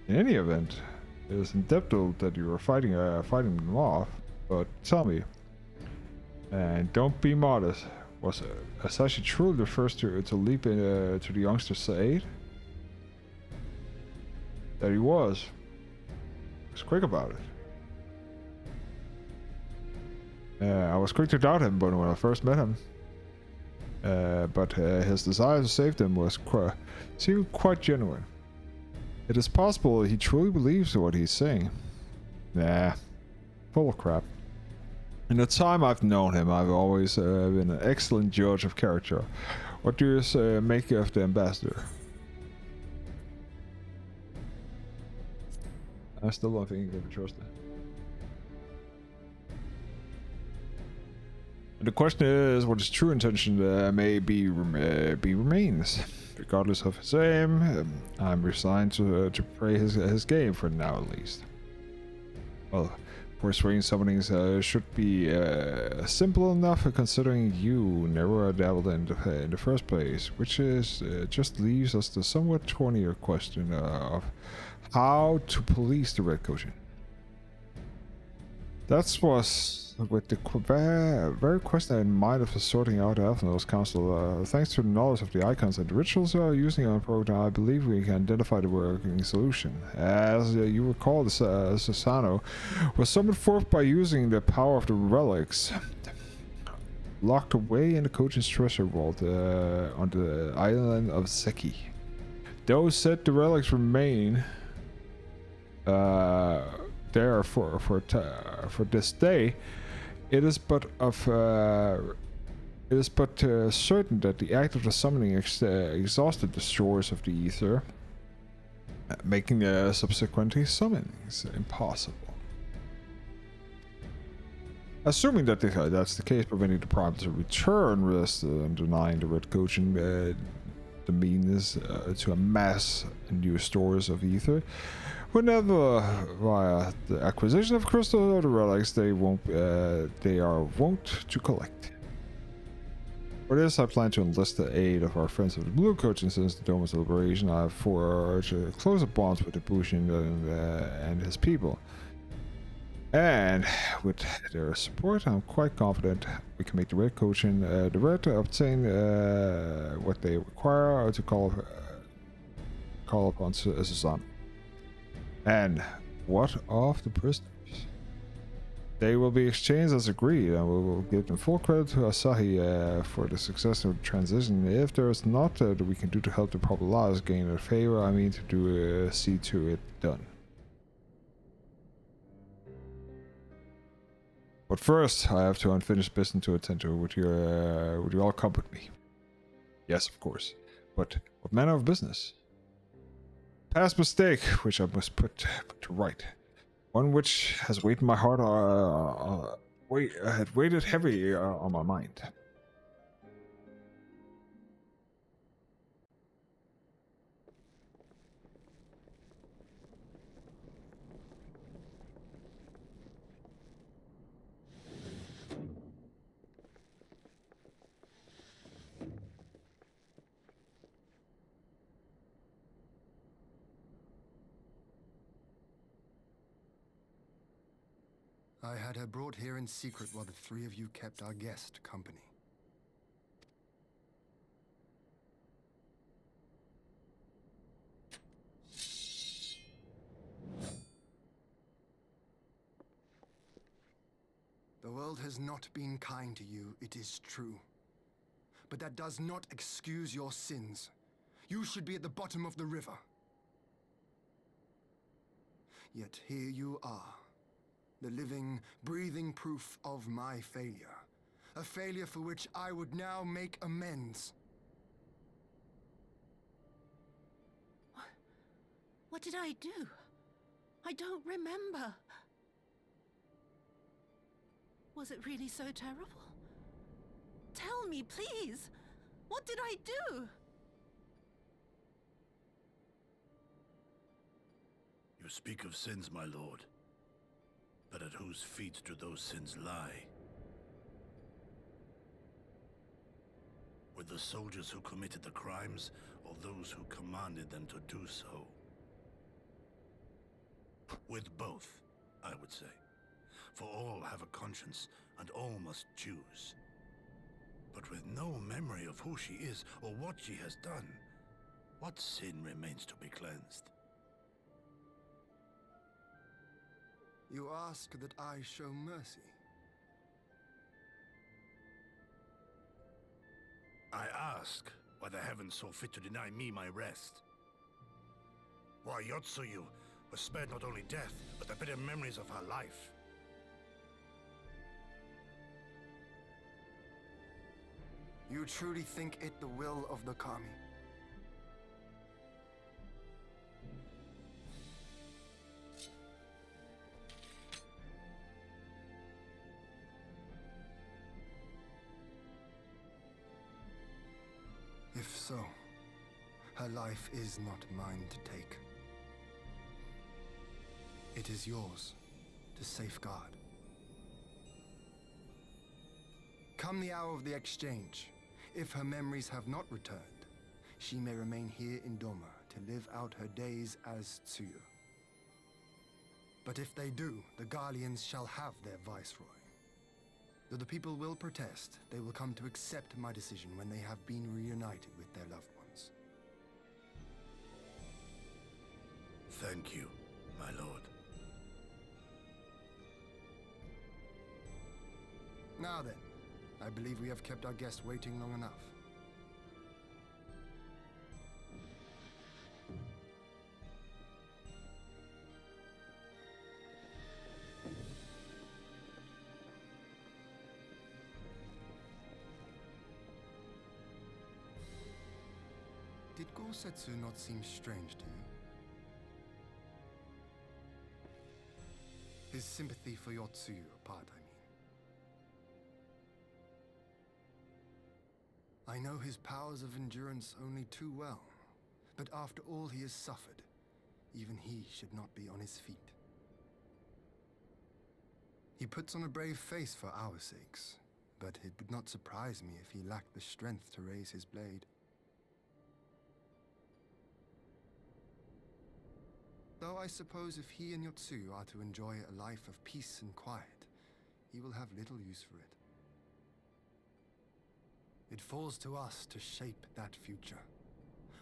[SPEAKER 1] In any event, it is indebted that you are fighting them off. But tell me, and don't be modest, was Asashi truly the first to leap to the youngster's aid? That he was quick about it. I was quick to doubt him, but when I first met him, but his desire to save them seemed quite genuine. It is possible he truly believes what he's saying. Nah, full of crap. In the time I've known him, I've always been an excellent judge of character. What do you make of the ambassador? I still don't think you can trust it. The question is, what his true intention may be remains. Regardless of his aim, I'm resigned to play his game for now at least. Well, persuading summonings should be simple enough considering you never dabbled in the first place, which is just leaves us the somewhat thornier question of how to police the red coaching. That was with the very question in mind of sorting out the Elfenose Council. Thanks to the knowledge of the icons and the rituals using our program, I believe we can identify the working solution. As you recall, the Susano was summoned forth by using the power of the relics locked away in the coach's treasure vault on the island of Seki. Those said the relics remain there for this day. It is but certain that the act of the summoning exhausted the shores of the ether, making the subsequent summonings impossible. Assuming that that's the case, preventing the prime to return rests and denying the red coaching the means to amass new stores of ether. Whenever via the acquisition of crystal or the relics they are wont to collect. For this, I plan to enlist the aid of our friends of the Blue Coach, and since the Doma's liberation, I have forged closer bonds with the Bushin and his people. And with their support, I'm quite confident we can make the Red Coaching the Red obtain what they require to call upon Susan. And what of the prisoners? They will be exchanged as agreed, and we will give them full credit to Asahi for the success of the transition. If there is not that we can do to help the populace gain their favor, I mean to see to it done. But first, I have to unfinished business to attend to. Would you all come with me? Yes, of course. But what manner of business? Past mistake, which I must put to right. One which has weighed my heart, had weighted heavy on my mind.
[SPEAKER 18] I had her brought here in secret while the three of you kept our guest company. The world has not been kind to you, it is true. But that does not excuse your sins. You should be at the bottom of the river. Yet here you are. The living, breathing proof of my failure. A failure for which I would now make amends.
[SPEAKER 6] What did I do? I don't remember. Was it really so terrible? Tell me, please. What did I do?
[SPEAKER 19] You speak of sins, my lord. But at whose feet do those sins lie? With the soldiers who committed the crimes, or those who commanded them to do so? With both, I would say. For all have a conscience, and all must choose. But with no memory of who she is, or what she has done, what sin remains to be cleansed?
[SPEAKER 18] You ask that I show mercy.
[SPEAKER 19] ask why the heavens saw fit to deny me my rest. Why Yotsuyu was spared not only death, but the bitter memories of her life.
[SPEAKER 18] You truly think it the will of the Kami? If so, her life is not mine to take. It is yours to safeguard. Come the hour of the exchange, if her memories have not returned, she may remain here in Doma to live out her days as Tsuyu. But if they do, the Guardians shall have their viceroy. Though the people will protest, they will come to accept my decision when they have been reunited with their loved ones.
[SPEAKER 19] Thank you, my lord.
[SPEAKER 18] Now then, I believe we have kept our guest waiting long enough. Did Gosetsu not seem strange to you? His sympathy for Yotsuyu apart, I know his powers of endurance only too well, but after all he has suffered, even he should not be on his feet. He puts on a brave face for our sakes, but it would not surprise me if he lacked the strength to raise his blade. Though I suppose if he and Yotsuyu are to enjoy a life of peace and quiet, he will have little use for it. It falls to us to shape that future,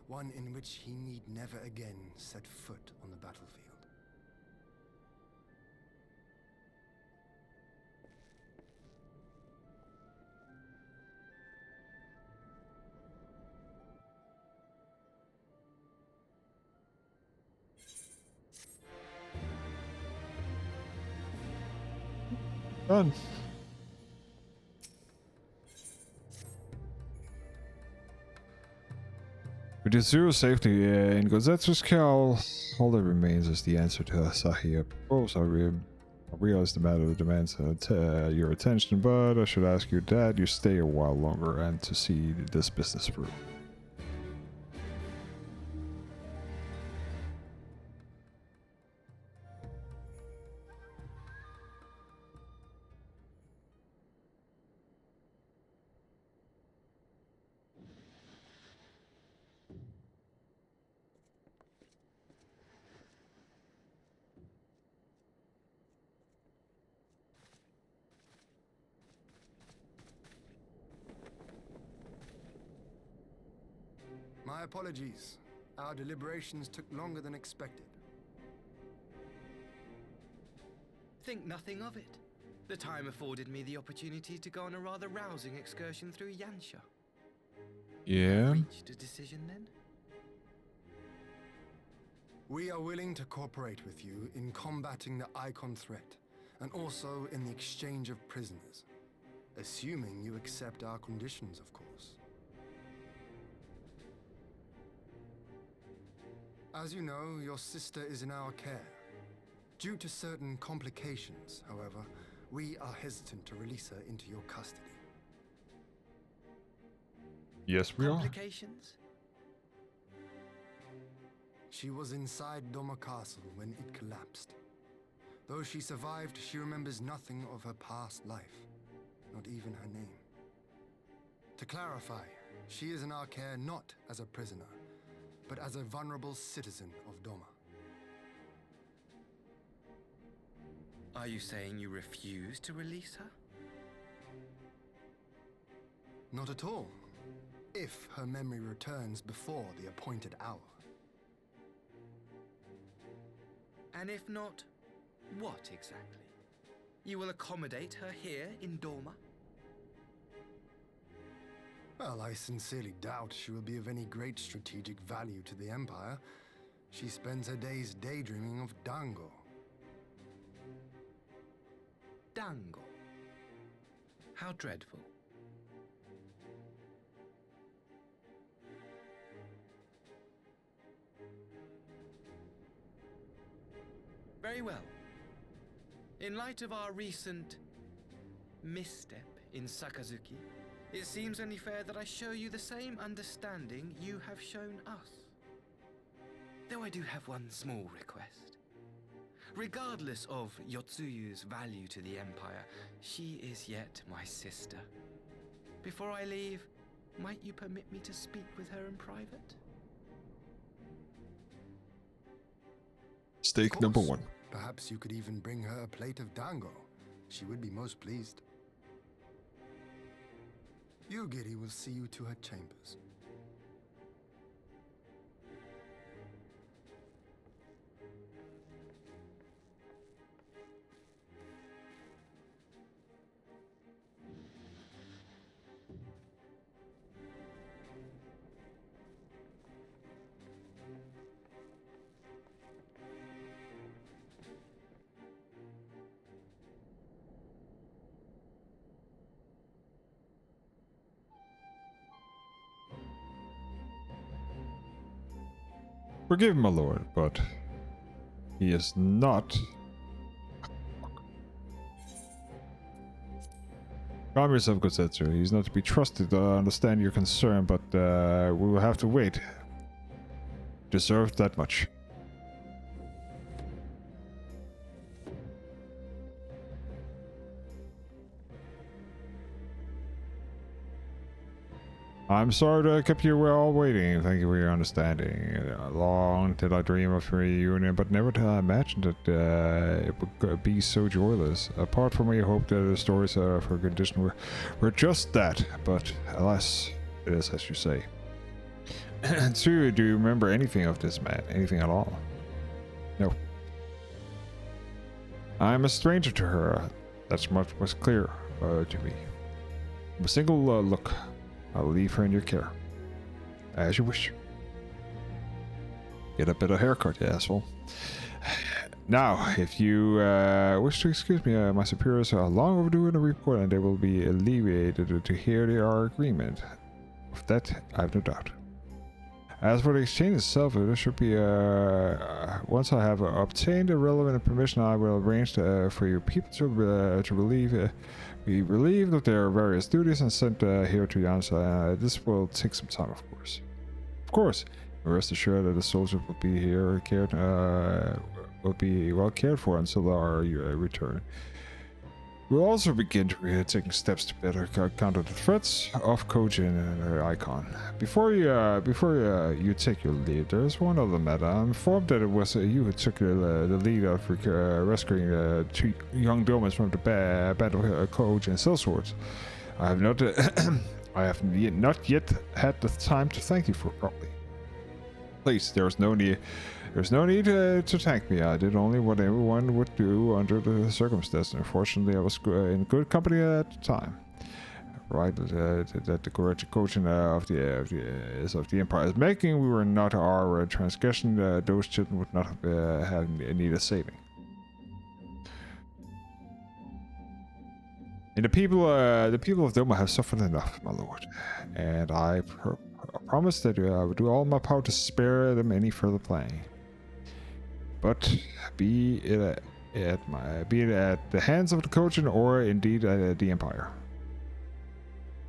[SPEAKER 18] one in which he need never again set foot on the battlefield.
[SPEAKER 1] Done. With Yotsuyu safely in Gosetsu's cowl, all that remains is the answer to Asahi. I propose I realize the matter demands your attention, but I should ask you that you stay a while longer and to see this business through.
[SPEAKER 18] My apologies. Our deliberations took longer than expected.
[SPEAKER 10] Think nothing of it. The time afforded me the opportunity to go on a rather rousing excursion through Yansha.
[SPEAKER 1] Yeah.
[SPEAKER 10] Reached a decision then?
[SPEAKER 18] We are willing to cooperate with you in combating the Icon threat, and also in the exchange of prisoners. Assuming you accept our conditions, of course. As you know, your sister is in our care. Due to certain complications, however, we are hesitant to release her into your custody.
[SPEAKER 1] Yes, we are.
[SPEAKER 10] Complications?
[SPEAKER 18] She was inside Doma Castle when it collapsed. Though she survived, she remembers nothing of her past life, not even her name. To clarify, she is in our care not as a prisoner, but as a vulnerable citizen of Doma.
[SPEAKER 10] Are you saying you refuse to release her?
[SPEAKER 18] Not at all. If her memory returns before the appointed hour.
[SPEAKER 10] And if not, what exactly? You will accommodate her here in Doma?
[SPEAKER 18] Well, I sincerely doubt she will be of any great strategic value to the Empire. She spends her days daydreaming of Dango.
[SPEAKER 10] Dango. How dreadful. Very well. In light of our recent misstep in Sakazuki, it seems only fair that I show you the same understanding you have shown us. Though I do have one small request. Regardless of Yotsuyu's value to the Empire, she is yet my sister. Before I leave, might you permit me to speak with her in private?
[SPEAKER 1] Stake number 1.
[SPEAKER 18] Perhaps you could even bring her a plate of dango. She would be most pleased. Yugiri will see you to her chambers.
[SPEAKER 1] Forgive him, my lord, but he is not. Calm yourself, Gosetsu. He's not to be trusted. I understand your concern, but we will have to wait. Deserved that much. I'm sorry that I kept you all waiting. Thank you for your understanding. Long did I dream of a reunion, but never did I imagine that it would be so joyless. Apart from my hope that the stories of her condition were just that, but alas, it is as you say. Tsuyu, do you remember anything of this man? Anything at all? No. I'm a stranger to her. That's much was clear to me. A single look. I'll leave her in your care. As you wish. Get a better haircut, you asshole. Now, if you wish to excuse me, my superiors are long overdue in a report and they will be alleviated to hear our agreement. Of that, I have no doubt. As for the exchange itself, there should be once I have obtained the relevant permission, I will arrange for your people to be relieved of their various duties and sent here to Yansa. This will take some time, of course. Of course, rest assured that the soldiers will be here will be well cared for until our return. We'll also begin taking steps to better counter the threats of Kojin and her icon. Before you take your leave, there's one other matter. I'm informed that it was you who took the lead of rescuing 2 young Domans from the battle of Kojin Sellswords. I have not yet had the time to thank you for it properly. Please, there's no need to thank me. I did only what everyone would do under the circumstances. Unfortunately, I was in good company at the time. Right, that the correct coaching of the Empire is making, we were not our transgression. Those children would not have needed saving. And the people of Doma have suffered enough, my lord, and I promise that I will do all in my power to spare them any further playing. But be it at the hands of the Kojin or indeed at the Empire.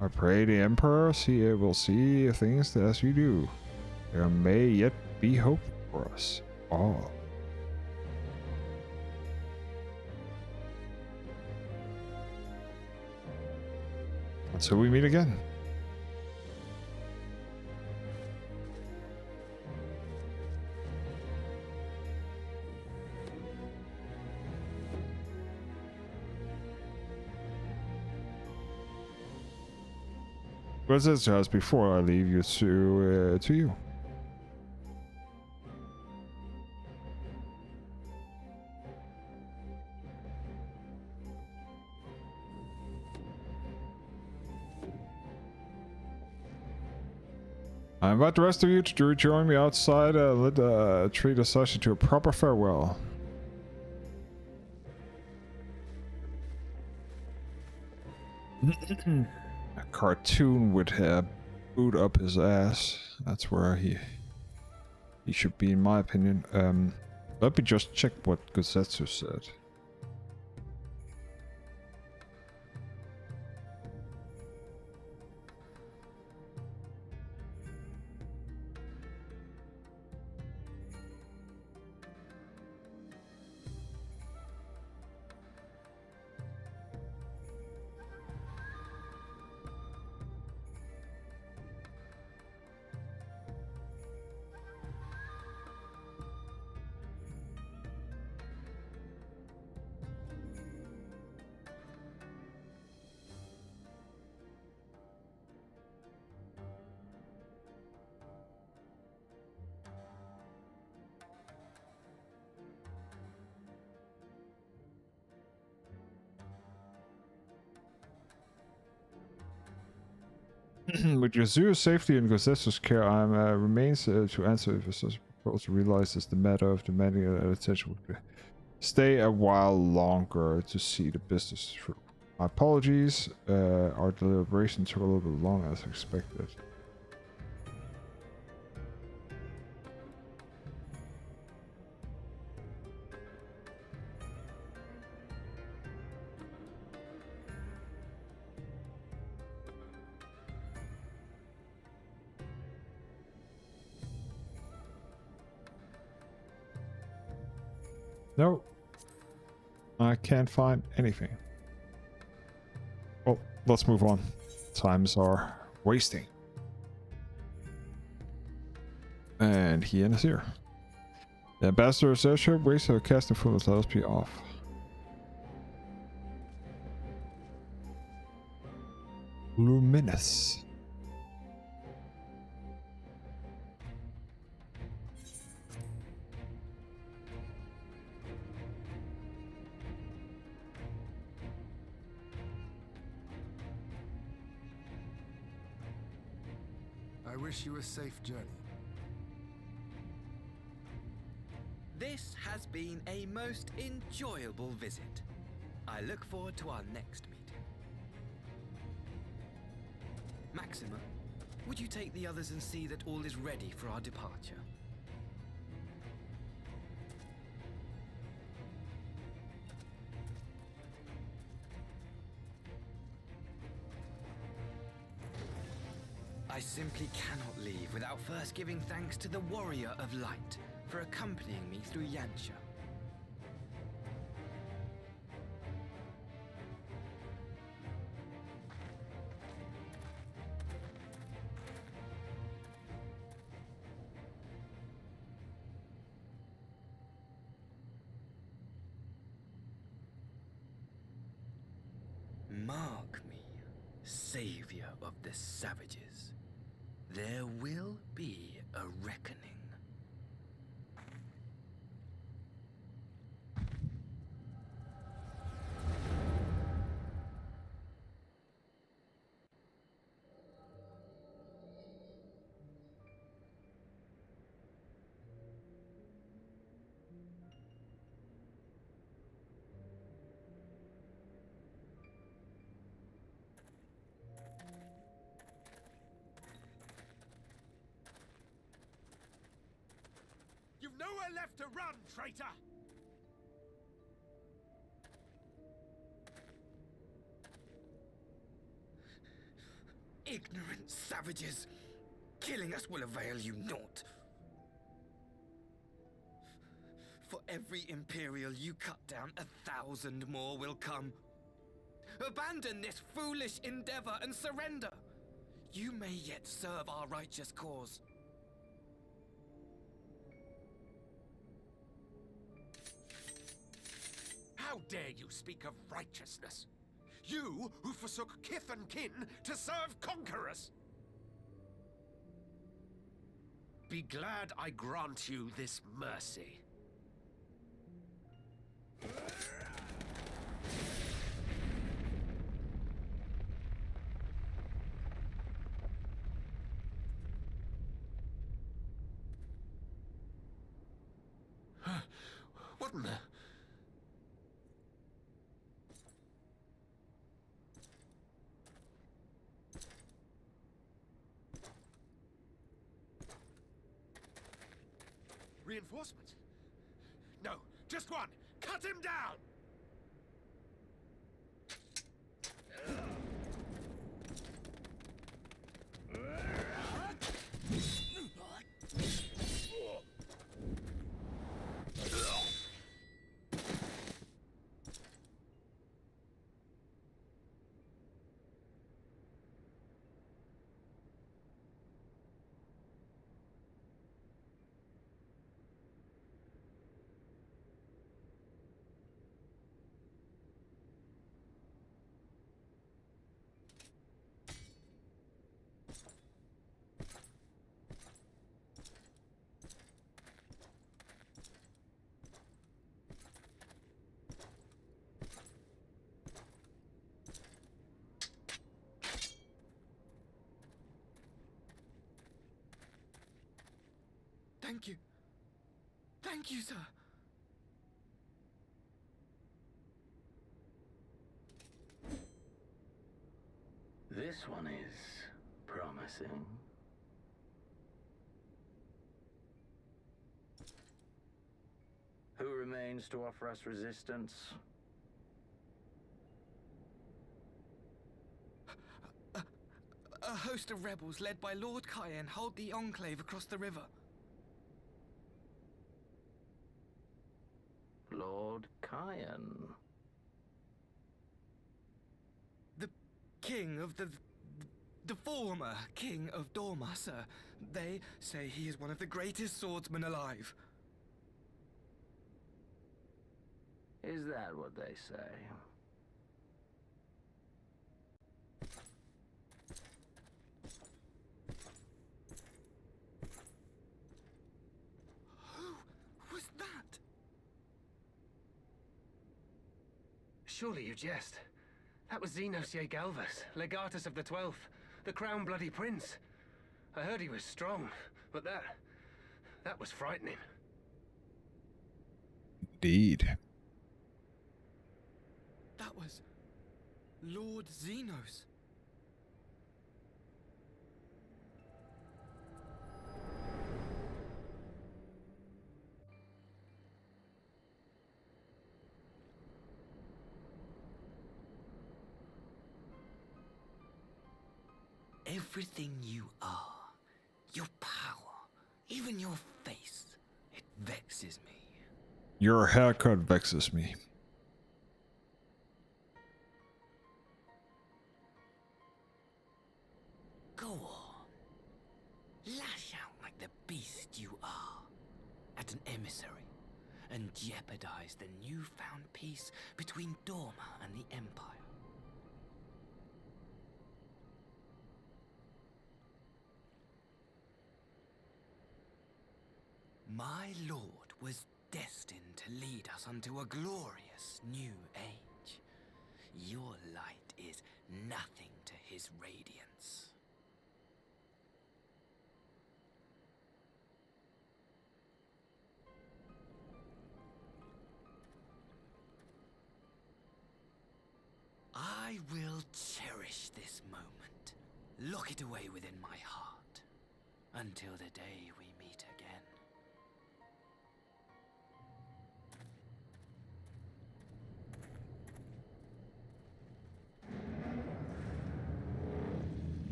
[SPEAKER 1] I pray the Emperor will see things as you do. There may yet be hope for us all. Until we meet again. But as just before I leave you to you. I invite the rest of you to join me outside and treat the session to a proper farewell. A cartoon would boot up his ass. That's where he should be, in my opinion. Let me just check what Gozetsu said. With Yasuo's safety and Gozetsu's care, I remains to answer if such proposal realizes the matter of demanding attention would stay a while longer to see the business through. My apologies, our deliberation took a little bit longer as expected. No, I can't find anything. Well, let's move on. Times are wasting. And Hien is here. The ambassador says her waste of casting from the let us be off. Luminous.
[SPEAKER 18] I wish you a safe journey.
[SPEAKER 10] This has been a most enjoyable visit. I look forward to our next meeting. Maxima, would you take the others and see that all is ready for our departure? I simply cannot leave without first giving thanks to the Warrior of Light for accompanying me through Yansha. Mark me, savior of the savages. There will be a reckoning.
[SPEAKER 11] You've nowhere left to run, traitor!
[SPEAKER 10] Ignorant savages! Killing us will avail you naught. For every Imperial you cut down, 1,000 more will come. Abandon this foolish endeavor and surrender. You may yet serve our righteous cause.
[SPEAKER 11] How dare you speak of righteousness? You who forsook kith and kin to serve conquerors! Be glad I grant you this mercy.
[SPEAKER 20] Reinforcements? No, just one! Cut him down!
[SPEAKER 10] Thank you. Thank you, sir.
[SPEAKER 11] This one is promising. Who remains to offer us resistance?
[SPEAKER 10] A host of rebels led by Lord Cayenne hold the Enclave across the river.
[SPEAKER 11] Lord Cayenne?
[SPEAKER 10] The king of the former king of Dorma, sir. They say he is one of the greatest swordsmen alive.
[SPEAKER 11] Is that what they say?
[SPEAKER 10] Who was that?
[SPEAKER 13] Surely you jest. That was Xenos Galvus, legatus of the 12th, the Crown Bloody Prince. I heard he was strong, but that was frightening.
[SPEAKER 1] Indeed.
[SPEAKER 10] That was Lord Xenos. Everything you are, your power, even your face, it vexes me.
[SPEAKER 1] Your haircut vexes me.
[SPEAKER 10] Go on. Lash out like the beast you are at an emissary and jeopardize the newfound peace between Dorma and the Empire. My lord was destined to lead us unto a glorious new age. Your light is nothing to his radiance. I will cherish this moment, lock it away within my heart, until the day we meet again.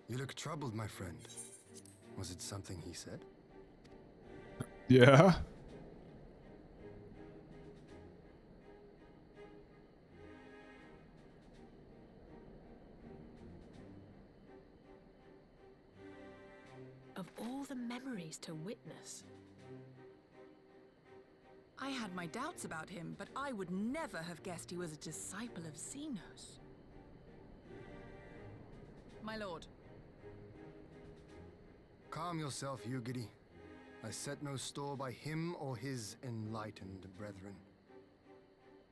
[SPEAKER 18] You look troubled, my friend. Was it something he said?
[SPEAKER 1] Yeah.
[SPEAKER 16] Of all the memories to witness.
[SPEAKER 6] I had my doubts about him, but I would never have guessed he was a disciple of Xenos. My lord.
[SPEAKER 18] Calm yourself, Yugiri. I set no store by him or his enlightened brethren.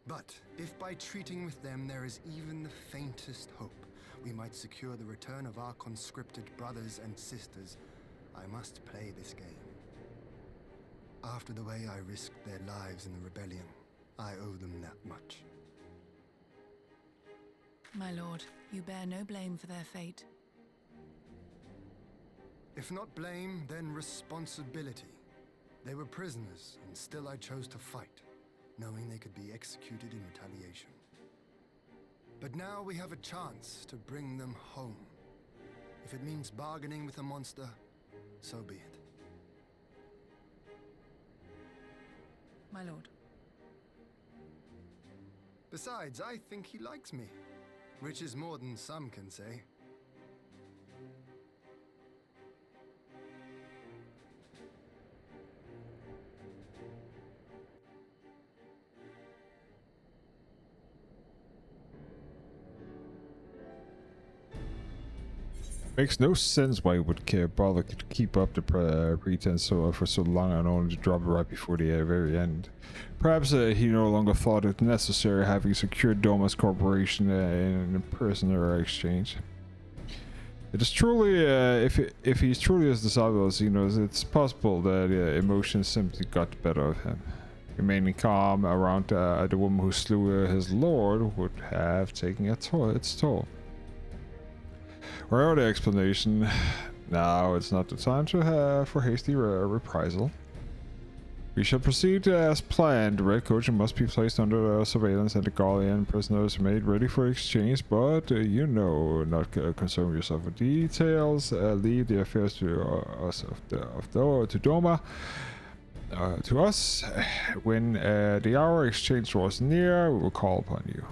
[SPEAKER 18] But if by treating with them there is even the faintest hope, we might secure the return of our conscripted brothers and sisters, I must play this game. After the way I risked their lives in the rebellion, I owe them that much.
[SPEAKER 6] My lord, you bear no blame for their fate.
[SPEAKER 18] If not blame, then responsibility. They were prisoners, and still I chose to fight, knowing they could be executed in retaliation. But now we have a chance to bring them home. If it means bargaining with a monster, so be it.
[SPEAKER 6] My lord.
[SPEAKER 18] Besides, I think he likes me, which is more than some can say.
[SPEAKER 1] Makes no sense why he would bother to keep up the pretense for so long and only to drop it right before the very end. Perhaps he no longer thought it necessary, having secured Doma's corporation in a prisoner exchange. It is truly, if he's truly as disciple as he knows, it's possible that emotions simply got the better of him. Remaining calm around the woman who slew his lord would have taken its toll. Without the explanation, now it's not the time for hasty reprisal. We shall proceed as planned. The Red Coach must be placed under surveillance and the Guardian prisoners made ready for exchange, but you know, not concern yourself with details. Leave the affairs to us to Doma. To us, when the hour exchange draws near, we will call upon you.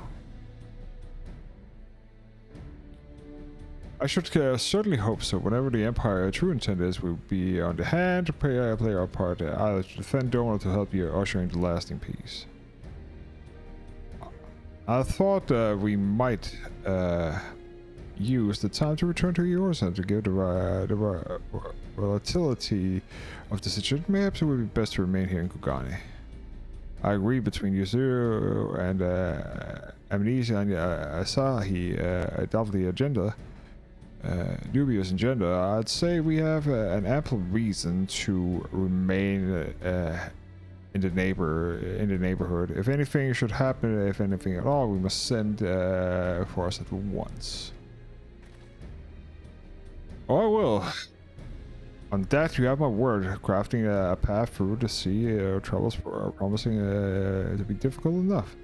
[SPEAKER 1] I should certainly hope so. Whenever the Empire's true intent is, we'll be on the hand to play our part, either to defend Doma or to help you ushering the lasting peace. I thought we might use the time to return to yours and to give the volatility of the situation. Perhaps it would be best to remain here in Kugane. I agree between Yuzuru and Amnesia and Asahi, a doubly agenda. Dubious agenda, I'd say we have an ample reason to remain in the neighborhood. If anything should happen, if anything at all, we must send for us at once. Oh, I will. On that, you have my word. Crafting a path through the sea troubles promising to be difficult enough.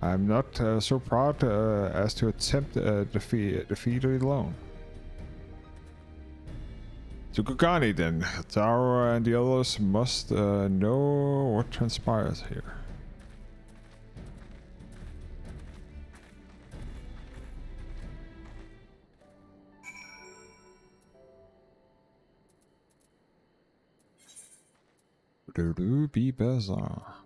[SPEAKER 1] I'm not so proud as to attempt defeat it alone. To Kugane then. Taro and the others must know what transpires here. Be bizarre.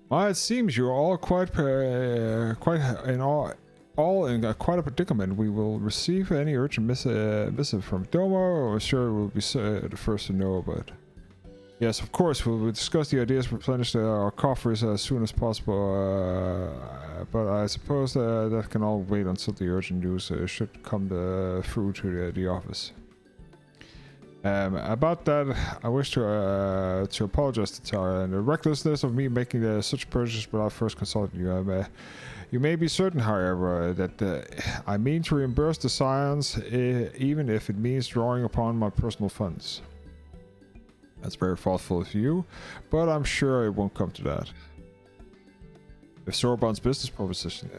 [SPEAKER 1] Well, it seems you're all quite in quite a predicament. We will receive any urgent missive from Doma, or sure we'll be the first to know about. Yes, of course, we'll discuss the ideas to replenish our coffers as soon as possible, but I suppose that can all wait until the urgent news should come through to the office. About that, I wish to apologize to Tara and the recklessness of me making such a purchase without first consulting you. You may be certain, however, that I mean to reimburse the Scions, even if it means drawing upon my personal funds. That's very thoughtful of you, but I'm sure it won't come to that. If Sorbonne's business proposition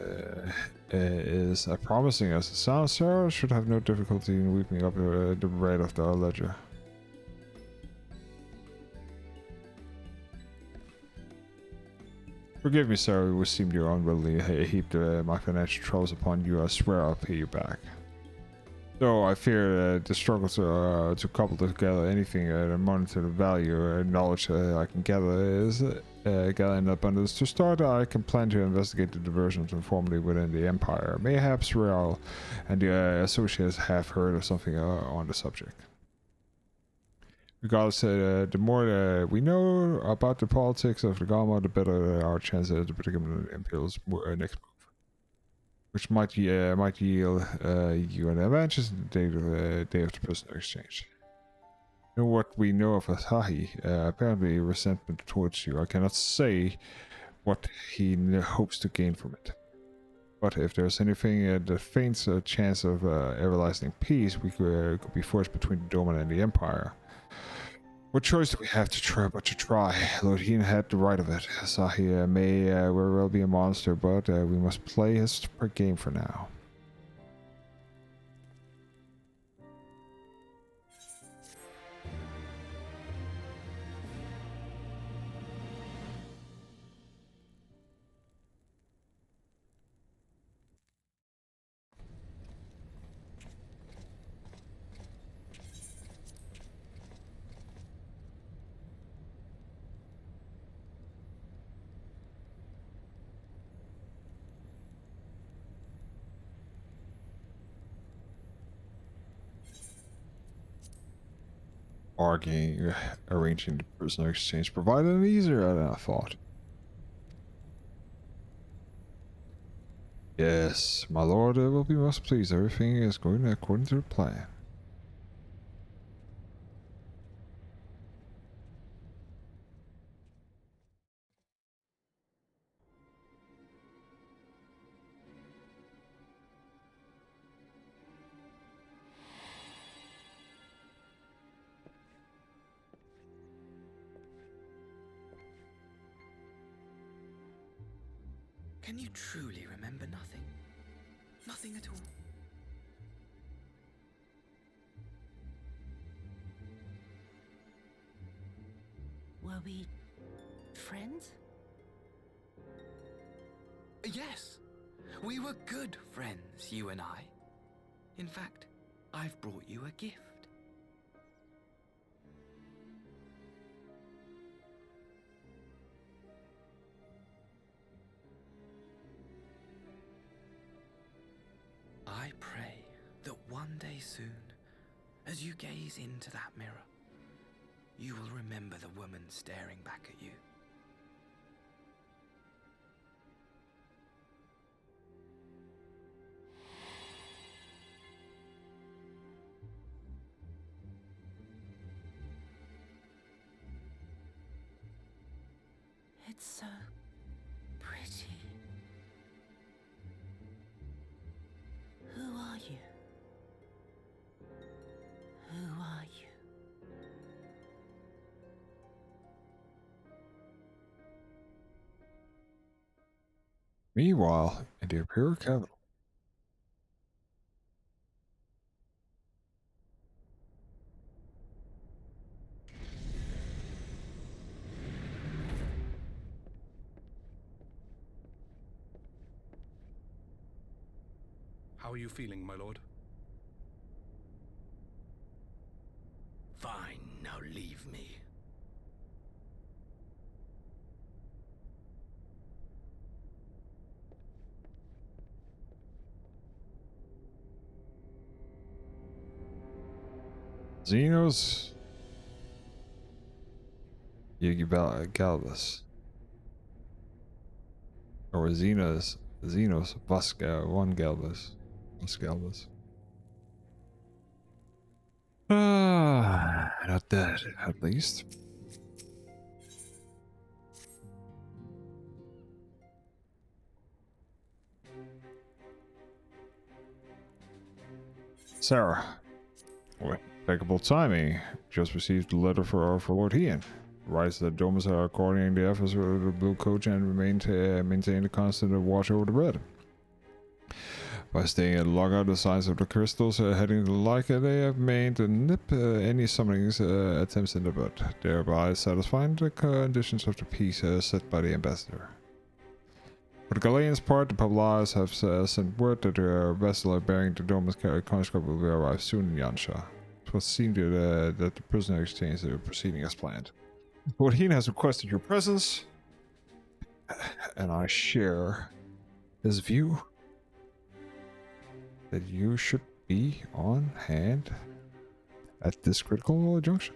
[SPEAKER 1] is as promising as it sounds, Sarah should have no difficulty in weeping up the red of the ledger. Forgive me, Sarah, we seemed to unwillingly heaped my financial troubles upon you. I swear I'll pay you back. Though I fear the struggle to couple together anything at a monetary value or knowledge I can gather is gather in abundance. To start, I can plan to investigate the diversions informally within the Empire. Mayhaps Real and the associates have heard of something on the subject. Regardless, the more we know about the politics of the Gama, the better our chances of the predicament Imperial's next move. Which might yield you an advantage in the day of the prisoner exchange. You know what we know of Fettouhi, apparently resentment towards you. I cannot say what he hopes to gain from it. But if there's anything that faints a chance of everlasting peace, we could be forced between the Domain and the Empire. What choice do we have to try but to try? Lord Heen had the right of it. Sahi may very well be a monster, but we must play his game for now. Arranging the prisoner exchange provided an easier than I thought. Yes, my lord will be most pleased. Everything is going according to the plan.
[SPEAKER 10] Can you truly remember nothing? Nothing at all?
[SPEAKER 3] Were we friends?
[SPEAKER 10] Yes, we were good friends, you and I. In fact, I've brought you a gift. I pray that one day soon, as you gaze into that mirror, you will remember the woman staring back at you.
[SPEAKER 3] It's so pretty. Who are you? Who are you?
[SPEAKER 1] Meanwhile, in the Imperial capital.
[SPEAKER 8] How are you feeling, my lord?
[SPEAKER 11] Fine, now leave me.
[SPEAKER 1] Xenos. Galvus. Or Xenos Vasca 1 Galvus. Galvus. Not dead, at least. Sarah. Well, impeccable timing. Just received a letter for Lord Ian. Writes that Domus are coordinating the efforts of the Blue Coach and maintain a constant watch over the red. By staying at lockout the signs of the crystals heading to the Leica, they have made to nip any summonings attempts in the bud, thereby satisfying the conditions of the peace set by the ambassador. For the Galileans' part, the Pavlas have sent word that their vessel bearing the Domus conscript will arrive soon in Yansha. It was seen that the prisoner exchange are proceeding as planned. Lord Heen has requested your presence, and I share his view that you should be on hand at this critical junction.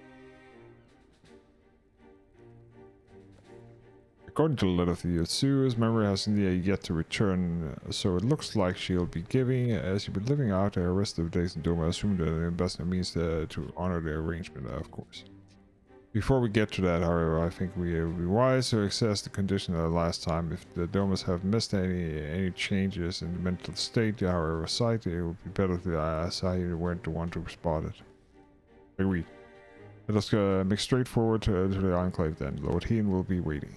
[SPEAKER 1] According to the letter to Yotsu's memory has yet to return, so it looks like she'll be living out the rest of the days in Doma. I assume the ambassador means to honor the arrangement, of course. Before we get to that, however, I think we would be wise to assess the condition of the last time. If the Domas have missed any changes in the mental state, however, sight, it would be better to ask how you weren't the one to spot it. Agreed. Let us make straight forward to the Enclave then. Lord Heen will be waiting.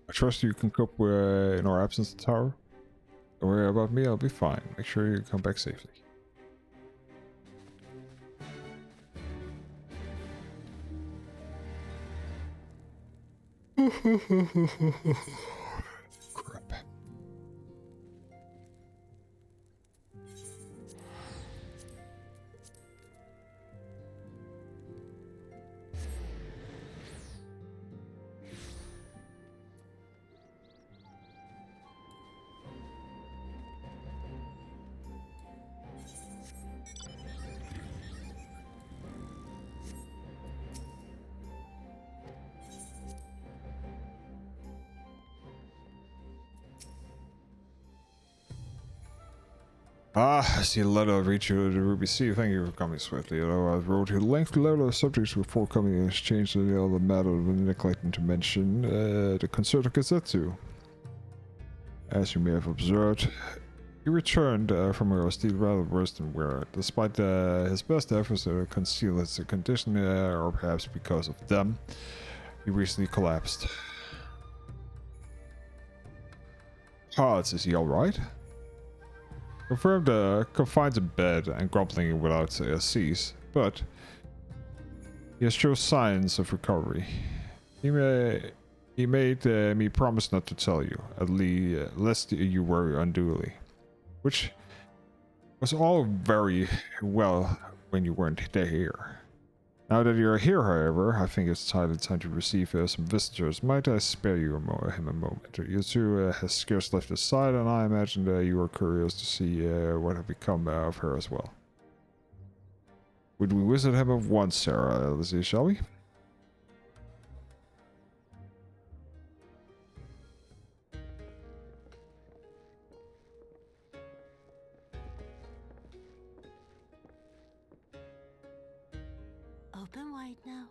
[SPEAKER 1] I trust you can cope in our absence at the tower. Don't worry about me, I'll be fine. Make sure you come back safely. Crap. I see a letter of reach you to Ruby C. Thank you for coming swiftly. Although I wrote you a lengthy letter of subjects before coming in exchange to the other matter of neglecting to mention the Concerto Gazettu. As you may have observed, he returned from a steed rather worse than wear. Despite his best efforts to conceal his condition, or perhaps because of them, he recently collapsed. Vods, is he alright? Confirmed confined to bed and grumbling without cease, but he has shown signs of recovery. He made me promise not to tell you, at least lest you worry unduly, which was all very well when you weren't here. Now that you're here, however, I think it's time to receive some visitors. Might I spare you him a moment? Yotsu has scarce left his side, and I imagine that you are curious to see what have become of her as well. Would we visit him at once, Sarah? Lizzie, shall we?
[SPEAKER 12] Open wide now.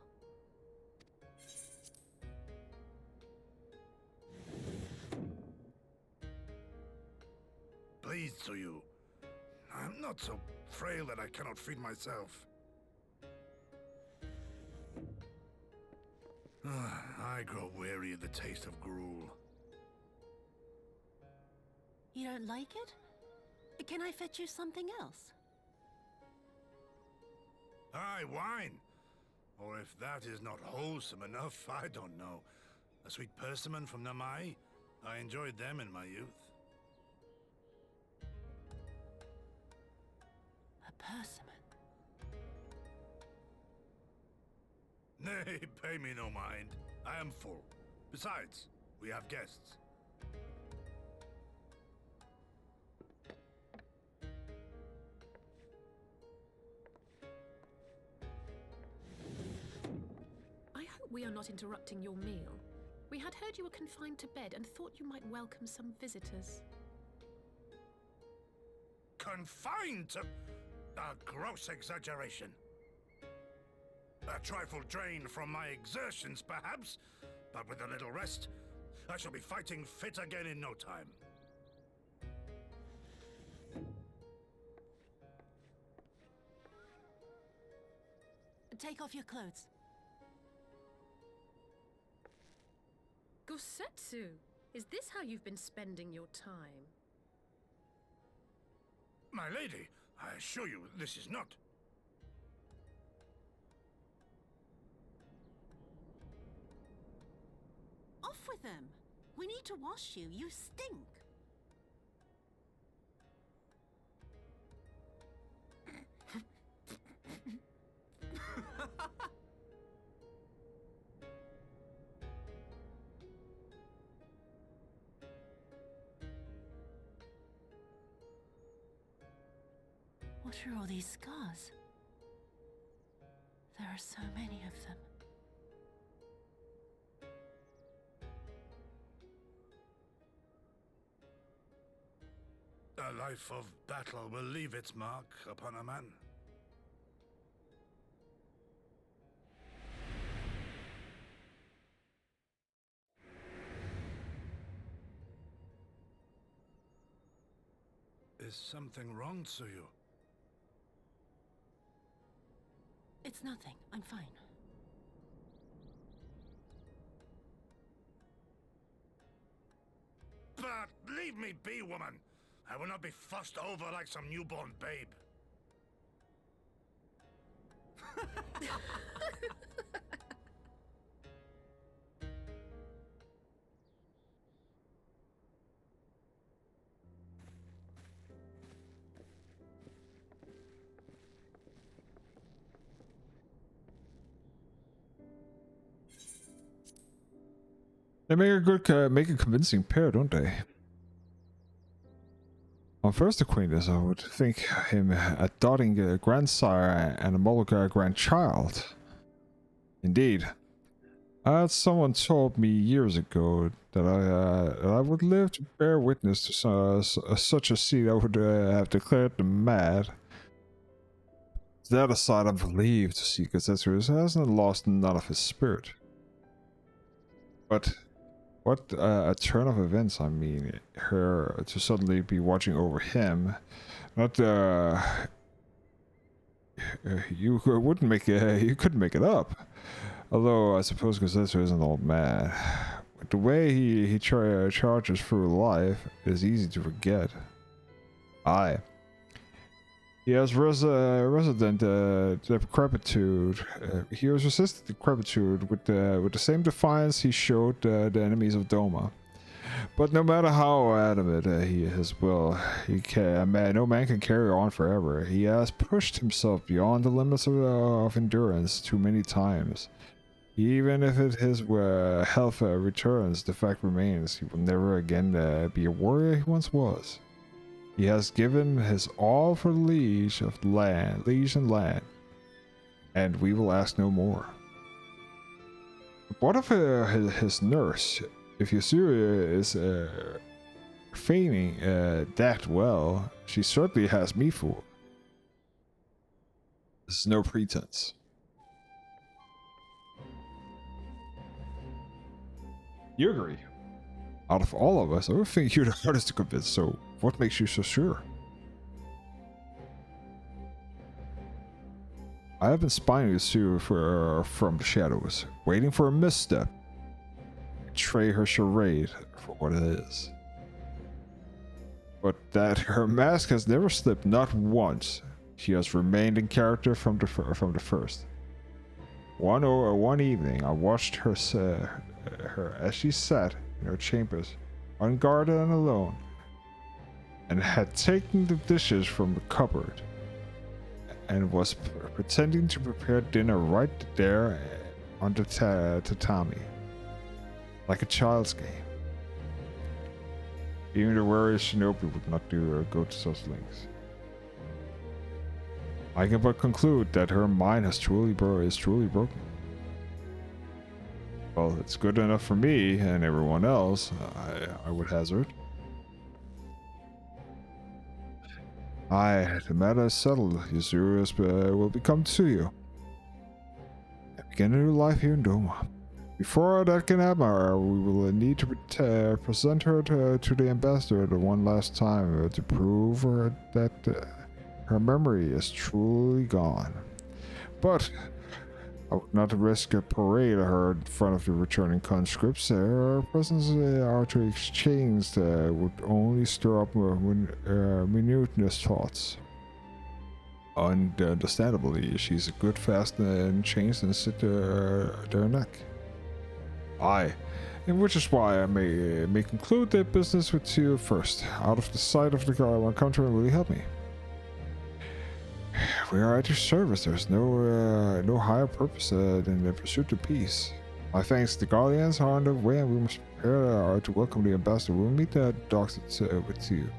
[SPEAKER 19] Pleased to you. I'm not so frail that I cannot feed myself. I grow weary of the taste of gruel.
[SPEAKER 12] You don't like it? Can I fetch you something else?
[SPEAKER 19] Aye, wine. Or if that is not wholesome enough, I don't know. A sweet persimmon from Namai? I enjoyed them in my youth.
[SPEAKER 12] A persimmon?
[SPEAKER 19] Nay, pay me no mind. I am full. Besides, we have guests.
[SPEAKER 16] we are not interrupting your meal. We had heard you were confined to bed and thought you might welcome some visitors.
[SPEAKER 19] Confined to... A gross exaggeration. A trifle drained from my exertions, perhaps, but with a little rest, I shall be fighting fit again in no time.
[SPEAKER 17] Take off your clothes.
[SPEAKER 16] Gosetsu, is this how you've been spending your time?
[SPEAKER 19] My lady, I assure you this is not.
[SPEAKER 17] Off with them. We need to wash you. You stink. What are all these scars? There are so many of them.
[SPEAKER 19] A life of battle will leave its mark upon a man. Is something wrong, Tsuyu?
[SPEAKER 17] It's nothing. I'm fine.
[SPEAKER 19] But leave me be, woman. I will not be fussed over like some newborn babe.
[SPEAKER 1] They make a good, make a convincing pair, don't they? On first acquaintance, I would think him a doting grandsire and a Moloch grandchild. Indeed. Someone told me years ago that I would live to bear witness to such a seed. I would have declared them mad. That aside, I believe to see Gosetsu hasn't lost none of his spirit. But what a turn of events! I mean, her to suddenly be watching over him. Not you wouldn't make it. You couldn't make it up. Although I suppose Gosetsu isn't old man. The way he charges through life is easy to forget. Aye. He has resident decrepitude. He has resisted decrepitude with the same defiance he showed the enemies of Doma. But no matter how adamant he is his will, no man can carry on forever. He has pushed himself beyond the limits of endurance too many times. Even if his health returns, the fact remains he will never again be a warrior he once was. He has given his all for liege and land, and we will ask no more. What of his nurse? If Yasura is feigning that well, she certainly has me fooled. This is no pretense. You agree? Out of all of us, I would think you're the hardest to convince, so what makes you so sure? I have been spying Sue from the shadows, waiting for a misstep. Betray her charade for what it is. But that her mask has never slipped, not once. She has remained in character from the first. One evening, I watched her as she sat in her chambers, unguarded and alone, and had taken the dishes from the cupboard, and was pretending to prepare dinner right there on the tatami, like a child's game. Even the warrior shinobi would not go to such lengths. I can but conclude that her mind is truly broken. Well, it's good enough for me and everyone else, I would hazard. Aye, the matter is settled. Yasuris will be come to you. Begin a new life here in Doma. Before that can happen, we will need to present her to the ambassador the one last time to prove her that her memory is truly gone. But I would not risk a parade of her in front of the returning conscripts. Her presence are to exchange would only stir up minutious thoughts. Understandably, she's a good fast and chains and sit their neck. Aye, and which is why I may conclude the business with you first. Out of the sight of my country will you help me? We are at your service. There's no higher purpose than the pursuit of peace. My thanks. The Guardians are on their way, and we must prepare to welcome the ambassador. We'll meet the dogs with you.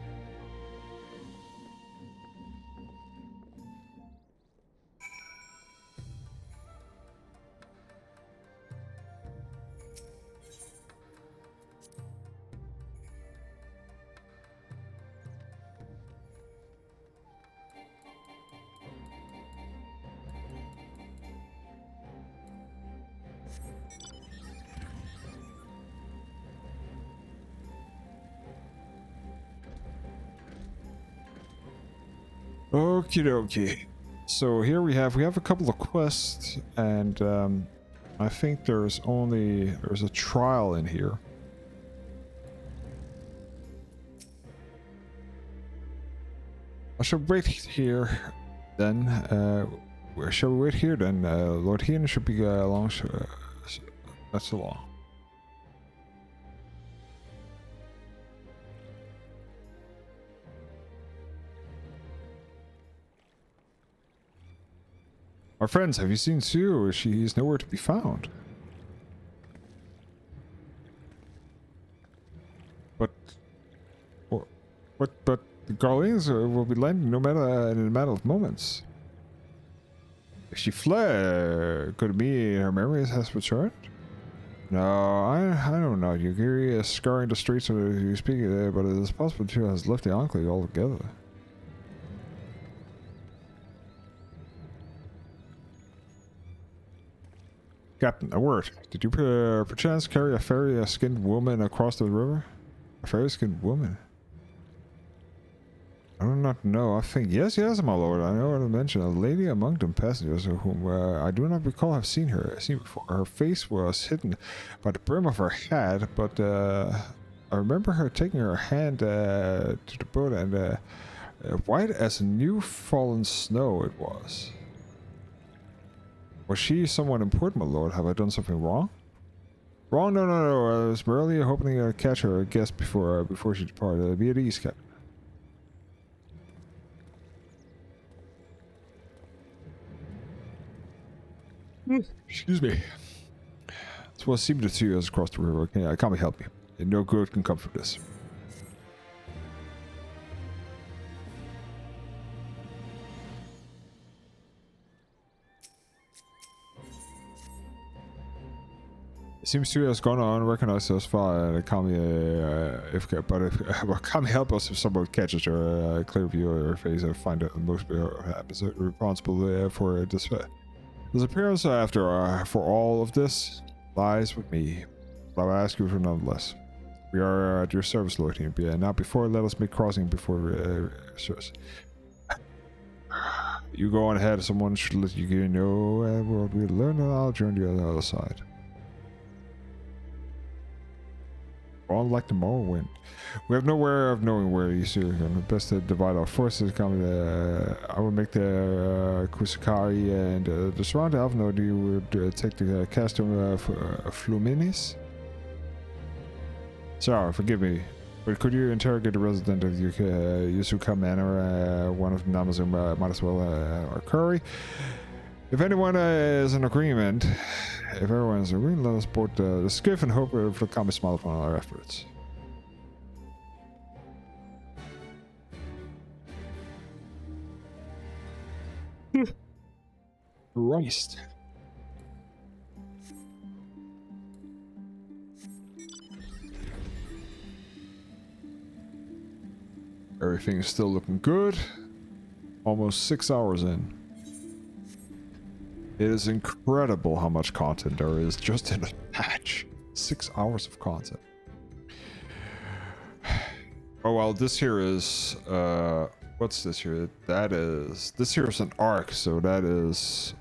[SPEAKER 1] Okie dokie. So here we have a couple of quests, and I think there's a trial in here. I shall wait here then. Where shall we wait here then? Lord Heen should be along. That's so long. Our friends, have you seen Sue? She's nowhere to be found. But the Garleans will be landing no matter in a matter of moments. If she fled, could it be her memory has returned? No, I don't know. Yugiri is scouring the streets as you speak there, but it is possible she has left the Enclave altogether. Captain, a word. Did you perchance carry a fairy-skinned woman across the river? A fairy-skinned woman? I do not know. I think yes, my lord. I know what to mention. A lady among them passengers whom I do not recall have seen before. Her face was hidden by the brim of her hat, but I remember her taking her hand to the boat, and white as new fallen snow it was. Was she someone important, my lord? Have I done something wrong? Wrong? No. I was merely hoping to catch her, guest before she departed. Be at ease, Captain. Excuse me. It's what seemed to see us across the river. Okay, I can't help you. And no good can come from this. It seems to has gone on recognized us far, and Kami, Kami help us if someone catches her, clear view of her face and find out the most responsible for this disappearance. After for all of this lies with me. But I ask you for nonetheless. We are at your service, Lord Heen. Now, before let us make crossing before service. You go on ahead. Someone should let you know what we learn, and I'll join you on the other side. All like the Morrowind. We have no way of knowing where you see him. Best to divide our forces. I will make the Kusakari and the surrounding Alvnode. You would take the Castum Fluminis. Sorry, forgive me. But could you interrogate the resident of Yusuka Manor? One of the Namazu might as well our curry. If anyone is in agreement, if everyone is agreeing, let us board the skiff and hope for the common smile upon our efforts. Christ. Everything is still looking good. Almost 6 hours in. It is incredible how much content there is just in a patch. 6 hours of content. Oh well, this here is what's this here? This here is an arc, so that is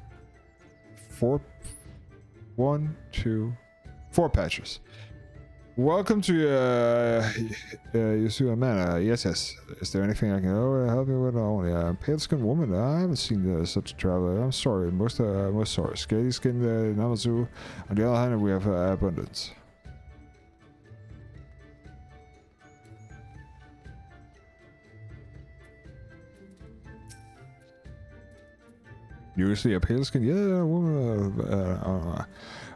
[SPEAKER 1] 4 patches. Welcome to Yasuo Manor. Yes. Is there anything I can help you with? Only pale skinned woman. I haven't seen such a traveler. I'm sorry. Most sorry. Scaly skinned Namazu. On the other hand, we have abundance. Usually a pale skin, yeah, woman.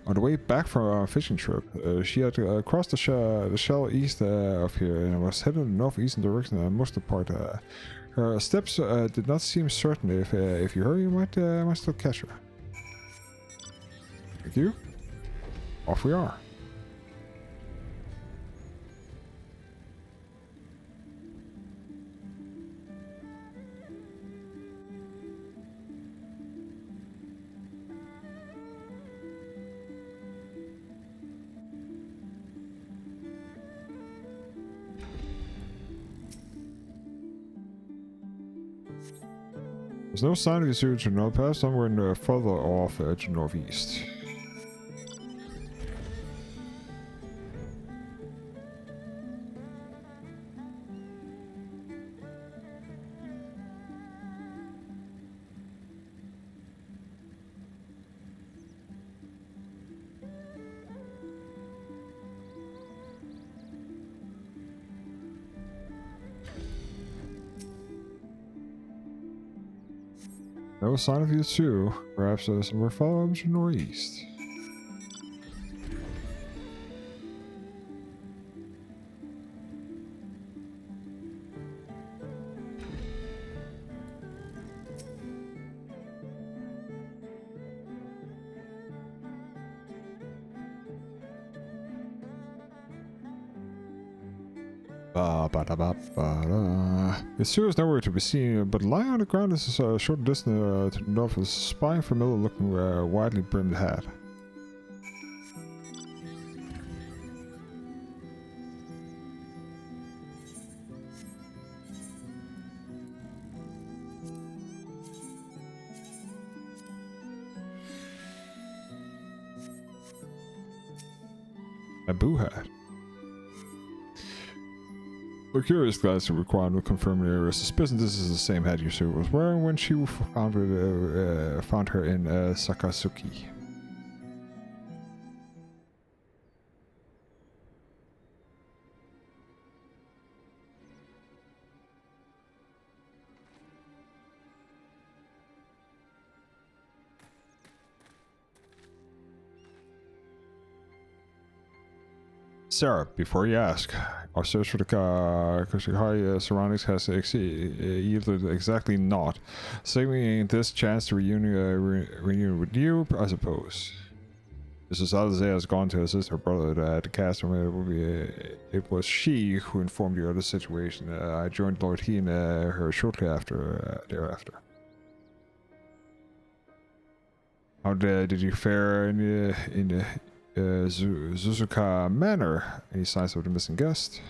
[SPEAKER 1] On the way back from our fishing trip, she had crossed the shell east of here and was headed in the northeastern direction most of the part. Her steps did not seem certain. If you hurry, you might still catch her. Thank you. Off we are. There's no sign of Yasuo to north, perhaps somewhere in the further off to northeast. No sign of you too. Perhaps somewhere far up to northeast. Yasuo is nowhere to be seen, but lying on the ground is a short distance to the north is a spy familiar looking widely brimmed hat. A boo hat. The curious glance required will confirm her suspicion this is the same hat Yasuo was wearing when she found her in Sakasuki. Sarah, before you ask, our search for the Fettouhi surroundings has yielded exactly naught. Saving this chance to reunion with you, I suppose. Mrs. Alazay has gone to assist her brother at the castle. It was she who informed you of the situation. I joined Lord He and her shortly thereafter. How did you fare in Suzuka Manor? Any signs of the missing guest?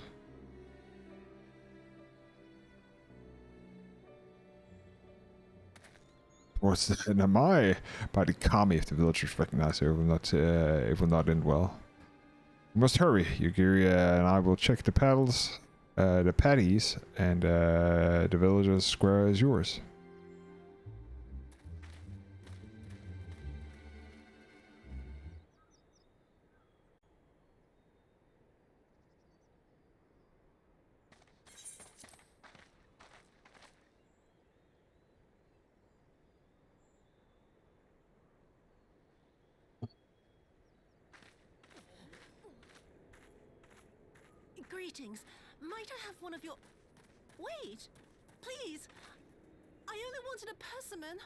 [SPEAKER 1] What's the Namai? By the kami, if the villagers recognize it, it will not end well. You must hurry. Yugiri and I will check the paddles, the patties, and the village's square is yours.
[SPEAKER 21] Greetings. Might I have one of your... Wait! Please! I only wanted a persimmon.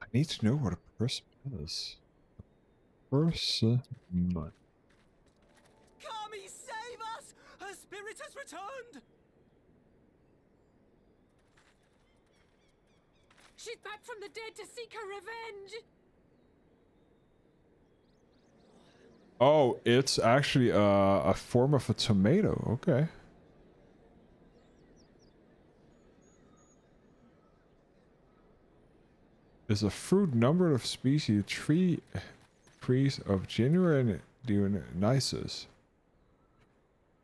[SPEAKER 1] I need to know what a persimmon is. Persimmon.
[SPEAKER 13] Kami, save us! Her spirit spirit has returned!
[SPEAKER 16] She's back from the dead to seek her revenge!
[SPEAKER 1] Oh, it's actually a form of a tomato. Okay. Is a fruit number of species trees of genuine Dionysus.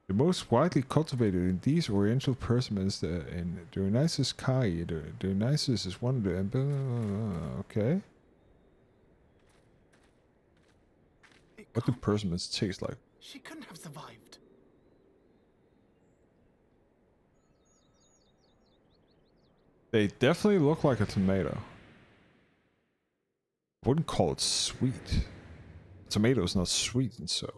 [SPEAKER 1] The most widely cultivated in these oriental persimmons in Dionysus kai. Dionysus is one of the... Okay. What do persimmons taste like?
[SPEAKER 7] She couldn't have survived.
[SPEAKER 1] They definitely look like a tomato. I wouldn't call it sweet. Tomato is not sweet and so.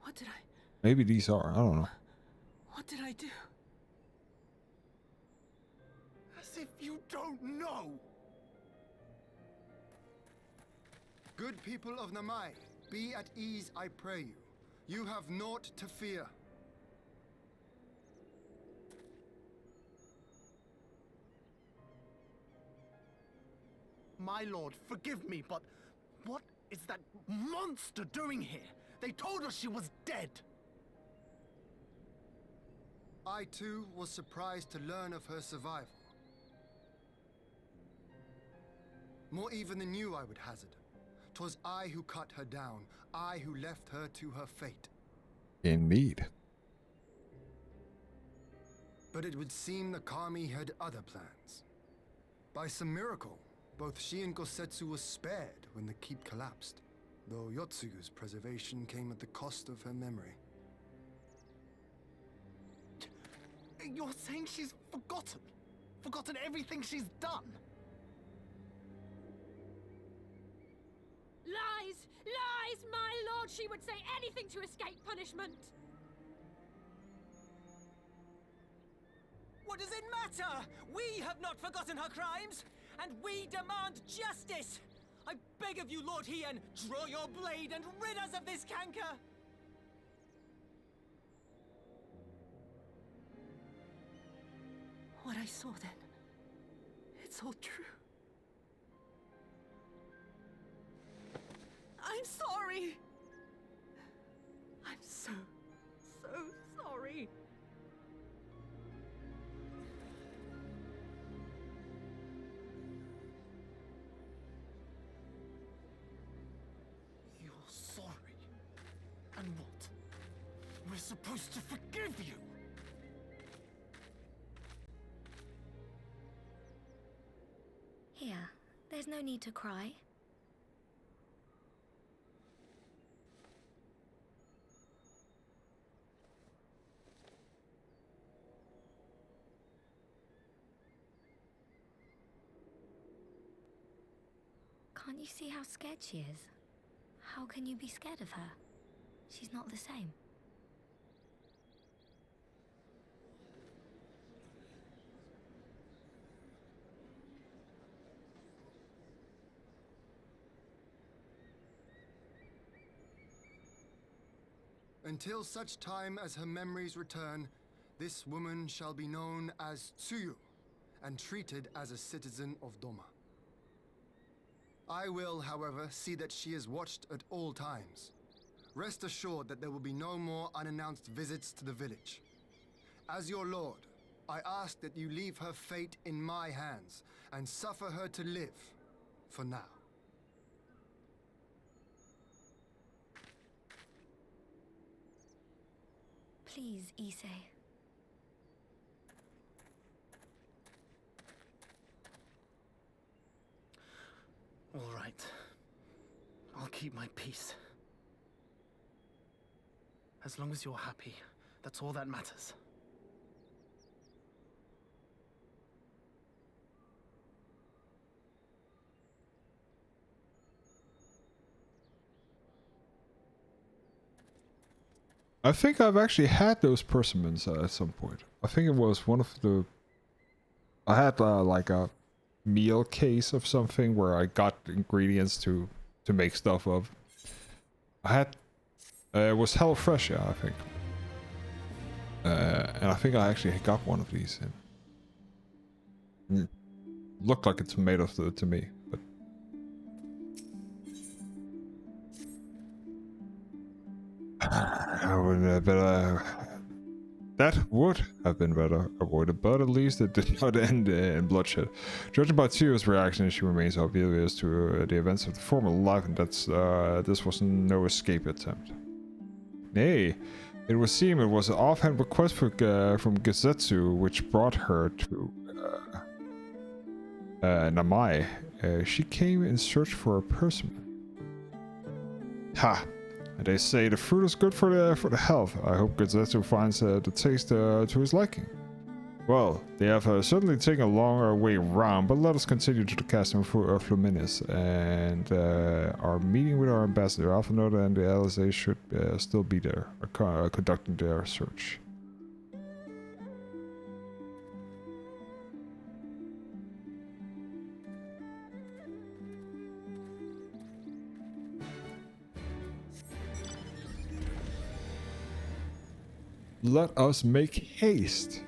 [SPEAKER 21] What did I...
[SPEAKER 1] Maybe these are. I don't know.
[SPEAKER 21] What did I do?
[SPEAKER 7] As if you don't know!
[SPEAKER 18] Good people of Namai, be at ease, I pray you. You have naught to fear.
[SPEAKER 7] My lord, forgive me, but what is that monster doing here? They told us she was dead.
[SPEAKER 18] I too was surprised to learn of her survival. More even than you, I would hazard. 'Twas I who cut her down, I who left her to her fate.
[SPEAKER 1] Indeed.
[SPEAKER 18] But it would seem the Kami had other plans. By some miracle, both she and Gosetsu were spared when the keep collapsed, though Yotsugu's preservation came at the cost of her memory.
[SPEAKER 7] You're saying she's forgotten? Forgotten everything she's done?
[SPEAKER 16] Lies! Lies! My lord, she would say anything to escape punishment!
[SPEAKER 13] What does it matter? We have not forgotten her crimes, and we demand justice! I beg of you, Lord Hien, draw your blade and rid us of this canker!
[SPEAKER 21] What I saw then, it's all true. I'm sorry! I'm so sorry.
[SPEAKER 7] You're sorry? And what? We're supposed to forgive you?
[SPEAKER 12] Here, there's no need to cry. Can't you see how scared she is? How can you be scared of her? She's not the same.
[SPEAKER 18] Until such time as her memories return, this woman shall be known as Tsuyu, and treated as a citizen of Doma. I will, however, see that she is watched at all times. Rest assured that there will be no more unannounced visits to the village. As your lord, I ask that you leave her fate in my hands, and suffer her to live, for now.
[SPEAKER 12] Please, Issei.
[SPEAKER 7] All right. I'll keep my peace. As long as you're happy, that's all that matters.
[SPEAKER 1] I think I've actually had those persimmons at some point. I think it was one of the... I had like a meal case of something where I got ingredients to make stuff of. I had... it was HelloFresh, yeah, I think. And I think I actually got one of these. And looked like a tomato to me, but I would have better. That would have been better avoided, but at least it did not end in bloodshed. Judging by Tio's reaction, she remains oblivious to the events of the former life, and this was no escape attempt. Nay, it would seem it was an offhand request from Gazetsu which brought her to Namai. She came in search for a person. Ha! They say the fruit is good for the health. I hope Gazetsu finds the taste to his liking. Well, they have certainly taken a longer way round, but let us continue to the castle of Fluminis and our meeting with our ambassador. Alpha Nota and the LSA should still be there, conducting their search. Let us make haste.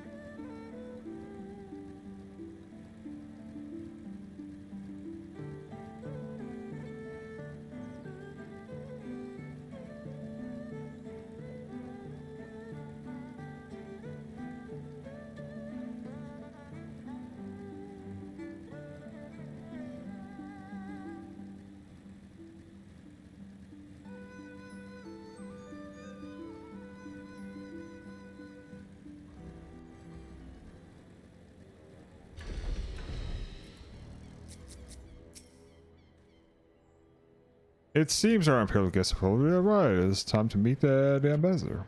[SPEAKER 1] It seems our Imperial guests have already arrived. It's time to meet the ambassador.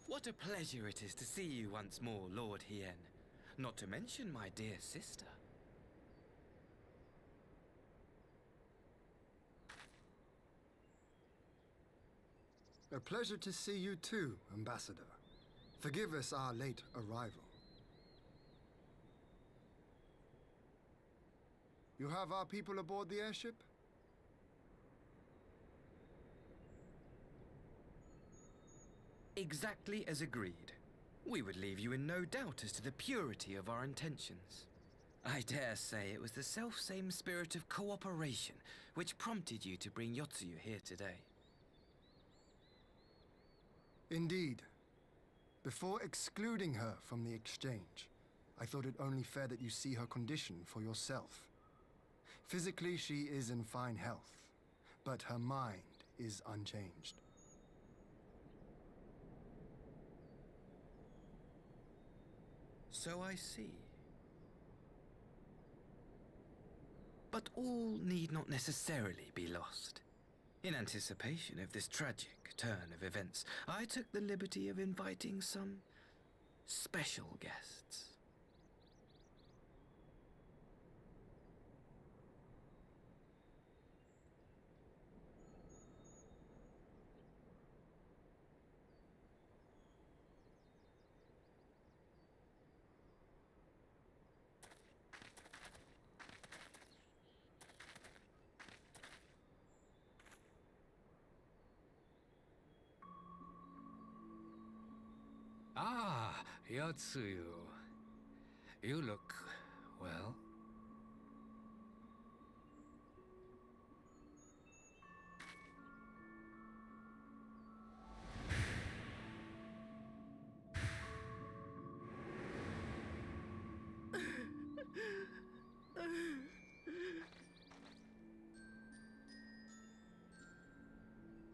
[SPEAKER 10] What a pleasure it is to see you once more, Lord Hien. Not to mention my dear sister.
[SPEAKER 18] A pleasure to see you too, Ambassador. Forgive us our late arrival. You have our people aboard the airship?
[SPEAKER 10] Exactly as agreed. We would leave you in no doubt as to the purity of our intentions. I dare say it was the self-same spirit of cooperation which prompted you to bring Yotsuyu here today.
[SPEAKER 18] Indeed. Before excluding her from the exchange, I thought it only fair that you see her condition for yourself. Physically, she is in fine health, but her mind is unchanged.
[SPEAKER 10] So I see. But all need not necessarily be lost. In anticipation of this tragic turn of events, I took the liberty of inviting some special guests.
[SPEAKER 15] Ah, Yotsuyu. You look, well.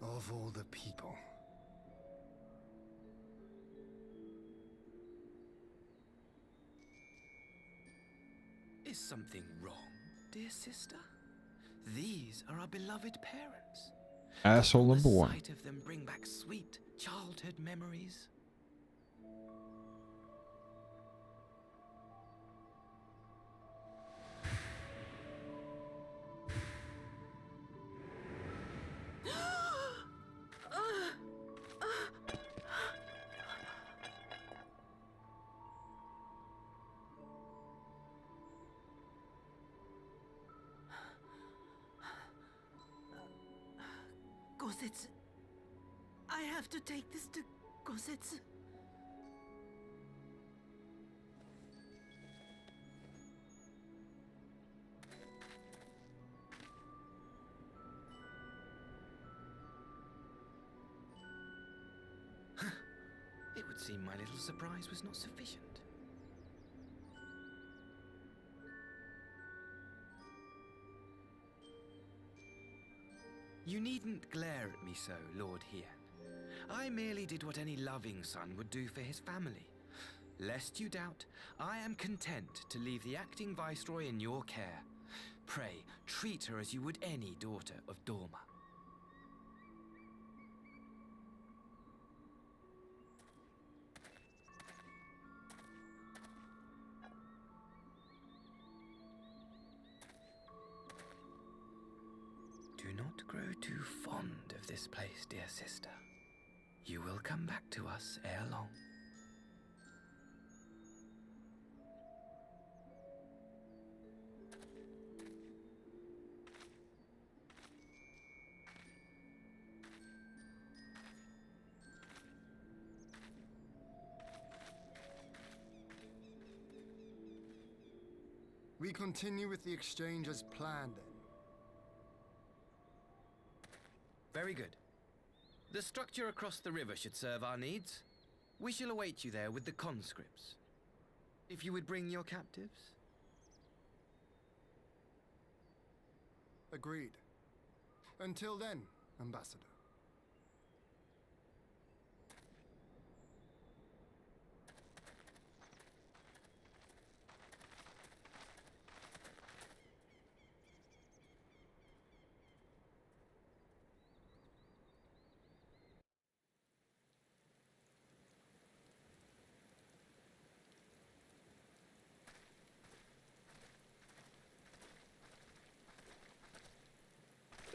[SPEAKER 18] Of all the people.
[SPEAKER 10] Is something wrong, dear sister? These are our beloved parents.
[SPEAKER 1] Asshole number one.
[SPEAKER 10] The sight of them bring back sweet childhood memories.
[SPEAKER 21] Kosetsu. I have to take this to Kosetsu.
[SPEAKER 10] It would seem my little surprise was not sufficient. You needn't glare at me so, Lord Hien. I merely did what any loving son would do for his family. Lest you doubt, I am content to leave the acting viceroy in your care. Pray, treat her as you would any daughter of Dorma. Do not grow too fond of this place, dear sister. You will come back to us ere long.
[SPEAKER 18] We continue with the exchange as planned, then.
[SPEAKER 10] Very good. The structure across the river should serve our needs. We shall await you there with the conscripts. If you would bring your captives.
[SPEAKER 18] Agreed. Until then, Ambassador.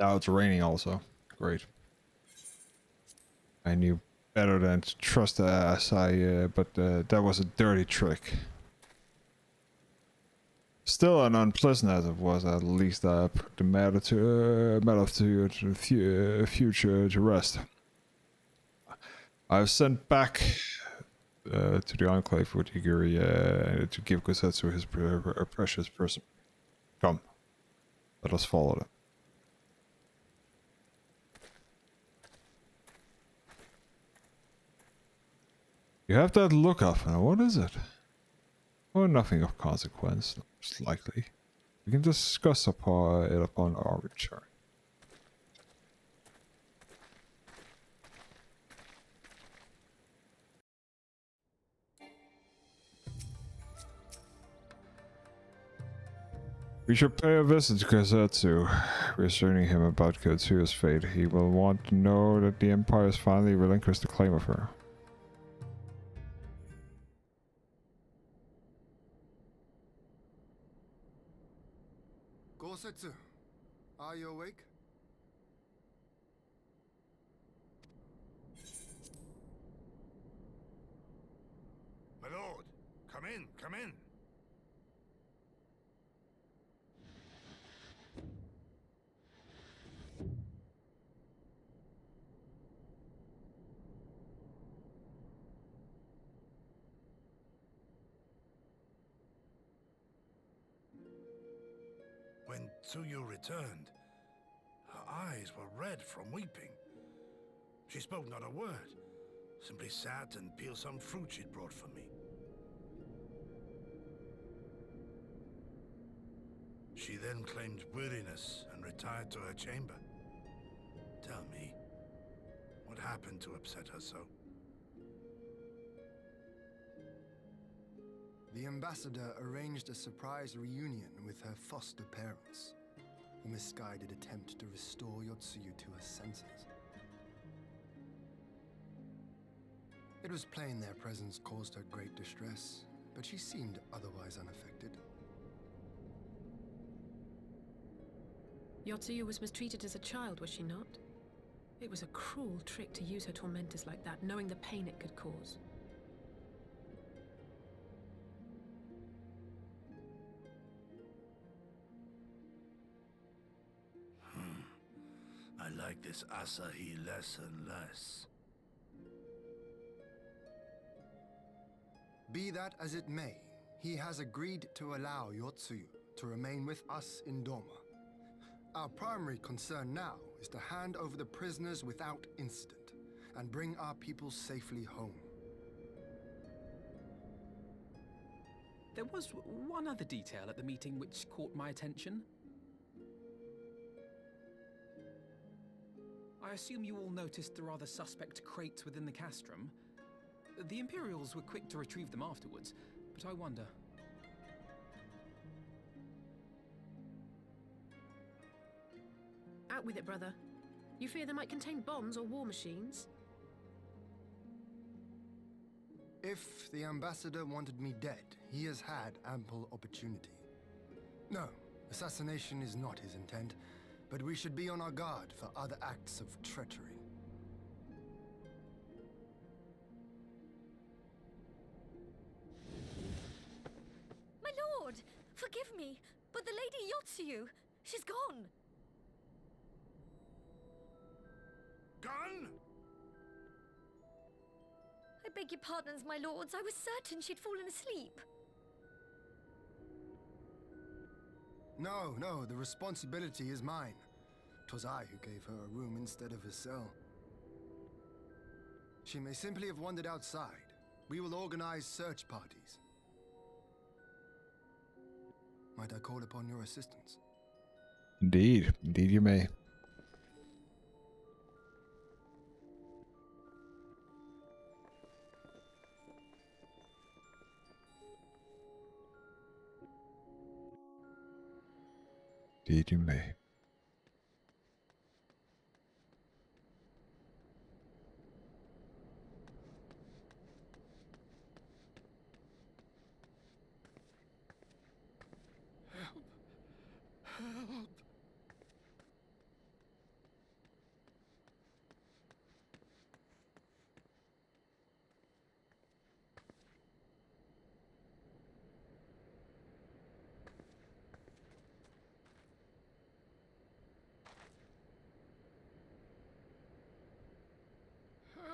[SPEAKER 1] Now it's raining also. Great. I knew better than to trust the ass, but that was a dirty trick. Still an unpleasant as it was, at least I put the matter to the future to rest. I've sent back to the Enclave with Iguri to give Kosetsu his precious person. Come, let us follow them. You have that look up, and what is it? Oh, nothing of consequence, most likely. We can discuss it upon our return. We should pay a visit to Kosetsu, reassuring him about Kotsuya's fate. He will want to know that the Empire has finally relinquished the claim of her.
[SPEAKER 18] Kosetsu, are you awake?
[SPEAKER 19] My lord, come in, come in. When Tsuyu returned, her eyes were red from weeping. She spoke not a word, simply sat and peeled some fruit she'd brought for me. She then claimed weariness and retired to her chamber. Tell me, what happened to upset her so?
[SPEAKER 18] The ambassador arranged a surprise reunion with her foster parents. A misguided attempt to restore Yotsuyu to her senses. It was plain their presence caused her great distress, but she seemed otherwise unaffected.
[SPEAKER 16] Yotsuyu was mistreated as a child, was she not? It was a cruel trick to use her tormentors like that, knowing the pain it could cause.
[SPEAKER 19] I like this Asahi less and less.
[SPEAKER 18] Be that as it may, he has agreed to allow Yotsuyu to remain with us in Doma. Our primary concern now is to hand over the prisoners without incident and bring our people safely home.
[SPEAKER 5] There was one other detail at the meeting which caught my attention. I assume you all noticed the rather suspect crates within the castrum. The Imperials were quick to retrieve them afterwards, but I wonder.
[SPEAKER 16] Out with it, brother. You fear they might contain bombs or war machines?
[SPEAKER 18] If the ambassador wanted me dead, he has had ample opportunity. No, assassination is not his intent, but we should be on our guard for other acts of treachery.
[SPEAKER 12] My lord! Forgive me, but the Lady Yotsuyu, she's gone!
[SPEAKER 19] Gone?
[SPEAKER 12] I beg your pardons, my lords. I was certain she'd fallen asleep.
[SPEAKER 18] No, the responsibility is mine. 'Twas I who gave her a room instead of a cell. She may simply have wandered outside. We will organize search parties. Might I call upon your assistance?
[SPEAKER 1] Indeed. Indeed you may. Indeed you may.
[SPEAKER 14] Help!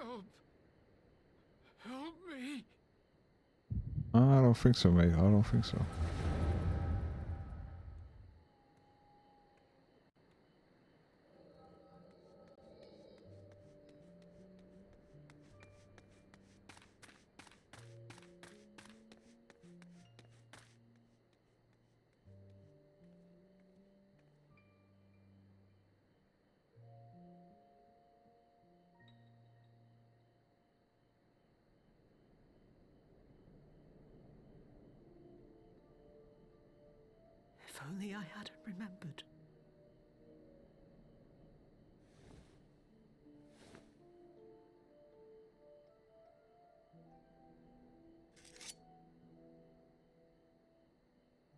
[SPEAKER 14] Help! Help me!
[SPEAKER 1] I don't think so, mate. I don't think so.
[SPEAKER 6] If only I hadn't remembered.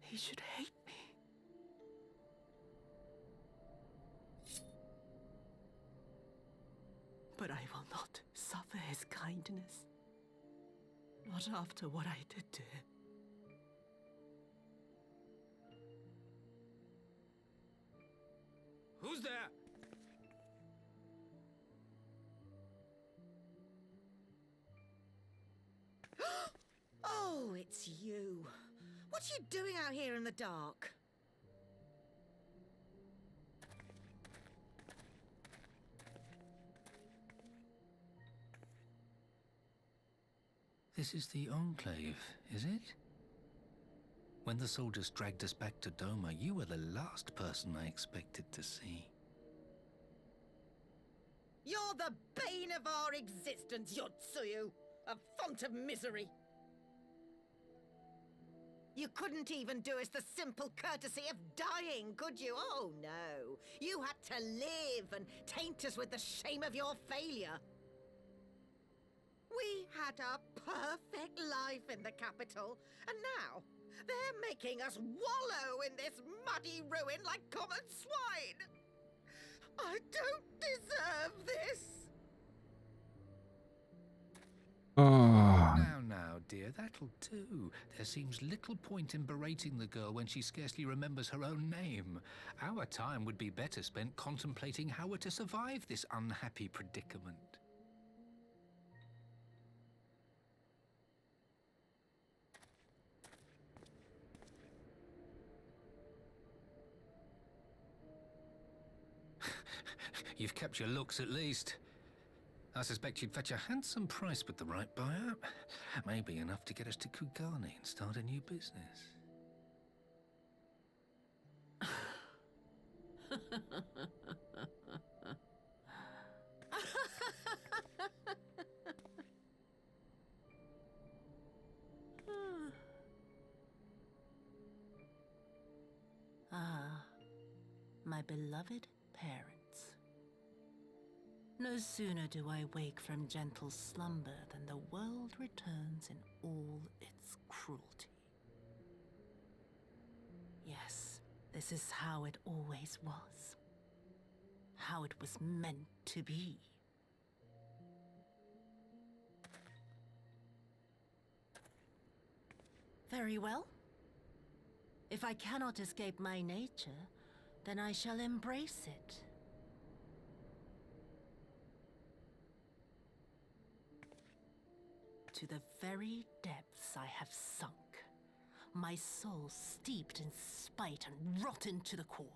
[SPEAKER 6] He should hate me. But I will not suffer his kindness. Not after what I did to him.
[SPEAKER 9] Who's there?
[SPEAKER 21] Oh, it's you. What are you doing out here in the dark?
[SPEAKER 15] This is the Enclave, is it? When the soldiers dragged us back to Doma, you were the last person I expected to see.
[SPEAKER 21] You're the bane of our existence, Yotsuyu! A font of misery! You couldn't even do us the simple courtesy of dying, could you? Oh, no. You had to live and taint us with the shame of your failure. We had a perfect life in the capital, and now they're making us wallow in this muddy ruin like common swine. I don't deserve this.
[SPEAKER 1] Oh.
[SPEAKER 15] Now, dear, that'll do. There seems little point in berating the girl when she scarcely remembers her own name. Our time would be better spent contemplating how we're to survive this unhappy predicament. You've kept your looks at least. I suspect you'd fetch a handsome price with the right buyer. Maybe enough to get us to Kugani and start a new business.
[SPEAKER 4] Ah, my beloved parents. No sooner do I wake from gentle slumber than the world returns in all its cruelty. Yes, this is how it always was. How it was meant to be. Very well. If I cannot escape my nature, then I shall embrace it. To the very depths I have sunk, my soul steeped in spite and rotten to the core.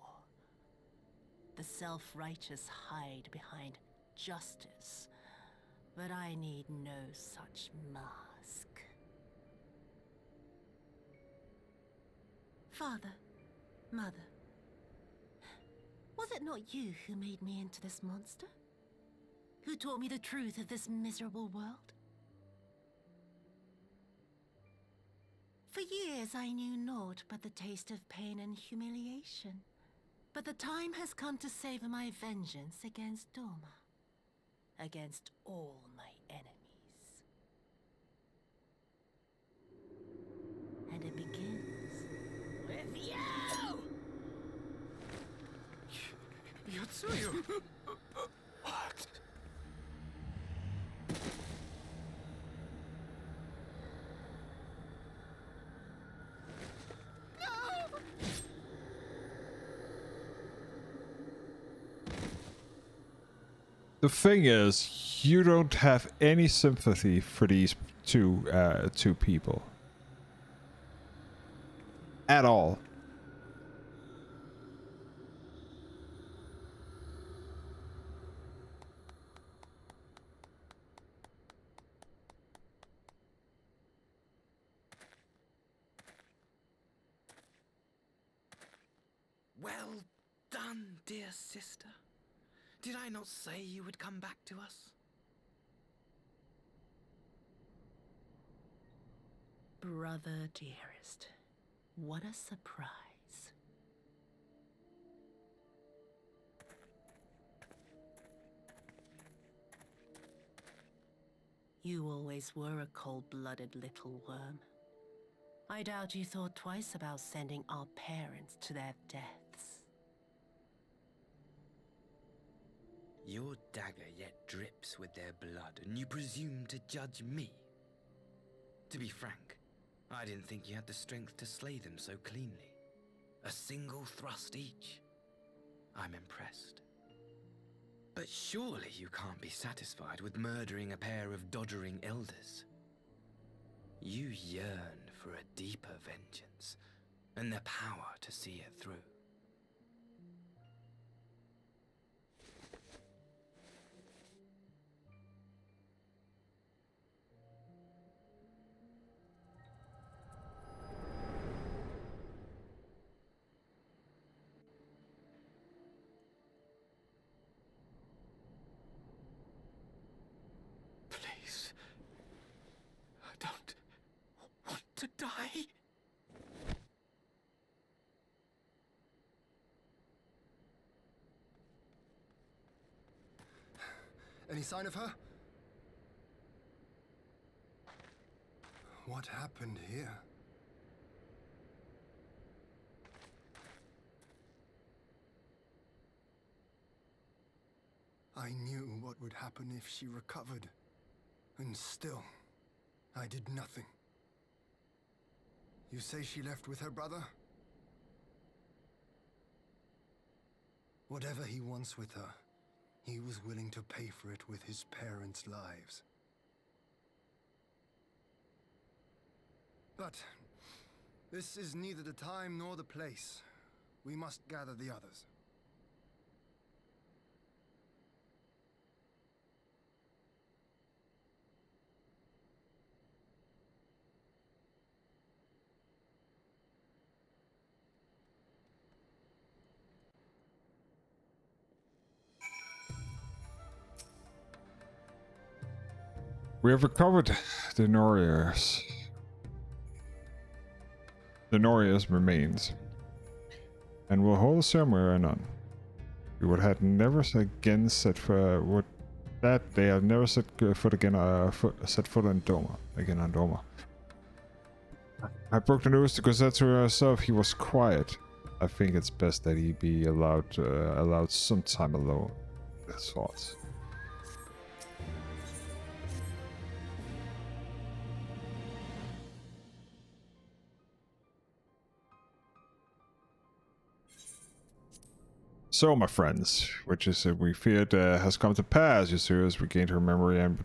[SPEAKER 4] The self-righteous hide behind justice, but I need no such mask. Father, Mother, was it not you who made me into this monster? Who taught me the truth of this miserable world? For years I knew naught but the taste of pain and humiliation. But the time has come to savor my vengeance against Doma. Against all my enemies. And it begins with you!
[SPEAKER 15] Yotsuyu!
[SPEAKER 7] What?
[SPEAKER 1] The thing is, you don't have any sympathy for these two people. At all.
[SPEAKER 10] Well done, dear sister. Did I not say you would come back to us?
[SPEAKER 4] Brother dearest, what a surprise. You always were a cold-blooded little worm. I doubt you thought twice about sending our parents to their deaths.
[SPEAKER 10] Your dagger yet drips with their blood, and you presume to judge me? To be frank, I didn't think you had the strength to slay them so cleanly. A single thrust each. I'm impressed. But surely you can't be satisfied with murdering a pair of doddering elders. You yearn for a deeper vengeance, and the power to see it through.
[SPEAKER 15] Please. I don't want to die.
[SPEAKER 18] Any sign of her? What happened here? I knew what would happen if she recovered. And still, I did nothing. You say she left with her brother? Whatever he wants with her, he was willing to pay for it with his parents' lives. But this is neither the time nor the place. We must gather the others.
[SPEAKER 1] We have recovered the Noria's remains, and will hold a ceremony anon. We would have never again set foot. That they have never set foot again. Set foot on Doma again on Doma. I broke the news to Gozetsu herself. He was quiet. I think it's best that he be allowed some time alone. His thoughts. So, my friends, which is we feared has come to pass. Yasura has regained her memory and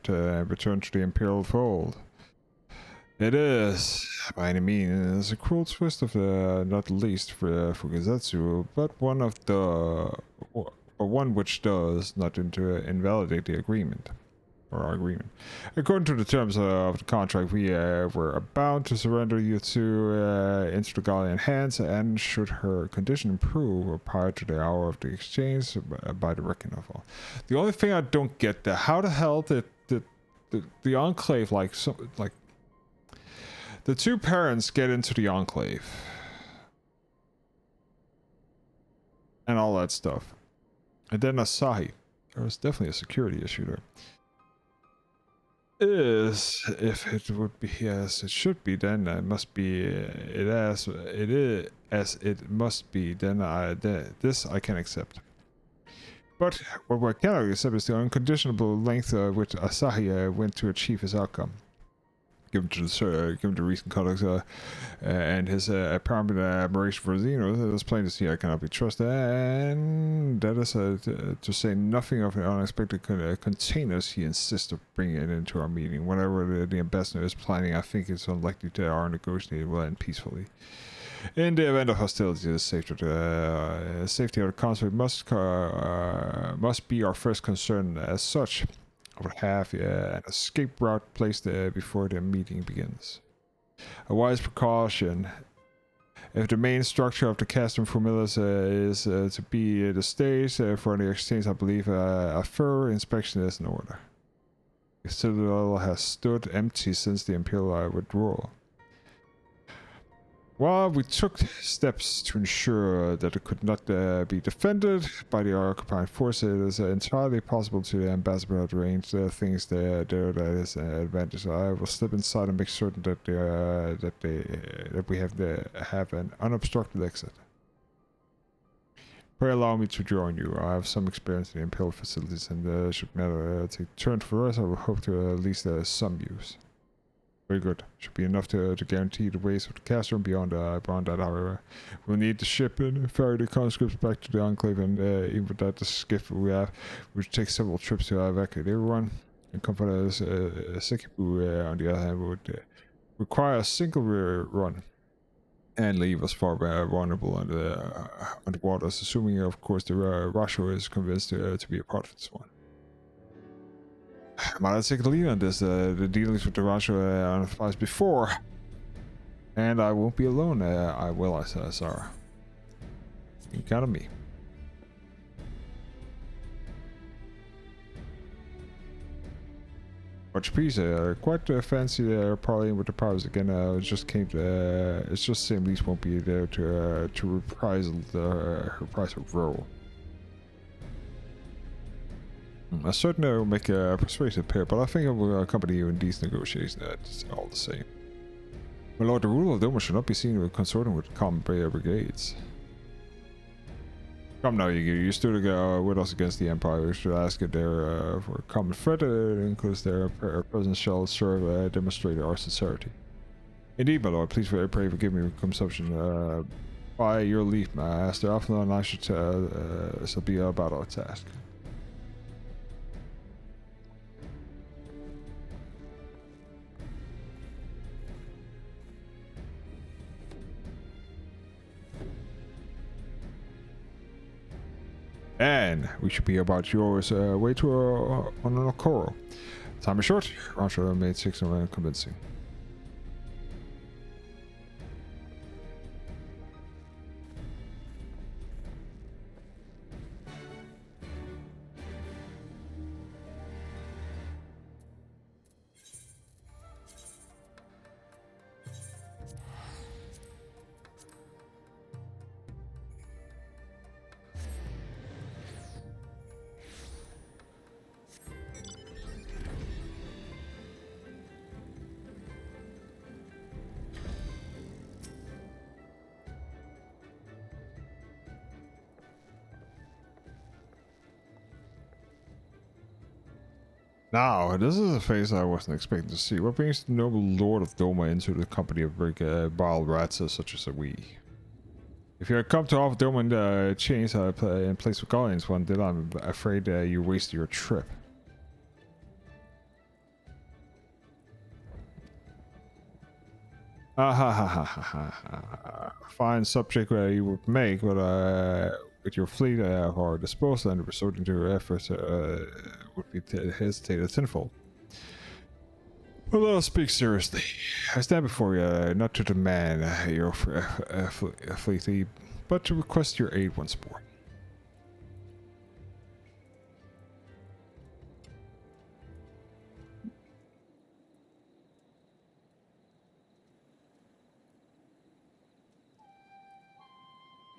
[SPEAKER 1] returned to the Imperial fold. It is, by any means, a cruel twist of not least for Gozetsu, but one which does not invalidate the agreement. Or our agreement. According to the terms of the contract, we were bound to surrender you into the Gallian hands, and should her condition improve prior to the hour of the exchange, by the reckoning of all. The only thing I don't get, how the hell did the Enclave, the two parents get into the Enclave? And all that stuff. And then Asahi. There was definitely a security issue there. If it would be as it should be, then it must be as it must be. Then this I can accept. But what I cannot accept is the unconditional length which Asahi went to achieve his outcome. Given the recent conduct and his apparent admiration for Zeno, it is plain to see I cannot be trusted, and that is to say nothing of the unexpected containers he insists of bringing into our meeting. Whatever the ambassador is planning, I think it's unlikely that our negotiation will end peacefully. In the event of hostility, the safety of the consulate must be our first concern. As such, I would have an escape route placed before the meeting begins. A wise precaution. If the main structure of the Castrum Formilis is to be the stage for the exchange, I believe a thorough inspection is in order. The citadel has stood empty since the Imperial withdrawal. While we took steps to ensure that it could not be defended by the occupying force, it is entirely possible to the ambassador to arrange things there that is an advantage. I will slip inside and make certain that we have an unobstructed exit. Pray allow me to join you. I have some experience in the Imperial facilities, and should matter take turn for us, I will hope to at least some use. Very good. Should be enough to guarantee the ways of the Castrum. Beyond that, however, we'll need to ship and ferry the conscripts back to the Enclave, and even without the skiff we have, we should take several trips to evacuate everyone. And comfort us, Sekibu, on the other hand, would require a single run and leave us far vulnerable on the waters, assuming, of course, the Rasho is convinced to be a part of this one. Might take the lead on this. The dealings with the Rasho are advised before, and I won't be alone. I will, Sarah. You can count on me. Much peace. Quite fancy parlaying with the powers again. It just Sam Lees won't be there to reprisal her price of role. I certainly will make a persuasive pair, but I think I will accompany you in these negotiations. It's all the same. My lord, the ruler of Doma should not be seen consorting with common brigades. Come now, you stood with us against the Empire. We should ask if they're for a common threat, because their presence shall serve demonstrate our sincerity. Indeed, my lord, please pray forgive me for consumption. By your leave, Master Alpha and I shall be about our task. And we should be about yours way to on an coral. Time is short. Roger made 6 and convincing. Now, this is a face I wasn't expecting to see. What brings the noble lord of Doma into the company of big vile rats such as we? If you had come to offer Doma chains in place of Guardians one day, I'm afraid you wasted your trip. Fine subject you would make, but with your fleet at our disposal and resorting to your efforts would be hesitated sinful. But let us speak seriously. I stand before you not to demand your fleet, but to request your aid once more.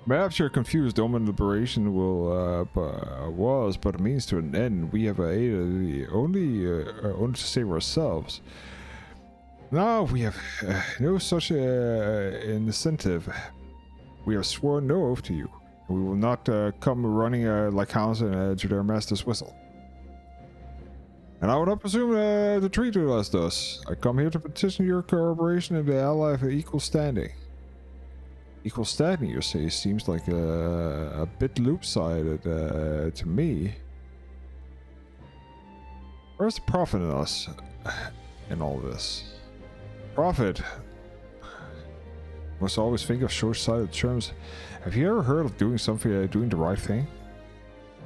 [SPEAKER 1] Perhaps you're confused. Doman liberation was but a means to an end. We have aided only to save ourselves. Now we have no such incentive. We have sworn no oath to you. We will not come running like hounds to their master's whistle. And I would not presume to treat you as thus. I come here to petition your cooperation in the ally of equal standing. Equal standing, you say, seems like a bit loop-sided to me. Where's the profit in us in all this? Profit? Must always think of short-sighted terms. Have you ever heard of doing something, doing the right thing?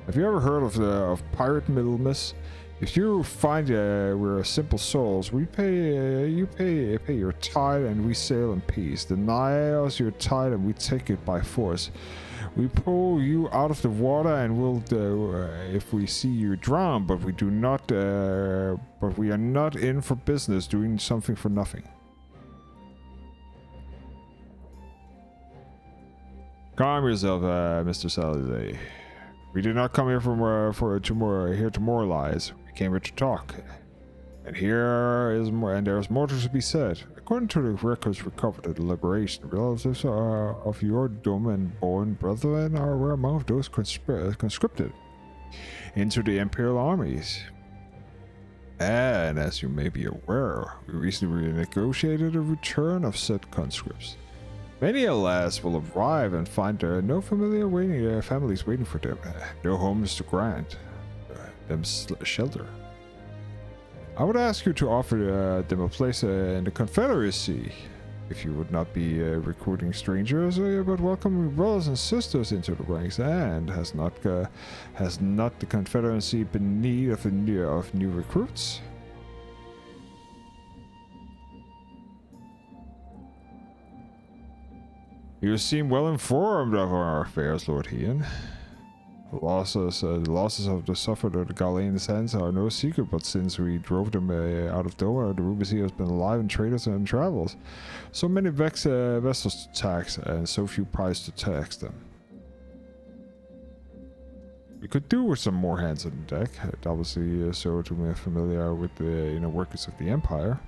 [SPEAKER 1] Have you ever heard of pirate middleness? If you find we're simple souls, we pay you pay your tithe and we sail in peace. Deny us your tithe and we take it by force. We pull you out of the water and we'll if we see you drown, but we do not. But we are not in for business doing something for nothing. Calm yourself, Mr. Salazar. We did not come here here to moralize. We came here to talk. And there's more to be said. According to the records recovered at the liberation, relatives of your Doman-born brethren were among those conscripted into the imperial armies. And as you may be aware, we recently negotiated a return of said conscripts. Many, alas, will arrive and find no families waiting for them, no homes to grant them shelter. I would ask you to offer them a place in the Confederacy, if you would not be recruiting strangers, but welcoming brothers and sisters into the ranks. And has not the Confederacy been in need of new recruits? You seem well informed of our affairs, Lord Hean. The losses of the suffered of the Galileans' hands are no secret, but since we drove them out of Doha, the Ruby Sea has been alive in traders and travels. So many vessels to tax, and so few prize to tax them. We could do with some more hands on the deck, obviously so to be familiar with the inner workings of the Empire.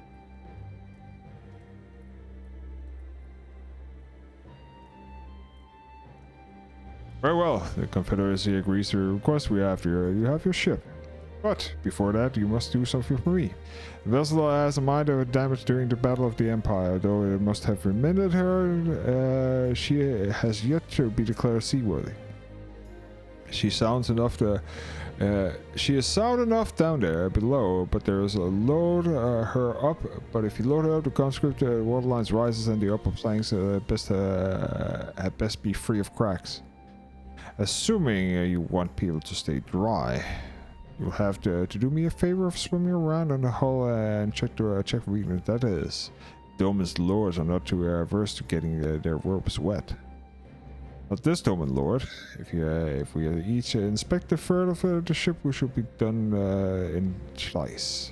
[SPEAKER 1] Very well, the Confederacy agrees to your request. You have your ship. But before that, you must do something for me. The vessel has a minor damage during the Battle of the Empire. Though it must have reminded her, she has yet to be declared seaworthy. She is sound enough down there below, but there is a load her up. But if you load her up, the conscript water lines rises and the upper planks at best be free of cracks. Assuming you want people to stay dry. You'll have to do me a favor of swimming around on the hull and check for weakness. That is, Domin's lords are not too averse to getting their ropes wet. Not this Domin lord. If we each inspect the third of the ship, we should be done in slice.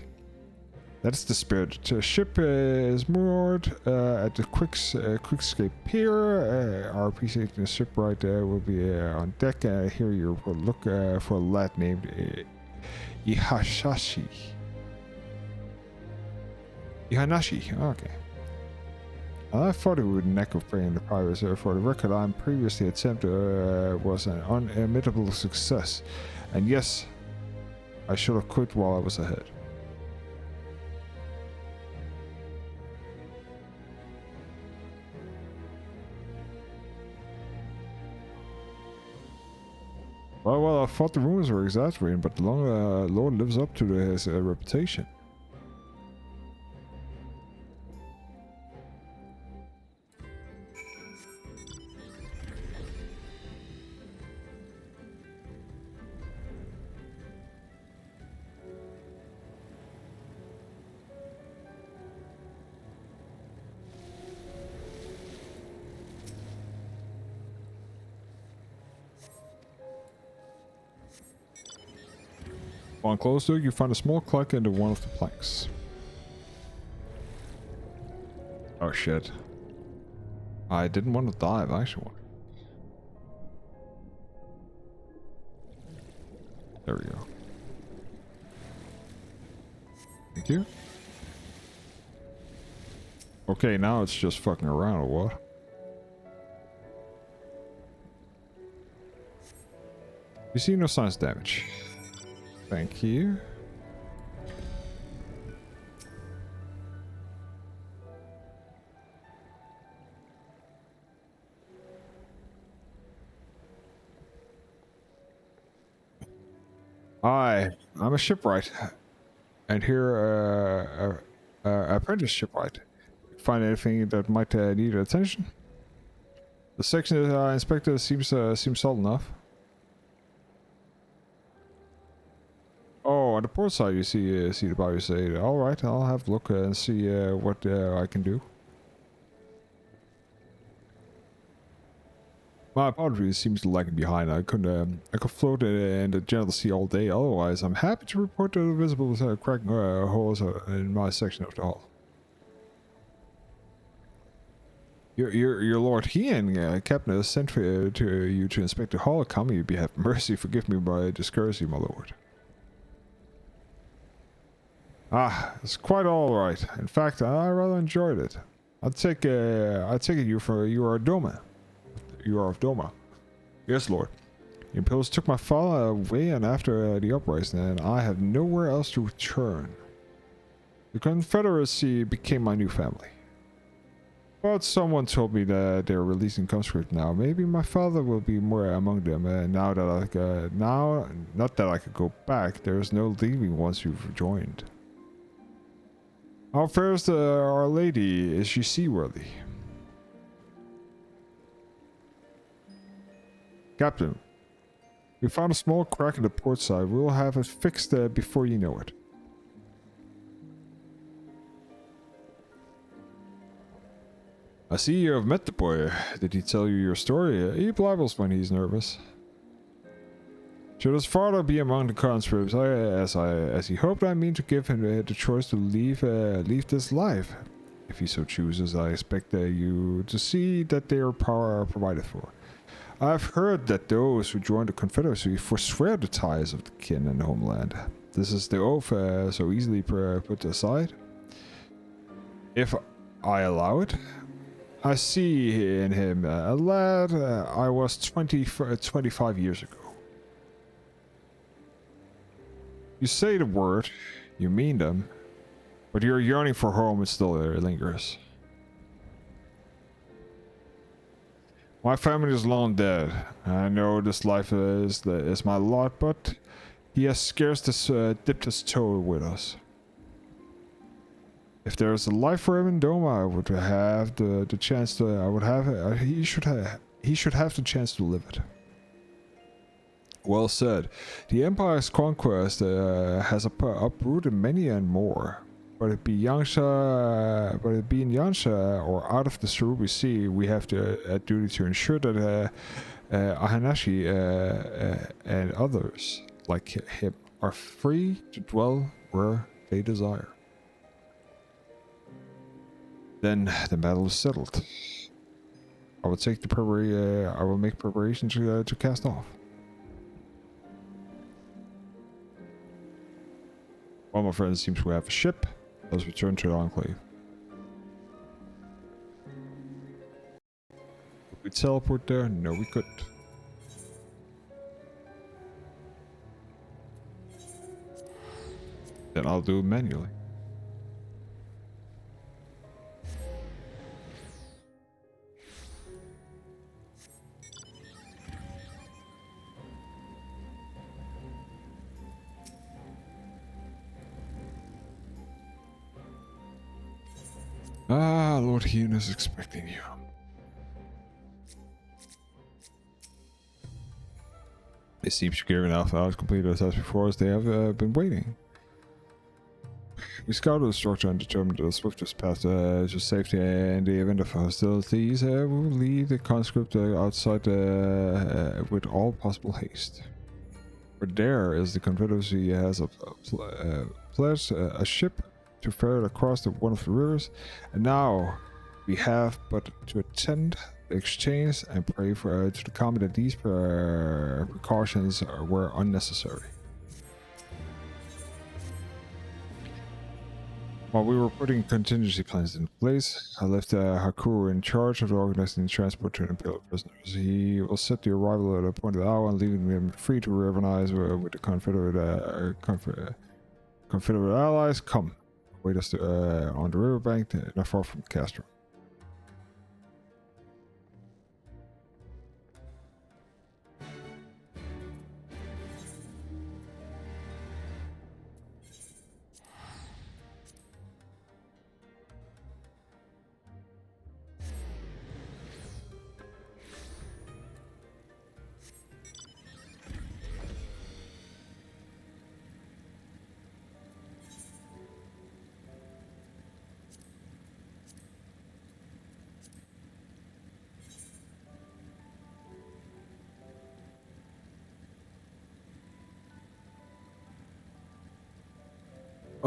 [SPEAKER 1] That's the spirit. The ship is moored at the Quickscape Pier. Our appreciating shipwright will be on deck. Here you will look for a lad named Ihanashi. Okay. I thought it would neck of prey in the pirates. For the record, I previously attempted was an unimitable success. And yes, I should have quit while I was ahead. Well, I thought the rumors were exaggerating, but the Lord lives up to his reputation. Upon close to it, you find a small crack into one of the planks. Oh shit. I didn't want to dive, actually. There we go. Thank you. Okay, now it's just fucking around or what? You see no signs of damage. Thank you. I'm a shipwright, and here apprentice shipwright. Find anything that might need attention? The section that I inspected seems solid enough. Oh, on the port side you see the bar. You say, all right, I'll have a look and see what I can do. My apologies, seems lagging behind. I could float in the gentle sea all day. Otherwise, I'm happy to report the visible cracking holes in my section of the hull. Your Lord Hean, Captain, has sent to you to inspect the hull. Come, you be have mercy. Forgive me my discourtesy, my lord. Ah, it's quite all right. In fact, I rather enjoyed it. I take it you are a Doma. You are of Doma. Yes, Lord. The Imperials took my father away, and after the uprising, and I have nowhere else to return. The Confederacy became my new family. But someone told me that they're releasing conscripts now. Maybe my father will be more among them. Now that not that I could go back. There is no leaving once you've joined. How fares Our Lady? Is she seaworthy? Captain, we found a small crack in the port side. We will have it fixed before you know it. I see you have met the boy. Did he tell you your story? He blabbles when he's nervous. Should his father be among the conscripts, as he hoped, I mean to give him the choice to leave this life. If he so chooses, I expect you to see that their power are provided for. I've heard that those who join the Confederacy forswear the ties of the kin and homeland. This is the oath so easily put aside. If I allow it, I see in him a lad I was 25 years ago. You say the word, you mean them, but your yearning for home still lingers. My family is long dead. I know this life is my lot, but he has scarce dipped his toe with us. If there is a life for him in Doma, I would have the chance to. I would have. He should have the chance to live it. Well said. The Empire's conquest has uprooted many and more. But it be in Yansha or out of the Cerubi Sea, we have a duty to ensure that Ahanashi and others like him are free to dwell where they desire. Then the battle is settled. I will take the I will make preparations to cast off. One of my friends seems to have a ship. Let's return to the Enclave. Could we teleport there? No, we couldn't. Then I'll do it manually. Ah, Lord Hewn is expecting you. It seems you're giving enough hours completed as before as they have been waiting. We scouted the structure and determined the swiftest path to safety in the event of hostilities. We will lead the conscript outside with all possible haste. For there is the Confederacy has pledged a ship to ferry across one of the rivers, and now we have but to attend the exchange and pray for to the comment that these precautions were unnecessary. While we were putting contingency plans in place, I left Hakuru in charge of organizing the transport to the Imperial prisoners. He will set the arrival at a appointed hour and leaving them free to reorganize with the Confederate allies. Come, wait us on the riverbank, not far from Castro.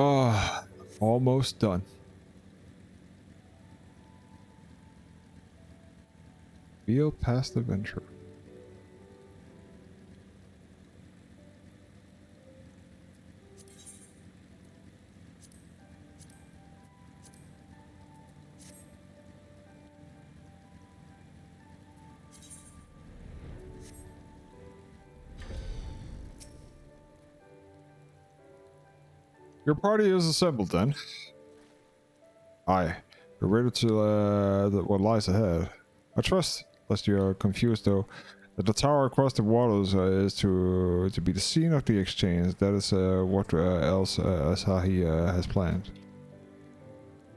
[SPEAKER 1] Oh, almost done. Feel past adventure. Your party is assembled then. Aye, we're ready to what lies ahead. I trust, lest you are confused though, that the tower across the waters is to be the scene of the exchange. That is what else Asahi has planned.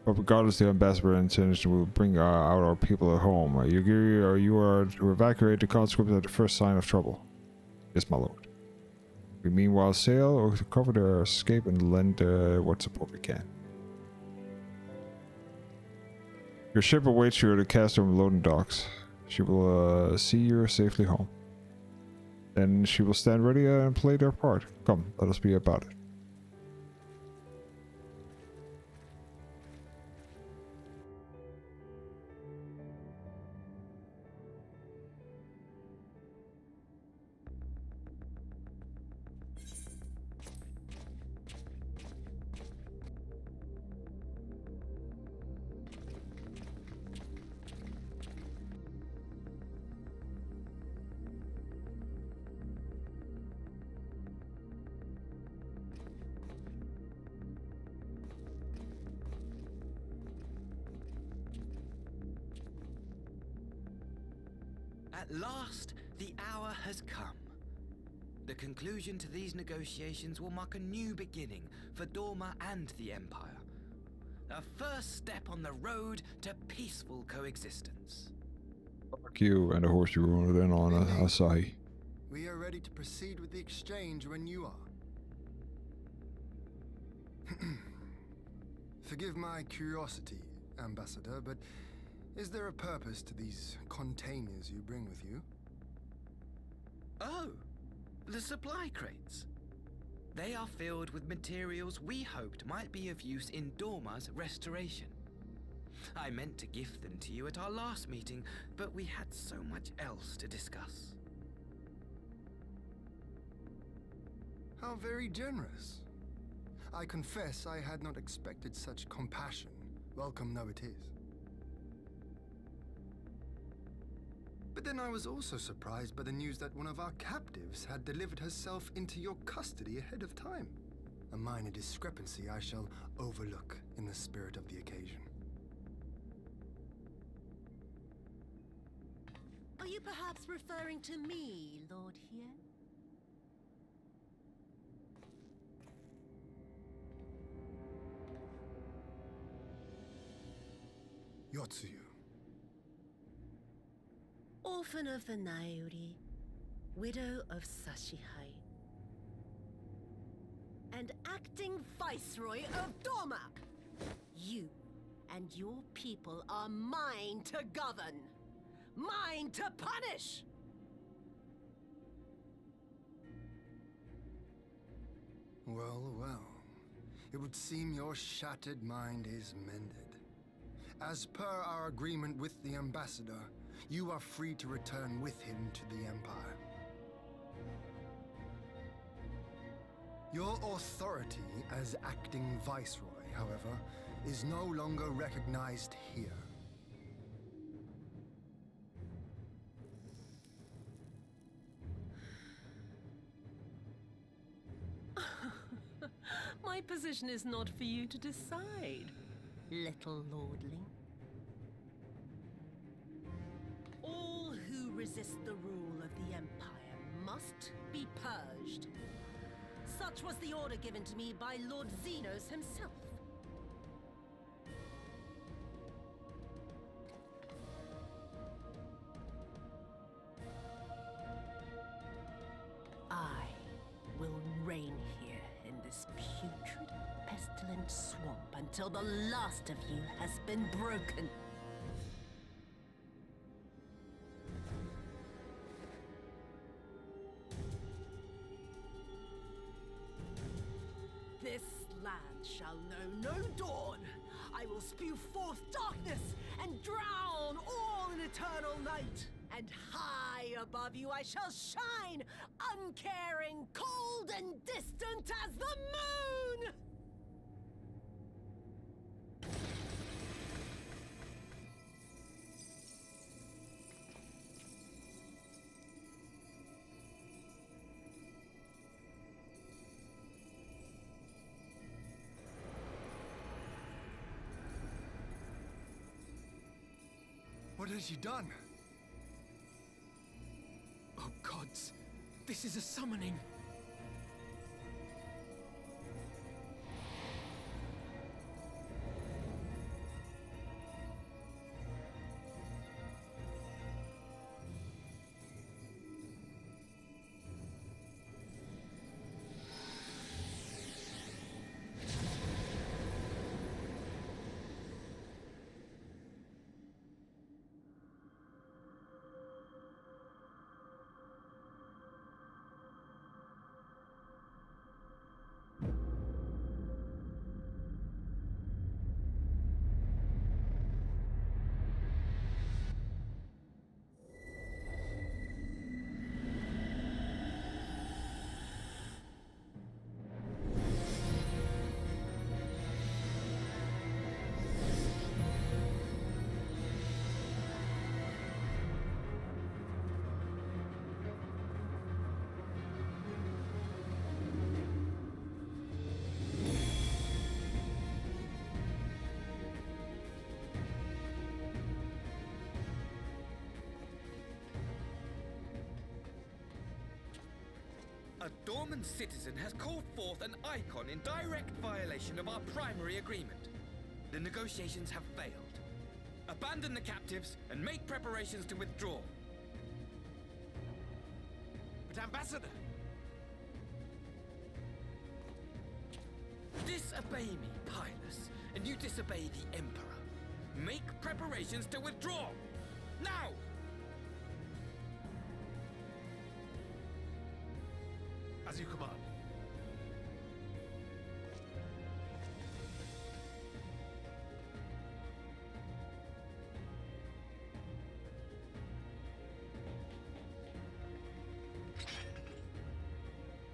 [SPEAKER 1] But regardless, the ambassador intends to bring out our people at home. You agree, or you are to evacuate the conscripts at the first sign of trouble? Yes, my lord. We meanwhile sail or to cover their escape and lend what support we can. Your ship awaits you at the Castro loading docks. She will see you safely home. Then she will stand ready and play their part. Come, let us be about it.
[SPEAKER 10] At last, the hour has come. The conclusion to these negotiations will mark a new beginning for Dorma and the Empire. A first step on the road to peaceful coexistence.
[SPEAKER 1] Fuck you and the horse you rode in on, Asahi.
[SPEAKER 18] We are ready to proceed with the exchange when you are. Forgive my curiosity, Ambassador, but is there a purpose to these containers you bring with you?
[SPEAKER 10] Oh, the supply crates. They are filled with materials we hoped might be of use in Dorma's restoration. I meant to gift them to you at our last meeting, but we had so much else to discuss.
[SPEAKER 18] How very generous. I confess I had not expected such compassion, welcome though it is. But then I was also surprised by the news that one of our captives had delivered herself into your custody ahead of time. A minor discrepancy I shall overlook in the spirit of the occasion.
[SPEAKER 4] Are you perhaps referring to me, Lord Hien?
[SPEAKER 18] Yotsuyu.
[SPEAKER 4] Orphan of the Nairi, widow of Sashihai, and acting Viceroy of Dorma. You and your people are mine to govern, mine to punish!
[SPEAKER 18] Well, well. It would seem your shattered mind is mended. As per our agreement with the Ambassador, you are free to return with him to the Empire. Your authority as acting Viceroy, however, is no longer recognized here.
[SPEAKER 4] My position is not for you to decide, little lordling. All who resist the rule of the Empire must be purged. Such was the order given to me by Lord Xenos himself. I will reign here in this putrid, pestilent swamp until the last of you has been broken. This land shall know no dawn. I will spew forth darkness and drown all in eternal night. And high above you I shall shine, uncaring, cold and distant as the moon!
[SPEAKER 18] What has she done?
[SPEAKER 5] Oh gods, this is a summoning.
[SPEAKER 10] A dormant citizen has called forth an icon in direct violation of our primary agreement. The negotiations have failed. Abandon the captives and make preparations to withdraw.
[SPEAKER 20] But Ambassador!
[SPEAKER 10] Disobey me, Pilus, and you disobey the Emperor. Make preparations to withdraw! Now!
[SPEAKER 20] As you command.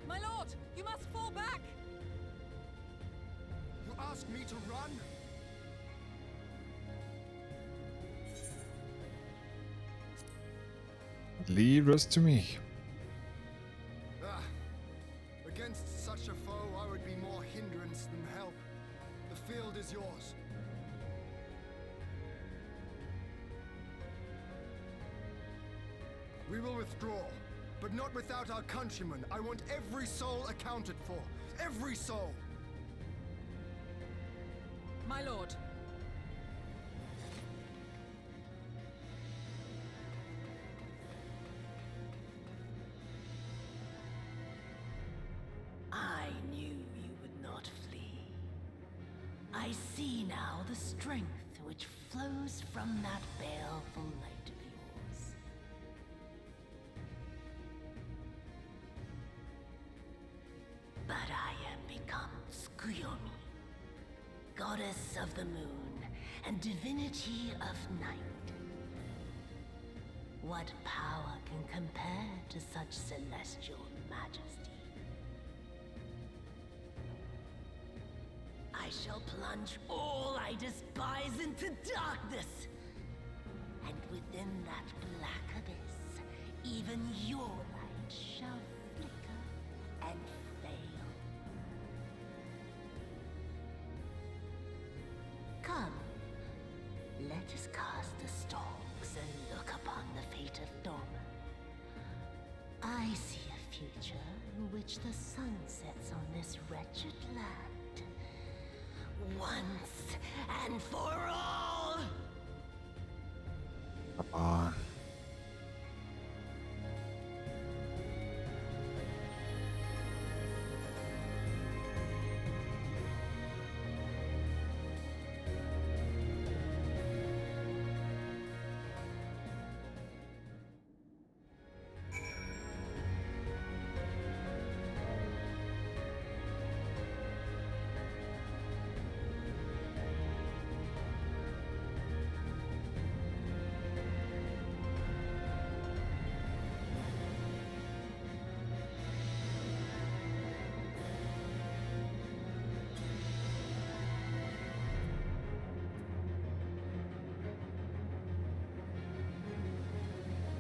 [SPEAKER 6] My lord, you must fall back!
[SPEAKER 18] You ask me to run?
[SPEAKER 1] Leave us to me.
[SPEAKER 18] Ah, against such a foe, I would be more hindrance than help. The field is yours. We will withdraw, but not without our countrymen. I want every soul accounted for. Every soul!
[SPEAKER 6] My lord.
[SPEAKER 4] I knew you would not flee. I see now the strength which flows from that baleful light of yours. But I am become Tsukuyomi, goddess of the moon and divinity of night. What power can compare to such celestial majesty? I shall plunge all I despise into darkness. And within that black abyss, even your light shall flicker and fail. Come, let us cast the stalks and look upon the fate of Dorma. I see a future in which the sun sets on this wretched land. Once and for all!
[SPEAKER 1] Come on.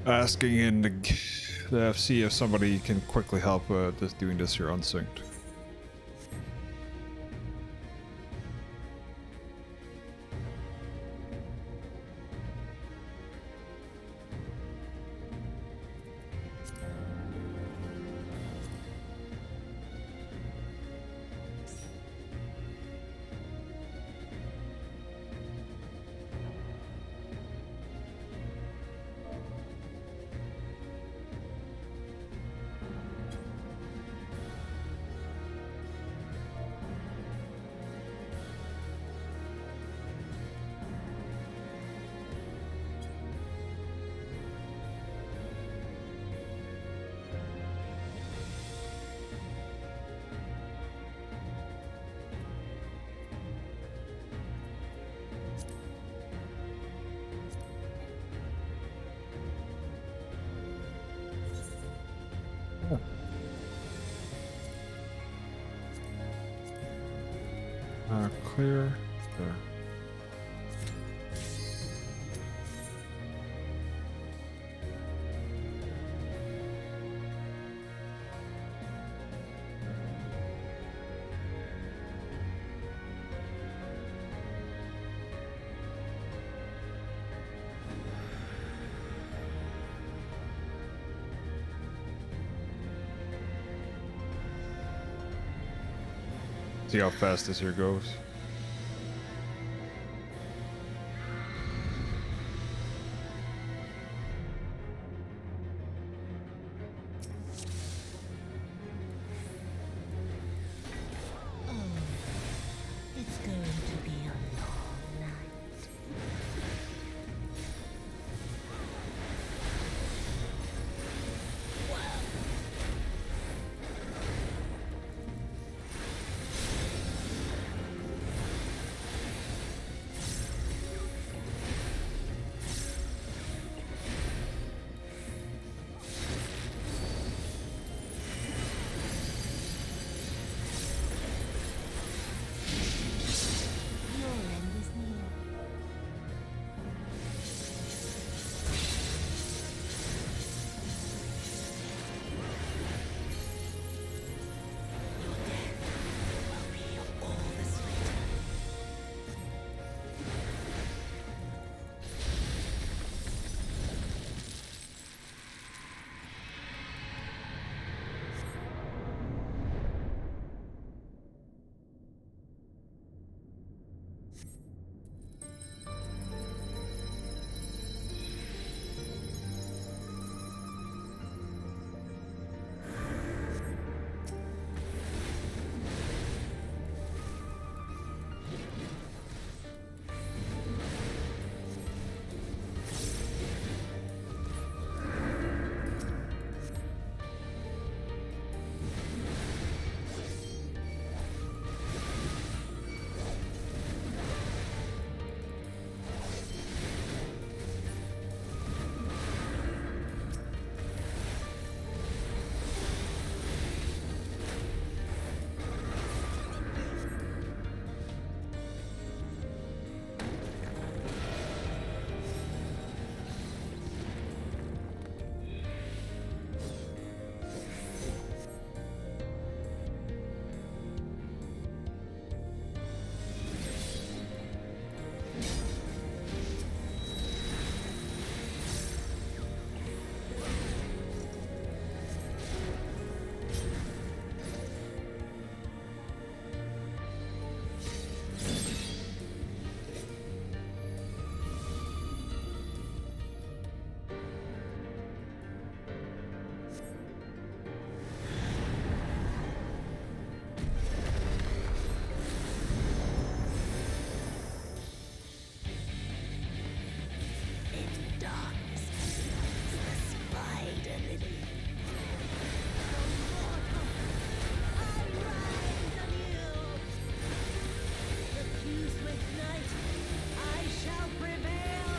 [SPEAKER 1] Asking in the FC if somebody can quickly help doing this here unsynced. Clear. There. See how fast this here goes.
[SPEAKER 12] It's going to be a long night. Your end is near. Your death will be all the sweeter. In darkness lies the spider lily. I rise anew. Fused with night, I shall prevail.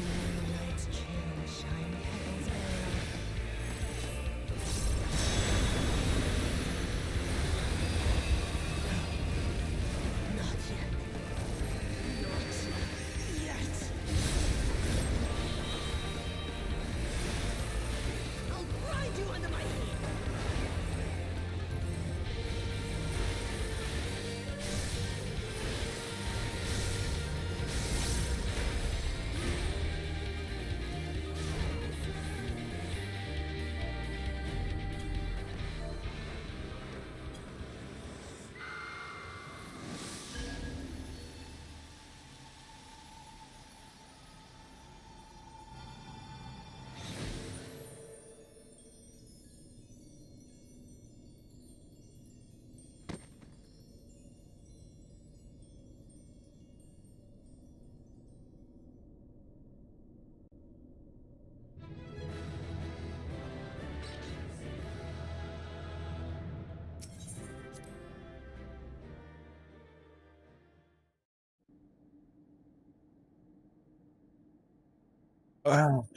[SPEAKER 12] Moonlight's chill shine heaven's veil. Not yet. Not yet. I'll grind you under my heel.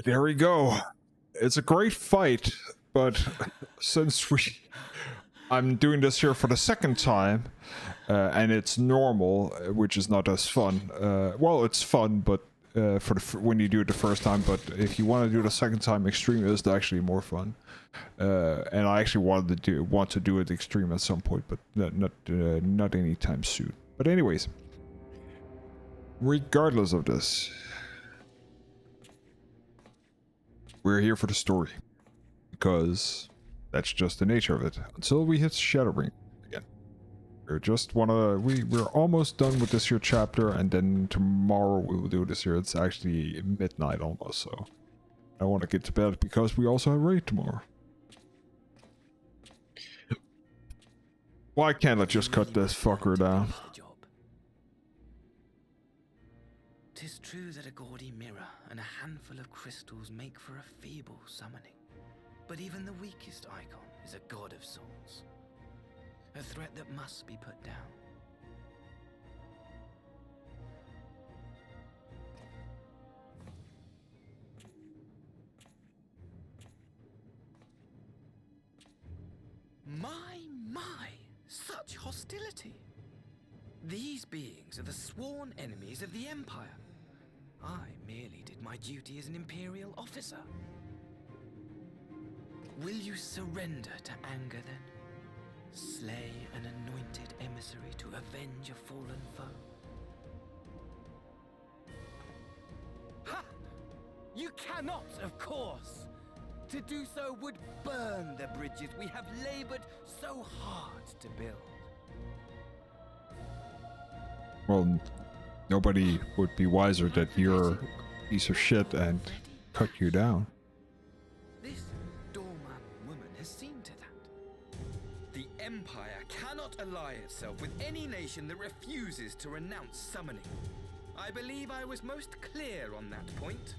[SPEAKER 1] There we go. it's a great fight, but since I'm doing this here for the second time, and it's normal, which is not as fun. Well, it's fun, but when you do it the first time. But if you want to do it the second time, extreme is actually more fun. And I actually want to do it extreme at some point, but not anytime soon. But anyways, regardless of this, we're here for the story, because that's just the nature of it. Until we hit Shadowbring again. We're almost done with this here chapter, and then tomorrow we will do this here. It's actually midnight almost, so I want to get to bed because we also have raid tomorrow. Why can't I just cut this fucker down?
[SPEAKER 10] 'Tis true that a gaudy mirror and a handful of crystals make for a feeble summoning. But even the weakest icon is a god of souls. A threat that must be put down. My, such hostility! These beings are the sworn enemies of the Empire. I merely did my duty as an Imperial officer. Will you surrender to anger then? Slay an anointed emissary to avenge a fallen foe?
[SPEAKER 2] Ha! You cannot, of course! To do so would burn the bridges we have labored so hard to build.
[SPEAKER 1] Well, nobody would be wiser that you're a piece of shit and cut you down.
[SPEAKER 10] This Dorman woman has seen to that. The Empire cannot ally itself with any nation that refuses to renounce summoning. I believe I was most clear on that point.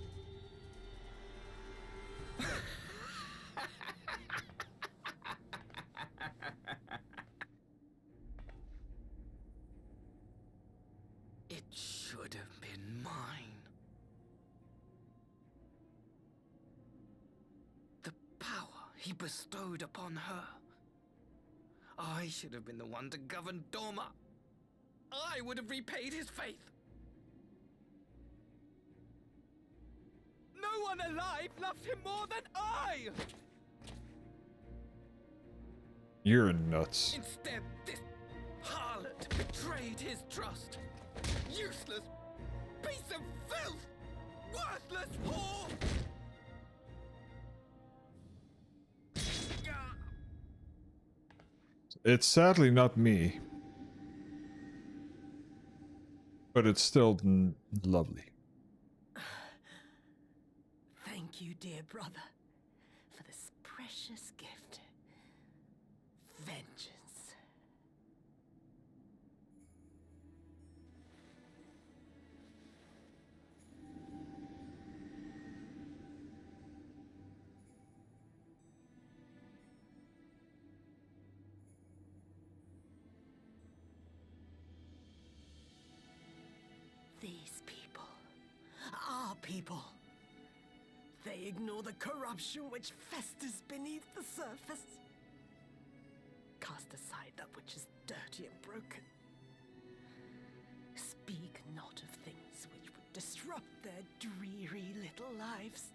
[SPEAKER 10] It should have been mine. The power he bestowed upon her. I should have been the one to govern Dorma. I would have repaid his faith.
[SPEAKER 2] No one alive loves him more than I!
[SPEAKER 1] You're nuts.
[SPEAKER 10] Instead, this harlot betrayed his trust. Useless piece of filth! Worthless whore!
[SPEAKER 1] It's sadly not me. But it's still lovely.
[SPEAKER 4] Thank you, dear brother, for this precious gift. Vengeance. These people, our people, they ignore the corruption which festers beneath the surface. Cast aside that which is dirty and broken. Speak not of things which would disrupt their dreary little lives.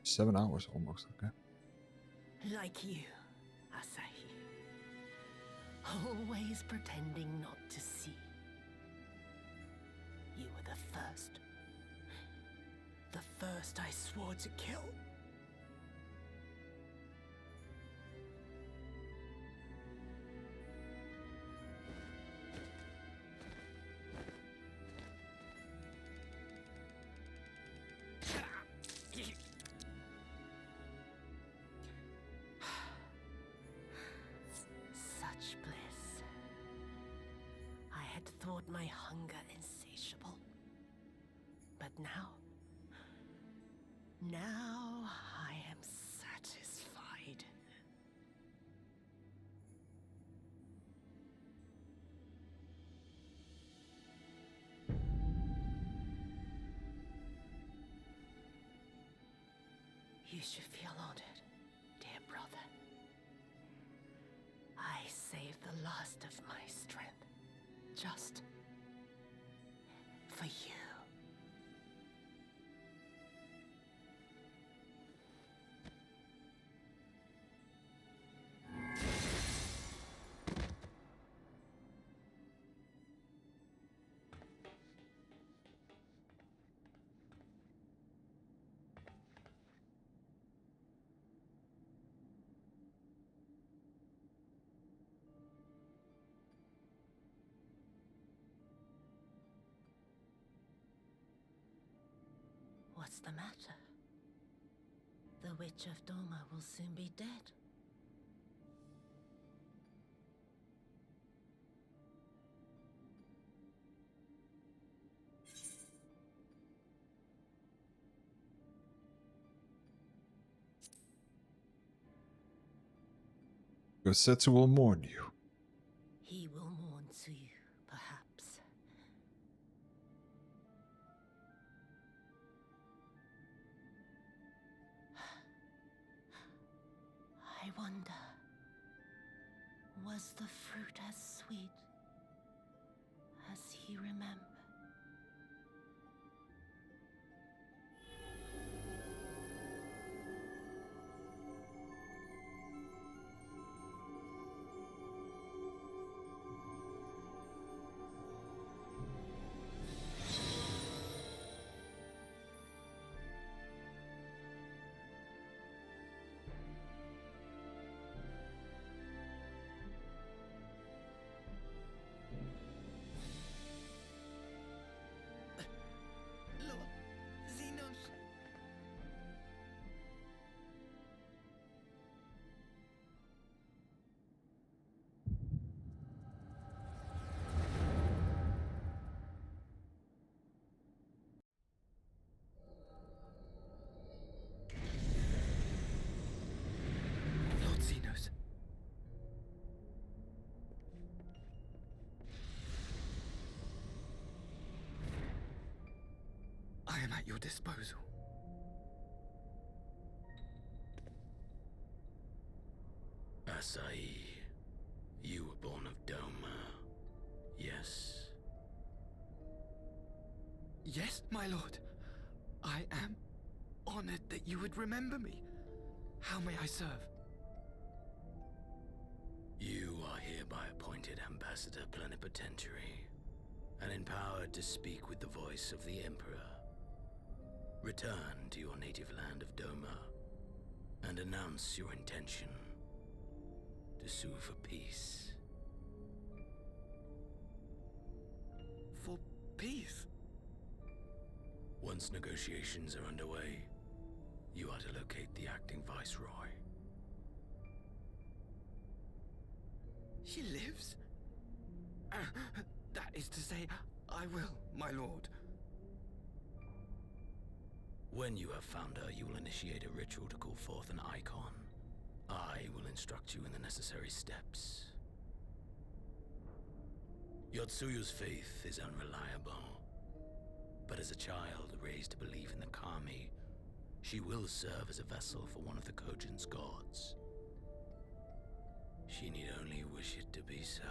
[SPEAKER 1] $7 hours almost, okay.
[SPEAKER 4] Like you, Asahi. Always pretending not to see. You were the first. The first I swore to kill. Such bliss. I had thought my hunger insatiable. But now I am satisfied. You should feel honored, dear brother. I saved the last of my strength, just for you. What's the matter? The Witch of Doma will soon be dead.
[SPEAKER 1] Gosetsu will mourn you.
[SPEAKER 4] He will mourn to you, perhaps. I wonder, was the fruit as sweet as he remembered?
[SPEAKER 10] Lord Xenos. I am at your disposal.
[SPEAKER 11] Asai, you were born of Doma, yes?
[SPEAKER 10] Yes, my lord. I am honored that you would remember me. How may I serve?
[SPEAKER 11] You are hereby appointed Ambassador Plenipotentiary, and empowered to speak with the voice of the Emperor. Return to your native land of Doma, and announce your intention to sue for peace.
[SPEAKER 10] For peace?
[SPEAKER 11] Once negotiations are underway, you are to locate the acting Viceroy.
[SPEAKER 10] She lives? That is to say, I will, my lord.
[SPEAKER 11] When you have found her, you will initiate a ritual to call forth an icon. I will instruct you in the necessary steps. Yotsuyu's faith is unreliable, but as a child raised to believe in the Kami, she will serve as a vessel for one of the Kojin's gods. She need only wish it to be so.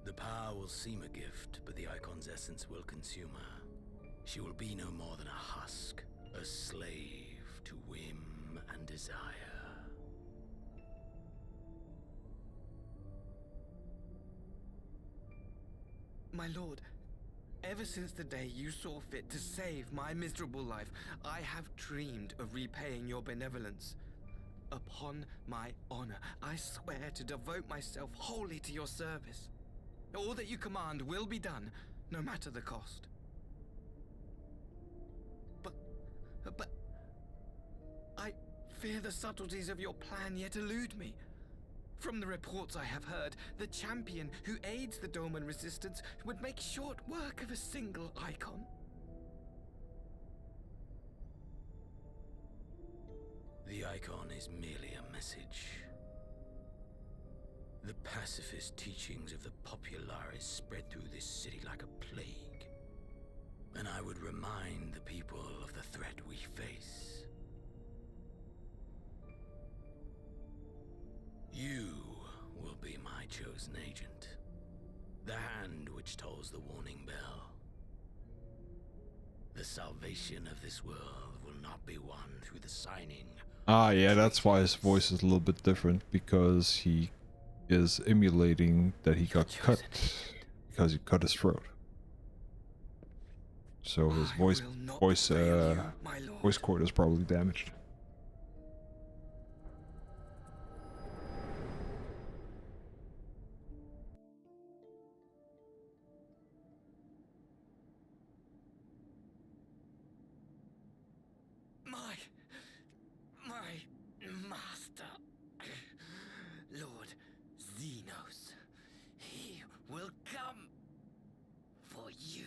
[SPEAKER 11] The power will seem a gift, but the icon's essence will consume her. She will be no more than a husk, a slave to whim and desire.
[SPEAKER 10] My lord, ever since the day you saw fit to save my miserable life, I have dreamed of repaying your benevolence. Upon my honor, I swear to devote myself wholly to your service. All that you command will be done, no matter the cost. But I fear the subtleties of your plan yet elude me. From the reports I have heard, the champion who aids the Doman resistance would make short work of a single icon.
[SPEAKER 11] The icon is merely a message. The pacifist teachings of the Populares spread through this city like a plague. And I would remind the people of the threat we face. You will be my chosen agent. The hand which tolls the warning bell. The salvation of this world will not be won through the signing.
[SPEAKER 1] Ah, yeah, that's why his voice is a little bit different, because he is emulating that he got cut because he cut his throat. So his voice cord is probably damaged.
[SPEAKER 10] My master, Lord Xenos, he will come for you.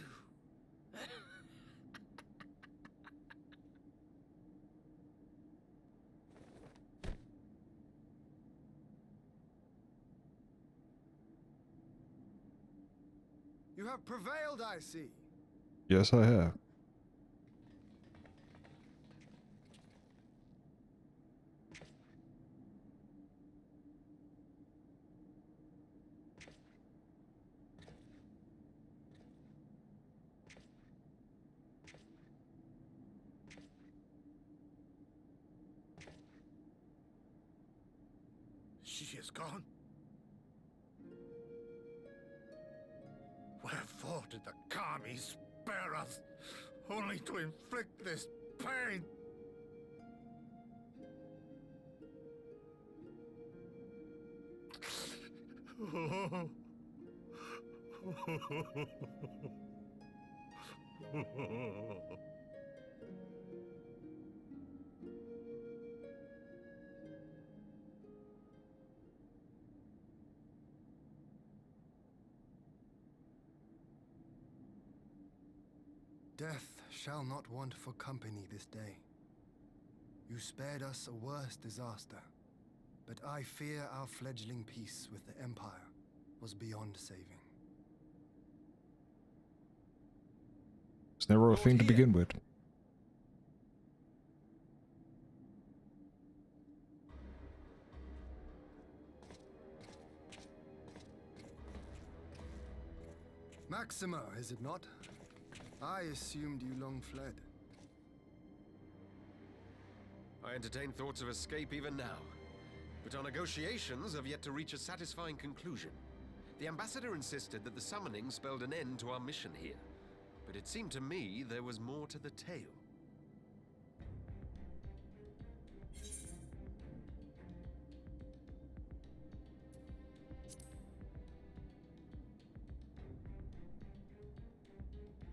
[SPEAKER 18] You have prevailed, I see.
[SPEAKER 1] Yes, I have.
[SPEAKER 19] She is gone. Wherefore did the Kami spare us, only to inflict this pain?
[SPEAKER 18] Death shall not want for company this day. You spared us a worse disaster, but I fear our fledgling peace with the Empire was beyond saving.
[SPEAKER 1] It's never a thing to begin with.
[SPEAKER 18] Maxima, is it not? I assumed you long fled.
[SPEAKER 3] I entertain thoughts of escape even now, but our negotiations have yet to reach a satisfying conclusion. The ambassador insisted that the summoning spelled an end to our mission here, but it seemed to me there was more to the tale.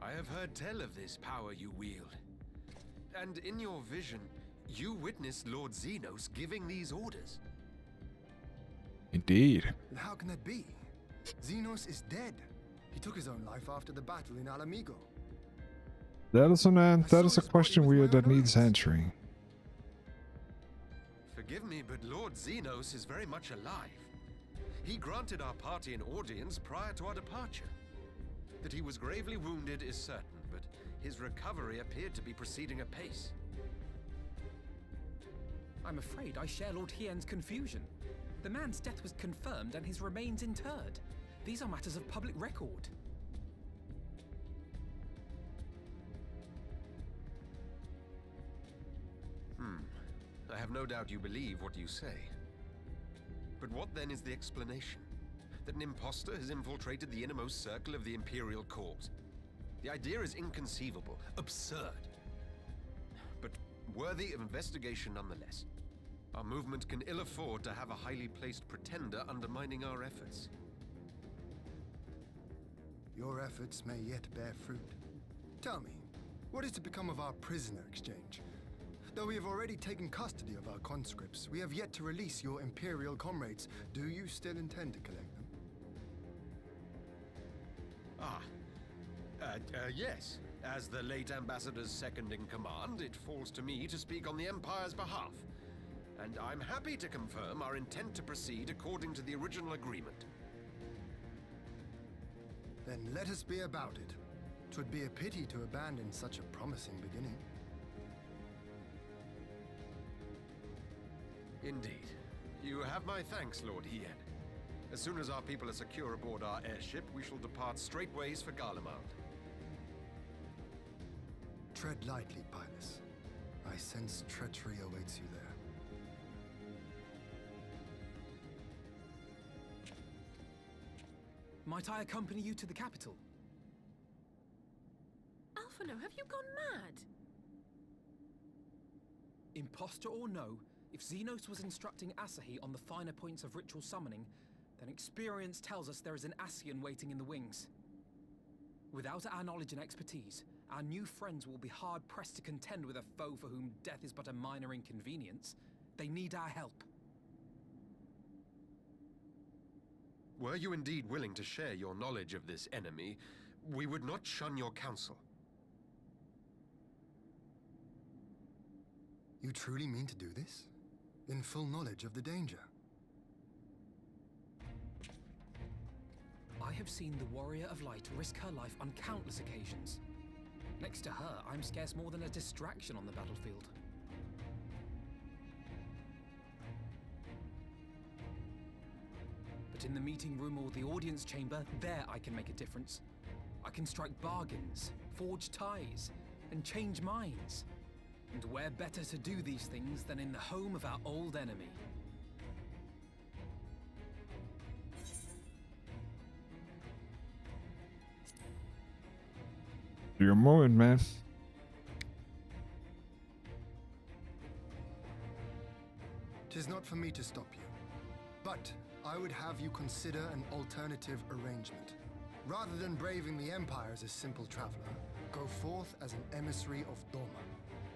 [SPEAKER 3] I have heard tell of this power you wield. And in your vision, you witnessed Lord Xenos giving these orders.
[SPEAKER 1] Indeed.
[SPEAKER 18] How can that be? Xenos is dead. He took his own life after the battle in Alamigo.
[SPEAKER 1] That is a question that needs answering.
[SPEAKER 3] Forgive me, but Lord Xenos is very much alive. He granted our party an audience prior to our departure. That he was gravely wounded is certain, but his recovery appeared to be proceeding apace.
[SPEAKER 5] I'm afraid I share Lord Hien's confusion. The man's death was confirmed and his remains interred. These are matters of public record.
[SPEAKER 3] I have no doubt you believe what you say. But what then is the explanation? That an imposter has infiltrated the innermost circle of the Imperial Court? The idea is inconceivable, absurd. But worthy of investigation nonetheless. Our movement can ill afford to have a highly placed pretender undermining our efforts.
[SPEAKER 18] Your efforts may yet bear fruit. Tell me, what is to become of our prisoner exchange? Though we have already taken custody of our conscripts, we have yet to release your Imperial comrades. Do you still intend to collect them?
[SPEAKER 3] Yes. As the late Ambassador's second in command, it falls to me to speak on the Empire's behalf. And I'm happy to confirm our intent to proceed according to the original agreement.
[SPEAKER 18] Then let us be about it. 'Twould be a pity to abandon such a promising beginning.
[SPEAKER 3] Indeed. You have my thanks, Lord Hien. As soon as our people are secure aboard our airship, we shall depart straightways for Garlemald.
[SPEAKER 18] Tread lightly, Pilus. I sense treachery awaits you there.
[SPEAKER 5] Might I accompany you to the capital?
[SPEAKER 16] Alphino, have you gone mad?
[SPEAKER 5] Impostor or no, if Xenos was instructing Asahi on the finer points of ritual summoning, then experience tells us there is an Ascian waiting in the wings. Without our knowledge and expertise, our new friends will be hard-pressed to contend with a foe for whom death is but a minor inconvenience. They need our help.
[SPEAKER 3] Were you indeed willing to share your knowledge of this enemy, we would not shun your counsel.
[SPEAKER 18] You truly mean to do this? In full knowledge of the danger?
[SPEAKER 5] I have seen the Warrior of Light risk her life on countless occasions. Next to her, I'm scarce more than a distraction on the battlefield. But in the meeting room or the audience chamber, there I can make a difference. I can strike bargains, forge ties, and change minds. And where better to do these things than in the home of our old enemy?
[SPEAKER 1] Your moment, man.
[SPEAKER 18] Tis not for me to stop you, but I would have you consider an alternative arrangement. Rather than braving the Empire as a simple traveler, go forth as an emissary of Doma.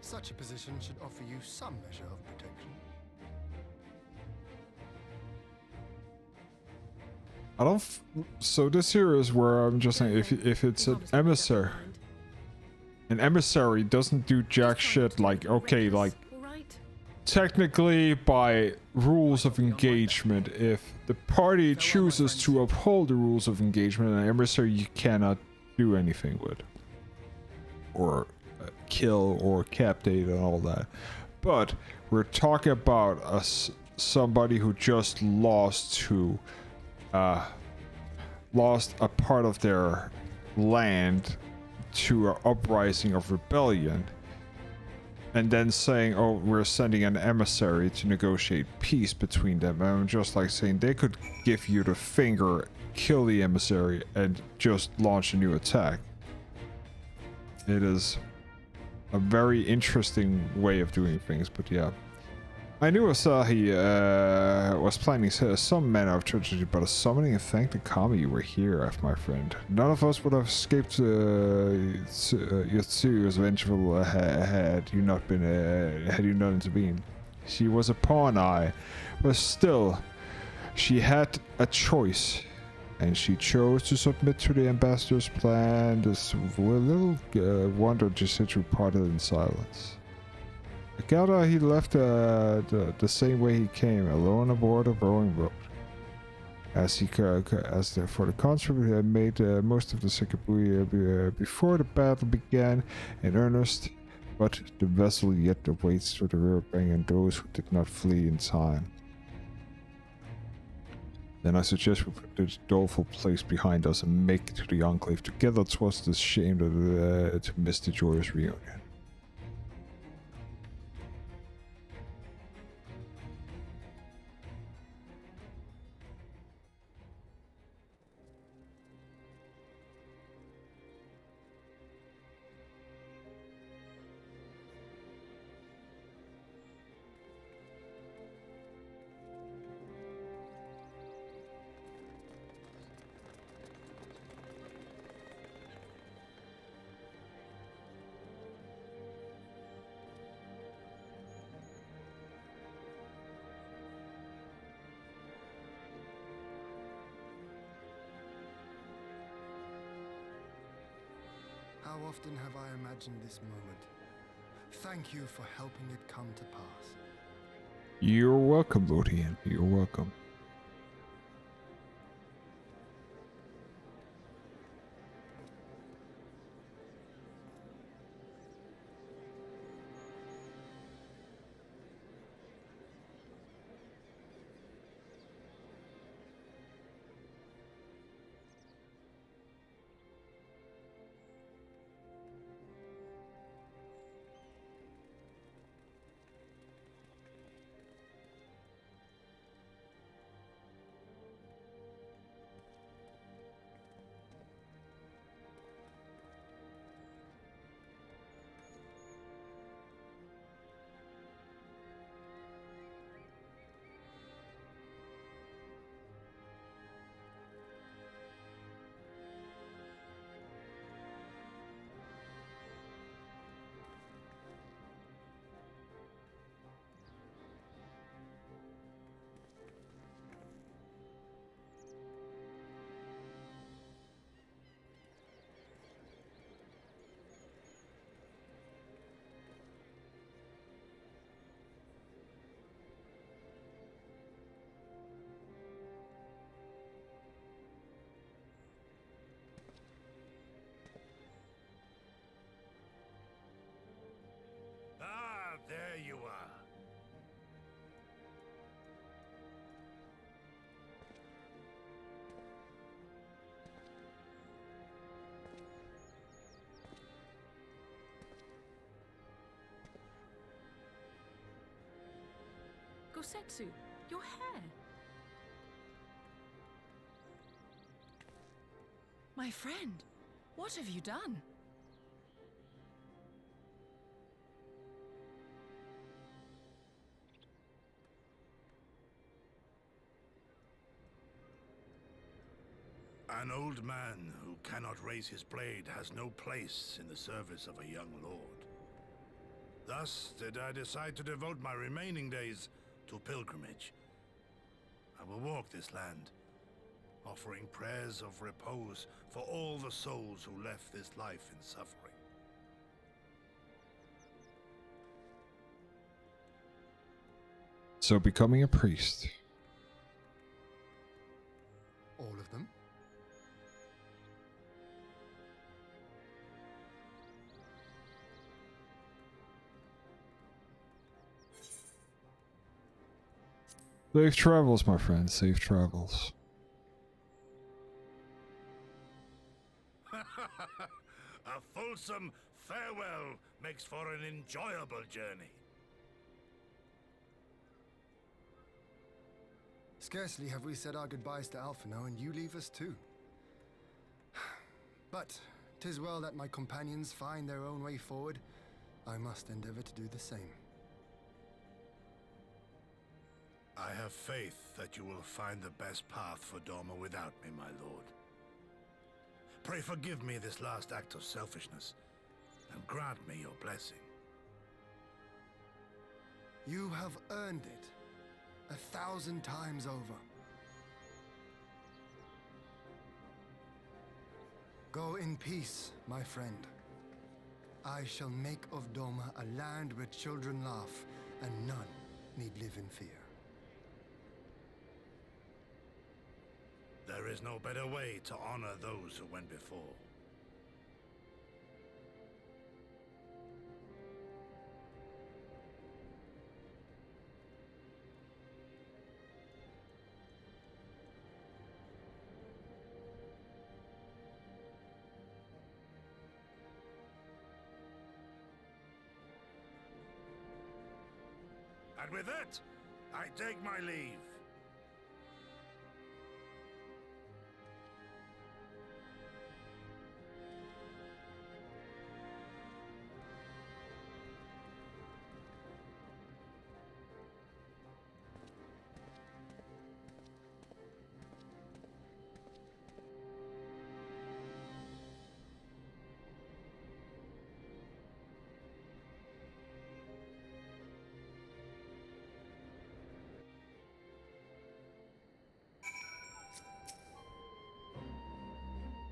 [SPEAKER 18] Such a position should offer you some measure of protection.
[SPEAKER 1] I don't. So this here is where I'm just saying, if it's an emissary doesn't do jack shit. Like, okay, like technically by rules of engagement, if the party chooses to uphold the rules of engagement, an emissary you cannot do anything with, or kill or captivate and all that. But we're talking about somebody who just lost a part of their land to an uprising of rebellion, and then saying, oh, we're sending an emissary to negotiate peace between them. And I'm just like saying they could give you the finger, kill the emissary, and just launch a new attack. It is a very interesting way of doing things, but yeah. I knew Asahi was planning some manner of tragedy, but a summoning and thank the kami you were here, my friend. None of us would have escaped Yotsu's vengeful had you not intervened. She was a pawn, but still, she had a choice, and she chose to submit to the ambassador's plan. This little wonder Jisitru parted in silence. I gather he left the same way he came, alone aboard a rowing boat. For the conscript, he had made most of the Sekibui before the battle began in earnest, but the vessel yet awaits to the rear bank and those who did not flee in time. Then I suggest we put this doleful place behind us and make it to the Enclave together. 'Twas a shame to miss the joyous reunion.
[SPEAKER 18] How often have I imagined this moment? Thank you for helping it come to pass.
[SPEAKER 1] You're welcome, Lord Ian. You're welcome.
[SPEAKER 19] Ah, there you are.
[SPEAKER 16] Gosetsu, your hair.
[SPEAKER 6] My friend, what have you done?
[SPEAKER 19] An old man who cannot raise his blade has no place in the service of a young lord. Thus did I decide to devote my remaining days to pilgrimage. I will walk this land, offering prayers of repose for all the souls who left this life in suffering.
[SPEAKER 1] So becoming a priest.
[SPEAKER 18] All of them?
[SPEAKER 1] Safe travels, my friend. Safe travels.
[SPEAKER 19] A fulsome farewell makes for an enjoyable journey.
[SPEAKER 18] Scarcely have we said our goodbyes to Alphino, and you leave us too. But 'tis well that my companions find their own way forward. I must endeavor to do the same.
[SPEAKER 19] I have faith that you will find the best path for Dorma without me, my lord. Pray forgive me this last act of selfishness, and grant me your blessing.
[SPEAKER 18] You have earned it 1,000 times over. Go in peace, my friend. I shall make of Dorma a land where children laugh and none need live in fear.
[SPEAKER 19] There is no better way to honor those who went before. And with that, I take my leave.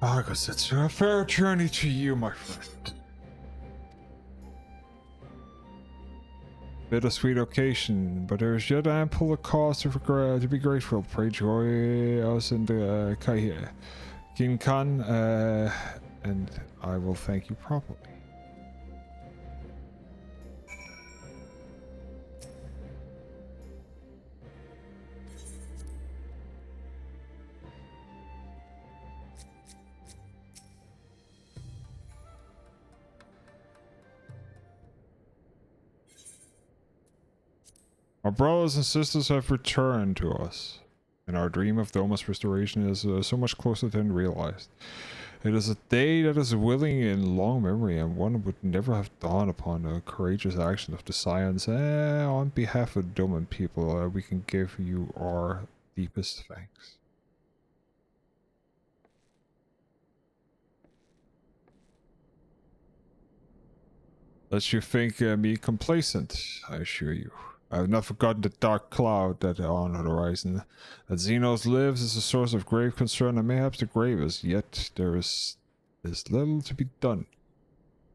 [SPEAKER 1] Ah, Gosetsu, a fair journey to you, my friend. Bittersweet occasion, but there is yet ample cause to be grateful. Pray joy us in the King Khan, and I will thank you properly. Our brothers and sisters have returned to us, and our dream of Doma's restoration is so much closer than realized. It is a day that is willing in long memory, and one would never have dawned upon the courageous action of the Scions. On behalf of the Doman people, we can give you our deepest thanks. Lest you think me complacent, I assure you. I have not forgotten the dark cloud that on the horizon. That Xenos lives is a source of grave concern, and mayhaps the gravest, yet there's little to be done.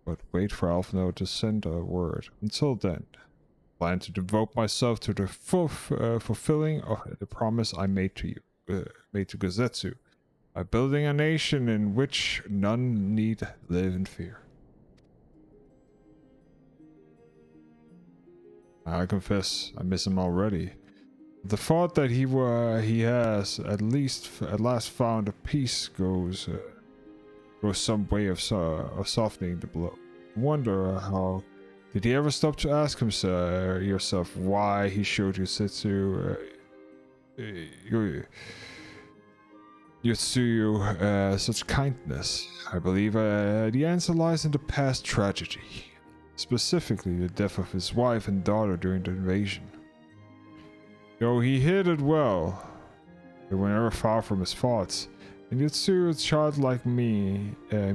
[SPEAKER 1] But wait for Alphino to send a word. Until then, I plan to devote myself to the fulfilling of the promise I made to you, made to Gazetsu, by building a nation in which none need live in fear. I confess, I miss him already. The thought that he has at last found a peace goes some way of softening the blow. I wonder how did he ever stop to ask himself yourself why he showed Yotsuyu such kindness? I believe the answer lies in the past tragedy. Specifically, the death of his wife and daughter during the invasion. Though he hid it well, they were never far from his thoughts. And Yotsuyu, a child like me, I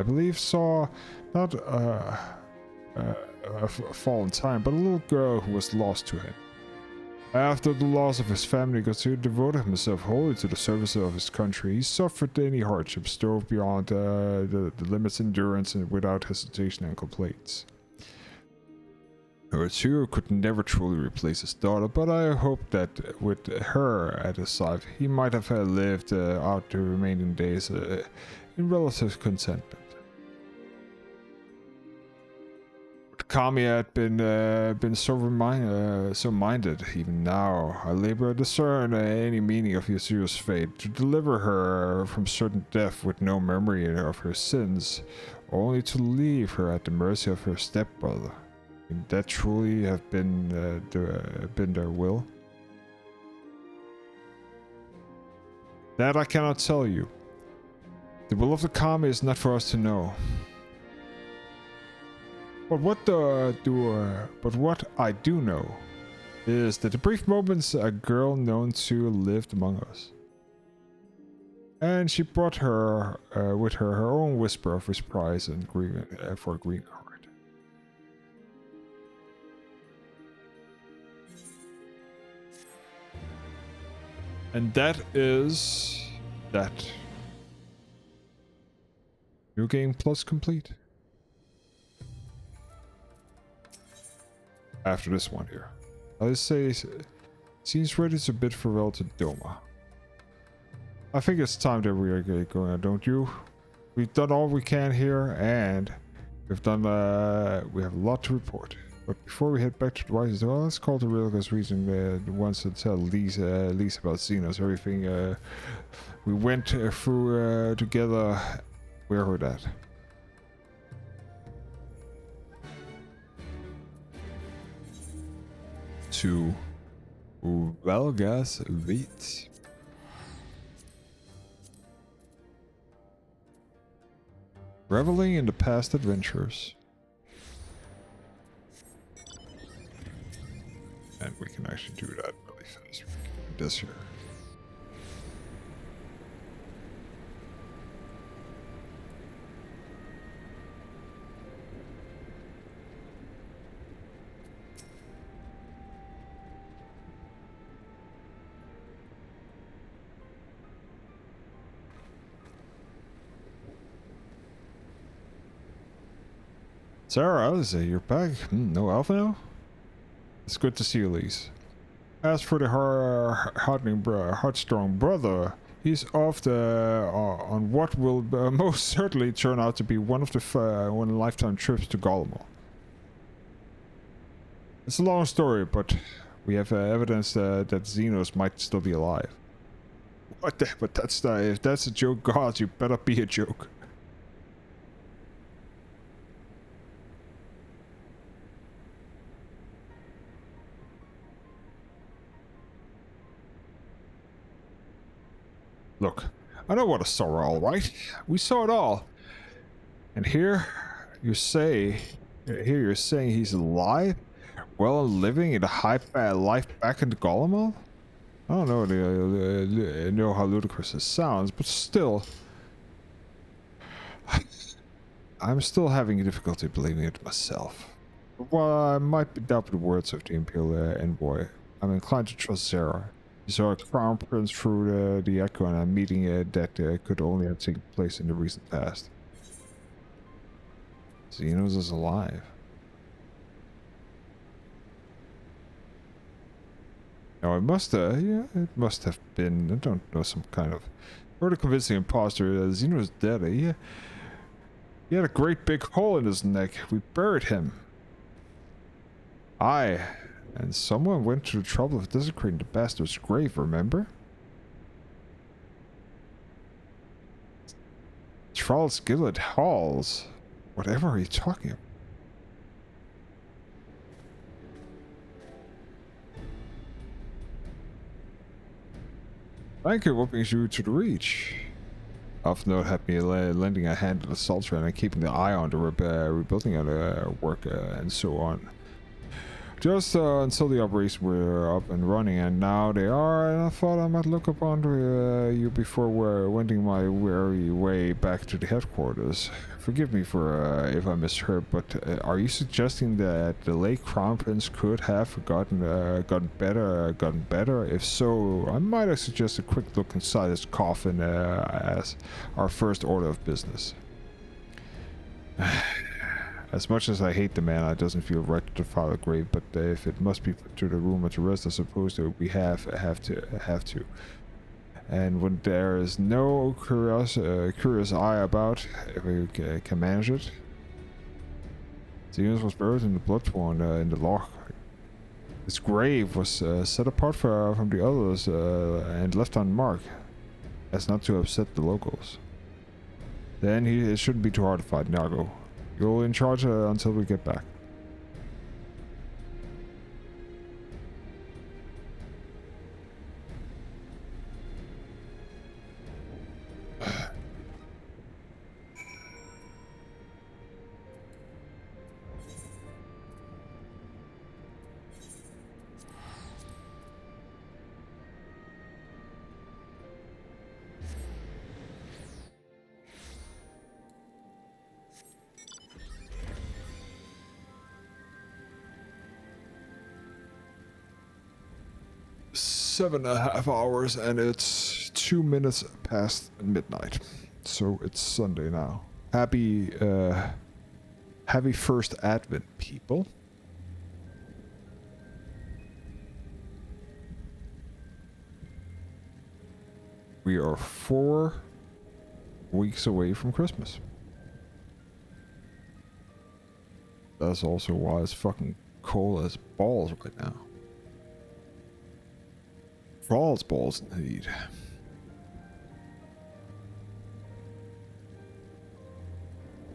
[SPEAKER 1] believe saw not a fallen time, but a little girl who was lost to him. After the loss of his family, Yotsuyu devoted himself wholly to the service of his country. He suffered any hardship, strove beyond the limits of endurance, and without hesitation and complaints. Yotsuyu could never truly replace his daughter, but I hope that with her at his side, he might have lived out the remaining days in relative contentment. Kami had been so minded. Even now, I labor to discern any meaning of Yotsuyu's fate, to deliver her from certain death with no memory of her sins, only to leave her at the mercy of her stepbrother. Can that truly have been their will? That I cannot tell you. The will of the Kami is not for us to know. But what I do know is that the brief moments a girl known to lived among us. And she brought her with her own whisper of surprise and grief for a green heart. And that is that. New game plus complete. After this one here, I say, seems ready to bid farewell to Doma. I think it's time that we are getting going, don't you? We've done all we can here, and we have a lot to report. But before we head back to the Wise, well, let's call the Realgos region the ones that tell Lise about Xenos, everything we went through together. Where were that? To FFXIV. Reveling in the past adventures. And we can actually do that really fast. This here. Sarah, you're back. No Alpha now? It's good to see you, Lise. As for the heartstrong brother, he's off on what will most certainly turn out to be one of the lifetime trips to Golomor. It's a long story, but we have evidence that Xenos might still be alive. What the? But if that's a joke, God, you better be a joke. Look, I know what a sorrow, all right. We saw it all. And here you're saying he's alive, well and living in a high life back in the Golomor? I don't know how ludicrous this sounds, but still, I'm still having difficulty believing it myself. While I might doubt the words of the Imperial envoy, I'm inclined to trust Zara. You saw a crown prince through the echo and a meeting that could only have taken place in the recent past. Xenos is alive. Now it must have been, I don't know, some kind of further convincing imposter. Xeno is dead. He had a great big hole in his neck. We buried him. And someone went to the trouble of desecrating the bastard's grave, remember? Charles Gillett Halls. Whatever are you talking about? Thank you, what brings you to the Reach? Alphanote had me lending a hand to the Sultran and keeping the eye on the rebuilding of the work and so on. Just until the operations were up and running, and now they are, and I thought I might look upon you before wending my weary way back to the headquarters. Forgive me for if I misheard, but are you suggesting that the late Crown Prince could have gotten better? If so, I might suggest a quick look inside his coffin as our first order of business. As much as I hate the man, it doesn't feel right to defile a grave, but if it must be put to the rumor to rest, I suppose that we have to. And when there is no curious eye about, if we can manage it. Xenos was buried in the blood pool in the loch. His grave was set apart from the others and left unmarked, as not to upset the locals. Then it shouldn't be too hard to find. Now go. You're in charge until we get back. Seven and a half hours, and it's 2 minutes past midnight, so it's Sunday now. Happy first Advent, people. We are 4 weeks away from Christmas. That's also why it's fucking cold as balls right now. Balls indeed.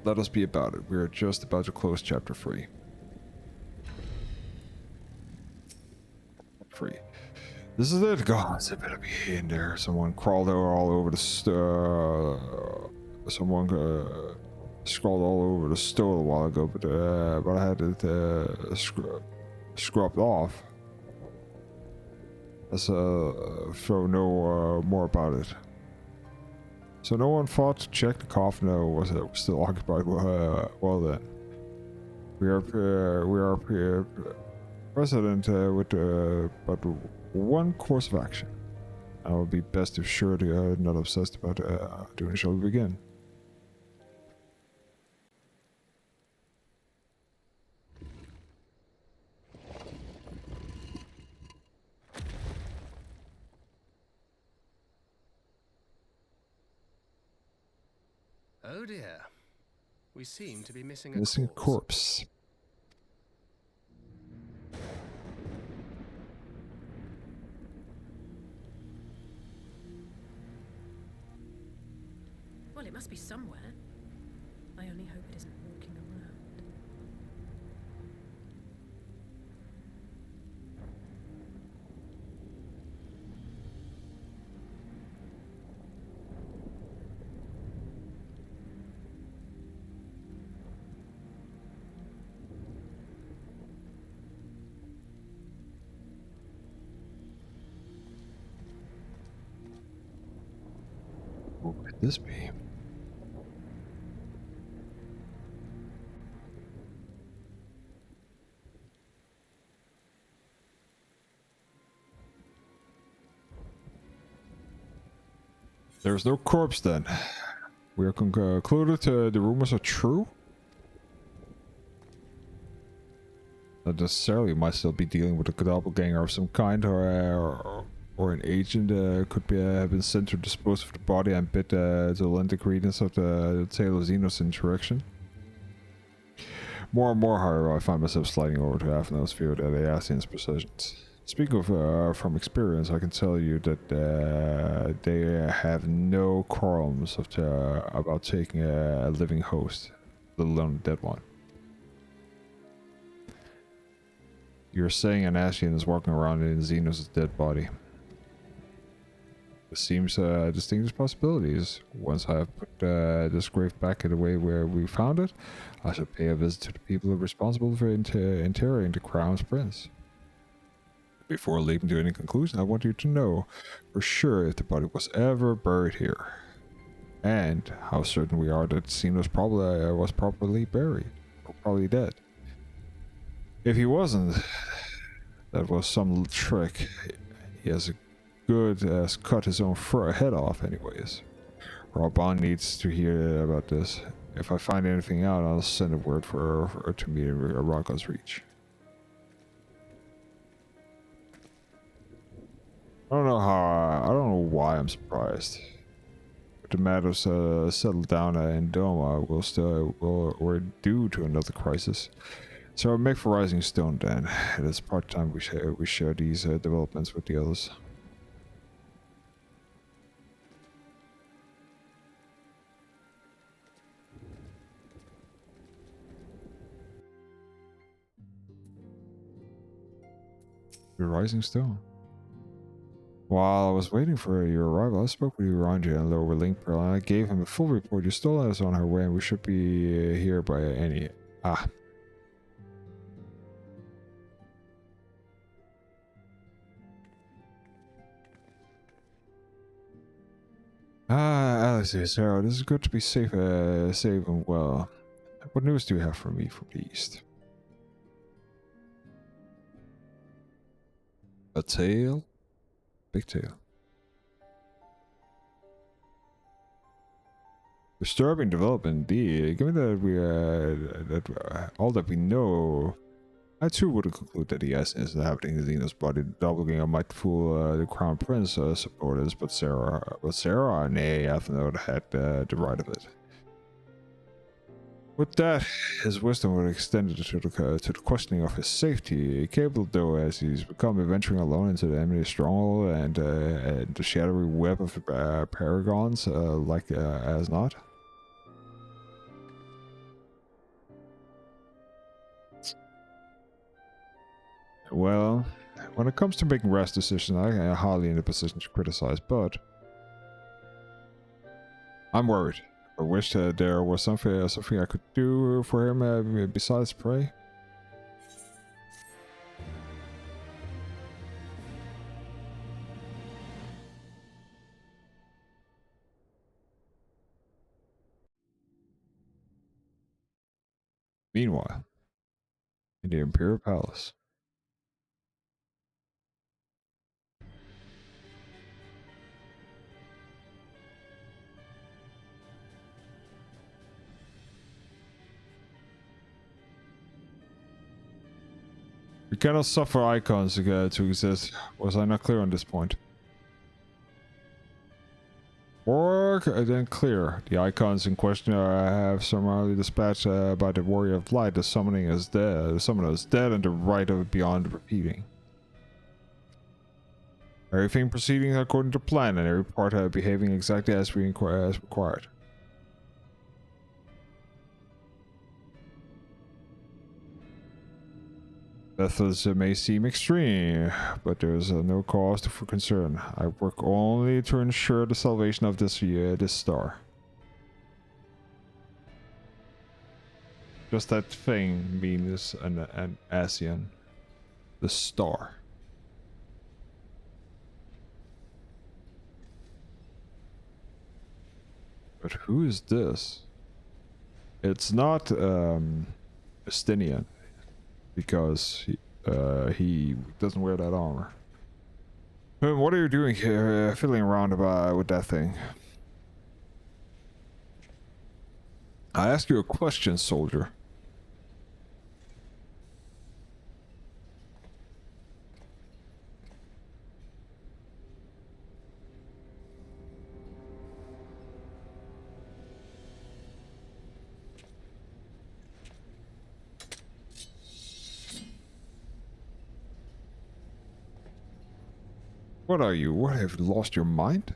[SPEAKER 1] Let us be about it. We are just about to close chapter 3. This is it, guys. It better be in there. Someone crawled all over the scrawled all over the stove a while ago, but I had it scrubbed off. Let's throw no more about it. So no one thought to check the coffin, or was it still occupied? Well then, we are president with but one course of action. I would be best if surety not obsessed about doing. Shall we begin?
[SPEAKER 13] Oh dear. We seem to be missing
[SPEAKER 1] a corpse.
[SPEAKER 16] Well, it must be somewhere. I only hope it isn't walking around.
[SPEAKER 1] What could this be? There's no corpse then. We are concluded the rumors are true. Not necessarily, might still be dealing with a doppelganger of some kind, or an agent could be have been sent to dispose of the body and bid to lend the credence of the tale of Xenos insurrection. More and more, however, I find myself sliding over to Atheno's view of the Asian's possessions. Speaking of from experience, I can tell you that they have no qualms about taking a living host, let alone a dead one. You're saying an Asian is walking around in Xenos' dead body. It seems distinguished possibilities. Once I have put this grave back in the way where we found it, I shall pay a visit to the people responsible for interrogating the Crown's Prince. Before leaping to any conclusion, I want you to know for sure if the body was ever buried here, and how certain we are that Xenos probably was properly buried, or probably dead. If he wasn't, that was some trick. He has a good as cut his own head off anyways. Raban needs to hear about this. If I find anything out, I'll send a word for her to meet in Rocco's reach. I don't know why I'm surprised. But the matters settled down in Doma, we're due to another crisis. So I'll make for Rising Stone then. It is part time we share these developments with the others. The Rising Stone. While I was waiting for your arrival, I spoke with Uranja and Lower Link Pearl, and I gave him a full report. You stole us on her way, and we should be here by any... Alice, Sarah, this is good to be safe and well. What news do you have for me from the east? A tale? Big tale. Disturbing development indeed. Given that all that we know, I too would conclude that the essence inhabiting the Xenos body, the doppelganger might fool the Crown Prince supporters, but Sarah, nay, Atheno had the right of it. With that, his wisdom would extend to the questioning of his safety, capable though as he's become venturing alone into the enemy stronghold and the shadowy web of paragons, as not. Well, when it comes to making rash decisions, I am hardly in a position to criticize, but I'm worried. I wish there was something I could do for him besides pray. Meanwhile, in the Imperial Palace. We cannot suffer icons to exist. Was I not clear on this point? Or then clear. The icons in question have summarily dispatched by the Warrior of Light. The summoning is dead. The summoner is dead, and the right of it beyond repeating. Everything proceeding according to plan, and every part behaving exactly as required. Methods may seem extreme, but there is no cause for concern. I work only to ensure the salvation of this star. Just that thing means an ASEAN. The star. But who is this? It's not Estinian, because he doesn't wear that armor. What are you doing here, fiddling around with that thing? I ask you a question, soldier. What are you? What, have you lost your mind?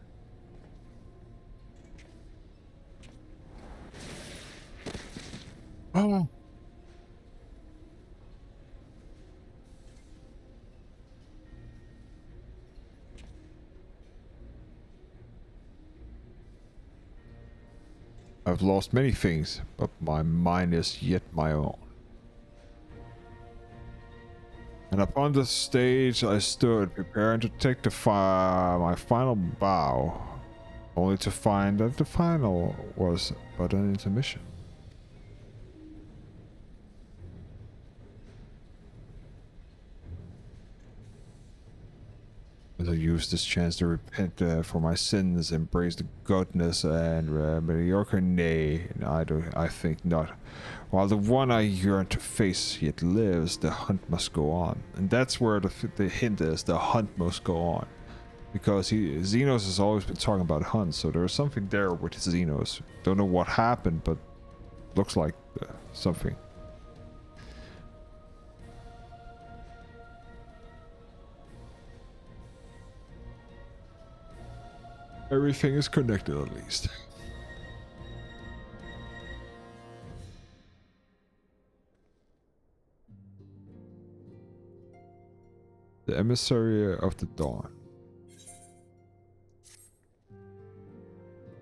[SPEAKER 1] Oh. I've lost many things, but my mind is yet my own. And upon the stage I stood, preparing to take my final bow, only to find that the final was but an intermission. As I use this chance to repent for my sins, embrace the goodness and mediocre nay, and I think not. While the one I yearn to face yet lives, the hunt must go on. And that's where the hint is, the hunt must go on. Because Xenos has always been talking about hunts, so there's something there with Xenos. Don't know what happened, but looks like something. Everything is connected, at least. The Emissary of the Dawn.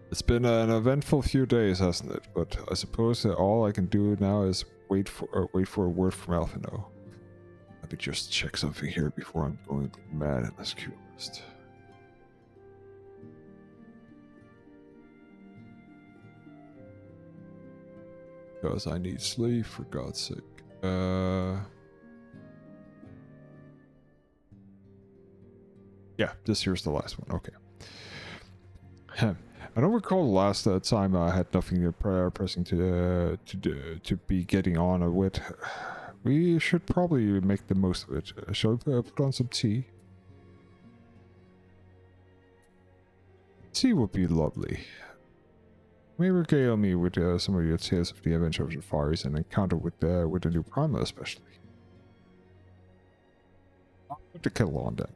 [SPEAKER 1] It's been an eventful few days, hasn't it? But I suppose that all I can do now is wait for a word from Alphino. Let me just check something here before I'm going mad in this queue list. Because I need sleep, for God's sake. Yeah, this here's the last one. Okay. I don't recall the last time I had nothing pressing to be getting on with. We should probably make the most of it. Shall we put on some tea? Tea would be lovely. May regale me with some of your tales of the adventure of the Far East and encounter with the new primer, especially. I'll put the kettle on then.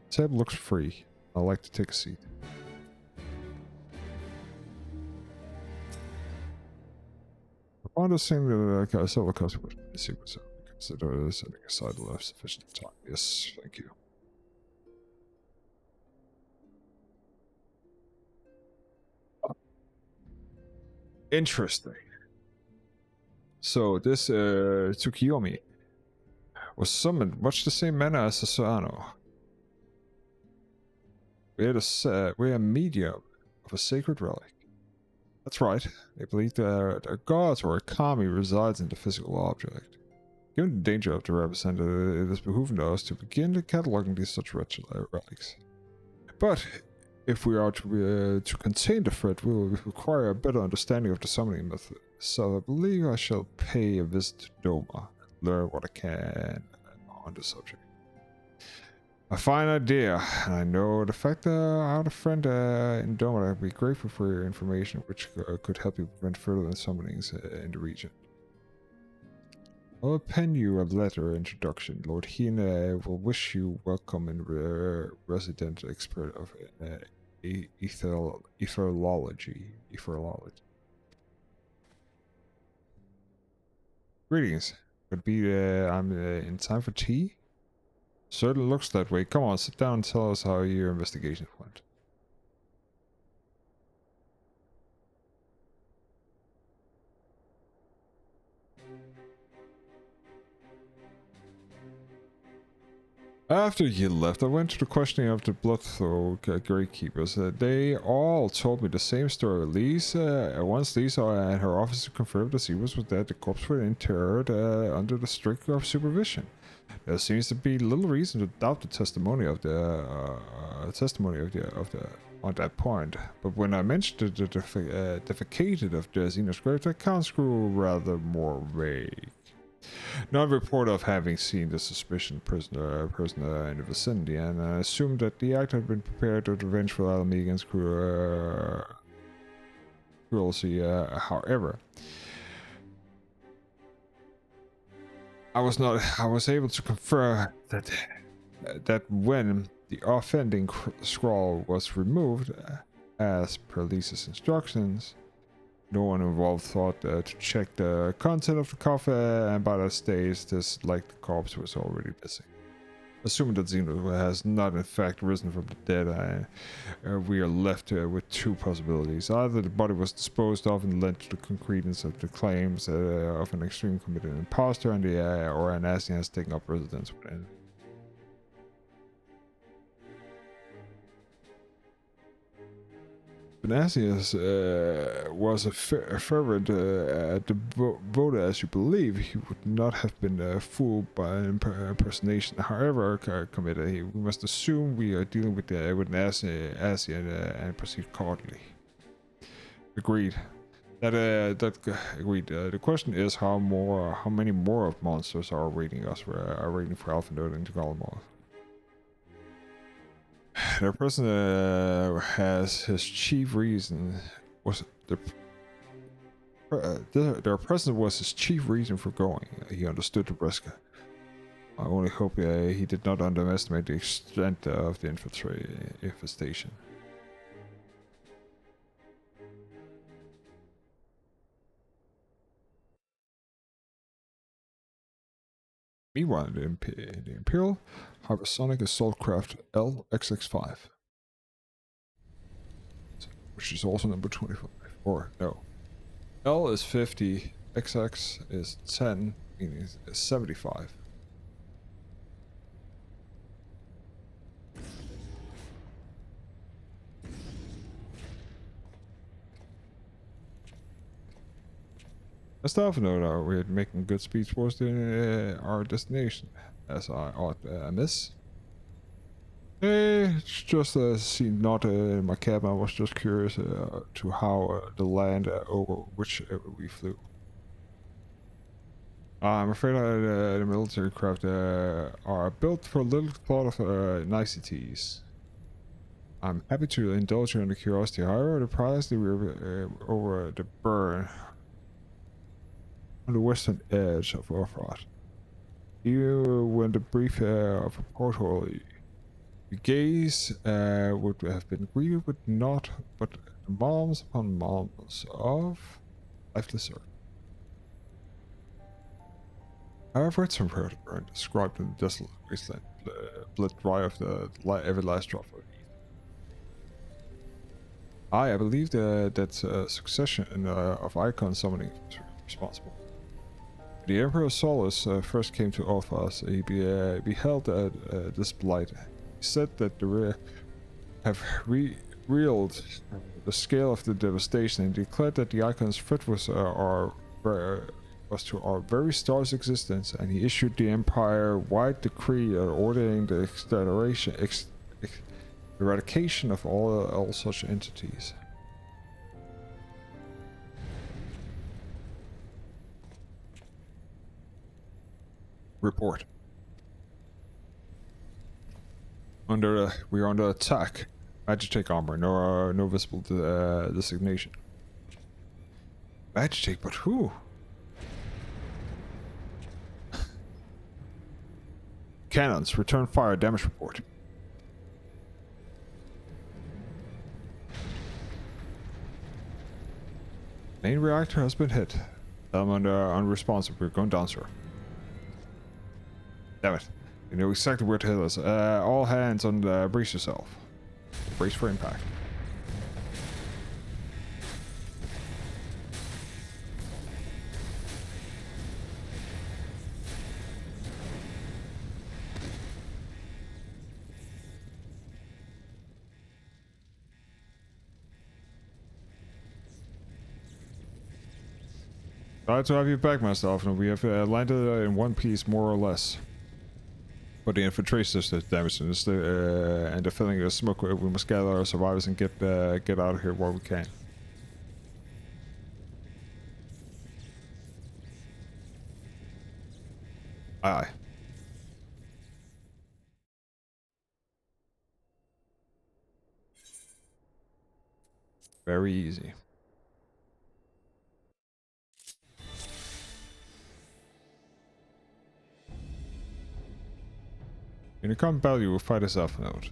[SPEAKER 1] The table looks free. I'd like to take a seat. Upon the same several customers to see what's up. Consider setting aside left sufficient time. Yes, thank you. Interesting. So this Tsukiyomi was summoned much the same manner as Sasano. We had a medium of a sacred relic. That's right. They believe that a god or a kami resides in the physical object. Given the danger of the representative, it is behooving us to begin cataloging these such wretched relics. But if we are to contain the threat, we will require a better understanding of the summoning method. So I believe I shall pay a visit to Doma and learn what I can on the subject. A fine idea, and I know the fact how the friend in Doma would be grateful for your information, which could help you prevent further summonings in the region. I'll pen you a letter introduction. Lord Hine will wish you welcome in resident expert of etherology. Greetings. Could be I'm in time for tea? Certainly looks that way. Come on, sit down and tell us how your investigation went. After you left, I went to the questioning of the Bloodthrow gatekeepers. They all told me the same story. Once Lisa and her officer confirmed that Zebras was dead, the corpse were interred under the strict supervision. There seems to be little reason to doubt the testimony of the on that point. But when I mentioned the defecated of the Xenos grave, the accounts grew rather more vague. None report of having seen the suspicious person in the vicinity, and I assumed that the act had been prepared to revenge for Alamegan's cruelty. However, I was able to confirm that when the offending scrawl was removed, as per Lisa's instructions, no one involved thought to check the content of the coffin, and by that stage, this like the corpse was already missing. Assuming that Xeno has not in fact risen from the dead, we are left with two possibilities. Either the body was disposed of and lent to the concretance of the claims of an extreme committed imposter, and or an Asian has taken up residence within. Benasius was a fervent devoted, as you believe. He would not have been fooled by an impersonation. However, committed, we must assume we are dealing with an Asian and proceed accordingly. Agreed. Agreed. The question is how many more of monsters are awaiting us? Are waiting for Alpha and Galmoth. Their person has his chief reason was their presence was his chief reason for going. He understood the risk. I only hope he did not underestimate the extent of the infestation. Meanwhile, the Imperial Hypersonic Assault Craft LXX5, which is also number 25. Or no, L is 50, XX is 10, meaning is 75. As the Alpha Node, we're making good speed towards our destination, as I ought miss. It's just seen not in my cabin. I was just curious to how the land over which we flew. I'm afraid the military craft are built for little thought of niceties. I'm happy to indulge you in the curiosity. However, the prize that we're over the burn on the western edge of Orfrot. When the brief of a porthole, your gaze would have been greeted with naught but mounds upon mounds of lifeless earth. However, it's unheard of burn, described in the desolate wasteland, bled dry of every last drop of heat. I believe that succession of icon summoning is responsible. The Emperor Solus first came to Orphas. He beheld this blight. He said that the have reeled the scale of the devastation and declared that the icon's threat was to our very star's existence, and he issued the Empire-wide decree ordering the eradication of all such entities. Report. We are under attack. Agitate armor. No visible designation. Agitate, but who? Cannons. Return fire. Damage report. Main reactor has been hit. I'm unresponsive. We're going down, sir. Damn it. You know exactly where to hit us. All hands on brace yourself. Brace for impact. Glad to have you back, Master Alpha. We have landed in one piece, more or less. But the infiltration is damaged, and the filling of smoke. We must gather our survivors and get out of here while we can. Aye. Very easy. In the common battle, you will fight as Alpha Node.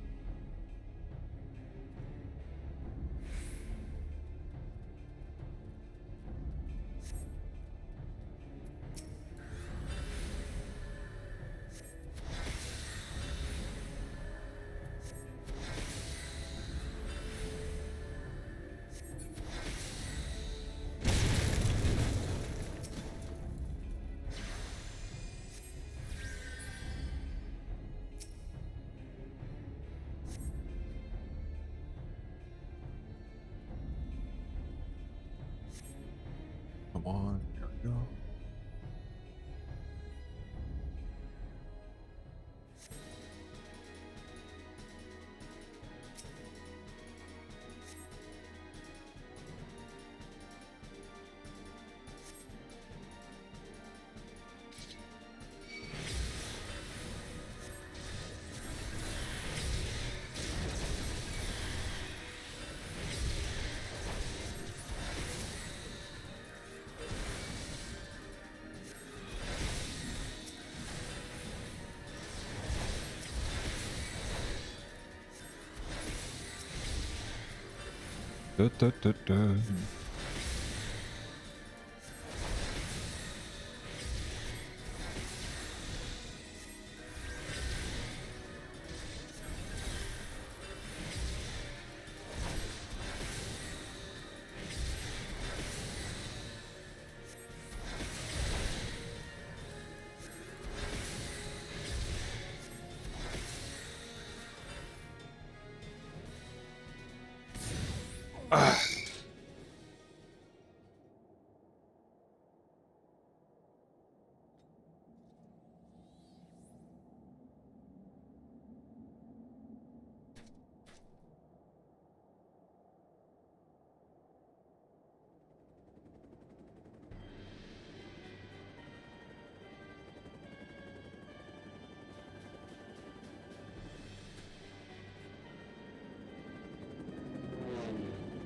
[SPEAKER 1] Come on, here we go. Da, da, da, da.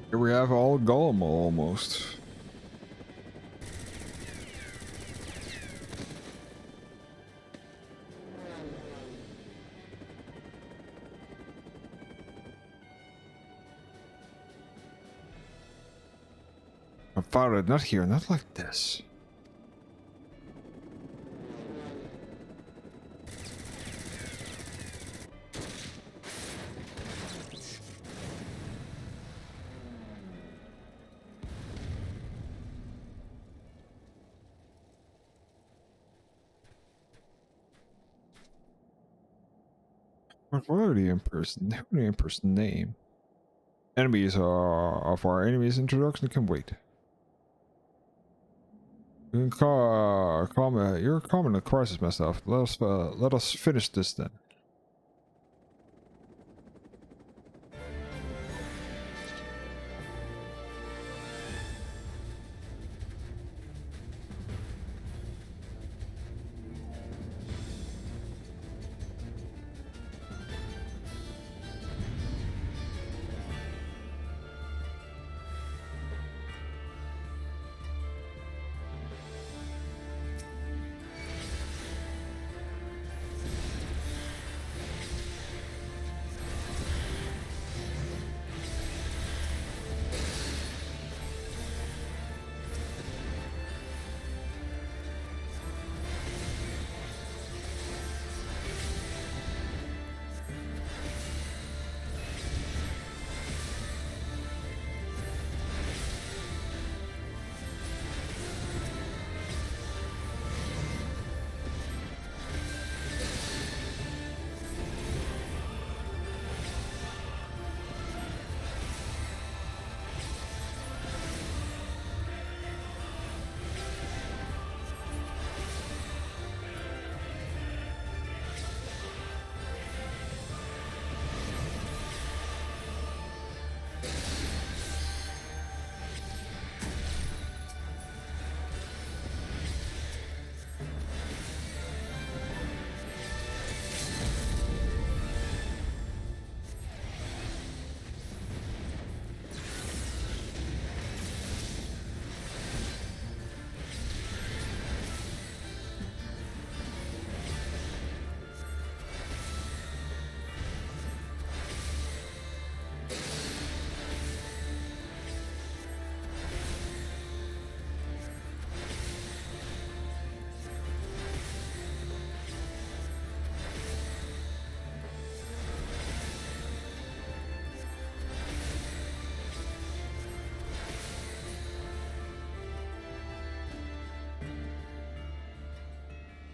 [SPEAKER 1] Here we have all Golem almost. My father, not here, not like this. What are the Emperor's name? Enemies are of our enemies' introduction can wait. You can you're calming the crisis, myself. Let us finish this then.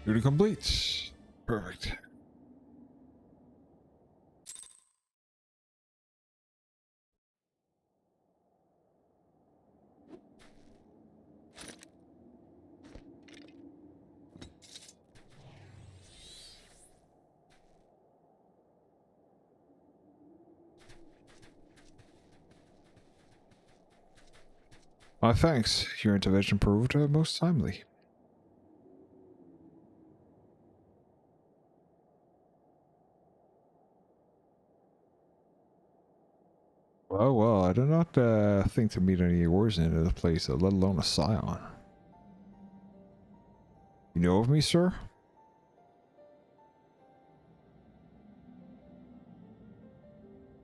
[SPEAKER 1] Duty complete. Perfect. My thanks. Your intervention proved most timely. Well, I do not think to meet any wars in this place, let alone a scion. You know of me, sir?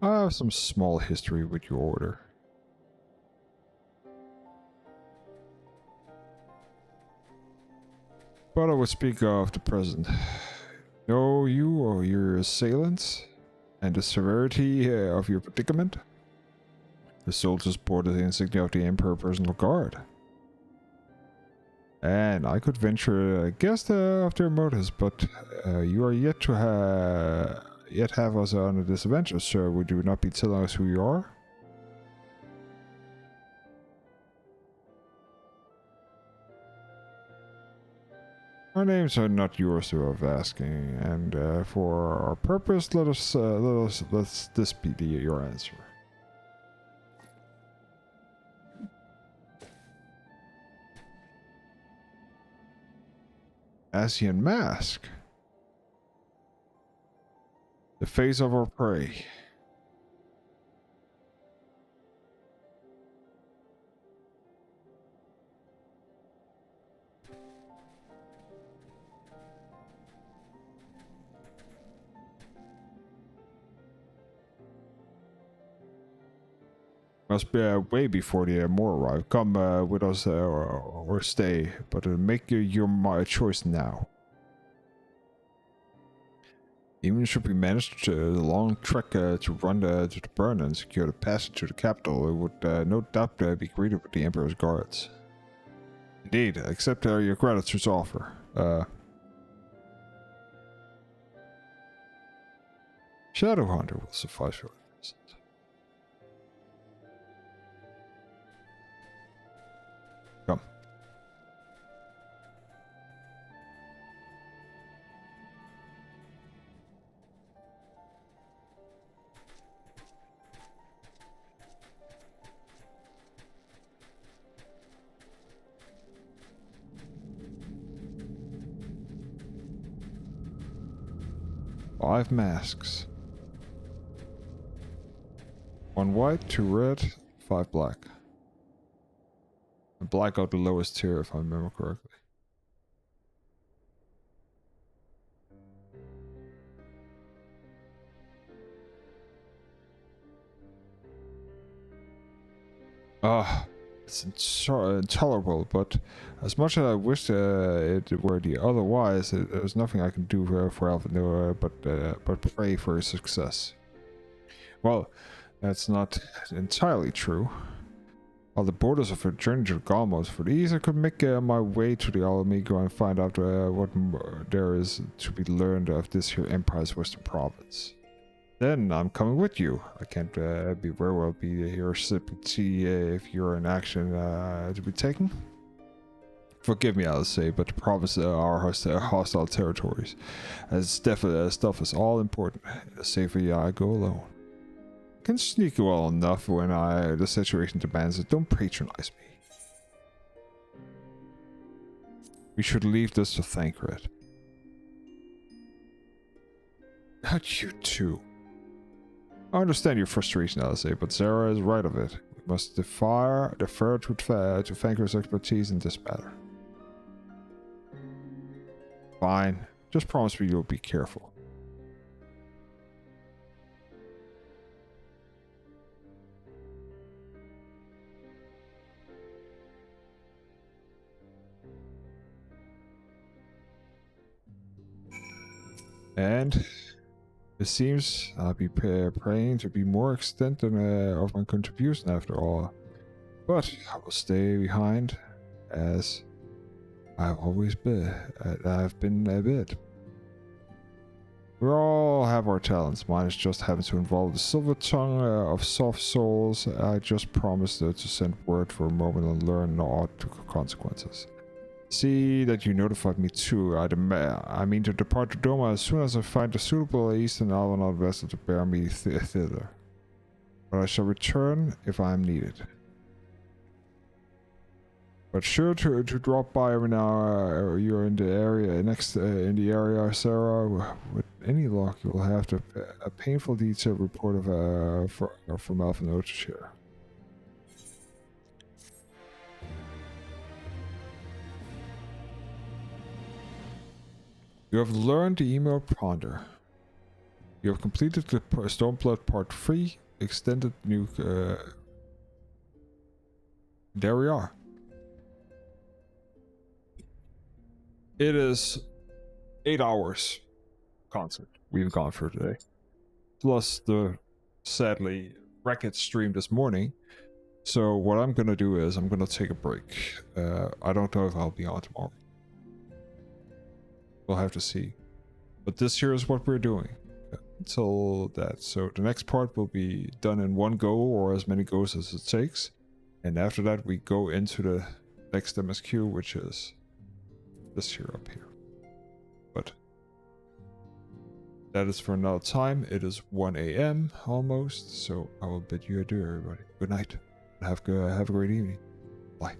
[SPEAKER 1] I have some small history with your order. But I would speak of the present. Know you or your assailants, and the severity of your predicament? The soldiers bore the insignia of the Emperor Personal Guard. And I could venture a guess of their motives, but you are yet to have us on a disadvantage, sir. Would you not be telling us who you are? Our names are not yours of asking, and for our purpose, let this be your answer. Asian mask. The face of our prey. Must be way before the more arrive. Come with us or stay, but make your choice now. Even should we manage the long trek to run to the burn and secure the passage to the capital, it would no doubt be greeted with the Emperor's guards. Indeed, accept your gratitude's offer. Shadow Hunter will suffice for this. Come. Five masks. 1 white, 2 red, 5 black. And black got the lowest tier if I remember correctly. It's intolerable, but as much as I wish it were the otherwise, there's nothing I can do for Alpha but pray for his success. Well, that's not entirely true. On the borders of a journey to Galmos, for these I could make my way to the Alamigo and find out what there is to be learned of this here Empire's western province. Then I'm coming with you. I can't be very well be here sipping tea if you're in action to be taken. Forgive me, I'll say, but the province are hostile territories. As stuff is all important. The safer I go alone. I can sneak well enough when the situation demands it. Don't patronize me. We should leave this to Thancred. Not you too. I understand your frustration, I'll say, but Zara is right of it. We must defer to Thancred's expertise in this matter. Fine. Just promise me you'll be careful. And it seems I'll be praying to be more extent than of my contribution after all. But I will stay behind as I've always been. I've been a bit. We all have our talents. Mine is just having to involve the silver tongue of soft souls. I just promised her to send word for a moment and learn no odd consequences. See that you notified me too. I mean to depart to Doma as soon as I find a suitable Eastern Alvanaut vessel to bear me thither. But I shall return if I am needed. But sure to drop by every now. You're in the area in the area, Sarah. With any luck, you will have a painful detailed report of from Alpha Note to share. You have learned the email ponder. You have completed the Stormblood Part 3 extended new. There we are. It is 8 hours concert we've gone for today. Plus the, sadly, Racket stream this morning. So what I'm gonna do is I'm gonna take a break. I don't know if I'll be on tomorrow. We'll have to see. But this here is what we're doing until that. So the next part will be done in one go or as many goes as it takes. And after that we go into the next MSQ, which is this here up here. But that is for another time. It is 1 AM almost, so I will bid you adieu, everybody. Good night. Have a great evening. Bye.